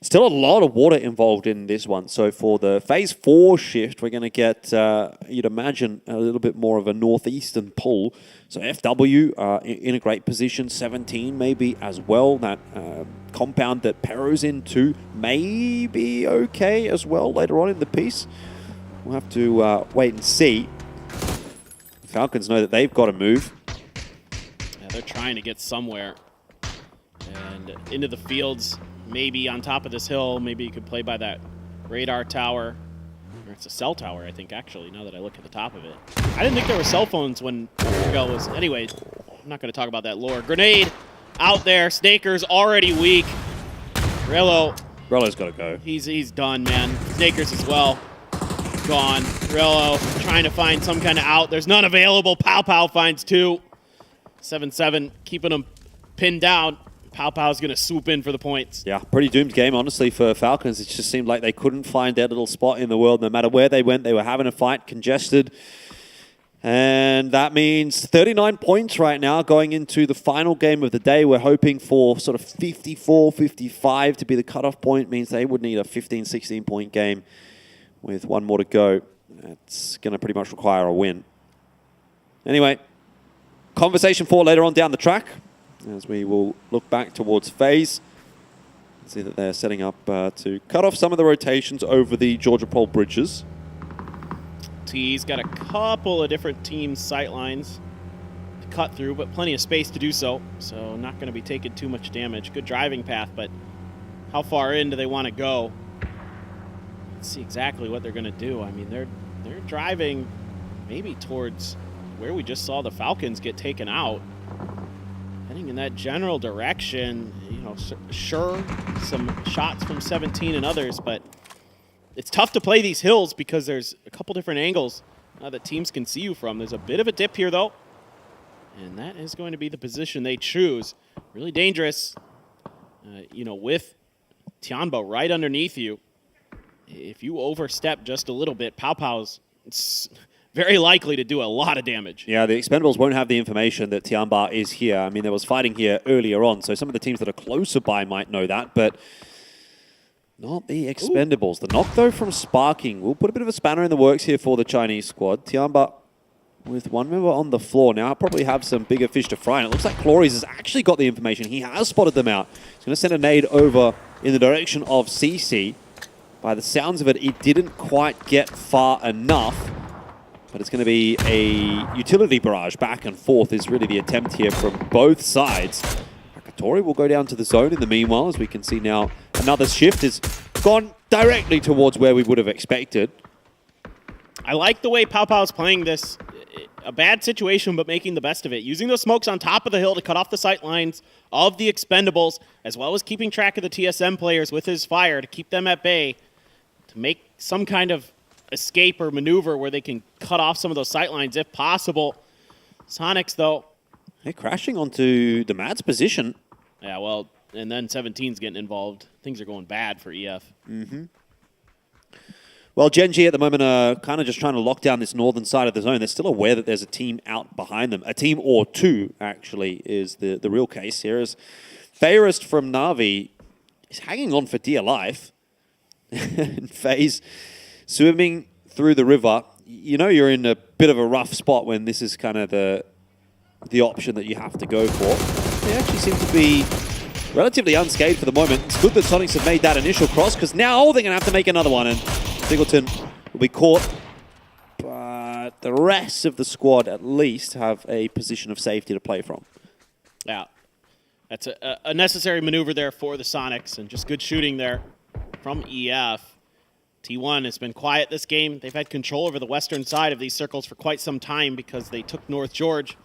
still a lot of water involved in this one. So for the Phase 4 shift, we're going to get, you'd imagine, a little bit more of a northeastern pull. So FW in a great position, 17 maybe as well. That compound that Pero's into may be okay as well later on in the piece. We'll have to wait and see. The Falcons know that they've got to move. Yeah, they're trying to get somewhere. And into the fields, maybe on top of this hill, maybe you could play by that radar tower. Or it's a cell tower, I think, actually, now that I look at the top of it. I didn't think there were cell phones when Miguel was... Anyway, I'm not going to talk about that lore. Grenade out there. Snaker's already weak. Rello's got to go. He's done, man. Snakers as well. Gone. Rello trying to find some kind of out. There's none available. Pow Pow finds 2. 7-7, keeping him pinned down. Pow Pow's going to swoop in for the points. Yeah, pretty doomed game, honestly, for Falcons. It just seemed like they couldn't find their little spot in the world. No matter where they went, they were having a fight, congested. And that means 39 points right now going into the final game of the day. We're hoping for sort of 54, 55 to be the cutoff point. Means they would need a 15, 16 point game with 1 more to go. That's going to pretty much require a win. Anyway, conversation 4 later on down the track, as we will look back towards FaZe. See that they're setting up to cut off some of the rotations over the Georgia Pole bridges. T's got a couple of different team sight lines to cut through, but plenty of space to do so. So not going to be taking too much damage. Good driving path, but how far in do they want to go? Let's see exactly what they're going to do. I mean, they're driving maybe towards where we just saw the Falcons get taken out. Heading in that general direction, you know, sure, some shots from 17 and others, but it's tough to play these hills because there's a couple different angles that teams can see you from. There's a bit of a dip here, though, and that is going to be the position they choose. Really dangerous, you know, with Tianba right underneath you. If you overstep just a little bit, Pow Pow's very likely to do a lot of damage. Yeah, the Expendables won't have the information that Tianba is here. I mean, there was fighting here earlier on, so some of the teams that are closer by might know that, but not the Expendables. Ooh. The knock, though, from Sparking will put a bit of a spanner in the works here for the Chinese squad. Tianba with 1 member on the floor. Now, I'll probably have some bigger fish to fry, and it looks like Clories has actually got the information. He has spotted them out. He's going to send a nade over in the direction of CC. By the sounds of it, it didn't quite get far enough. But it's going to be a utility barrage back and forth is really the attempt here from both sides. Hakatori will go down to the zone in the meanwhile, as we can see now another shift has gone directly towards where we would have expected. I like the way Pow Pow's playing this. A bad situation, but making the best of it. Using those smokes on top of the hill to cut off the sight lines of the Expendables, as well as keeping track of the TSM players with his fire to keep them at bay, to make some kind of escape or maneuver where they can cut off some of those sight lines if possible. Sonics, though. They're crashing onto the Mad's position. Yeah, well, and then 17's getting involved. Things are going bad for EF. Mm-hmm. Well, Gen G at the moment are kind of just trying to lock down this northern side of the zone. They're still aware that there's a team out behind them. A team or two, actually, is the real case here. As Fairest from Na'Vi is hanging on for dear life. And FaZe swimming through the river. You know you're in a bit of a rough spot when this is kind of the option that you have to go for. They actually seem to be relatively unscathed for the moment. It's good that Sonics have made that initial cross, because now they're going to have to make another one, and Singleton will be caught. But the rest of the squad at least have a position of safety to play from. Yeah, that's a necessary maneuver there for the Sonics, and just good shooting there from EF. T1 has been quiet this game. They've had control over the western side of these circles for quite some time because they took North George.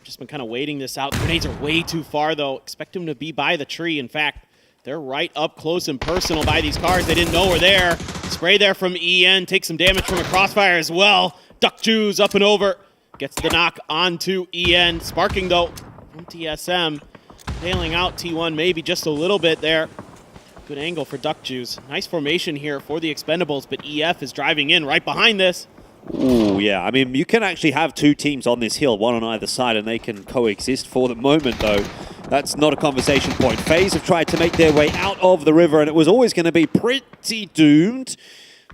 Just been kind of waiting this out. Grenades are way too far, though. Expect them to be by the tree. In fact, they're right up close and personal by these cars. They didn't know were there. Spray there from EN. Takes some damage from a crossfire as well. Duck Jews up and over. Gets the knock onto EN. Sparking, though, from TSM. Bailing out T1 maybe just a little bit there. Good angle for Duck Juice. Nice formation here for the Expendables, but EF is driving in right behind this. Ooh, yeah. I mean, you can actually have two teams on this hill, one on either side, and they can coexist for the moment, though. That's not a conversation point. FaZe have tried to make their way out of the river, and it was always going to be pretty doomed.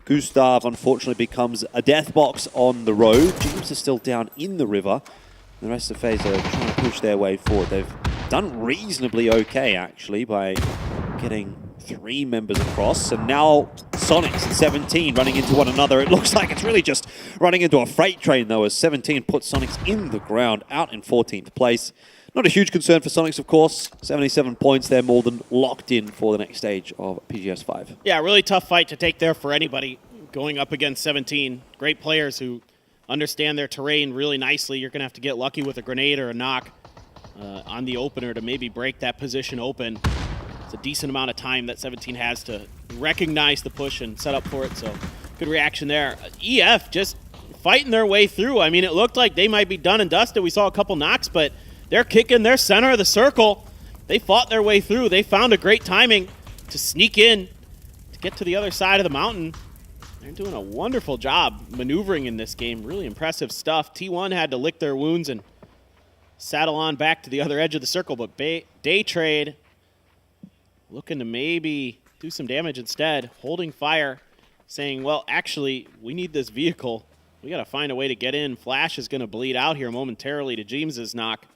Gustav, unfortunately, becomes a death box on the road. James is still down in the river. The rest of FaZe are trying to push their way forward. They've done reasonably okay, actually, by getting 3 members across. And now Sonics and 17 running into one another. It looks like it's really just running into a freight train, though, as 17 puts Sonics in the ground, out in 14th place. Not a huge concern for Sonics, of course. 77 points. They're more than locked in for the next stage of PGS 5. Yeah, really tough fight to take there for anybody going up against 17. Great players who understand their terrain really nicely. You're going to have to get lucky with a grenade or a knock on the opener to maybe break that position open. It's a decent amount of time that 17 has to recognize the push and set up for it, so good reaction there. EF just fighting their way through. I mean, it looked like they might be done and dusted. We saw a couple knocks, but they're kicking their center of the circle. They fought their way through. They found a great timing to sneak in to get to the other side of the mountain. They're doing a wonderful job maneuvering in this game. Really impressive stuff. T1 had to lick their wounds and saddle on back to the other edge of the circle, but Day Trade looking to maybe do some damage instead, holding fire, saying, well, actually, we need this vehicle. We got to find a way to get in. Flash is going to bleed out here momentarily to James's knock.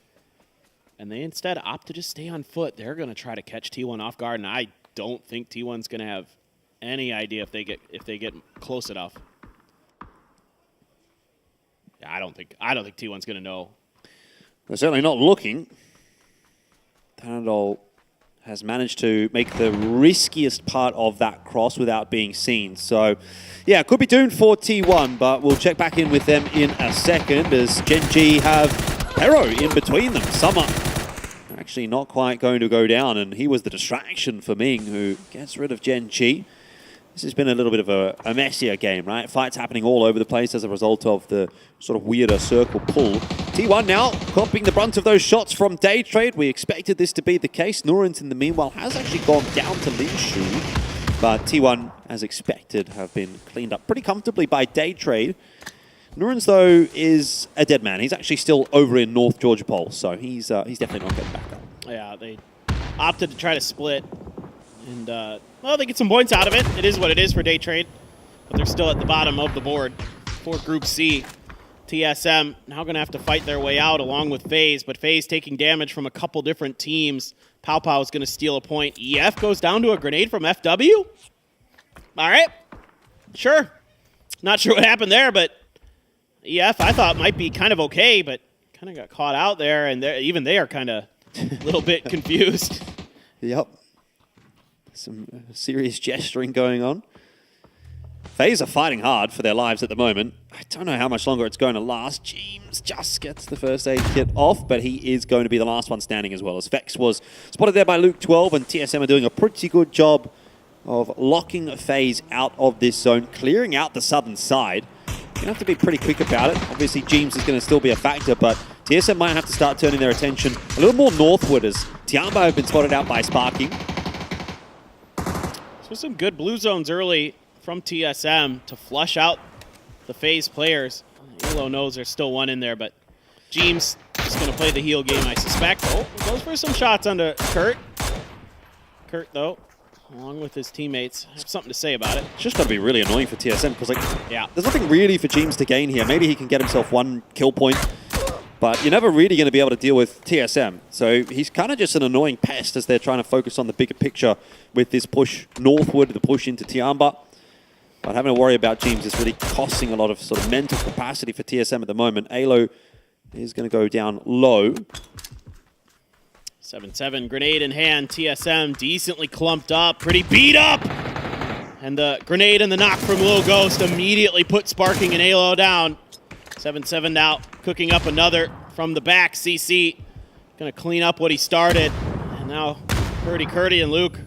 And they instead opt to just stay on foot. They're going to try to catch T1 off guard, and I don't think T1's going to have any idea if they get close enough. Yeah, I don't think T1's going to know. They're certainly not looking. Panadol has managed to make the riskiest part of that cross without being seen. So, yeah, could be doomed for T1, but we'll check back in with them in a second as Gen G have Hero in between them. Summer actually not quite going to go down, and he was the distraction for Ming, who gets rid of Gen G. This has been a little bit of a messier game, right? Fights happening all over the place as a result of the sort of weirder circle pull. T1 now copping the brunt of those shots from Day Trade. We expected this to be the case. Norins, in the meanwhile, has actually gone down to Linshu. But T1, as expected, have been cleaned up pretty comfortably by Day Trade. Norins, though, is a dead man. He's actually still over in North Georgia Pole, so he's definitely not getting back up. Yeah, they opted to try to split. And, well, they get some points out of it. It is what it is for Day Trade. But they're still at the bottom of the board for Group C. TSM now going to have to fight their way out along with FaZe. But FaZe taking damage from a couple different teams. Pow Pow is going to steal a point. EF goes down to a grenade from FW. All right. Sure. Not sure what happened there, but EF I thought might be kind of okay, but kind of got caught out there. And even they are kind of a little bit confused. Yep. Some serious gesturing going on. FaZe are fighting hard for their lives at the moment. I don't know how much longer it's going to last. James just gets the first aid kit off, but he is going to be the last one standing as well, as Vex was spotted there by Luke 12, and TSM are doing a pretty good job of locking FaZe out of this zone, clearing out the southern side. You're going to have to be pretty quick about it. Obviously, James is going to still be a factor, but TSM might have to start turning their attention a little more northward, as Tiamba have been spotted out by Sparking. So some good blue zones early from TSM to flush out the FaZe players. Elo knows there's still one in there, but James is going to play the heal game, I suspect. Oh, goes for some shots onto Kurt. Kurt, though, along with his teammates, have something to say about it. It's just going to be really annoying for TSM because, there's nothing really for James to gain here. Maybe he can get himself one kill point, but you're never really going to be able to deal with TSM. So he's kind of just an annoying pest as they're trying to focus on the bigger picture with this push northward, the push into Tiamba. But having to worry about James is really costing a lot of sort of mental capacity for TSM at the moment. Alo is going to go down low. 7-7, grenade in hand. TSM decently clumped up, pretty beat up. And the grenade and the knock from Lil Ghost immediately put Sparking and Alo down. 7-7 now, cooking up another from the back. CC going to clean up what he started. And now Curdy and Luke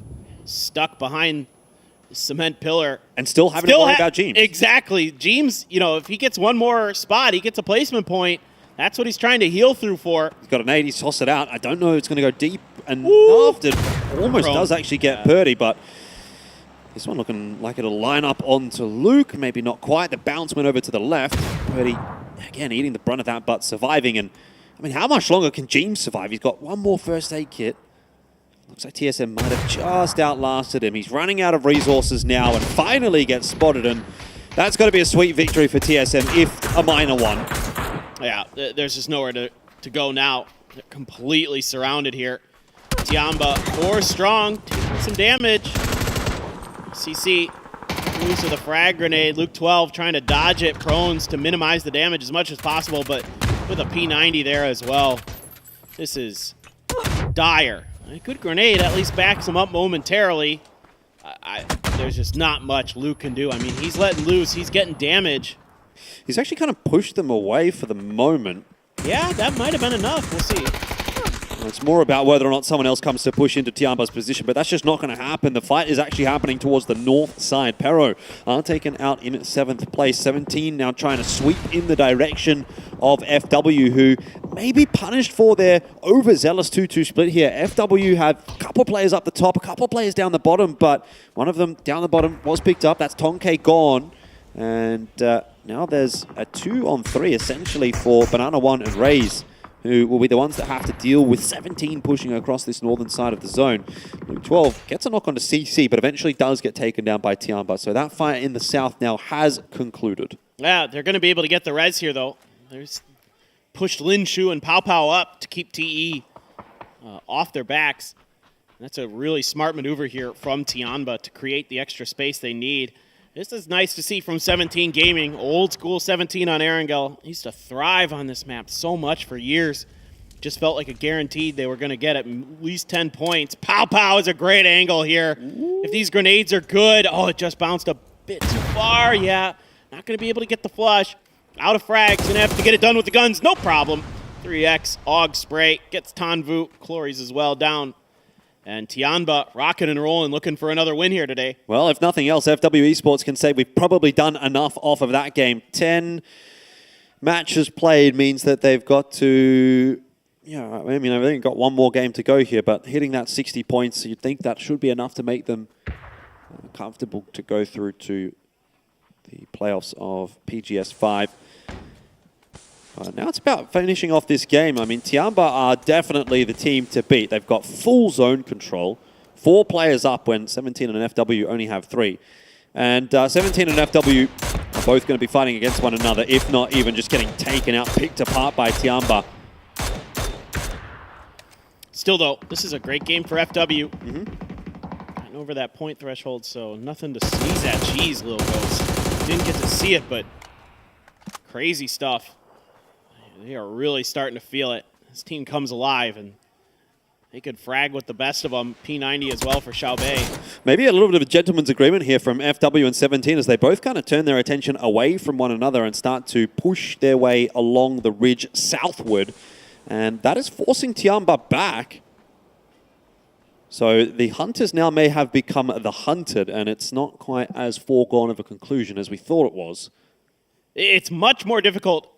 stuck behind the cement pillar. And still having to worry about James. Exactly. James, if he gets one more spot, he gets a placement point. That's what he's trying to heal through for. He's got an 80, toss it out. I don't know if it's going to go deep enough. It almost does actually get Purdy, but this one looking like it'll line up onto Luke. Maybe not quite. The bounce went over to the left. Purdy, again, eating the brunt of that, but surviving. And I mean, how much longer can James survive? He's got one more first aid kit. Looks like TSM might have just outlasted him. He's running out of resources now and finally gets spotted. And that's got to be a sweet victory for TSM, if a minor one. Yeah, there's just nowhere to go now. They're completely surrounded here. Tiamba, 4 strong, taking some damage. CC moves to the frag grenade. Luke 12 trying to dodge it. Prones to minimize the damage as much as possible, but with a P90 there as well. This is dire. A good grenade at least backs him up momentarily. There's just not much Luke can do. I mean, he's letting loose. He's getting damage. He's actually kind of pushed them away for the moment. Yeah, that might have been enough. We'll see. It's more about whether or not someone else comes to push into Tiamba's position, but that's just not going to happen. The fight is actually happening towards the north side. Pero are taken out in 7th place. 17 now trying to sweep in the direction of FW, who may be punished for their overzealous 2-2 split here. FW have a couple players up the top, a couple players down the bottom, but one of them down the bottom was picked up. That's Tonke gone. And now there's a 2-on-3 essentially for Banana One and Raze, who will be the ones that have to deal with 17 pushing across this northern side of the zone. Luke 12 gets a knock onto CC, but eventually does get taken down by Tiamba. So that fight in the south now has concluded. Yeah, they're going to be able to get the res here, though. There's pushed Lin Shu and Pao Pao up to keep TE off their backs. That's a really smart maneuver here from Tiamba to create the extra space they need. This is nice to see from 17 Gaming. Old school 17 on Erangel. He used to thrive on this map so much for years. Just felt like a guaranteed they were going to get at least 10 points. Pow Pow is a great angle here. Ooh. If these grenades are good. Oh, it just bounced a bit too far. Yeah, not going to be able to get the flush. Out of frags. Going to have to get it done with the guns. No problem. 3x, AUG spray. Gets Tanvu. Clories as well down. And Tiamba rocking and rolling, looking for another win here today. Well, if nothing else, FW Esports can say we've probably done enough off of that game. 10 matches played means that they've got to, I mean, I've only got one more game to go here, but hitting that 60 points, you'd think that should be enough to make them comfortable to go through to the playoffs of PGS 5. Now it's about finishing off this game. I mean, Tiamba are definitely the team to beat. They've got full zone control. 4 players up when 17 and FW only have 3. And 17 and FW are both going to be fighting against one another, if not even just getting taken out, picked apart by Tiamba. Still, though, this is a great game for FW. Getting over that point threshold, so nothing to sneeze at. Jeez, Lil Ghost. Didn't get to see it, but crazy stuff. They are really starting to feel it. This team comes alive, and they could frag with the best of them. P90 as well for Xiaobei. Maybe a little bit of a gentleman's agreement here from FW and 17 as they both kind of turn their attention away from one another and start to push their way along the ridge southward. And that is forcing Tiamba back. So the hunters now may have become the hunted, and it's not quite as foregone of a conclusion as we thought it was. It's much more difficult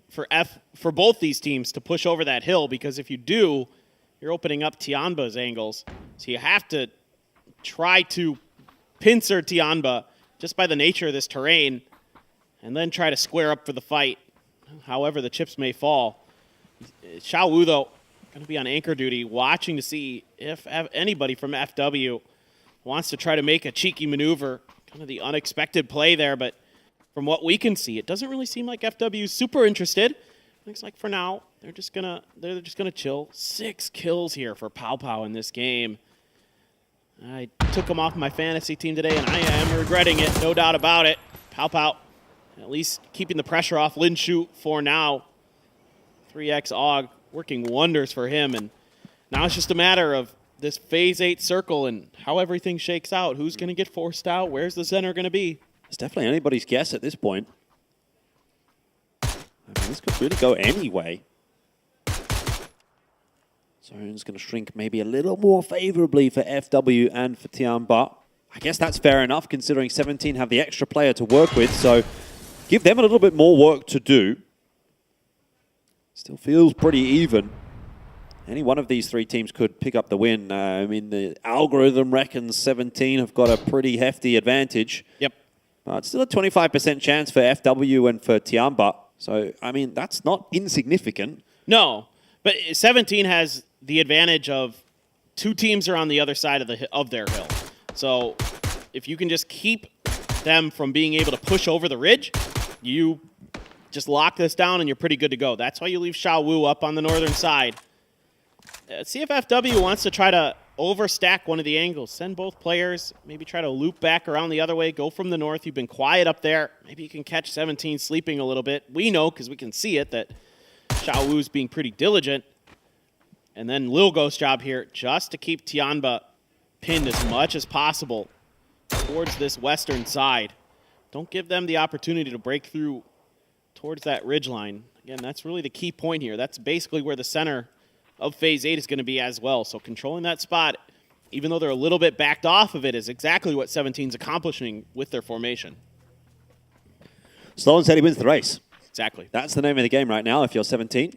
for both these teams to push over that hill, because if you do, you're opening up Tianba's angles. So you have to try to pincer Tianba just by the nature of this terrain, and then try to square up for the fight, however the chips may fall. Xiao Wu, though, going to be on anchor duty, watching to see if anybody from FW wants to try to make a cheeky maneuver. Kind of the unexpected play there, but from what we can see, it doesn't really seem like FW is super interested. Looks like for now, they're just gonna chill. 6 kills here for Pao Pao in this game. I took him off my fantasy team today, and I am regretting it, no doubt about it. Pao Pao, at least keeping the pressure off Lin Shu for now. 3x AUG working wonders for him, and now it's just a matter of this Phase 8 circle and how everything shakes out. Who's going to get forced out? Where's the center going to be? It's definitely anybody's guess at this point. I mean, this could really go anyway. Zone's going to shrink maybe a little more favorably for FW and for Tiamba. I guess that's fair enough, considering 17 have the extra player to work with, so give them a little bit more work to do. Still feels pretty even. Any one of these three teams could pick up the win. I mean, the algorithm reckons 17 have got a pretty hefty advantage. Yep. But still a 25% chance for FW and for Tiamba. So, I mean, that's not insignificant. No, but 17 has the advantage of two teams are on the other side of their hill. So if you can just keep them from being able to push over the ridge, you just lock this down and you're pretty good to go. That's why you leave Xiaowu up on the northern side. See if FW wants to try to overstack one of the angles. Send both players, maybe try to loop back around the other way, go from the north. You've been quiet up there. Maybe you can catch 17 sleeping a little bit. We know, because we can see it, that Xiaowu's being pretty diligent. And then Lil Ghost's job here, just to keep Tianba pinned as much as possible towards this western side. Don't give them the opportunity to break through towards that ridgeline. Again, that's really the key point here. That's basically where the center of Phase 8 is going to be as well. So controlling that spot, even though they're a little bit backed off of it, is exactly what 17's accomplishing with their formation. Slow and steady wins the race. Exactly. That's the name of the game right now if you're 17.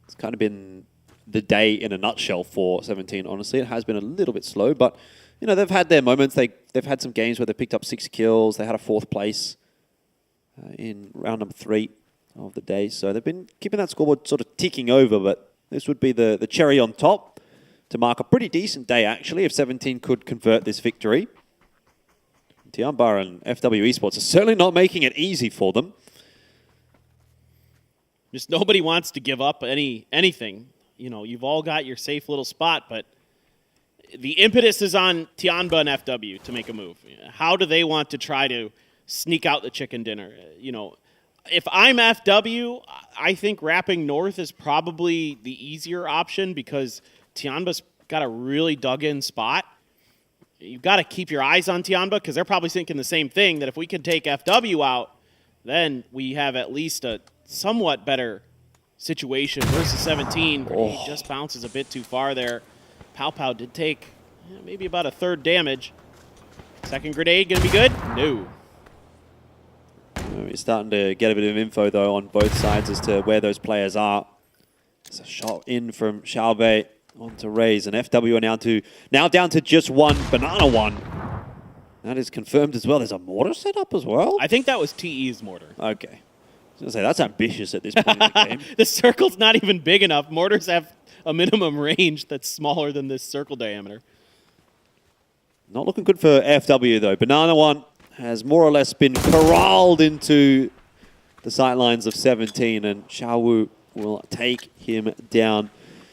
It's kind of been the day in a nutshell for 17, honestly. It has been a little bit slow, but you know, they've had their moments. They've had some games where they picked up 6 kills. They had a 4th place in round number 3 of the day. So they've been keeping that scoreboard sort of ticking over, but this would be the cherry on top to mark a pretty decent day, actually, if 17 could convert this victory. Tiamba and FW Esports are certainly not making it easy for them. Just nobody wants to give up anything. You know, you've all got your safe little spot, but the impetus is on Tianba and FW to make a move. How do they want to try to sneak out the chicken dinner? You know, if I'm FW, I think wrapping north is probably the easier option because Tianba's got a really dug-in spot. You've got to keep your eyes on Tianba because they're probably thinking the same thing, that if we can take FW out, then we have at least a somewhat better situation versus 17. But he just bounces a bit too far there. Pao did take maybe about a 3rd damage. Second grenade going to be good? No. We're starting to get a bit of info, though, on both sides as to where those players are. It's a shot in from Xiaobei onto Raze, and FW are now down to just one Banana one. That is confirmed as well. There's a mortar set up as well? I think that was TE's mortar. Okay. I was going to say, that's ambitious at this point in the game. The circle's not even big enough. Mortars have a minimum range that's smaller than this circle diameter. Not looking good for FW, though. Banana one has more or less been corralled into the sightlines of 17, and Xiaowu will take him down.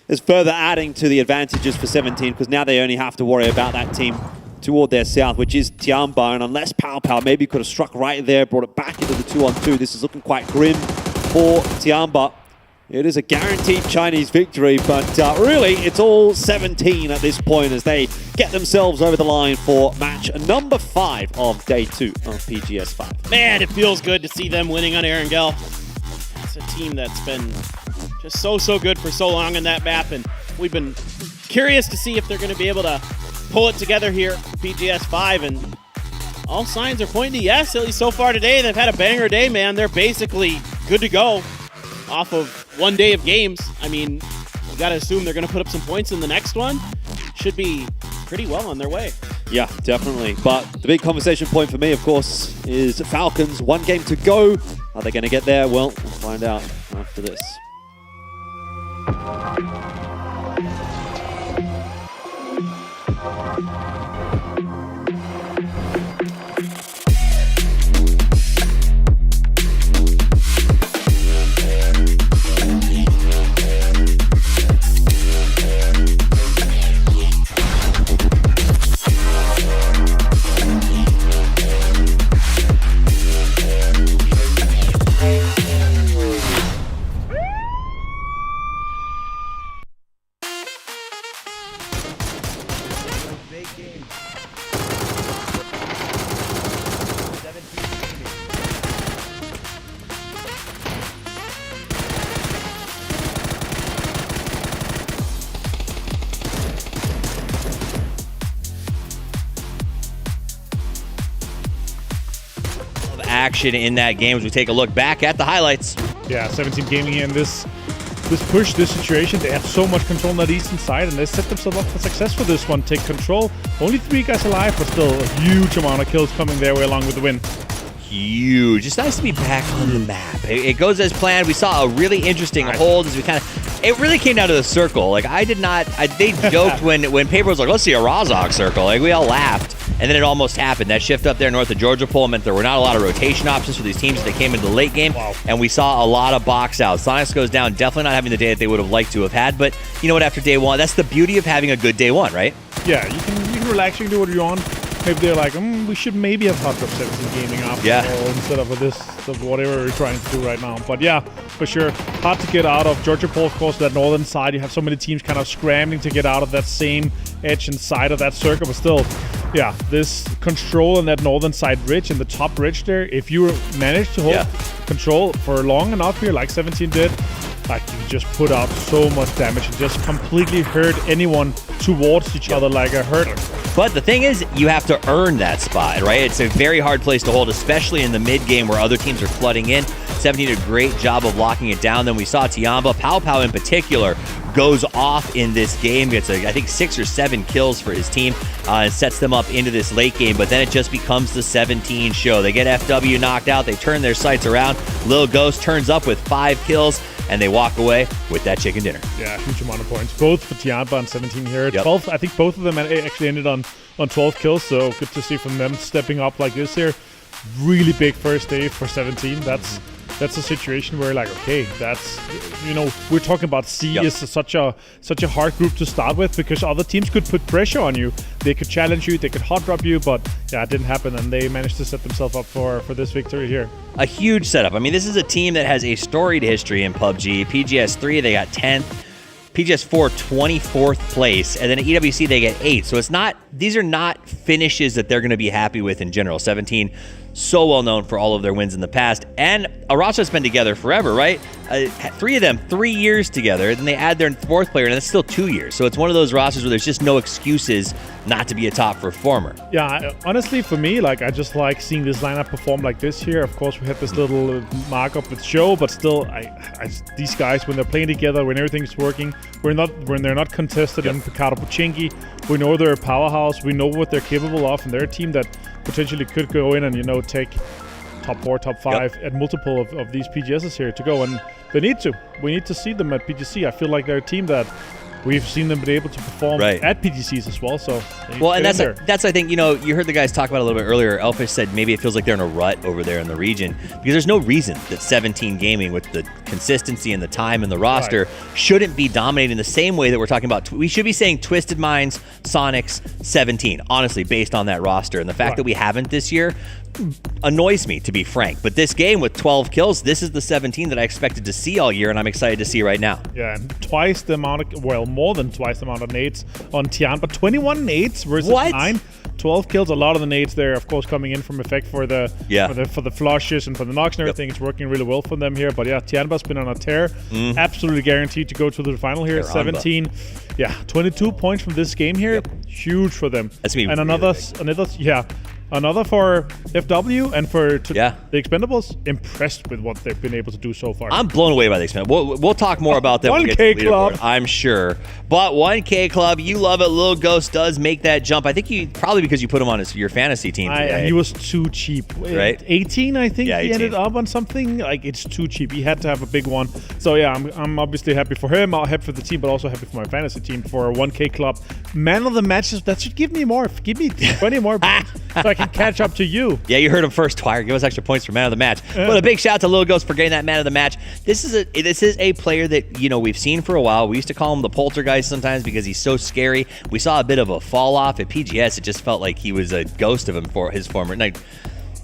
Is further adding to the advantages for 17 because now they only have to worry about that team toward their south, which is Tiamba, and unless Pao maybe could have struck right there, brought it back into the 2-on-2, this is looking quite grim for Tiamba. It is a guaranteed Chinese victory, but really it's all 17 at this point as they get themselves over the line for match number 5 of day 2 of PGS 5. Man, it feels good to see them winning on Erangel. It's a team that's been just so good for so long in that map, and we've been curious to see if they're going to be able to pull it together here for PGS 5, and all signs are pointing to yes, at least so far today. They've had a banger day, man. They're basically good to go off of one day of games. I mean, you got to assume they're going to put up some points in the next one. Should be pretty well on their way. Yeah, definitely. But the big conversation point for me, of course, is Falcons. 1 game to go. Are they going to get there? Well, we'll find out after this. Action in that game as we take a look back at the highlights. Yeah, 17 Gaming here in this push, this situation. They have so much control on that eastern side, and they set themselves up for success for this one. Take control. Only 3 guys alive, but still a huge amount of kills coming their way along with the win. Huge. It's nice to be back on the map. It goes as planned. We saw a really interesting hold as we it really came down to the circle. Like, they joked when Paper was like, let's see a Razak circle. Like, we all laughed. And then it almost happened. That shift up there north of Georgia Pole meant there were not a lot of rotation options for these teams as they came into the late game. Wow. And we saw a lot of box outs. Sonics goes down, definitely not having the day that they would have liked to have had. But you know what, after day one, that's the beauty of having a good day one, right? Yeah, you can relax, you can do what you want. Maybe they're like, we should maybe have hot drop 17 Gaming after all, instead of this, of whatever we're trying to do right now. But yeah, for sure, hard to get out of Georgia Pole, of course, that northern side. You have so many teams kind of scrambling to get out of that same edge and side of that circle. But still, yeah, this control on that northern side ridge and the top ridge there, if you manage to hold control for long enough here, like 17 did, like, you just put out so much damage and just completely hurt anyone towards each other like a hurdler. But the thing is, you have to earn that spot, right? It's a very hard place to hold, especially in the mid-game where other teams are flooding in. 17 did a great job of locking it down. Then we saw Tiamba, Pau in particular, goes off in this game. Gets, I think, 6 or 7 kills for his team and sets them up into this late game. But then it just becomes the 17 show. They get FW knocked out. They turn their sights around. Lil Ghost turns up with 5 kills. And they walk away with that chicken dinner. Yeah, huge amount of points. Both for Tiamba and 17 here. 12, I think both of them actually ended on 12 kills, so good to see from them stepping up like this here. Really big first day for 17. That's a situation where, like, okay, that's, we're talking about C is such a hard group to start with, because other teams could put pressure on you. They could challenge you, they could hot drop you, but yeah, it didn't happen, and they managed to set themselves up for this victory here. A huge setup. I mean, this is a team that has a storied history in PUBG. PGS 3, they got 10th. PGS 4, 24th place, and then at EWC they get 8th. So these are not finishes that they're going to be happy with in general. 17, so well known for all of their wins in the past, and Aracha's been together forever, right? 3 of them, 3 years together, then they add their 4th player, and it's still 2 years. So it's one of those rosters where there's just no excuses not to be a top performer. Yeah, honestly, for me, like, I just like seeing this lineup perform like this here. Of course, we had this little markup with Show, but still, these guys, when they're playing together, when everything's working, when they're not contested in Picardo Pochinki, we know they're a powerhouse, we know what they're capable of, and they're a team that potentially could go in and, take top 4, top 5 at multiple of these PGSs here to go, and they need to. We need to see them at PGC. I feel like they're a team that we've seen them be able to perform at PGCs as well. So, and that's I think, you heard the guys talk about it a little bit earlier. Elfish said maybe it feels like they're in a rut over there in the region, because there's no reason that 17 Gaming, with the consistency and the time and the roster, shouldn't be dominating the same way that we're talking about. We should be saying Twisted Minds, Sonics, 17, honestly, based on that roster. And the fact that we haven't this year annoys me, to be frank. But this game with 12 kills, this is the 17 that I expected to see all year, and I'm excited to see right now. Yeah, and twice the amount of, more than twice the amount of nades on Tiamba. 21 nades versus 9. 12 kills, a lot of the nades there, of course, coming in from effect for the flushes and for the knocks and everything. It's working really well for them here. But yeah, Tianba's been on a tear. Absolutely guaranteed to go to the final here. 17. Yeah, 22 points from this game here. Huge for them. That's me. And another for FW and for the Expendables. Impressed with what they've been able to do so far. I'm blown away by the Expendables. We'll talk more about them. 1K Club, I'm sure. But 1K Club, you love it. Lil Ghost does make that jump. I think probably because you put him on your fantasy team today. He was too cheap. Right? 18, I think 18. He ended up on something. Like, it's too cheap. He had to have a big one. So yeah, I'm obviously happy for him. I'm happy for the team, but also happy for my fantasy team for 1K Club. Man of the matches, that should give me more. Give me 20 more points so I can catch up to you. Yeah, you heard him first, Twire. Give us extra points for man of the match. But a big shout out to Lil Ghost for getting that man of the match. This is a player that, we've seen for a while. We used to call him the poltergeist sometimes because he's so scary. We saw a bit of a fall off at PGS. It just felt like he was a ghost of him for his former.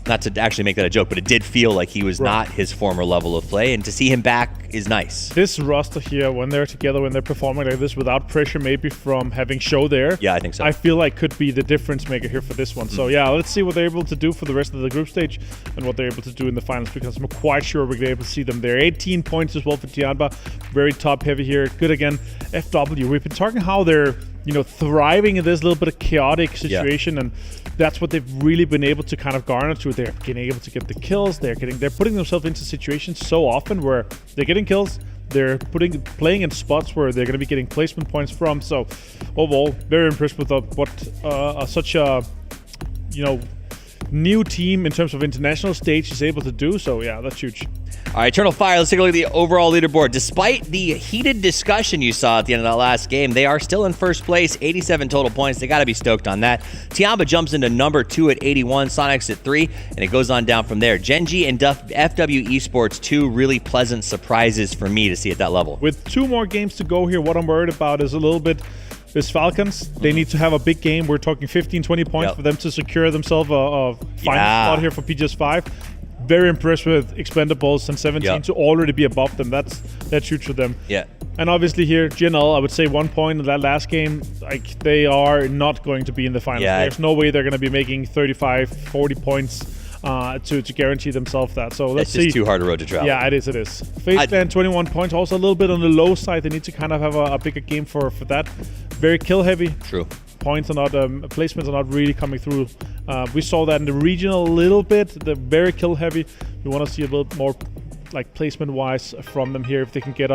Not to actually make that a joke, but it did feel like he was not his former level of play, and to see him back is nice. This roster here, when they're together, when they're performing like this without pressure, maybe from having Show there, I think so. I feel like could be the difference maker here for this one. So yeah, let's see what they're able to do for the rest of the group stage and what they're able to do in the finals, because I'm quite sure we're able to see them there. 18 points as well for Tianba, very top heavy here. Good again. FW, we've been talking how they're thriving in this little bit of chaotic situation, and that's what they've really been able to kind of garner to. They're getting able to get the kills. They're putting themselves into situations so often where they're getting kills. They're playing in spots where they're going to be getting placement points from. So overall, very impressed with such a new team in terms of international stage is able to do. So yeah, that's huge. All right, Eternal Fire, let's take a look at the overall leaderboard. Despite the heated discussion you saw at the end of that last game, they are still in first place, 87 total points. They got to be stoked on that. Tiamba jumps into number 2 at 81, Sonics at 3, and it goes on down from there. Genji and FW Esports, 2 really pleasant surprises for me to see at that level. With 2 more games to go here, what I'm worried about is a little bit this Falcons. They need to have a big game. We're talking 15, 20 points for them to secure themselves a final spot here for PGS5. Very impressed with Expendables and 17 to already be above them. That's huge for them. Yeah. And obviously here, GNL, I would say 1 point in that last game. Like, they are not going to be in the finals. Yeah. There's no way they're going to be making 35, 40 points to guarantee themselves that. So let's see. It's just too hard a road to travel. Yeah, it is. FaZe 21 points, also a little bit on the low side. They need to kind of have a bigger game for that. Very kill heavy. True. Points are not, placements are not really coming through. We saw that in the regional a little bit. They're very kill heavy. We want to see a little more, like, placement wise from them here. If they can get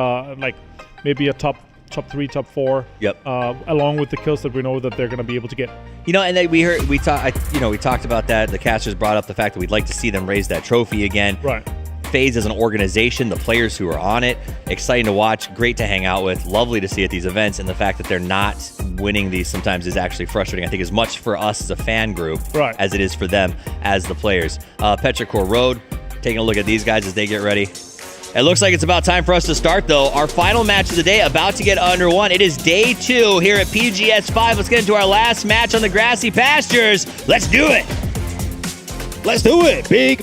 maybe a top 3, top 4. Yep. Along with the kills that we know that they're going to be able to get. And then we talked about that. The casters brought up the fact that we'd like to see them raise that trophy again. Right. FaZe as an organization, the players who are on it, exciting to watch, great to hang out with, lovely to see at these events, and the fact that they're not winning these sometimes is actually frustrating. I think as much for us as a fan group as it is for them as the players. Petrichor Road, taking a look at these guys as they get ready. It looks like it's about time for us to start, though. Our final match of the day about to get under 1. It is day 2 here at PGS5. Let's get into our last match on the grassy pastures. Let's do it. Let's do it. Big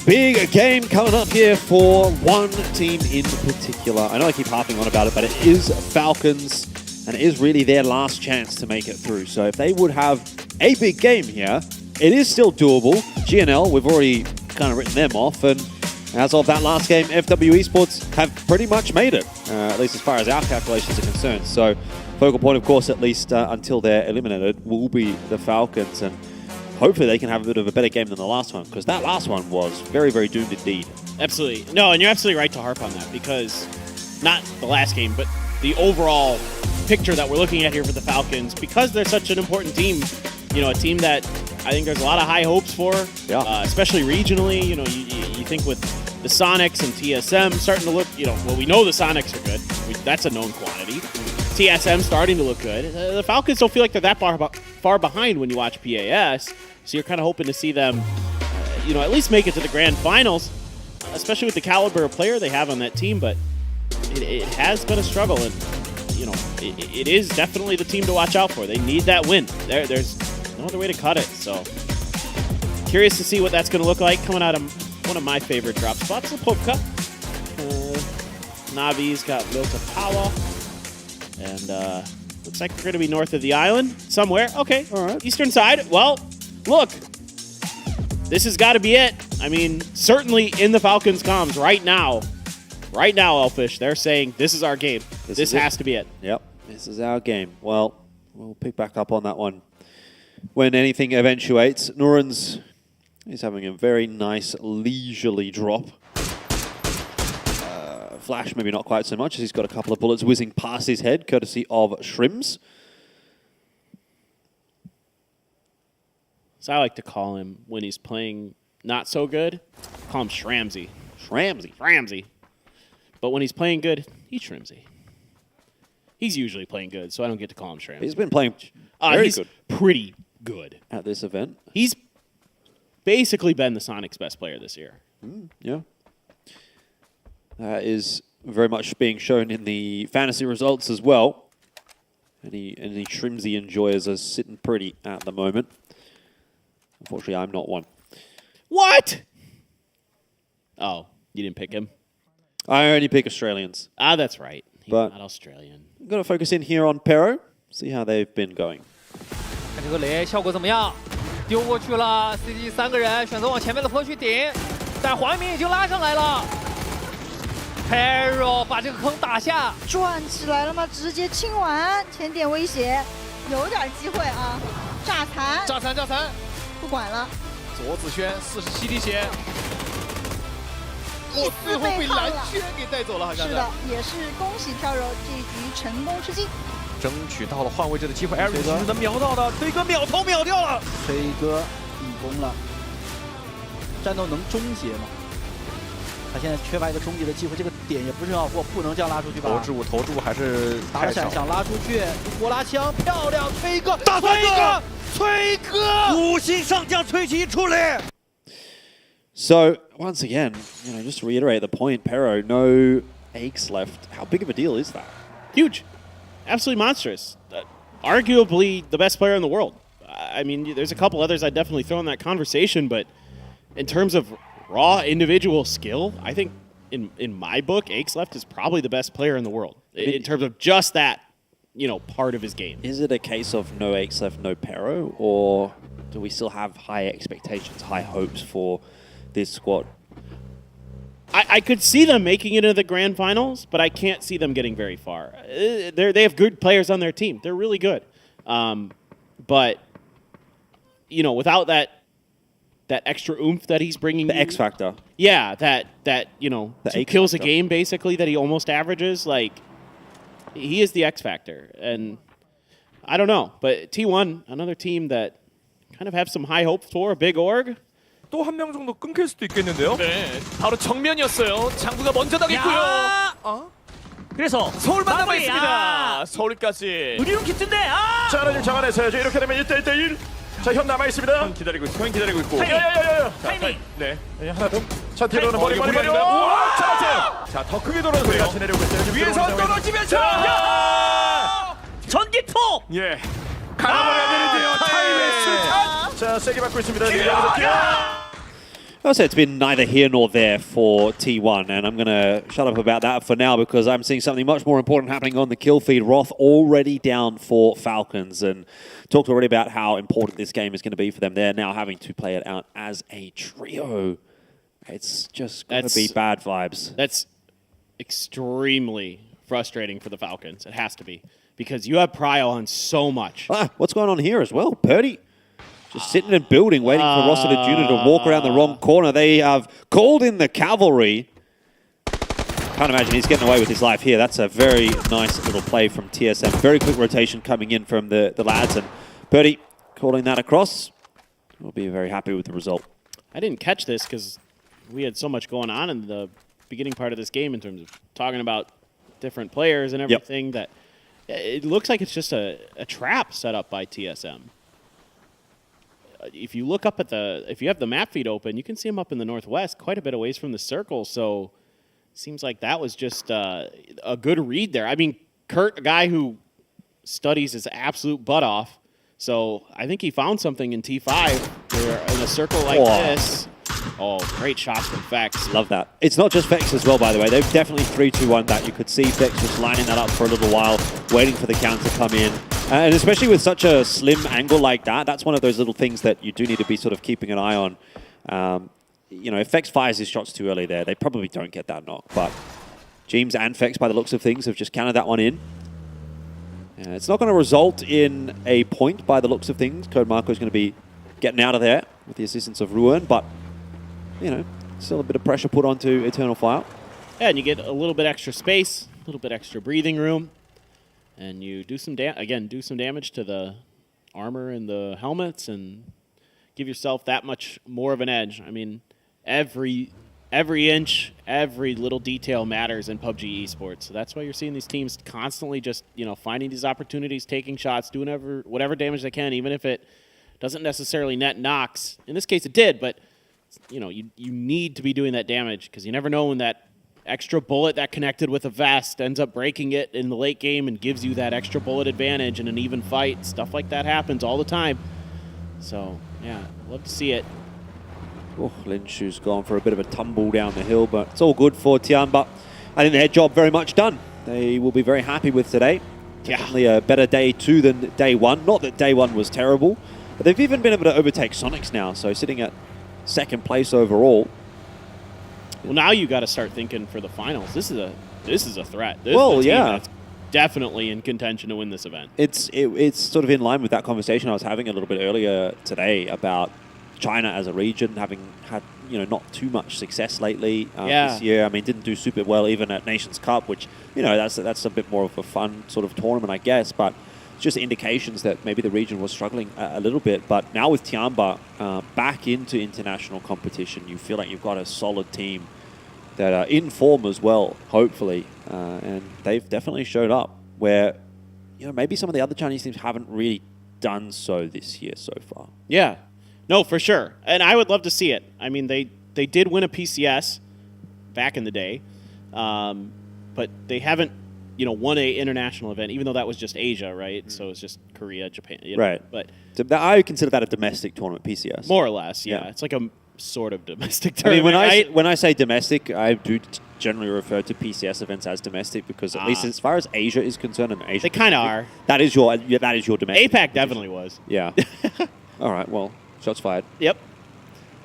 game coming up here for one team in particular. I know I keep harping on about it, but it is Falcons, and it is really their last chance to make it through. So if they would have a big game here, it is still doable. GNL, we've already kind of written them off, and as of that last game, FW Esports have pretty much made it, at least as far as our calculations are concerned. So focal point, of course, at least until they're eliminated, will be the Falcons, and hopefully they can have a bit of a better game than the last one, because that last one was very, very doomed indeed. Absolutely. No, and you're absolutely right to harp on that, because not the last game, but the overall picture that we're looking at here for the Falcons, because they're such an important team, a team that I think there's a lot of high hopes for, especially regionally. You think with the Sonics and TSM starting to look, we know the Sonics are good. That's a known quantity. TSM starting to look good. The Falcons don't feel like they're that far behind when you watch PAS. So you're kind of hoping to see them, at least make it to the grand finals, especially with the caliber of player they have on that team. But it has been a struggle, and it is definitely the team to watch out for. They need that win. There's no other way to cut it. So curious to see what that's going to look like coming out of one of my favorite drop spots, the Pope Cup. Navi's got Milta Power, and looks like we're going to be north of the island somewhere. Okay, all right. Eastern side. Well, look, this has got to be it. I mean, certainly in the Falcons comms right now, Elfish, they're saying this is our game. This has to be it. Yep, this is our game. Well, we'll pick back up on that one when anything eventuates. Nuren's is having a very nice leisurely drop. Flash maybe not quite so much, as he's got a couple of bullets whizzing past his head, courtesy of Shrims. So I like to call him, when he's playing not so good, call him Shramsy. Shramsy. But when he's playing good, he's Shrimsy. He's usually playing good, so I don't get to call him Shramsy. He's been playing very good. Pretty good. At this event. He's basically been the Sonic's best player this year. Yeah. That is very much being shown in the fantasy results as well. Any Shrimsy enjoyers are sitting pretty at the moment. Unfortunately, I'm not one. What? Oh, you didn't pick him? I only pick Australians. Ah, that's right. He's not Australian. I'm going to focus in here on Pero, see how they've been going. 看这个雷效果怎么样？丢过去了 ，CG 3个人选择往前面的坡去顶，但黄一鸣已经拉上来了。Pero 把这个坑打下，转起来了吗？直接清完，前点威胁，有点机会啊，炸残，炸残，不管了。左子轩47滴血，最后被蓝圈给带走了，好像是的，也是恭喜飘柔这一局成功吃鸡。争取到了换位置的机会，艾瑞其实能瞄到的，崔哥秒头秒掉了，崔哥立功了，战斗能终结吗？他现在缺乏一个终结的机会，这个点也不是很好过，不能这样拉出去吧？投注还是打了闪想拉出去，过拉枪，漂亮，崔哥，大崔哥，五星上将崔琦出来。So once again, just to reiterate the point, Pero, no eggs left. How big of a deal is that? Huge. Absolutely monstrous. Arguably the best player in the world. I mean, there's a couple others I'd definitely throw in that conversation, but in terms of raw individual skill, I think in my book, Akesleft is probably the best player in the world in terms of just that, part of his game. Is it a case of no Akesleft, no Pero, or do we still have high expectations, high hopes for this squad? I could see them making it into the grand finals, but I can't see them getting very far. They have good players on their team. They're really good. But, without that extra oomph that he's bringing. The X factor. Yeah, that 2 kills a game, basically, that he almost averages. Like, he is the X factor. And I don't know. But T1, another team that kind of have some high hopes for, a big org. 또 한 명 정도 끊길 수도 있겠는데요? 네, 바로 정면이었어요. 장구가 먼저 당했고요. 그래서 서울 만나고 있습니다. 서울까지. 우리는 기쁜데. 자, 하나 좀 잡아내서야죠. 이렇게 되면 1대1. 자, 현 남아 있습니다. 현 기다리고 있고. 타이밍. 네. 하나 더. 자, 뒤로는 머리. 우와, 잡았어요. 자, 더 크게 돌아서 같이 내려오고 있어요. 위에서 떨어지면서. 전기포. 예. 갈아버려야 되는데요. 타임의 술탄. 자, 세게 맞고 있습니다. I'll say it's been neither here nor there for T1, and I'm going to shut up about that for now because I'm seeing something much more important happening on the kill feed. Roth already down for Falcons, and talked already about how important this game is going to be for them. They're now having to play it out as a trio. It's just going to be bad vibes. That's extremely frustrating for the Falcons. It has to be, because you have Prio on so much. What's going on here as well? Purdy just sitting and building, waiting for Rossiter Jr. to walk around the wrong corner. They have called in the cavalry. Can't imagine he's getting away with his life here. That's a very nice little play from TSM. Very quick rotation coming in from the lads. And Purdy calling that across. We'll be very happy with the result. I didn't catch this because we had so much going on in the beginning part of this game in terms of talking about different players and everything that it looks like it's just a trap set up by TSM. If you look up at if you have the map feed open, you can see him up in the northwest, quite a bit away from the circle. So it seems like that was just a good read there. I mean, Kurt, a guy who studies his absolute butt off. So I think he found something in T5 where in a circle like this. Oh, great shots from Vex. Love that. It's not just Vex as well, by the way. They've definitely 3-2-1 that. You could see Vex just lining that up for a little while, waiting for the counter to come in. And especially with such a slim angle like that, that's one of those little things that you do need to be sort of keeping an eye on. If Vex fires his shots too early there, they probably don't get that knock. But James and Vex, by the looks of things, have just counted that one in. It's not going to result in a point by the looks of things. Code Marco is going to be getting out of there with the assistance of Ruin, but still a bit of pressure put onto Eternal Fire. Yeah, and you get a little bit extra space, a little bit extra breathing room, and you do some damage to the armor and the helmets, and give yourself that much more of an edge. I mean, every inch, every little detail matters in PUBG Esports. So that's why you're seeing these teams constantly just finding these opportunities, taking shots, doing whatever damage they can, even if it doesn't necessarily net knocks. In this case, it did, but you need to be doing that damage because you never know when that extra bullet that connected with a vest ends up breaking it in the late game and gives you that extra bullet advantage in an even fight. Stuff like that happens all the time. So, yeah, love to see it. Oh, Linshu's gone for a bit of a tumble down the hill, but it's all good for Tian. But I think their job very much done. They will be very happy with today. Definitely a better day 2 than day 1. Not that day 1 was terrible, but they've even been able to overtake Sonics now. So sitting at 2nd place overall. Well, now you got to start thinking for the finals. This is a threat. Well, yeah. definitely in contention to win this event. It's sort of in line with that conversation I was having a little bit earlier today about China as a region having had not too much success lately this year. I mean, didn't do super well even at Nations Cup, which that's a bit more of a fun sort of tournament, I guess. But just indications that maybe the region was struggling a little bit. But now with Tiamba back into international competition, you feel like you've got a solid team that are in form as well, hopefully, and they've definitely showed up where maybe some of the other Chinese teams haven't really done so this year so far. Yeah. No, for sure. And I would love to see it. I mean, they did win a PCS back in the day, but they haven't, won a international event, even though that was just Asia, right? So it's just Korea, Japan. Right. But I consider that a domestic tournament, PCS. More or less, yeah. It's like a sort of domestic tournament. I mean, when I say domestic, I do generally refer to PCS events as domestic because at least as far as Asia is concerned, and Asia they kind of are. That is your domestic. APAC definitely was. Yeah. All right. Well. Shots fired. Yep.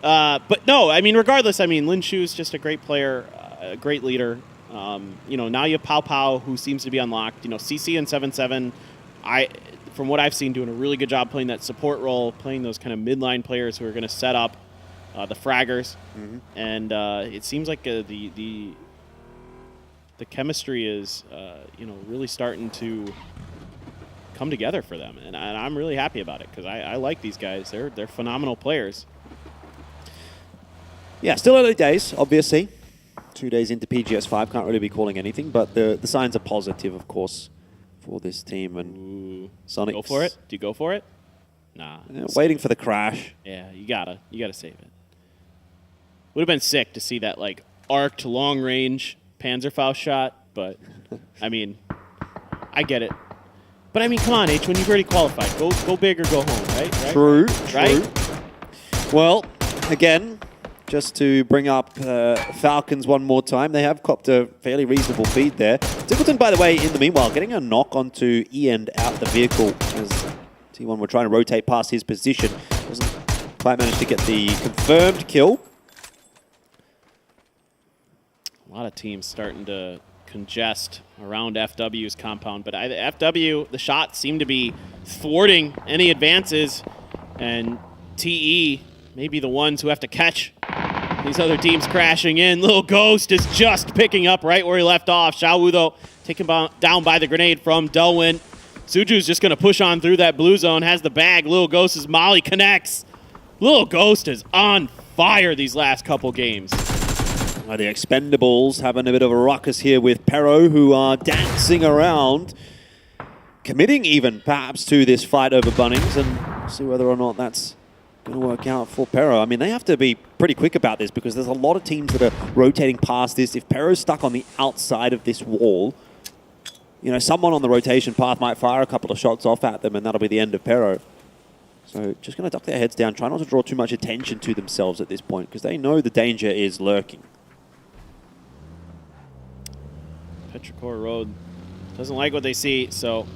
But no, I mean, regardless, Lin Shu's just a great player, a great leader. Now you have Pao Pao, who seems to be unlocked. CC and 7-7, from what I've seen, doing a really good job playing that support role, playing those kind of midline players who are going to set up the fraggers. Mm-hmm. And it seems like the chemistry is, really starting to come together for them, and I'm really happy about it because I like these guys. They're phenomenal players. Yeah, still early days, obviously. 2 days into PGS5, can't really be calling anything, but the signs are positive, of course, for this team. And Sonic. Go for it? Do you go for it? Nah. Waiting for the crash. Yeah, you gotta save it. Would have been sick to see that arced long range Panzerfaust shot, but I get it. But come on, H, when you've already qualified, go big or go home, right? True. Right? Well, again, just to bring up Falcons one more time, they have copped a fairly reasonable feed there. Tickleton, by the way, in the meanwhile, getting a knock onto E-End out the vehicle as T1 were trying to rotate past his position. Doesn't quite manage to get the confirmed kill. A lot of teams starting to congest around FW's compound, but FW, the shots seem to be thwarting any advances, and TE may be the ones who have to catch these other teams crashing in. Little Ghost is just picking up right where he left off. Xiaowu, though, taken down by the grenade from Delwyn. Suju's just going to push on through that blue zone, has the bag. Little Ghost's Molly connects. Little Ghost is on fire these last couple games. The Expendables having a bit of a ruckus here with Pero, who are dancing around, committing even perhaps to this fight over Bunnings, and see whether or not that's going to work out for Pero. They have to be pretty quick about this because there's a lot of teams that are rotating past this. If Pero's stuck on the outside of this wall, someone on the rotation path might fire a couple of shots off at them, and that'll be the end of Pero. So just going to duck their heads down, try not to draw too much attention to themselves at this point because they know the danger is lurking. Petrichor Road doesn't like what they see, so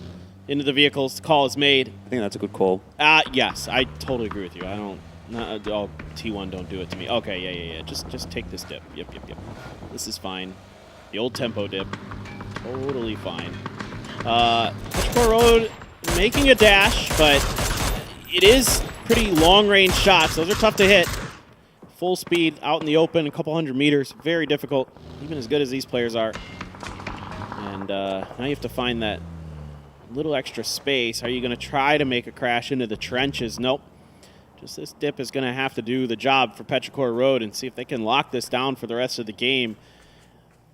into the vehicles. The call is made. I think that's a good call. Yes, I totally agree with you. T1 don't do it to me. Okay, yeah. Just take this dip. Yep. This is fine. The old tempo dip. Totally fine. Petrichor Road making a dash, but it is pretty long-range shots. Those are tough to hit. Full speed, out in the open, a couple hundred meters. Very difficult, even as good as these players are. And now you have to find that little extra space. Are you going to try to make a crash into the trenches? Nope. Just this dip is going to have to do the job for Petrichor Road and see if they can lock this down for the rest of the game.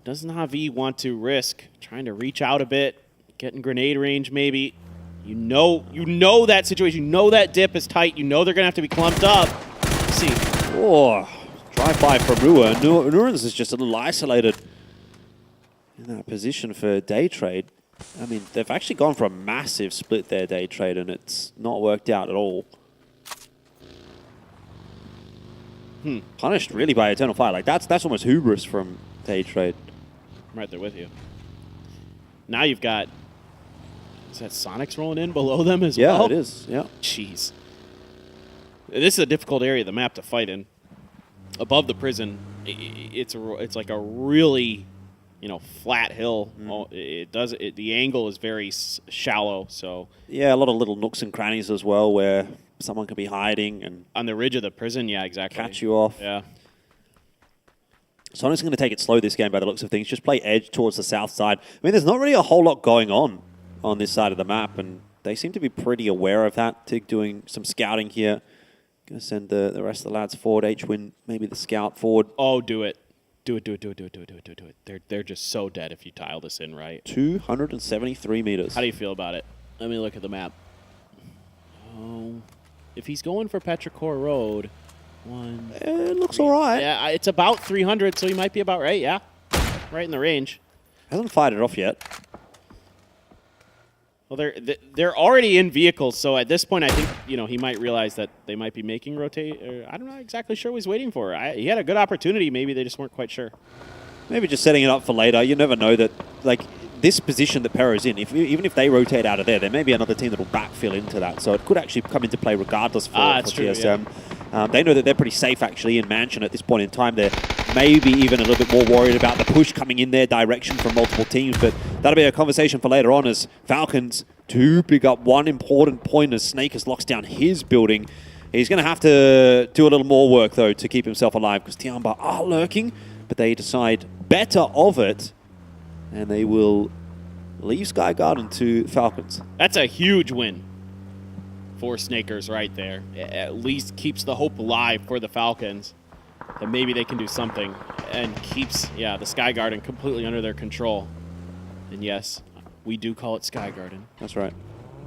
Does Na'Vi want to risk trying to reach out a bit, get in grenade range maybe? You know that situation. You know that dip is tight. You know they're going to have to be clumped up. Let's see. Oh, drive-by from Rua. Nurans is just a little isolated in that position for day trade. They've actually gone for a massive split there, day trade, and it's not worked out at all. Punished really by Eternal Fire. That's almost hubris from day trade. I'm right there with you. Now you've got, is that Sonics rolling in below them as well? Yeah, it is. Yeah. Jeez. This is a difficult area of the map to fight in. Above the prison, it's like a really flat hill. The angle is very shallow. So yeah, a lot of little nooks and crannies as well where someone could be hiding and on the ridge of the prison. Yeah, exactly. Catch you off. Yeah. Sonic's going to take it slow this game by the looks of things. Just play edge towards the south side. I mean, there's not really a whole lot going on this side of the map, and they seem to be pretty aware of that. Tig doing some scouting here. Going to send the rest of the lads forward. H-Win, maybe the scout forward. Oh, do it. Do it. They're just so dead if you tile this in right. 273 meters. How do you feel about it? Let me look at the map. Oh, if he's going for Petrichor Road, it looks all right. Yeah, it's about 300, so he might be about right. Yeah, right in the range. Hasn't fired it off yet. Well, they're already in vehicles, so at this point, I think he might realize that they might be making rotate. I'm not exactly sure what he's waiting for. He had a good opportunity. Maybe they just weren't quite sure. Maybe just setting it up for later. You never know that, like, this position that Pero's in, even if they rotate out of there may be another team that will backfill into that. So it could actually come into play regardless for TSM. Yeah. They know that they're pretty safe, actually, in Mansion at this point in time. They're maybe even a little bit more worried about the push coming in their direction from multiple teams. But that'll be a conversation for later on as Falcons do pick up one important point as Snakers locks down his building. He's going to have to do a little more work, though, to keep himself alive because Tiamba are lurking, but they decide better of it. And they will leave Sky Garden to Falcons. That's a huge win for Snakers right there. It at least keeps the hope alive for the Falcons that maybe they can do something and keeps, the Sky Garden completely under their control. And yes, we do call it Sky Garden. That's right.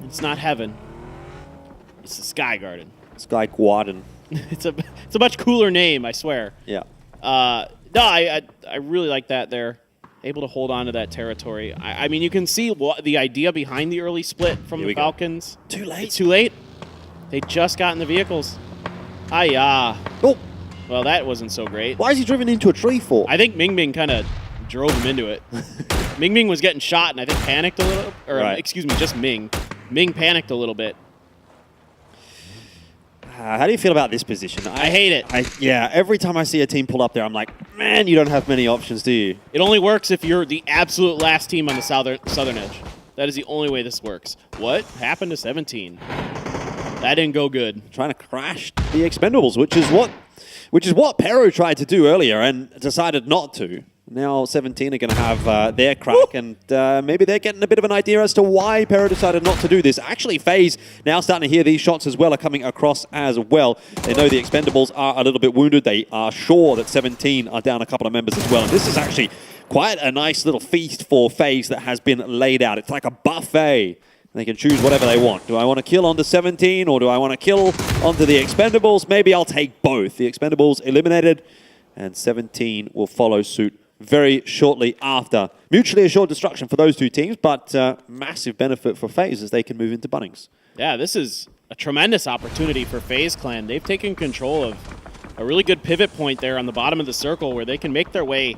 It's not heaven. It's the Sky Garden. Sky Garden. It's a much cooler name, I swear. Yeah. No, I really like that there. Able to hold on to that territory. I mean, you can see the idea behind the early split from the Falcons. Too late. It's too late. They just got in the vehicles. Oh. Well, that wasn't so great. Why is he driven into a tree for? I think Ming Ming kind of drove him into it. Ming Ming was getting shot and I think panicked a little. Or, excuse me, just Ming. Ming panicked a little bit. How do you feel about this position? I hate it. Every time I see a team pull up there, I'm like, man, you don't have many options, do you? It only works if you're the absolute last team on the southern edge. That is the only way this works. What happened to 17? That didn't go good. Trying to crash the Expendables, which is what Pero tried to do earlier and decided not to. Now 17 are going to have their crack, and maybe they're getting a bit of an idea as to why Pero decided not to do this. Actually, FaZe now starting to hear these shots as well are coming across as well. They know the Expendables are a little bit wounded. They are sure that 17 are down a couple of members as well. And this is actually quite a nice little feast for FaZe that has been laid out. It's like a buffet. They can choose whatever they want. Do I want to kill onto 17 or do I want to kill onto the Expendables? Maybe I'll take both. The Expendables eliminated, and 17 will follow suit very shortly after. Mutually assured destruction for those two teams, but massive benefit for FaZe as they can move into Bunnings. Yeah, this is a tremendous opportunity for FaZe Clan. They've taken control of a really good pivot point there on the bottom of the circle where they can make their way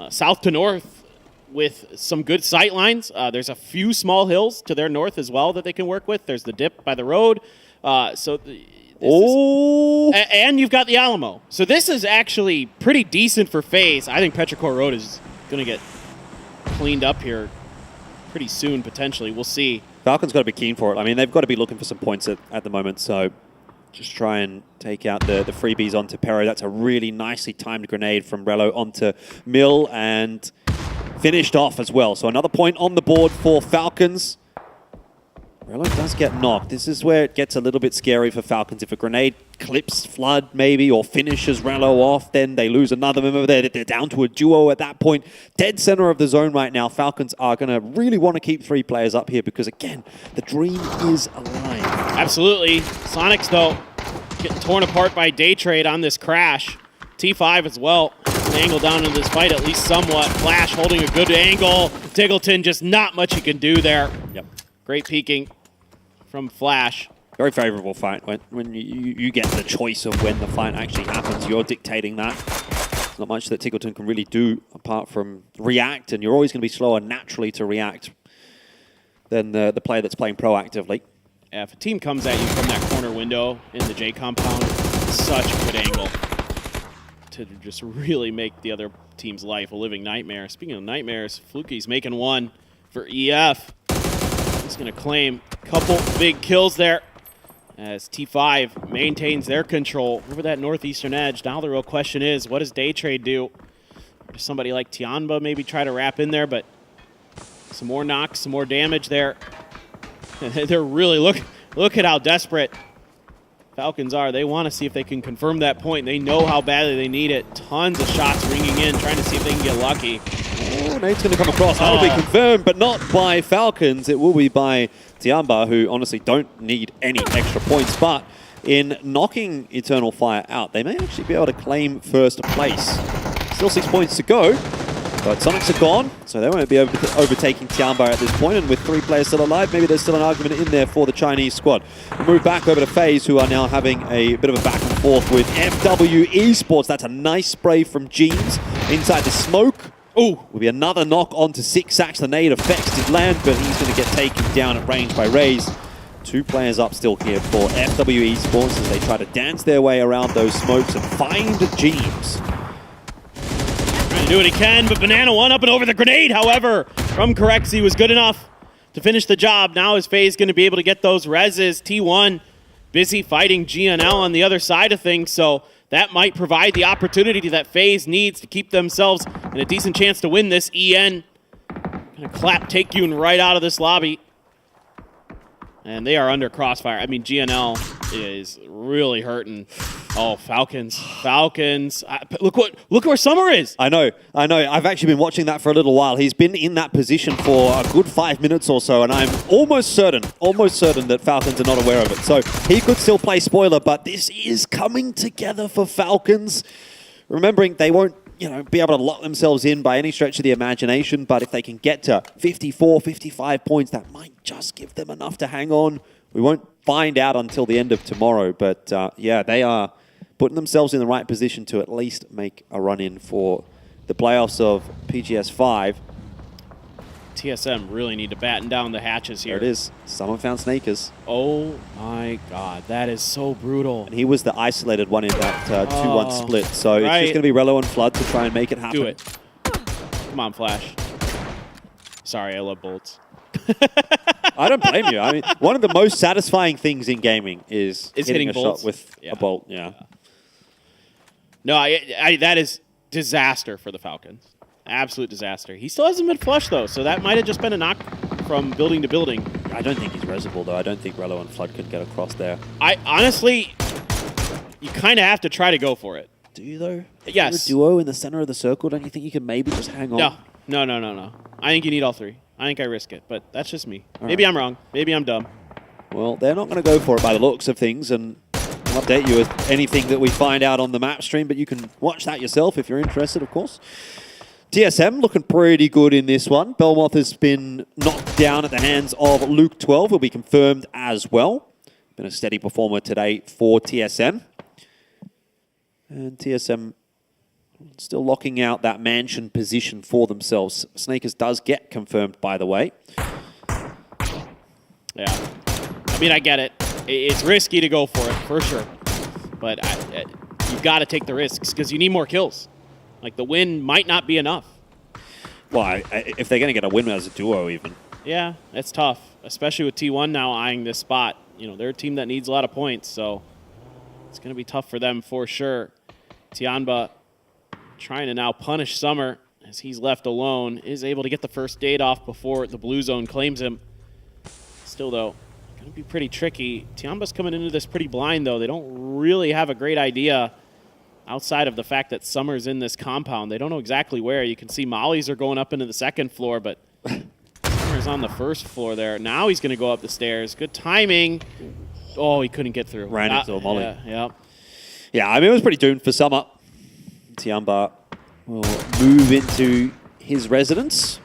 south to north with some good sight lines. There's a few small hills to their north as well that they can work with. There's the dip by the road. And you've got the Alamo. So this is actually pretty decent for FaZe. I think Petrichor Road is going to get cleaned up here pretty soon, potentially. We'll see. Falcons got to be keen for it. I mean, they've got to be looking for some points at the moment, so just try and take out the freebies onto Pero. That's a really nicely timed grenade from Rello onto Mill, and finished off as well. So another point on the board for Falcons. Rello does get knocked. This is where it gets a little bit scary for Falcons. If a grenade clips Flood maybe or finishes Rello off, then they lose another member there. They're down to a duo at that point. Dead center of the zone right now. Falcons are going to really want to keep 3 players up here because, again, the dream is alive. Absolutely. Sonics, though, getting torn apart by Day Trade on this crash. T5 as well. An angle down into this fight at least somewhat. Flash holding a good angle. Tiggleton, just not much he can do there. Yep. Great peeking from Flash. Very favorable fight. When you get the choice of when the fight actually happens, you're dictating that. There's not much that Tiggleton can really do apart from react, and you're always going to be slower naturally to react than the player that's playing proactively. Yeah, if a team comes at you from that corner window in the J compound, such a good angle. to just really make the other team's life a living nightmare. Speaking of nightmares, Fluky's making one for EF. He's going to claim a couple big kills there as T5 maintains their control over that northeastern edge. Now the real question is, what does Day Trade do? Does somebody like Tianba maybe try to wrap in there, but some more knocks, some more damage there. They're really, look at how desperate Falcons are. They want to see if they can confirm that point. They know how badly they need it. Tons of shots ringing in, trying to see if they can get lucky. Oh, Nate's going to come across. That'll be confirmed, but not by Falcons. It will be by Tianba, who honestly don't need any extra points. But in knocking Eternal Fire out, they may actually be able to claim first place. Still 6 points to go, but Sonics are gone, so they won't be overtaking Tianba at this point. And with 3 players still alive, maybe there's still an argument in there for the Chinese squad. We'll move back over to FaZe, who are now having a bit of a back and forth with FW Esports. That's a nice spray from Jeans inside the smoke. Ooh, will be another knock onto Six Sacks. The nade affects his land, but he's going to get taken down at range by Raze. 2 players up still here for FW Esports as they try to dance their way around those smokes and find Jeans. Trying to do what he can, but Banana one up and over the grenade, however, from Correxy was good enough to finish the job. Now is FaZe going to be able to get those reses. T1 busy fighting GNL on the other side of things, so that might provide the opportunity that FaZe needs to keep themselves in a decent chance to win this. EN gonna clap Taekyoon right out of this lobby. And they are under crossfire. I mean, GNL is really hurting. Oh, Falcons. Look where Summer is. I know. I've actually been watching that for a little while. He's been in that position for a good 5 minutes or so, and I'm almost certain that Falcons are not aware of it. So he could still play spoiler, but this is coming together for Falcons. Remembering they won't, be able to lock themselves in by any stretch of the imagination, but if they can get to 54, 55 points, that might just give them enough to hang on. We won't find out until the end of tomorrow, but yeah, they are putting themselves in the right position to at least make a run-in for the playoffs of PGS 5. TSM really need to batten down the hatches here. There it is. Someone found Snakers. Oh my god, that is so brutal. And he was the isolated one in that 2-1 split, so it's just going to be Rello and Flood to try and make it happen. Do it. Come on, Flash. Sorry, I love bolts. I don't blame you. I mean, one of the most satisfying things in gaming is hitting a bolts. shot with a bolt. Yeah. No, that is disaster for the Falcons. Absolute disaster. He still hasn't been flushed, though, so that might have just been a knock from building to building. I don't think he's resable, though. I don't think Rello and Flood could get across there. Honestly, you kind of have to try to go for it. Do you, though? Yes. A duo in the center of the circle, don't you think you can maybe just hang on? No. I think you need all 3. I think I risk it, but that's just me. All Maybe right. I'm wrong. Maybe I'm dumb. Well, they're not going to go for it by the looks of things, and I'll update you with anything that we find out on the map stream, but you can watch that yourself if you're interested, of course. TSM looking pretty good in this one. Belmoth has been knocked down at the hands of Luke 12, will be confirmed as well. Been a steady performer today for TSM. And TSM still locking out that mansion position for themselves. Snakers does get confirmed, by the way. Yeah. I mean, I get it. It's risky to go for it, for sure. But you've got to take the risks because you need more kills. Like, the win might not be enough. Well, if they're going to get a win as a duo, even. Yeah, it's tough, especially with T1 now eyeing this spot. They're a team that needs a lot of points, so it's going to be tough for them for sure. Tianba trying to now punish Summer as he's left alone, is able to get the first date off before the blue zone claims him. Still, though, going to be pretty tricky. Tianba's coming into this pretty blind, though. They don't really have a great idea outside of the fact that Summer's in this compound. They don't know exactly where. You can see mollies are going up into the second floor, but Summer's on the first floor there. Now he's going to go up the stairs. Good timing. Oh, he couldn't get through. Ran into a molly. Yeah, I mean, it was pretty doomed for Summer. Tianba will move into his residence.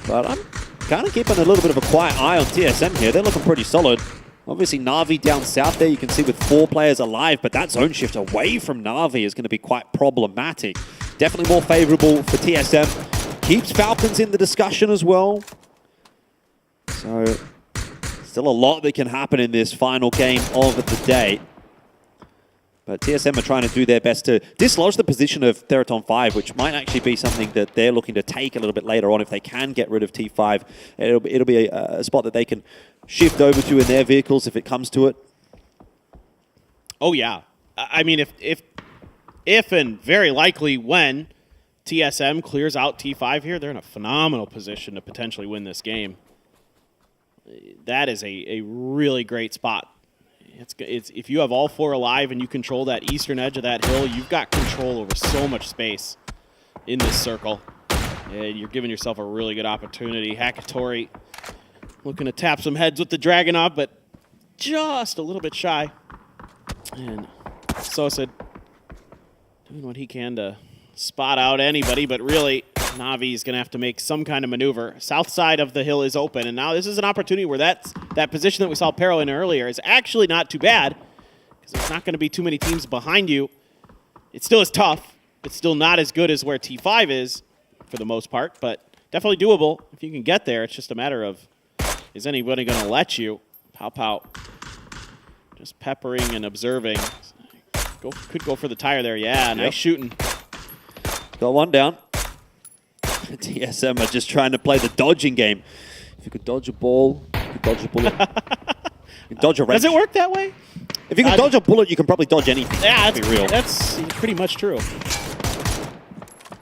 But I'm kind of keeping a little bit of a quiet eye on TSM here. They're looking pretty solid. Obviously, Na'Vi down south there, you can see with 4 players alive, but that zone shift away from Na'Vi is going to be quite problematic. Definitely more favorable for TSM. Keeps Falcons in the discussion as well. So, still a lot that can happen in this final game of the day. But TSM are trying to do their best to dislodge the position of Theraton 5, which might actually be something that they're looking to take a little bit later on. If they can get rid of T5, it'll be a spot that they can shift over to in their vehicles if it comes to it. Oh, yeah. I mean, if and very likely when TSM clears out T5 here, they're in a phenomenal position to potentially win this game. That is a really great spot. It's if you have all 4 alive and you control that eastern edge of that hill, you've got control over so much space in this circle. And you're giving yourself a really good opportunity. Hakatori looking to tap some heads with the Dragunov, but just a little bit shy. And Sosa doing what he can to spot out anybody, but really Navi's going to have to make some kind of maneuver. South side of the hill is open, and now this is an opportunity where that position that we saw Pero in earlier is actually not too bad, because there's not going to be too many teams behind you. It still is tough. It's still not as good as where T5 is for the most part, but definitely doable if you can get there. It's just a matter of, is anybody going to let you? Pow Pow just peppering and observing. Could go for the tire there. Yeah, nice shooting. Got one down. TSM are just trying to play the dodging game. If you could dodge a ball, you could dodge a bullet. You can dodge a wrench. Does it work that way? If you can dodge a bullet, you can probably dodge anything. Yeah, that's real. That's pretty much true.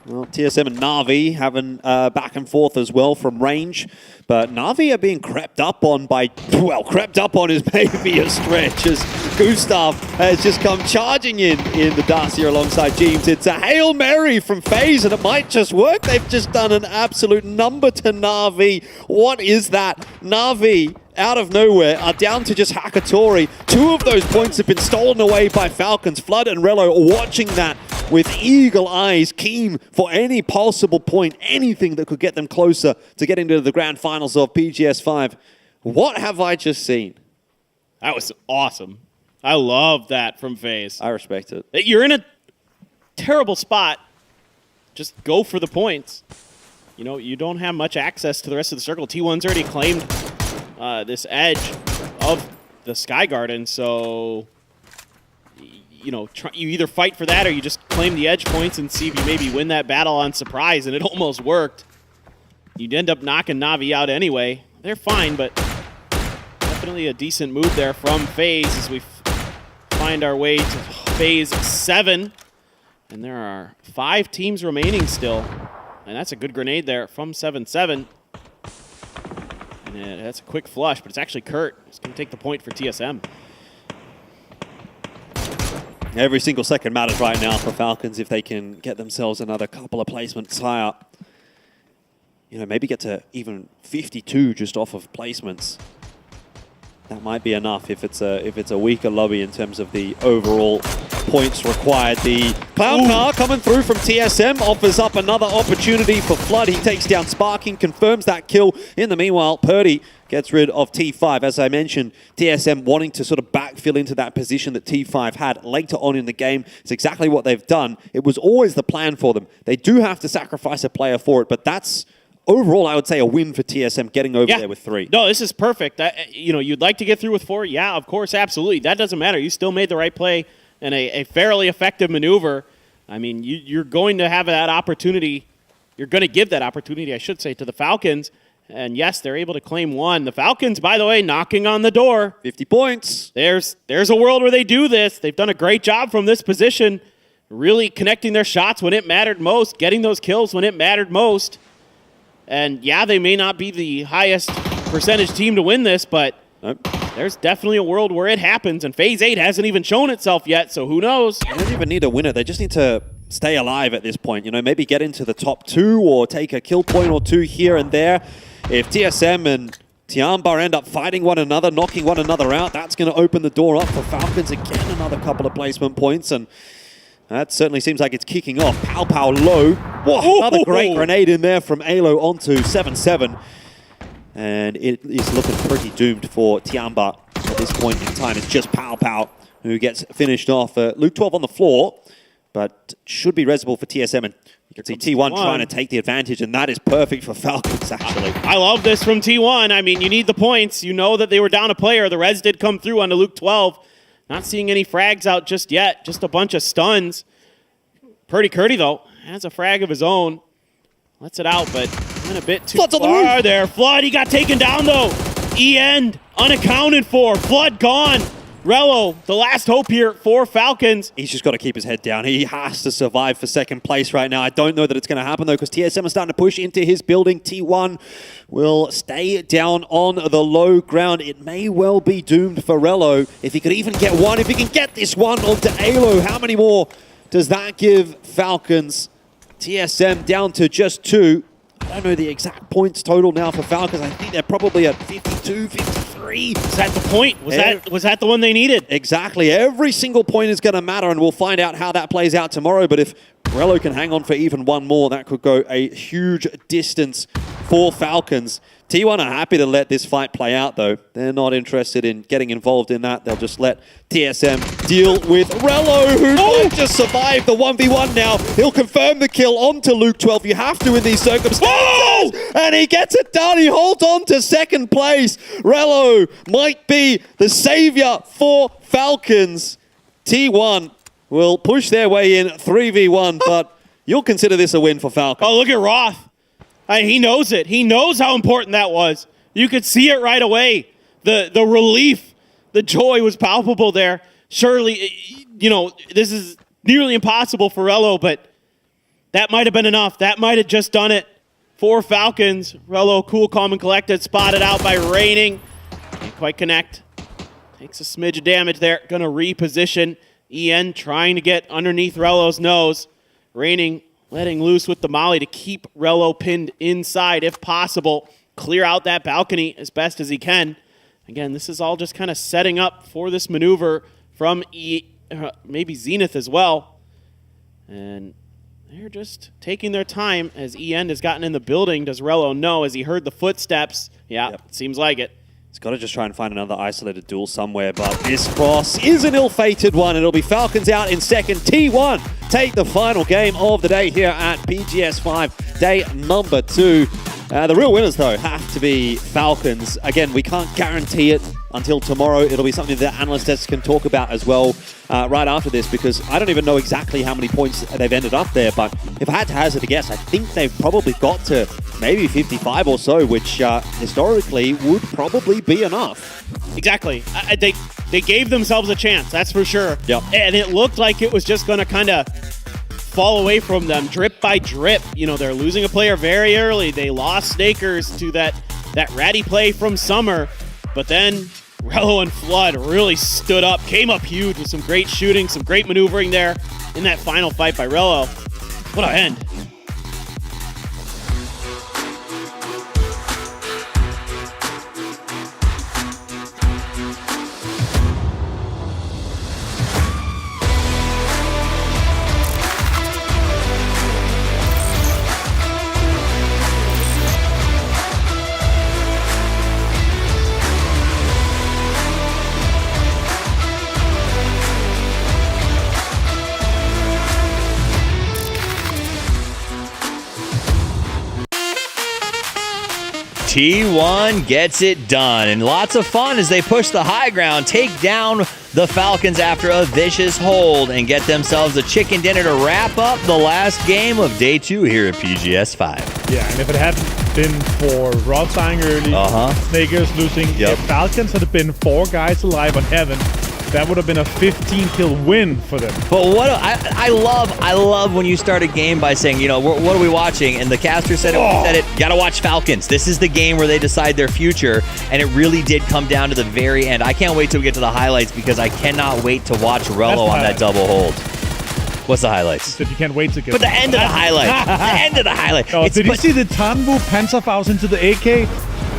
Well, TSM and Na'Vi having back and forth as well from range. But Na'Vi are being crept up on by, well, crept up on is maybe a stretch as Gustav has just come charging in the Dacia alongside James. It's a Hail Mary from FaZe and it might just work. They've just done an absolute number to Na'Vi. What is that? Na'Vi out of nowhere are down to just Hakatori. 2 of those points have been stolen away by Falcons. Flood and Rello watching that with eagle eyes, keen for any possible point, anything that could get them closer to getting to the grand finals of PGS 5. What have I just seen? That was awesome. I love that from FaZe. I respect it. You're in a terrible spot. Just go for the points. You know, you don't have much access to the rest of the circle. T1's already claimed this edge of the Sky Garden, so you know, you either fight for that or you just claim the edge points and see if you maybe win that battle on surprise, and it almost worked. You'd end up knocking Na'Vi out anyway. They're fine, but definitely a decent move there from FaZe as we find our way to Phase 7. And there are 5 teams remaining still. And that's a good grenade there from 7-7. And that's a quick flush, but it's actually Kurt. It's going to take the point for TSM. Every single second matters right now for Falcons if they can get themselves another couple of placements higher. You know, maybe get to even 52 just off of placements. That might be enough if it's a weaker lobby in terms of the overall points required. The Cloud Car coming through from TSM offers up another opportunity for Flood. He takes down Sparking, confirms that kill. In the meanwhile, Purdy gets rid of T5. As I mentioned, TSM wanting to sort of backfill into that position that T5 had later on in the game. It's exactly what they've done. It was always the plan for them. They do have to sacrifice a player for it, but that's overall, I would say, a win for TSM getting over there with 3. No, this is perfect. You know, you'd like to get through with 4? Yeah, of course, absolutely. That doesn't matter. You still made the right play and a fairly effective maneuver. I mean, you're going to have that opportunity. You're going to give that opportunity, I should say, to the Falcons. And yes, they're able to claim 1. The Falcons, by the way, knocking on the door. 50 points. There's a world where they do this. They've done a great job from this position, really connecting their shots when it mattered most, getting those kills when it mattered most. And yeah, they may not be the highest percentage team to win this, but there's definitely a world where it happens, and Phase 8 hasn't even shown itself yet, so who knows? They don't even need a winner. They just need to stay alive at this point. You know, maybe get into the top 2 or take a kill point or 2 here and there. If TSM and Tianbar end up fighting one another, knocking one another out, that's going to open the door up for Falcons. Again, another couple of placement points, and that certainly seems like it's kicking off. Pow Pow low. Whoa, another great grenade in there from Alo onto 7-7. And it is looking pretty doomed for Tianba at this point in time. It's just Pow Pow who gets finished off. Luke 12 on the floor, but should be resable for TSM. And you can see T1 trying to take the advantage, and that is perfect for Falcons, actually. I love this from T1. I mean, you need the points. You know that they were down a player. The res did come through on the Luke 12. Not seeing any frags out just yet. Just a bunch of stuns. Purdy Curdy, though, has a frag of his own. Lets it out, but went a bit too far there. Flood, he got taken down, though. E-End, unaccounted for. Flood gone. Rello, the last hope here for Falcons. He's just got to keep his head down. He has to survive for second place right now. I don't know that it's going to happen, though, because TSM is starting to push into his building. T1 will stay down on the low ground. It may well be doomed for Rello. If he could even get one, if he can get this one onto Alo, how many more does that give Falcons? TSM down to just 2. I don't know the exact points total now for Falcons. I think they're probably at 52, 53. Is that the point? Was that the one they needed? Exactly. Every single point is going to matter, and we'll find out how that plays out tomorrow. But if Rello can hang on for even one more, that could go a huge distance for Falcons. T1 are happy to let this fight play out, though. They're not interested in getting involved in that. They'll just let TSM deal with Rello, who might just survive the 1v1 now. He'll confirm the kill onto Luke 12. You have to in these circumstances. And he gets it done. He holds on to second place. Rello might be the savior for Falcons. T1 will push their way in 3v1, but you'll consider this a win for Falcons. Oh, look at Roth. He knows it. He knows how important that was. You could see it right away. The relief, the joy was palpable there. Surely, you know, this is nearly impossible for Rello, but that might have been enough. That might have just done it for Falcons. Rello, cool, calm, and collected, spotted out by Raining. Can't quite connect. Takes a smidge of damage there. Gonna reposition. En trying to get underneath Rello's nose. Raining letting loose with the molly to keep Rello pinned inside if possible. Clear out that balcony as best as he can. Again, this is all just kind of setting up for this maneuver from maybe Zenith as well. And they're just taking their time as En has gotten in the building. Does Rello know as he heard the footsteps? Yeah, It seems like it. He's got to just try and find another isolated duel somewhere, but this cross is an ill-fated one. It'll be Falcons out in second. T1 take the final game of the day here at PGS 5, day number 2. The real winners, though, have to be Falcons. Again, we can't guarantee it until tomorrow. It'll be something that analysts can talk about as well right after this, because I don't even know exactly how many points they've ended up there, but if I had to hazard a guess, I think they've probably got to maybe 55 or so, which historically would probably be enough. Exactly. They gave themselves a chance, that's for sure. Yep. And it looked like it was just going to kind of fall away from them drip by drip. You know, they're losing a player very early. They lost Snakers to that ratty play from Summer, but then Rello and Flood really stood up, came up huge with some great shooting, some great maneuvering there in that final fight by Rello. What a end. T1 gets it done, and lots of fun as they push the high ground, take down the Falcons after a vicious hold, and get themselves a chicken dinner to wrap up the last game of day 2 here at PGS 5. Yeah, and if it hadn't been for Rod dying early, Snakers losing, if Falcons had been 4 guys alive on Heaven, that would have been a 15-kill win for them. But what I love when you start a game by saying, you know, what are we watching? And the caster said it, gotta watch Falcons. This is the game where they decide their future, and it really did come down to the very end. I can't wait till we get to the highlights, because I cannot wait to watch Rello on that double hold. What's the highlights? That you can't wait to get. But the end of the highlight. The end of the highlight. Oh, did you see the Tanwu Panzerfaust into the AK?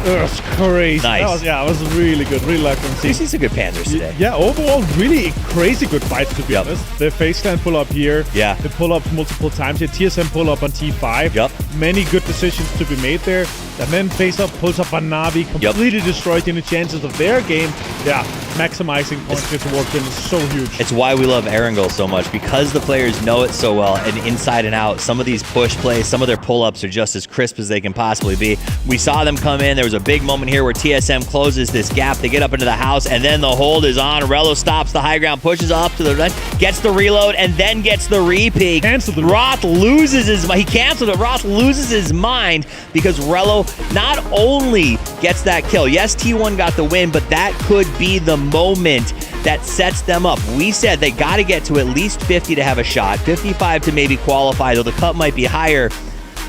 It was crazy. Nice. It was really good. Really like them. You see some good Panzers today. Yeah, overall, really crazy good fights, to be honest. The FaceTime pull up here. Yeah. The pull ups multiple times here. TSM pull up on T5. Yep. Many good decisions to be made there. And then face up pulls up on Navi. Completely destroyed any chances of their game. Yeah. maximizing points get towards them is so huge. It's why we love Erangel so much, because the players know it so well, and inside and out. Some of these push plays, some of their pull-ups are just as crisp as they can possibly be. We saw them come in. There was a big moment here where TSM closes this gap. They get up into the house, and then the hold is on. Rello stops the high ground, pushes up to the left, gets the reload, and then gets the repeat. Roth loses his mind. He canceled it. Roth loses his mind because Rello not only gets that kill. Yes, T1 got the win, but that could be the moment that sets them up. We said they got to get to at least 50 to have a shot, 55 to maybe qualify, though the cut might be higher.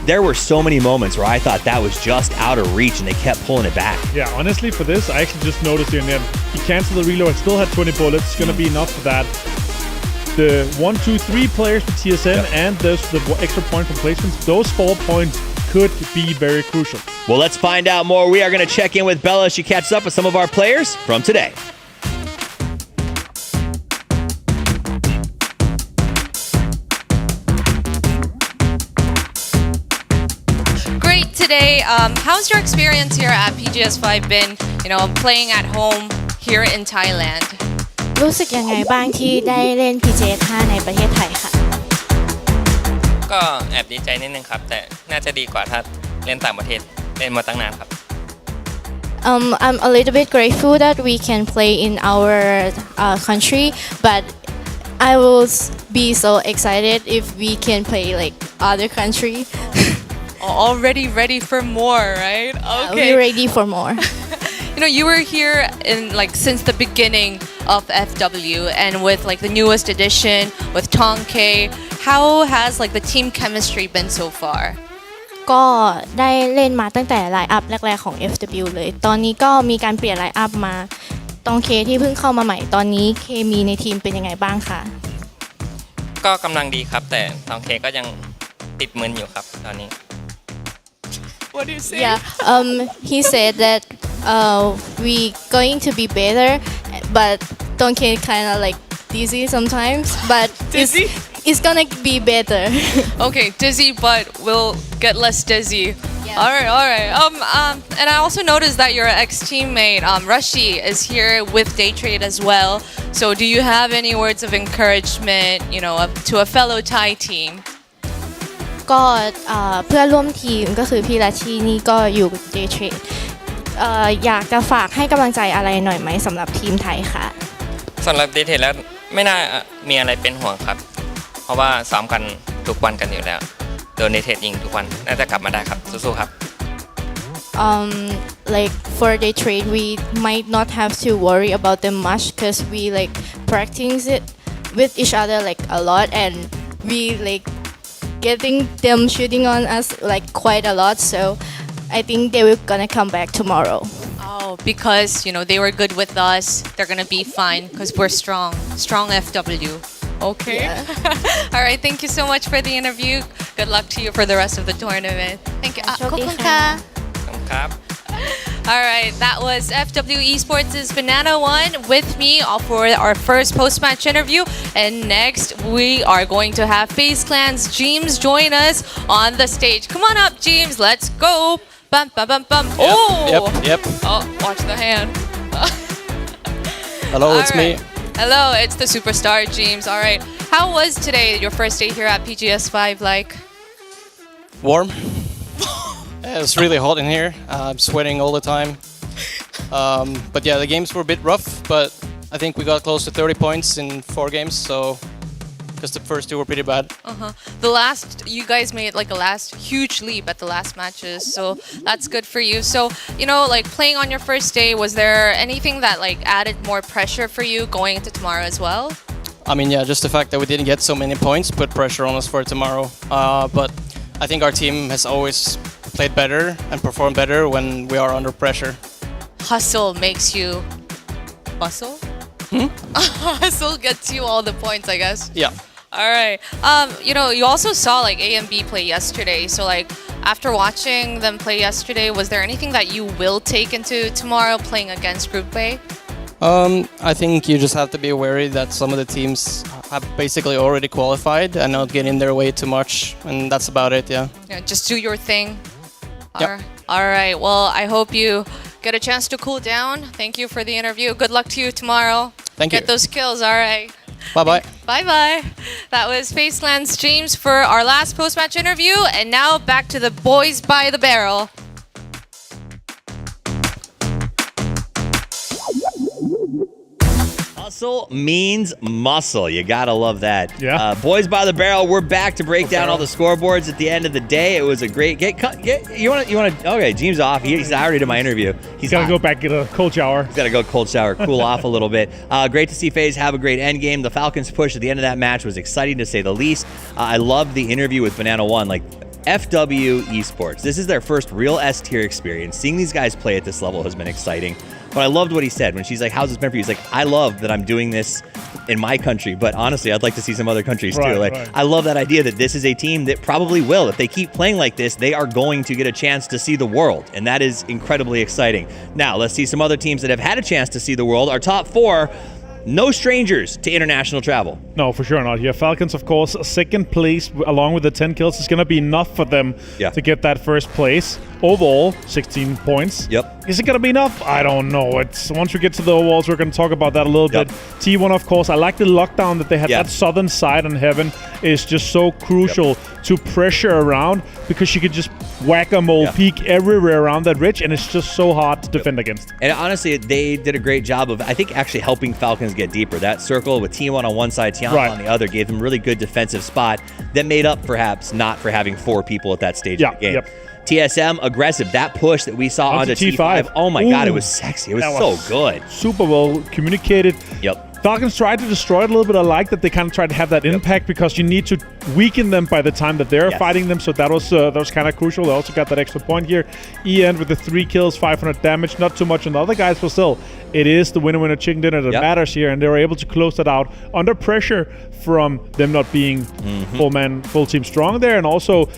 There were so many moments where I thought that was just out of reach, and they kept pulling it back. Yeah, honestly, for this, I actually just noticed here and then, he canceled the reload, still had 20 bullets. It's going to be enough for that. The 1, 2, 3 players for TSM and the extra point from placements, those 4 points could be very crucial. Well, let's find out more. We are going to check in with Bella. She catches up with some of our players from today. Great today. How's your experience here at PGS5 been, playing at home here in Thailand? รู้สึกยังไงบ้างที่ได้เล่น PGS 5ในประเทศไทยค่ะ ก็แอบดีใจนิดนึงครับแต่น่าจะดีกว่าถ้าเล่นต่างประเทศเล่นมาตั้งนานครับ I'm a little bit grateful that we can play in our country, but I will be so excited if we can play like other country. Already ready for more, right? Okay. We're ready for more. You were here in since the beginning of FW, and with the newest addition with Tonke, how has the team chemistry been so far? ก็ได้เล่นมาตั้งแต่ไลน์อัพแรกๆของ FW เลยตอนนี้ก็มีการเปลี่ยนไลน์อัพมาตองเคที่เพิ่งเข้ามาใหม่ตอนนี้เคมีในทีมเป็นยังไงบ้างคะก็กำลังดีครับแต่ตองเคก็ยังติดมึนอยู่ครับตอนนี้ What do you say? Yeah, he said that we going to be better, but Tonke kind of dizzy sometimes, but dizzy? It's gonna be better. Okay, dizzy, but we'll get less dizzy. Yeah. All right. And I also noticed that your ex-teammate Rashi is here with Daytrade as well. So, do you have any words of encouragement, to a fellow Thai team? ก็เพื่อนร่วมทีมก็คือพี่ราชีนี่ก็อยู่ Daytrade อยากจะฝากให้กำลังใจอะไรหน่อยไหมสำหรับทีมไทยค่ะสำหรับ Daytrade แล้วไม่น่ามีอะไรเป็นห่วงครับเพราะว่าซ้อมกันทุกวันกันอยู่แล้วโดน Daytrade ยิงทุกวันน่าจะกลับมาได้ครับสู้ๆครับfor Daytrade we might not have to worry about them much because we practice it with each other a lot and we getting them shooting on us quite a lot, so I think they will gonna come back tomorrow. Oh, because they were good with us, they're gonna be fine because we're strong FW. Okay. Yeah. All right, thank you so much for the interview. Good luck to you for the rest of the tournament. Thank you. ขอบคุณค่ะ All right, that was FW Esports' Banana One with me for our first post-match interview. And next, we are going to have FaZe Clan's James join us on the stage. Come on up, James. Let's go. Bum, bum, bum, bum. Yep. Oh, watch the hand. Hello, it's me. Hello, it's the superstar, James. All right. How was today, your first day here at PGS5 like? Warm. It's really hot in here. I'm sweating all the time. But yeah, the games were a bit rough, but I think we got close to 30 points in 4 games, so because the first 2 were pretty bad. You guys made a last huge leap at the last matches, so that's good for you. So, playing on your first day, was there anything that added more pressure for you going into tomorrow as well? I mean, yeah, just the fact that we didn't get so many points put pressure on us for tomorrow. But I think our team has always played better and performed better when we are under pressure. Hustle makes you bustle? Hustle gets you all the points, I guess. Yeah. All right. You also saw A and B play yesterday. So after watching them play yesterday, was there anything that you will take into tomorrow playing against Group A? I think you just have to be wary that some of the teams have basically already qualified and not get in their way too much, and that's about it. Yeah. Just do your thing. Yep. All right. Well, I hope you get a chance to cool down. Thank you for the interview. Good luck to you tomorrow. Thank you. Get those kills, all right. Bye-bye. Bye-bye. That was Faceland's James for our last post-match interview. And now back to the boys by the barrel. Hustle means muscle. You gotta love that. Yeah. Boys by the barrel. We're back to break down all the scoreboards at the end of the day. It was a great you want to. Okay, James off. He's already did my interview. He's gotta go back get a cold shower. He's gotta go cold shower, cool off a little bit. Great to see FaZe have a great end game. The Falcons push at the end of that match was exciting to say the least. I loved the interview with Banana One. Like, FW Esports. This is their first real S tier experience. Seeing these guys play at this level has been exciting. But I loved what he said when she's like, how's this been for you? He's like, I love that I'm doing this in my country, but honestly, I'd like to see some other countries too. Like, I love that idea that this is a team that probably will. If they keep playing like this, they are going to get a chance to see the world, and that is incredibly exciting. Now, let's see some other teams that have had a chance to see the world. Our top four, no strangers to international travel. No, for sure not. Yeah, Falcons, of course, second place along with the 10 kills is going to be enough for them to get that first place. Overall, 16 points. Yep. Is it going to be enough? I don't know. It's once we get to the overalls, we're going to talk about that a little bit. T1, of course, I like the lockdown that they had. That southern side on Heaven is just so crucial to pressure around, because you could just whack-a-mole peek everywhere around that ridge, and it's just so hard to defend against. And honestly, they did a great job of, I think, actually helping Falcons get deeper. That circle with T1 on one side, Tiamba on the other, gave them a really good defensive spot that made up perhaps not for having 4 people at that stage of the game. TSM, aggressive. That push that we saw onto T5. Oh my God, it was sexy. It was so good. Super well communicated. Falcons tried to destroy it a little bit. I like that they kind of tried to have that impact, because you need to weaken them by the time that they're fighting them. So that was kind of crucial. They also got that extra point here. EN with the 3 kills, 500 damage. Not too much on the other guys, but still, it is the winner chicken dinner that matters here, and they were able to close that out under pressure from them not being full team strong there, and also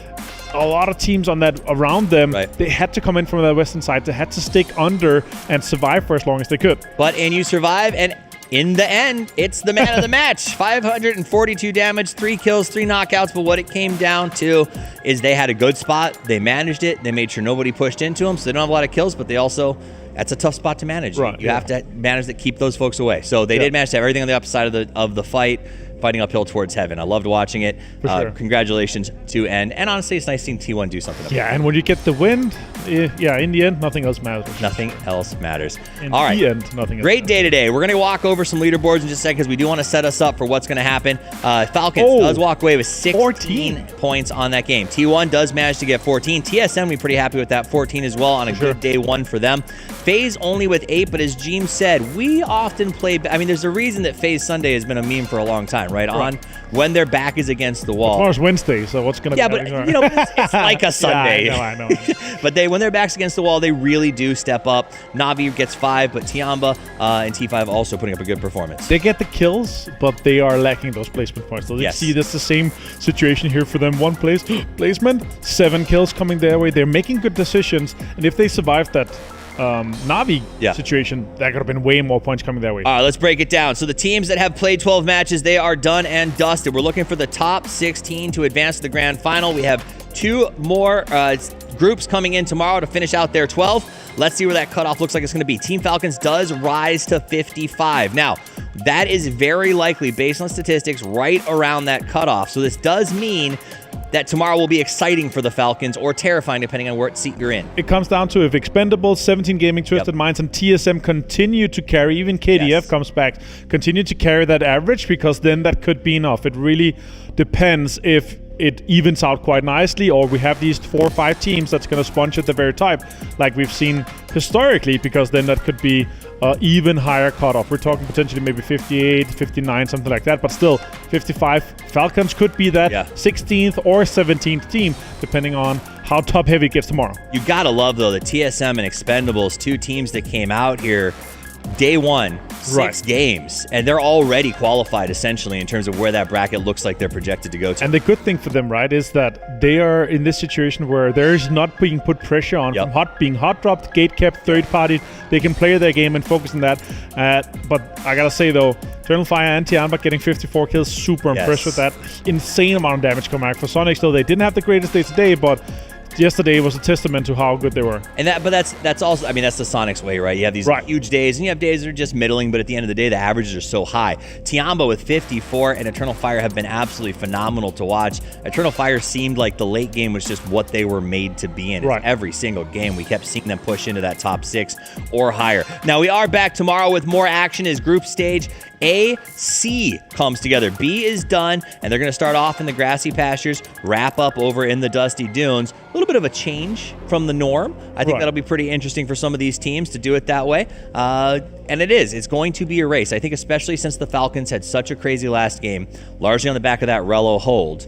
a lot of teams on that around them, they had to come in from the western side. They had to stick under and survive for as long as they could. And you survive, and in the end, it's the man of the match. 542 damage, 3 kills, 3 knockouts. But what it came down to is they had a good spot. They managed it. They made sure nobody pushed into them, so they don't have a lot of kills, but they also, that's a tough spot to manage. You have to manage to keep those folks away. So they did manage to have everything on the upside of the fight, fighting uphill towards Heaven. I loved watching it. Congratulations to N. And honestly, it's nice seeing T1 do something. And when you get the win, in the end, nothing else matters. Nothing else matters. All right. Nothing else Great day today. We're going to walk over some leaderboards in just a second, because we do want to set us up for what's going to happen. Falcons does walk away with 16 points on that game. T1 does manage to get 14. TSM, we're pretty happy with that 14 as well on a good day 1 for them. FaZe only with 8, but as James said, we often play, there's a reason that FaZe Sunday has been a meme for a long time, right? On when their back is against the wall. Tomorrow's Wednesday, so what's going to be happening? But it's like a Sunday. I know. But when their back's against the wall, they really do step up. Navi gets 5, but Tiamba and T5 also putting up a good performance. They get the kills, but they are lacking those placement points. So you see that's the same situation here for them. 1 placement, 7 kills coming their way. They're making good decisions, and if they survive that Navi situation, that could have been way more points coming their way. All right, let's break it down. So the teams that have played 12 matches, they are done and dusted. We're looking for the top 16 to advance to the grand final. We have 2 more groups coming in tomorrow to finish out their 12. Let's see where that cutoff looks like it's going to be. Team Falcons does rise to 55. Now, that is very likely, based on statistics, right around that cutoff. So this does mean that tomorrow will be exciting for the Falcons, or terrifying depending on what seat you're in. It comes down to if Expendables, 17 Gaming, Twisted Minds, and TSM continue to carry, even KDF comes back, continue to carry that average, because then that could be enough. It really depends if it evens out quite nicely, or we have these 4 or 5 teams that's going to sponge at the very top, like we've seen historically, because then that could be even higher cutoff. We're talking potentially maybe 58, 59, something like that, but still 55. Falcons could be that 16th or 17th team, depending on how top heavy it gets tomorrow. You gotta love, though, the TSM and Expendables, 2 teams that came out here day 1, 6 games, and they're already qualified essentially in terms of where that bracket looks like they're projected to go to. And the good thing for them, right, is that they are in this situation where there's not being put pressure on from being hot dropped, gate kept, third party. They can play their game and focus on that. But I gotta say though, Eternal Fire and Tiamba getting 54 kills, super impressed with that. Insane amount of damage coming out for Sonics, though they didn't have the greatest day today, but yesterday was a testament to how good they were. And that's also, I mean, that's the Sonics way, right? You have these huge days, and you have days that are just middling, but at the end of the day, the averages are so high. Tiamba with 54 and Eternal Fire have been absolutely phenomenal to watch. Eternal Fire seemed like the late game was just what they were made to be in. Every single game, we kept seeing them push into that top 6 or higher. Now, we are back tomorrow with more action as group stage A, C comes together. B is done, and they're going to start off in the grassy pastures, wrap up over in the dusty dunes. A little bit of a change from the norm. I think that'll be pretty interesting for some of these teams to do it that way. And it's going to be a race. I think especially since the Falcons had such a crazy last game, largely on the back of that Relo hold,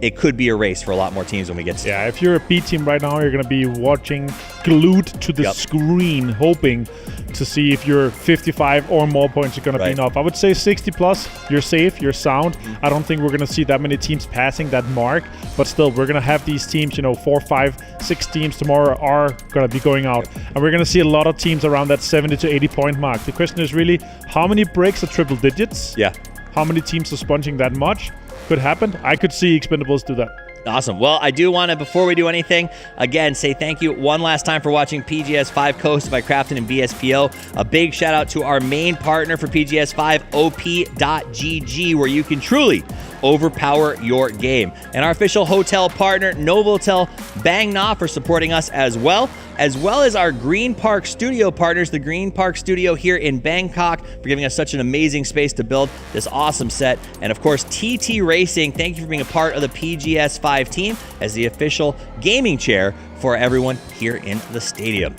it could be a race for a lot more teams when we get to Yeah, if you're a B team right now, you're going to be watching glued to the screen, hoping to see if your 55 or more points are going to be enough. I would say 60 plus, you're safe, you're sound. I don't think we're going to see that many teams passing that mark, but still, we're going to have these teams, 4, 5, 6 teams tomorrow are going to be going out. And we're going to see a lot of teams around that 70 to 80 point mark. The question is really, how many breaks are triple digits? Yeah. How many teams are sponging that much? Could happen. I could see Expendables do that. Awesome. Well, I do want to, before we do anything, again, say thank you one last time for watching PGS5 hosted by Crafton and BSPO. A big shout out to our main partner for PGS5, OP.GG, where you can truly overpower your game. And our official hotel partner, Novotel Bang Na, for supporting us as well as our Green Park Studio partners, the Green Park Studio here in Bangkok, for giving us such an amazing space to build this awesome set. And of course, TT Racing, thank you for being a part of the PGS5 team as the official gaming chair for everyone here in the stadium.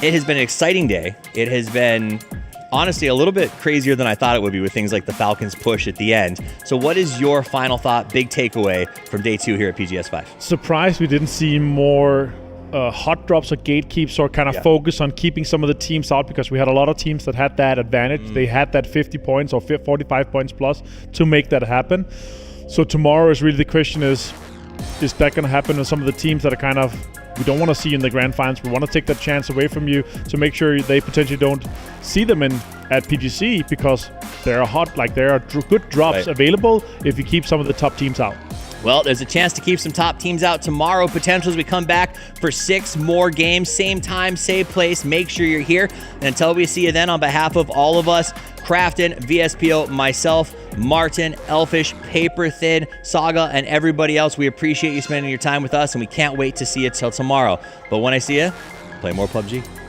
It has been an exciting day. It has been honestly a little bit crazier than I thought it would be with things like the Falcons push at the end. So what is your final thought, big takeaway from day 2 here at PGS5? Surprised we didn't see more hot drops or gatekeeps or kind of focus on keeping some of the teams out, because we had a lot of teams that had that advantage. They had that 50 points or 45 points plus to make that happen. So tomorrow is really the question is that going to happen with some of the teams that are kind of, we don't want to see you in the grand finals. We want to take that chance away from you to make sure they potentially don't see them at PGC, because there are good drops available if you keep some of the top teams out. Well, there's a chance to keep some top teams out tomorrow, potentially, as we come back for 6 more games. Same time, same place. Make sure you're here. And until we see you then, on behalf of all of us, Crafton, VSPO, myself, Martin, Elfish, Paper Thin, Saga, and everybody else, we appreciate you spending your time with us, and we can't wait to see you till tomorrow. But when I see you, play more PUBG.